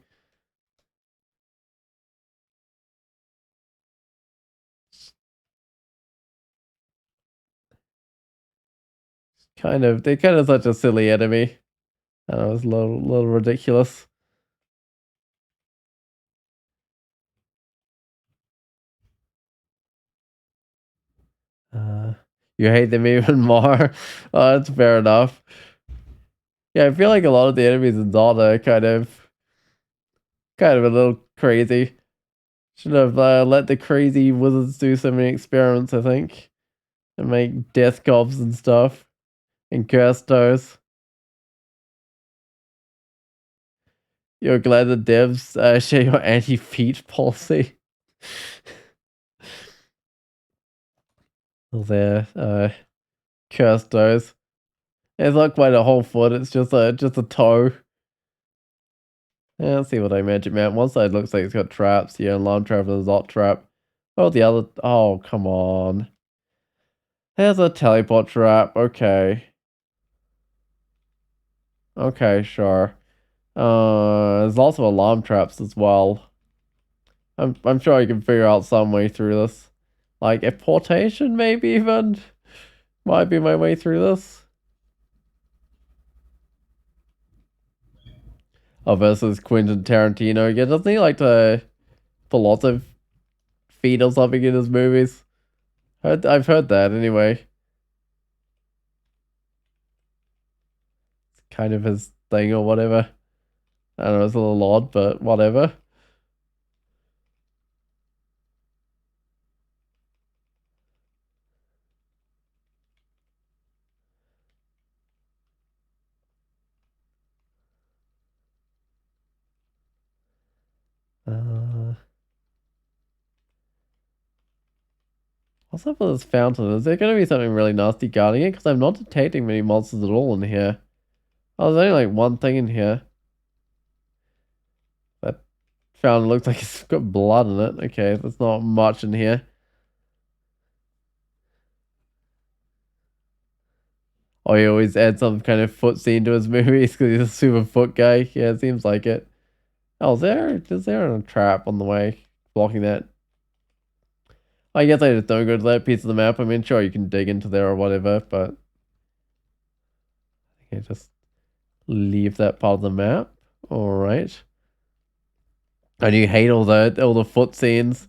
They're kind of such a silly enemy. I know, it's a little ridiculous. Uh, you hate them even more. Oh, that's fair enough. Yeah, I feel like a lot of the enemies in Zelda are kind of a little crazy. Should have let the crazy wizards do so many experiments, I think, and make death gobs and stuff and curse those. You're glad the devs share your anti-feat policy. There, curse those. It's not quite a whole foot. It's just a toe. Yeah, let's see what I imagine, man. One side looks like it's got traps. Yeah, alarm trap and a Zot trap. Oh, the other. Oh, come on. There's a teleport trap. Okay. Okay, sure. There's also alarm traps as well. I'm sure I can figure out some way through this. Like a portation, maybe even might be my way through this. Oh, versus Quentin Tarantino. Yeah, doesn't he like to put lots of feet or something in his movies? I've heard that anyway. It's kind of his thing or whatever. I don't know, it's a little odd, but whatever. What's up with this fountain? Is there going to be something really nasty guarding it? Because I'm not detecting many monsters at all in here. Oh, there's only like one thing in here. That fountain looks like it's got blood in it. Okay, there's not much in here. Oh, he always adds some kind of foot scene to his movies because he's a super foot guy. Yeah, it seems like it. Oh, is there a trap on the way blocking that? I guess I just don't go to that piece of the map. I mean, sure, you can dig into there or whatever, but I just leave that part of the map. All right. I do hate all the foot scenes.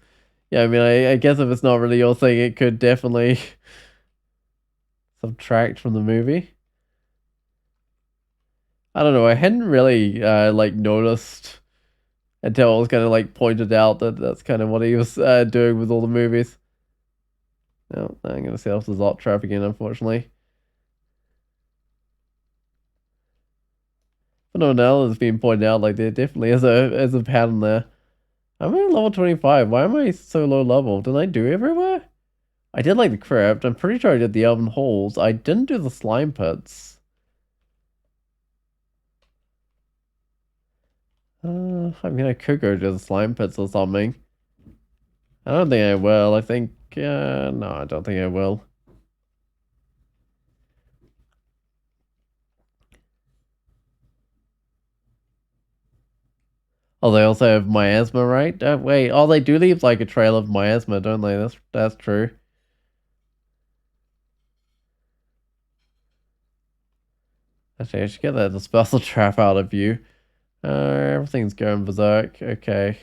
Yeah, I mean, I guess if it's not really your thing, it could definitely subtract from the movie. I don't know. I hadn't really like noticed until it was kind of like pointed out that that's kind of what he was doing with all the movies. No, I'm gonna set off the Zop trap again, unfortunately. But no, now it's being pointed out, like there definitely is a pattern there. I'm at level 25. Why am I so low level? Did I do everywhere? I did like the crypt. I'm pretty sure I did the elven halls. I didn't do the slime pits. I mean, I could go to the slime pits or something. I don't think I will. I think, no, I don't think I will. Oh, they also have miasma, right? Wait, oh, they do leave like a trail of miasma, don't they? That's true. Actually, I should get that dispersal trap out of you. Everything's going berserk. Okay.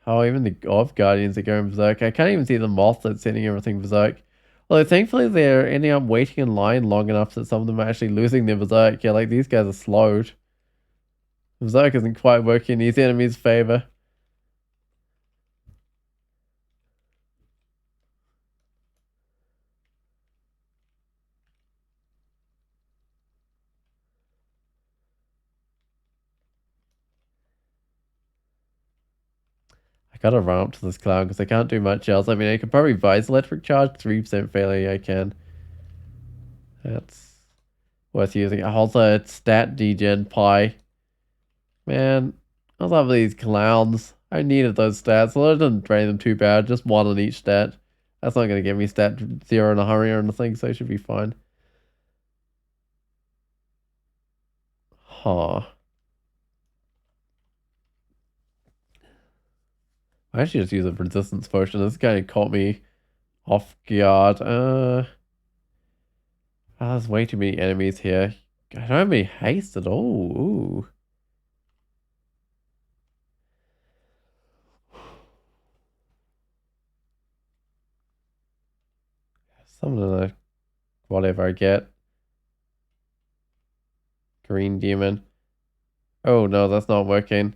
Oh, even the Orb Guardians are going berserk. I can't even see the moth that's sending everything berserk. Although thankfully they're ending up waiting in line long enough that some of them are actually losing their berserk. Yeah, like these guys are slowed. Berserk isn't quite working in these enemies' favor. I gotta run up to this clown because I can't do much else. I mean, I could probably Vise Electric Charge, 3% failure, I can. That's worth using. Also, it's stat degen pie. Man, I love these clowns. I needed those stats. So I didn't drain them too bad. Just one on each stat. That's not going to give me stat 0 in a hurry or anything, so it should be fine. Huh. I actually just use a resistance potion. This kind of caught me off guard. There's way too many enemies here. I don't have any haste at all. Ooh. Some of the whatever I get. Green demon. Oh no, that's not working.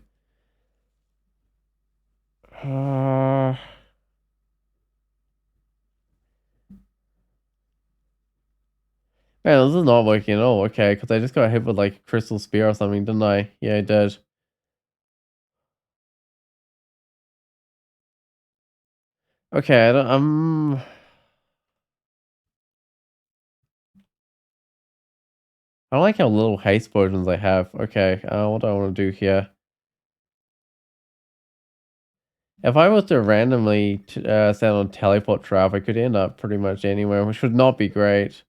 Man, this is not working at all. Okay, because I just got hit with like a crystal spear or something, didn't I? Yeah, I did. Okay, I don't like how little haste potions I have. Okay, what do I want to do here? If I was to randomly set on teleport trap, I could end up pretty much anywhere, which would not be great.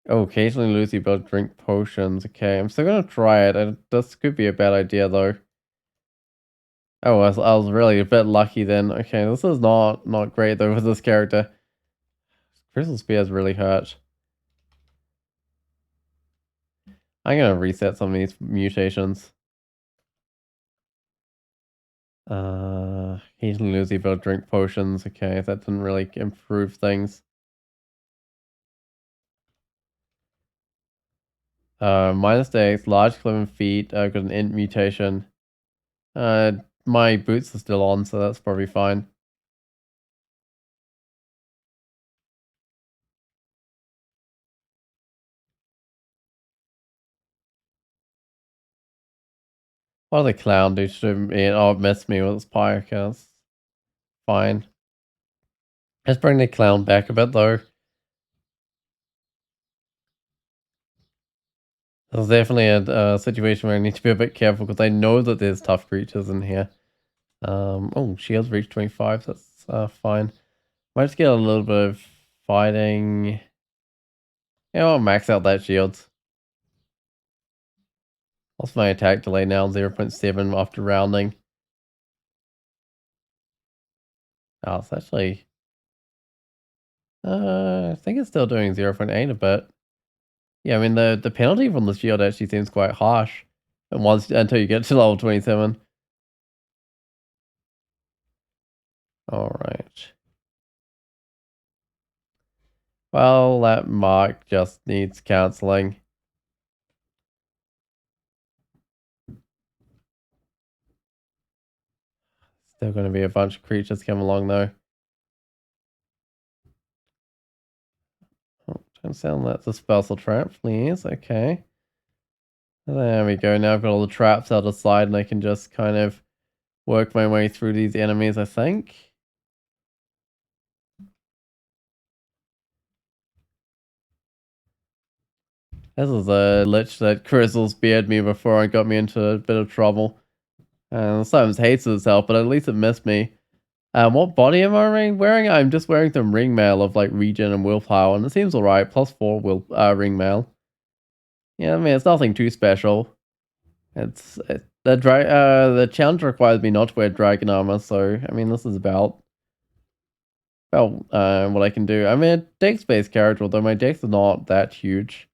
Oh, occasionally lose the ability to drink potions. Okay, I'm still gonna try it. This could be a bad idea though. Oh, I was really a bit lucky then. Okay, this is not great though with this character. Crystal Spears really hurt. I'm gonna reset some of these mutations. Occasionally lose the ability to drink potions. Okay, that didn't really improve things. Minus X, large cloven feet. I've got an int mutation. Uh, my boots are still on, so that's probably fine. What did the clown do to me? Oh, it missed me with its pyre cast. Fine. Let's bring the clown back a bit though. There's definitely a situation where I need to be a bit careful because I know that there's tough creatures in here. Oh, shields reach 25. That's fine. Might just get a little bit of fighting. Yeah, I'll max out that shield. What's my attack delay now? 0.7 after rounding. Oh, it's actually... I think it's still doing 0.8 a bit. Yeah, I mean, the penalty from the shield actually seems quite harsh. And until you get to level 27. Alright. Well, that mark just needs cancelling. Still going to be a bunch of creatures come along though. Oh, don't sound that's a spell trap, please. Okay. There we go. Now I've got all the traps out of sight and I can just kind of work my way through these enemies, I think. This is a lich that Crystal speared me before and got me into a bit of trouble. And sometimes hates itself, but at least it missed me. What body am I wearing? I'm just wearing some ring mail of like regen and willpower, and it seems alright. +4 ring mail. Yeah, I mean it's nothing too special. The challenge requires me not to wear dragon armor, so I mean this is about what I can do. I'm a dex-based character, although my dex is not that huge.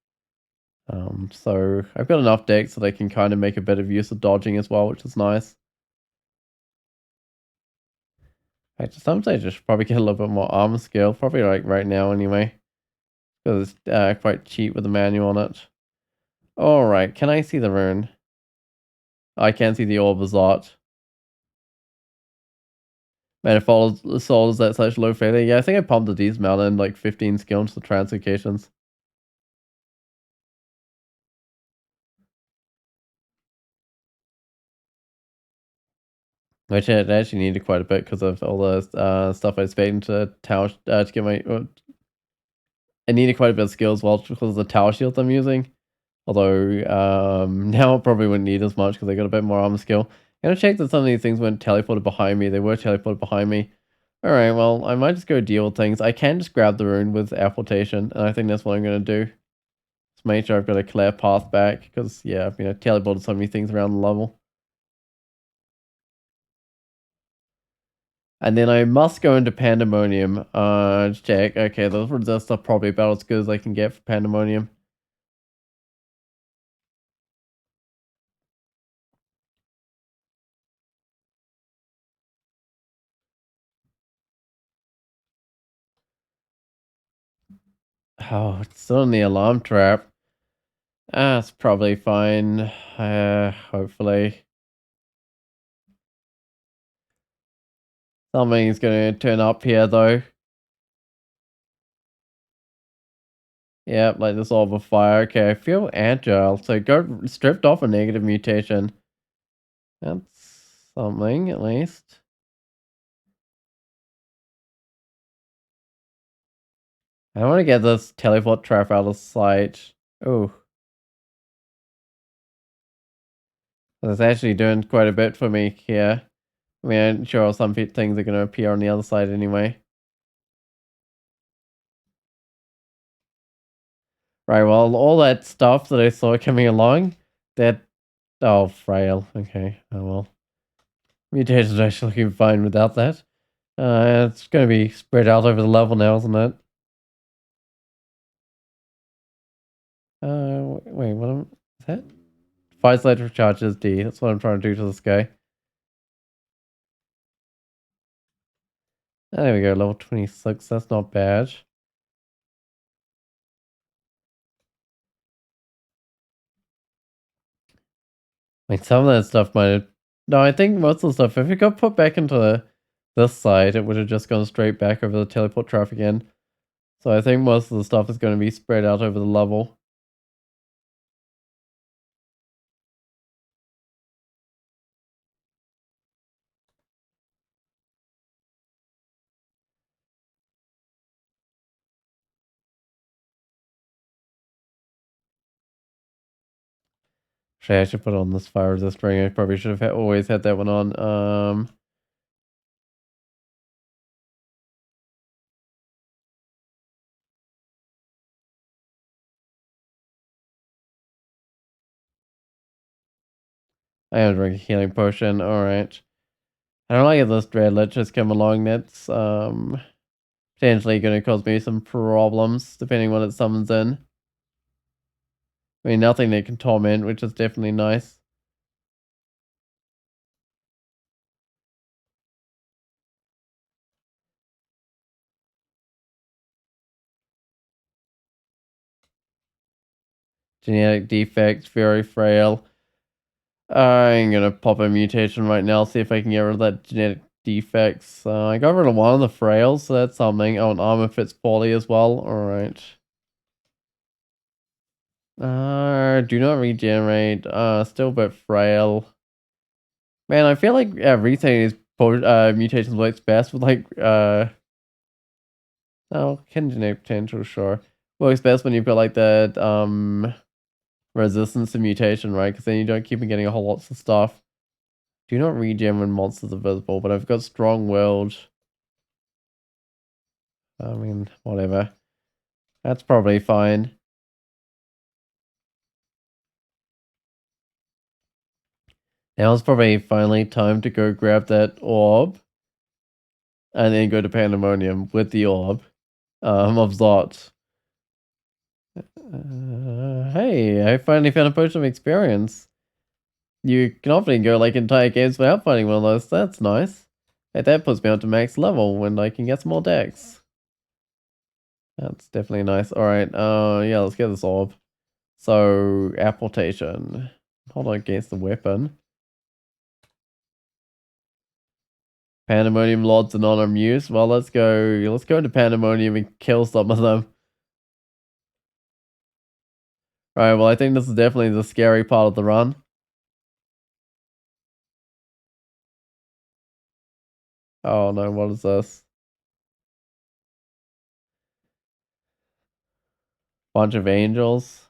So I've got enough dex that I can kind of make a bit of use of dodging as well, which is nice. At some stage I should probably get a little bit more armor skill, probably like right now anyway. Because it's quite cheap with the manual on it. Alright, can I see the rune? I can't see the orb as art. Manifold souls at such low failure. Yeah, I think I pumped the dismount and like 15 skill into the translocations. Which I actually needed quite a bit because of all the stuff I spent into tower to get my. I needed quite a bit of skills well because of the tower shields I'm using. Although now I probably wouldn't need as much because I got a bit more armor skill. I'm gonna check that some of these things weren't teleported behind me. They were teleported behind me. Alright, well, I might just go deal with things. I can just grab the rune with apportation, and I think that's what I'm gonna do. Just make sure I've got a clear path back, because, yeah, I've teleported so many things around the level. And then I must go into Pandemonium. Check. Okay, those resists are probably about as good as I can get for Pandemonium. Oh, it's still in the alarm trap. It's probably fine. Hopefully. Something's gonna turn up here, though. Yep, like this orb of fire. Okay, I feel agile. So go stripped off a negative mutation. That's something, at least. I want to get this teleport trap out of sight. Oh. That's actually doing quite a bit for me here. I mean, I'm sure some things are going to appear on the other side anyway. Right, well, all that stuff that I saw coming along, that... Oh, frail. Okay, oh well. Mutation's actually looking fine without that. It's going to be spread out over the level now, isn't it? Wait, is that? Fire slide recharges D. That's what I'm trying to do to this guy. There we go, level 26. That's not bad. Like some of that stuff might have... No, I think most of the stuff, if it got put back into this side, it would have just gone straight back over the teleport trap again. So I think most of the stuff is going to be spread out over the level. Actually, I should put on this fire resist ring. I probably should have always had that one on. I am drinking a healing potion. Alright. I don't like if this Dread Lich has come along. That's potentially going to cause me some problems, depending on what it summons in. I mean, nothing that can torment, which is definitely nice. Genetic defect, very frail. I'm gonna pop a mutation right now, see if I can get rid of that genetic defects. I got rid of one of the frails, so that's something. Oh, and armor fits poorly as well. Alright. Do not regenerate. Still a bit frail. Man, I feel like retaining these mutations works best with like oh, can genetic potential, sure. Works best when you've got like that resistance to mutation, right? Because then you don't keep on getting a whole lots of stuff. Do not regen when monsters are visible, but I've got strong-willed. I mean, whatever. That's probably fine. Now it's probably finally time to go grab that orb. And then go to Pandemonium with the orb of Zot. Hey, I finally found a potion of experience. You can often go like entire games without finding one of those. That's nice. Hey, that puts me up to max level when I can get some more decks. That's definitely nice. Alright, yeah, let's get this orb. So, apportation. Hold on against the weapon. Pandemonium Lords are not amused. Well, let's go into Pandemonium and kill some of them. Right, well, I think this is definitely the scary part of the run. Oh no, what is this? Bunch of angels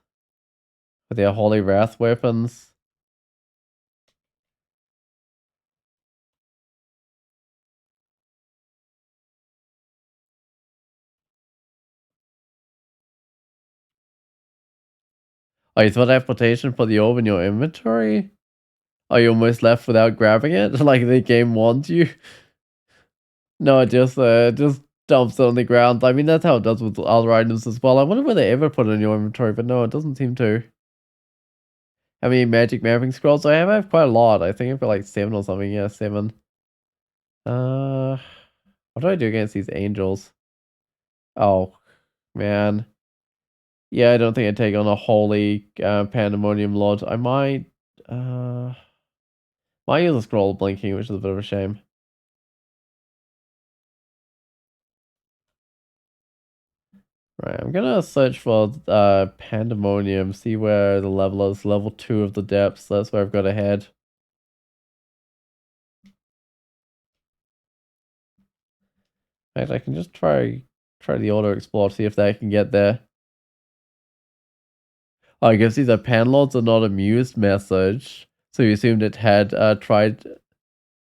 with their holy wrath weapons. Oh, you thought apportation for the orb in your inventory? Are you almost left without grabbing it? Like the game wants you? No, it just dumps it on the ground. I mean, that's how it does with other items as well. I wonder whether they ever put it in your inventory, but no, it doesn't seem to. How many magic mapping scrolls do I have? I have quite a lot. I think I've got like 7 or something. Yeah, 7. What do I do against these angels? Oh, man. Yeah, I don't think I'd take on a holy Pandemonium Lord. I uh, might use a scroll of blinking, which is a bit of a shame. Right, I'm gonna search for Pandemonium, see where the level is. Level 2 of the depths, that's where I've got to head. Right, I can just try the auto explore, see if they can get there. Oh, I guess these are panlords are not amused message. So you assumed it had tried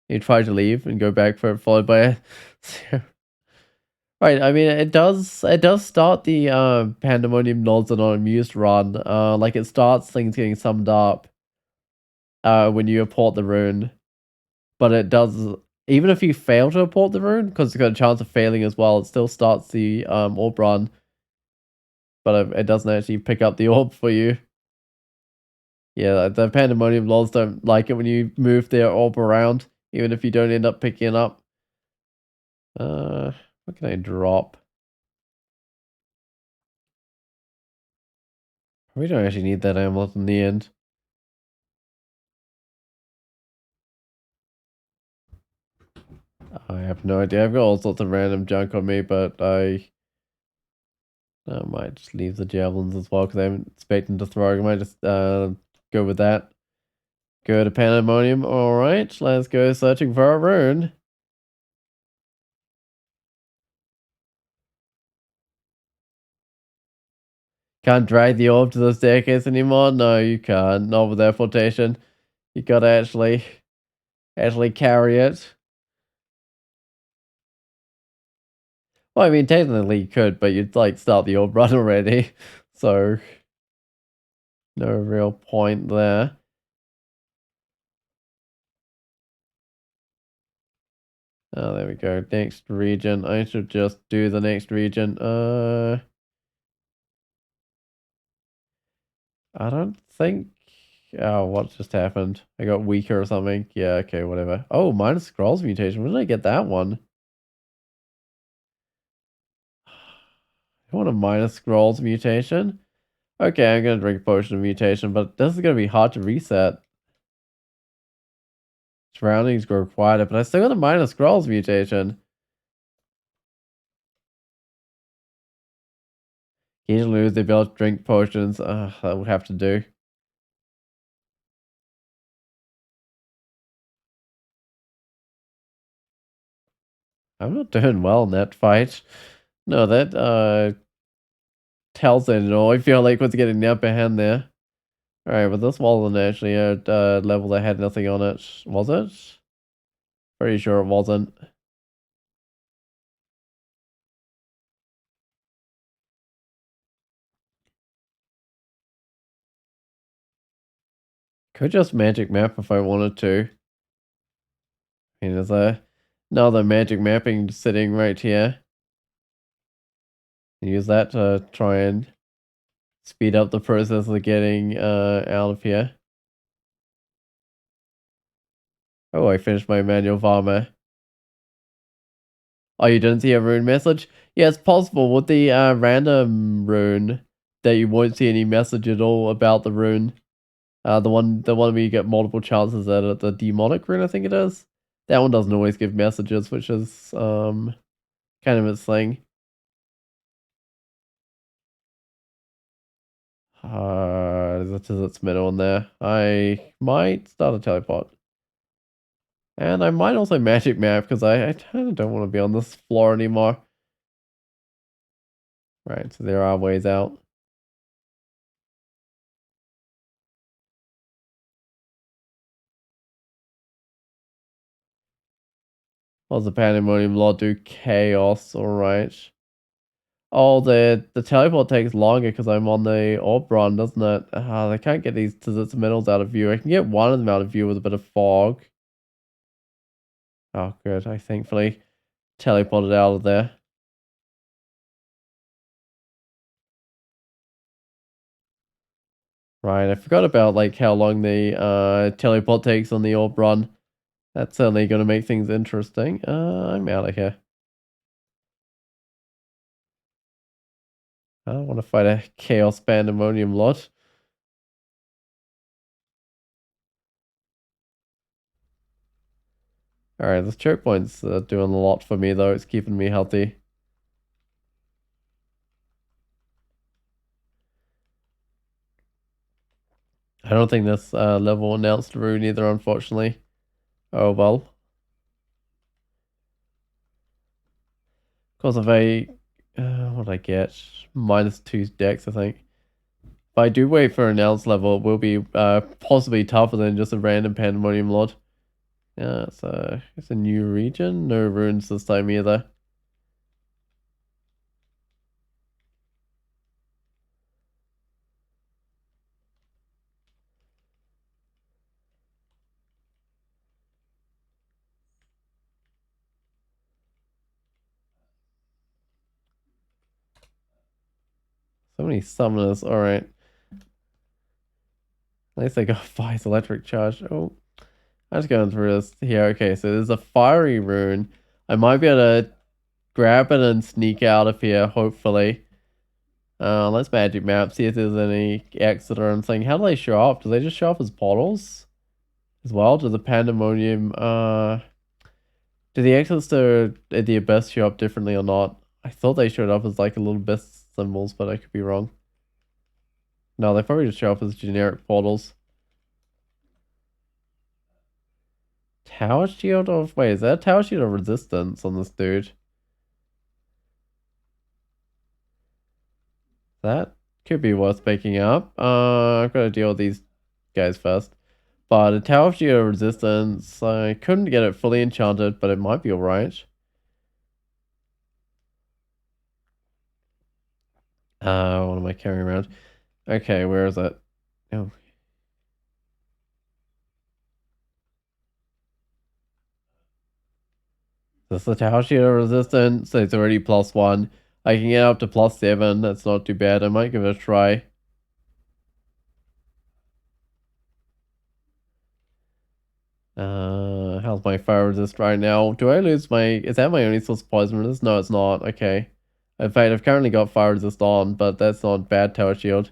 to leave and go back for it, followed by a right. I mean, it does start the Pandemonium nods are not amused run. Like it starts things getting summed up when you import the rune, but it does even if you fail to import the rune because it's got a chance of failing as well. It still starts the orb run, but it doesn't actually pick up the orb for you. Yeah, the Pandemonium lols don't like it when you move their orb around, even if you don't end up picking it up. What can I drop? We don't actually need that amulet in the end. I have no idea. I've got all sorts of random junk on me, but I might just leave the javelins as well because I'm expecting to throw. I might just go with that. Go to Pandemonium. Alright, let's go searching for a rune. Can't drag the orb to the staircase anymore? No, you can't. Not with that flotation. You gotta actually carry it. Well, I mean, technically you could, but you'd like start the orb run already. So, no real point there. Oh, there we go. Next region. I should just do the next region. I don't think... Oh, what just happened? I got weaker or something? Yeah, okay, whatever. Oh, minus scrolls mutation. Where did I get that one? I want a minus scrolls mutation. Okay, I'm gonna drink a potion of mutation, but this is gonna be hard to reset. Surroundings grow quieter, but I still got a minus scrolls mutation. Can't lose the ability to drink potions. That would have to do. I'm not doing well in that fight. No, that tells it all. I feel like what's getting the upper hand there. Alright, but this wasn't actually a level that had nothing on it. Was it? Pretty sure it wasn't. Could just magic map if I wanted to. I mean, there's another magic mapping sitting right here. Use that to try and speed up the process of getting out of here. Oh, I finished my manual of armor. Oh, you didn't see a rune message? Yeah, it's possible with the random rune that you won't see any message at all about the rune. The one where you get multiple chances at it, the demonic rune, I think it is. That one doesn't always give messages, which is kind of its thing. There's its middle in there. I might start a teleport. And I might also magic map because I kind of don't want to be on this floor anymore. Right, so there are ways out. What does the Pandemonium Law do? Chaos, alright. Oh, the teleport takes longer because I'm on the orb run, doesn't it? I can't get these Tizits medals out of view. I can get one of them out of view with a bit of fog. Oh, good. I thankfully teleported out of there. Right, I forgot about like how long the teleport takes on the orb run. That's certainly going to make things interesting. I'm out of here. I don't want to fight a Chaos Pandemonium lot. Alright, this choke point's doing a lot for me though. It's keeping me healthy. I don't think this level announced rune either, unfortunately. Oh well. Of course, if what did I get? -2 dex, I think. If I do wait for an announce level, it will be possibly tougher than just a random Pandemonium Lord. Yeah, it's a new region. No runes this time either. So many summoners. Alright. At least I got Fire's electric charge. Oh, I'm just going through this here. Okay, so there's a fiery rune. I might be able to grab it and sneak out of here, hopefully. Let's magic map, see if there's any exit or anything. How do they show up? Do they just show up as portals? As well? Do the Pandemonium, do the exits to the Abyss show up differently or not? I thought they showed up as like a little Abyss symbols, but I could be wrong. No, they probably just show up as generic portals. Tower shield of... Wait, is that a tower shield of resistance on this dude? That Could be worth picking up. I've got to deal with these guys first. But a Tower of Geo Resistance, I couldn't get it fully enchanted, but it might be alright. What am I carrying around? Okay, where is it? Oh. This is the Tower Geo Resistance, so it's already +1. I can get up to +7, that's not too bad. I might give it a try. How's my fire resist right now? Do I lose my... Is that my only source of poison resist? No, it's not. Okay. In fact, I've currently got fire resist on, but that's not bad tower shield.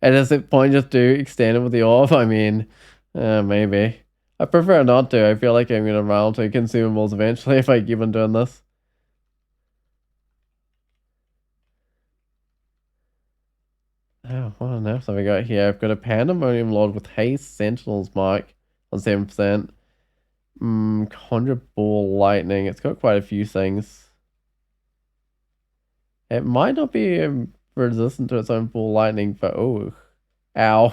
And is it point just to extend it with the orb? I mean, maybe. I prefer not to. I feel like I'm gonna run out of consumables eventually if I keep on doing this. Oh, what on earth have I got here? I've got a Pandemonium Lord with Haste Sentinel's Mark on 7%. Conjure Ball Lightning. It's got quite a few things. It might not be resistant to its own ball lightning, but oh, ow.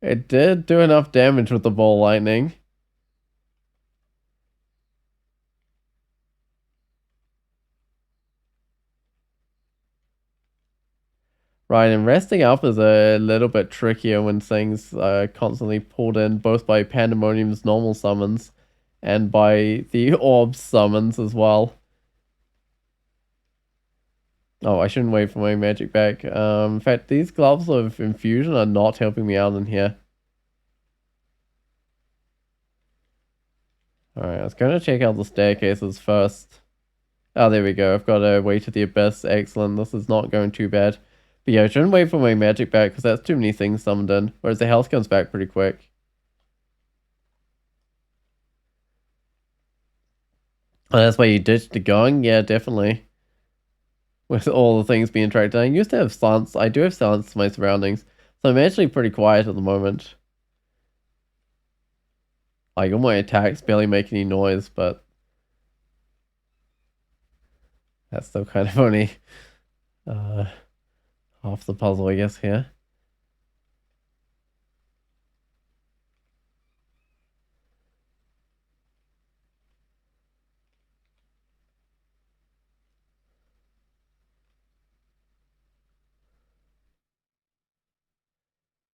It did do enough damage with the ball lightning. Right, and resting up is a little bit trickier when things are constantly pulled in both by Pandemonium's normal summons and by the orb summons as well. Oh, I shouldn't wait for my magic back. In fact, these gloves of infusion are not helping me out in here. Alright, I was going to check out the staircases first. Oh, there we go. I've got a way to the abyss. Excellent. This is not going too bad. But yeah, I shouldn't wait for my magic back because that's too many things summoned in. Whereas the health comes back pretty quick. Oh, that's why you ditched the gong? Yeah, definitely. With all the things being tracked down. I used to have silence. I do have silence to my surroundings. So I'm actually pretty quiet at the moment. Like, all my attacks barely make any noise, but that's still kind of only uh, half the puzzle, I guess, here.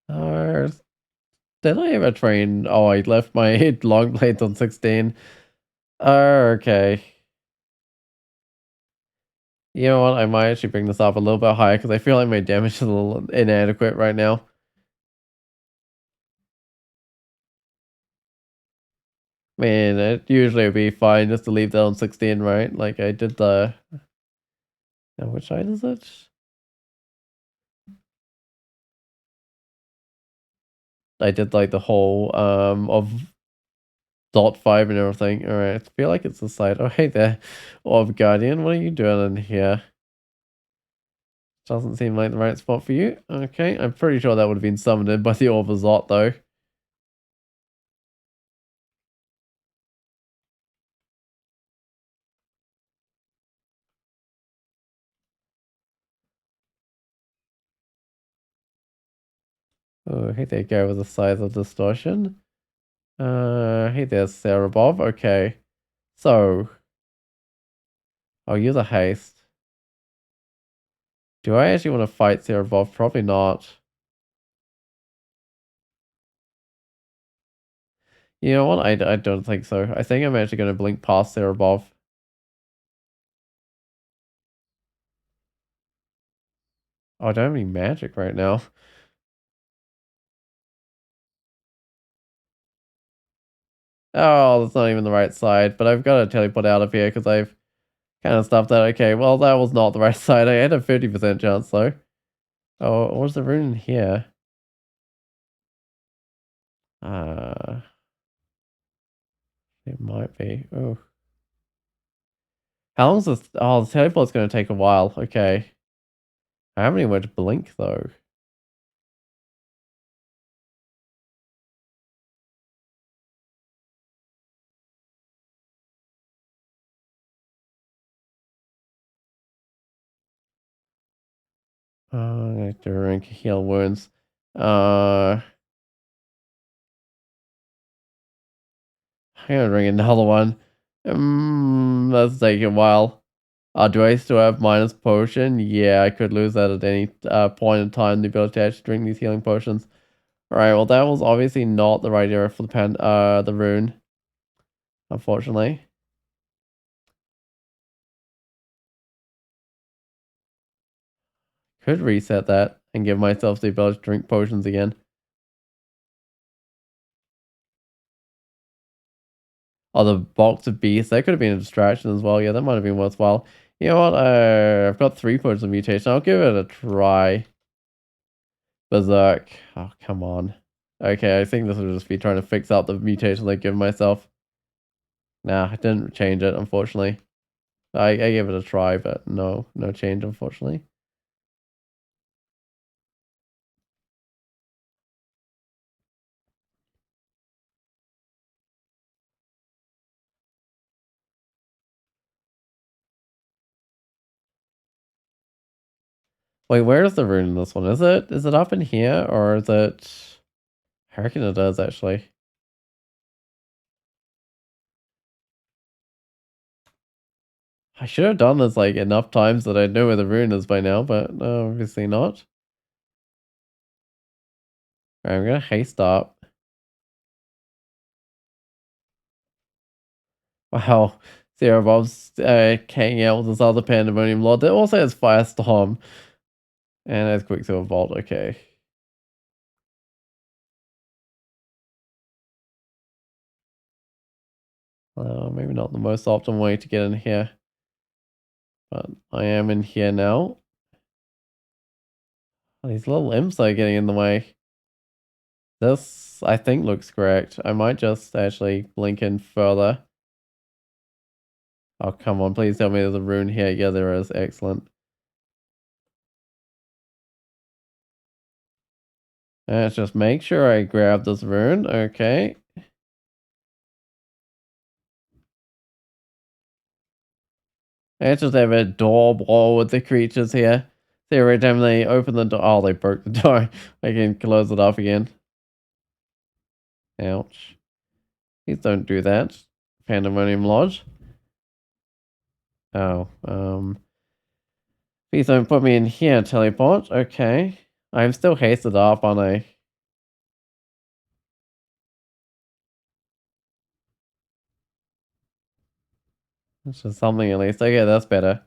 Uh, did I ever train? Oh, I left my long blades on 16. Okay. You know what? I might actually bring this up a little bit higher because I feel like my damage is a little inadequate right now. Man, it usually would be fine just to leave that on 16, right? Like I did the... Now, which side is it? I did like the whole of dot 5 and everything. Alright, I feel like it's the side. Oh, hey there, Orb Guardian. What are you doing in here? Doesn't seem like the right spot for you. Okay, I'm pretty sure that would have been summoned in by the Orb of Zot, though. Oh, hey there, go with the size of distortion. Hey there, Sarah Bob. Okay. So, I'll use a haste. Do I actually want to fight Sarah Bob? Probably not. You know what? I don't think so. I think I'm actually going to blink past Sarah Bob. Oh, I don't have any magic right now. Oh, that's not even the right side. But I've got to teleport out of here because I've kind of stuffed that. Okay, well, that was not the right side. I had a 50% chance, though. Oh, what was the rune in here? Uh, it might be. Oh. How long is this? Oh, the teleport's going to take a while. Okay. I haven't even went to blink, though. During heal wounds. I'm gonna bring another one. That's taking a while. Do I still have minus potion? Yeah, I could lose that at any point in time. The ability to actually drink these healing potions. All right. Well, that was obviously not the right area for the rune. Unfortunately, could reset that and give myself the ability to drink potions again. Oh, the box of beasts. That could have been a distraction as well. Yeah, that might have been worthwhile. You know what? I've got 3 potions of mutation. I'll give it a try. Berserk. Oh, come on. Okay, I think this will just be trying to fix out the mutation I give myself. Nah, I didn't change it, unfortunately. I gave it a try, but no change, unfortunately. Wait, where is the rune in this one? Is it up in here, or is it... I reckon it is, actually. I should have done this, like, enough times that I'd know where the rune is by now, but obviously not. Alright, I'm gonna haste up. Wow. Zero Bob's hanging out with this other Pandemonium Lord that also has Firestorm. And has Quicksilver Vault, okay. Maybe not the most optimal way to get in here. But I am in here now. Oh, these little imps are getting in the way. This, I think, looks correct. I might just actually blink in further. Oh, come on. Please tell me there's a rune here. Yeah, there is. Excellent. Let's just make sure I grab this rune. Okay. Let's just have a door brawl with the creatures here. See, every time they open the door... Oh, they broke the door. I can close it off again. Ouch. Please don't do that. Pandemonium Lodge. Oh, please don't put me in here, teleport. Okay. I'm still hasted up, aren't I? That's just something at least. Okay, that's better.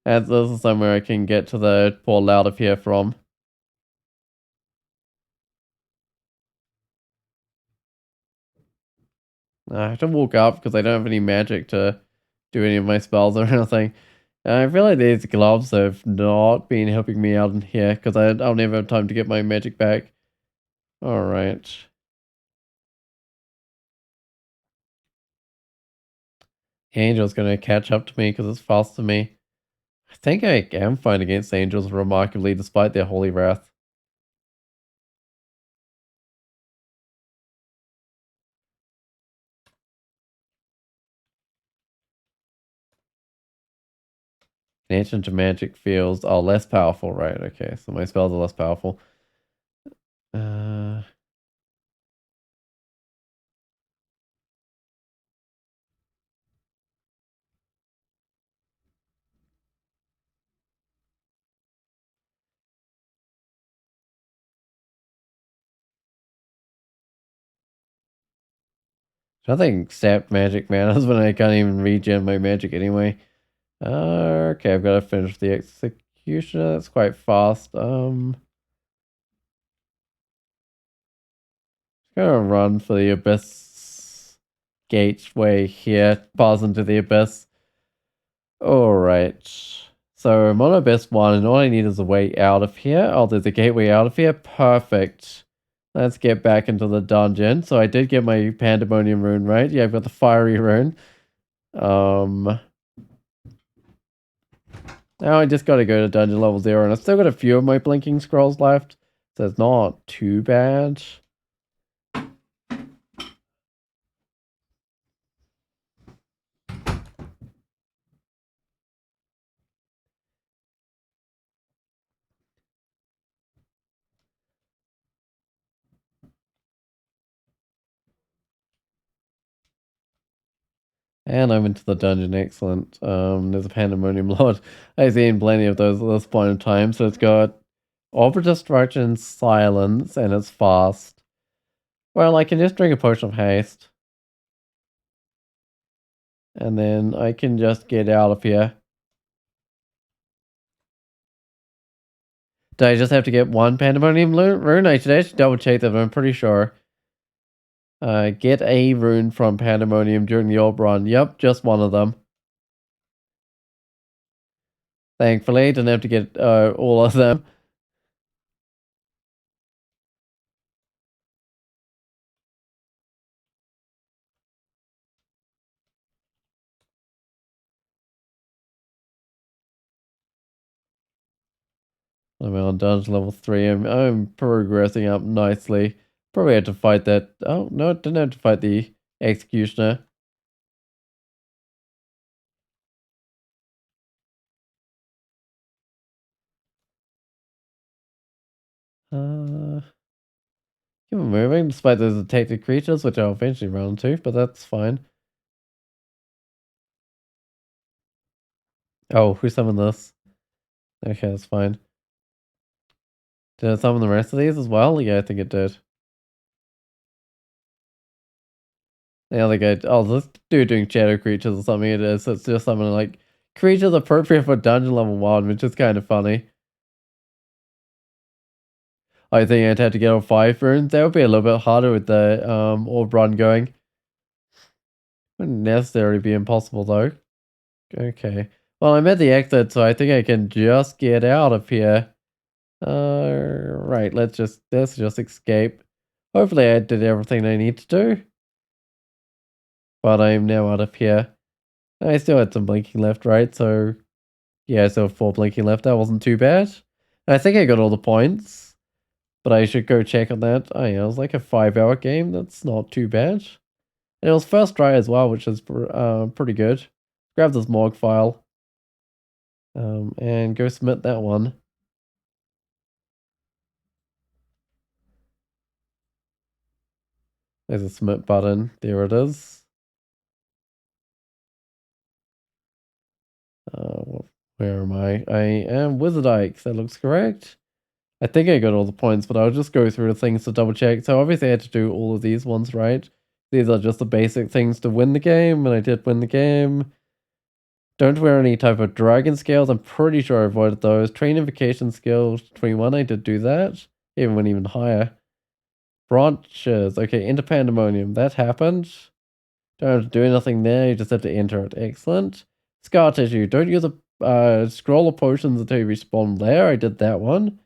And this is somewhere I can get to the portal out of here from. I have to walk up because I don't have any magic to do any of my spells or anything. I feel like these gloves have not been helping me out in here because I'll never have time to get my magic back. Alright. Angel's going to catch up to me because it's faster than me. I think I am fine against angels remarkably despite their holy wrath. Ancient to magic feels less powerful, right? Okay, so my spells are less powerful. Nothing except magic matters when I can't even regen my magic anyway. Okay, I've got to finish the executioner. That's quite fast. Gonna run for the abyss gateway here. Pass into the abyss. Alright. So I'm on abyss 1 and all I need is a way out of here. Oh, there's a gateway out of here. Perfect. Let's get back into the dungeon. So I did get my Pandemonium rune, right? Yeah, I've got the fiery rune. Now I just gotta go to dungeon level 0 and I've still got a few of my blinking scrolls left. So it's not too bad. And I'm into the dungeon, excellent. There's a Pandemonium Lord. I've seen plenty of those at this point in time. So it's got Over Destruction, Silence, and it's fast. Well, I can just drink a Potion of Haste. And then I can just get out of here. Do I just have to get one Pandemonium rune? I should actually double check that, but I'm pretty sure. Get a rune from Pandemonium during the orb run. Yep, just one of them. Thankfully, didn't have to get all of them. I'm on dungeon level 3. I'm progressing up nicely. Probably had to fight that. Oh, no, didn't have to fight the executioner. Keep on moving despite those detected creatures, which I'll eventually run into, but that's fine. Oh, who summoned this? Okay, that's fine. Did it summon the rest of these as well? Yeah, I think it did. The other guy, oh, this dude doing shadow creatures or something it is. So it's just something like creatures appropriate for dungeon level 1, which is kind of funny. I think I'd have to get on 5 runes. That would be a little bit harder with the orb run going. Wouldn't necessarily be impossible though. Okay. Well, I'm at the exit, so I think I can just get out of here. Right, let's just escape. Hopefully I did everything I need to do. But I am now out of here. I still had some blinking left, right? So yeah, I still have 4 blinking left. That wasn't too bad. I think I got all the points. But I should go check on that. Oh yeah, it was like a 5-hour game. That's not too bad. And it was first try as well, which is pretty good. Grab this morgue file. And go submit that one. There's a submit button. There it is. Where am I? I am Wizard Ike. That looks correct. I think I got all the points, but I'll just go through the things to double check. So obviously I had to do all of these ones, right? These are just the basic things to win the game, and I did win the game. Don't wear any type of dragon scales. I'm pretty sure I avoided those. Trainification skills 21. I did do that. Even went even higher. Branches. Okay, into Pandemonium. That happened. Don't have to do anything there. You just have to enter it. Excellent. Scar tissue. Don't use a scroll of potions until you reach the bottom layer. I did that one.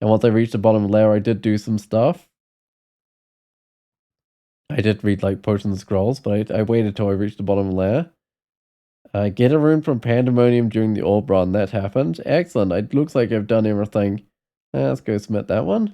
And once I reached the bottom layer, I did do some stuff. I did read like potions and scrolls, but I waited till I reached the bottom layer. Get a rune from Pandemonium during the orb run. That happened. Excellent. It looks like I've done everything. Let's go submit that one.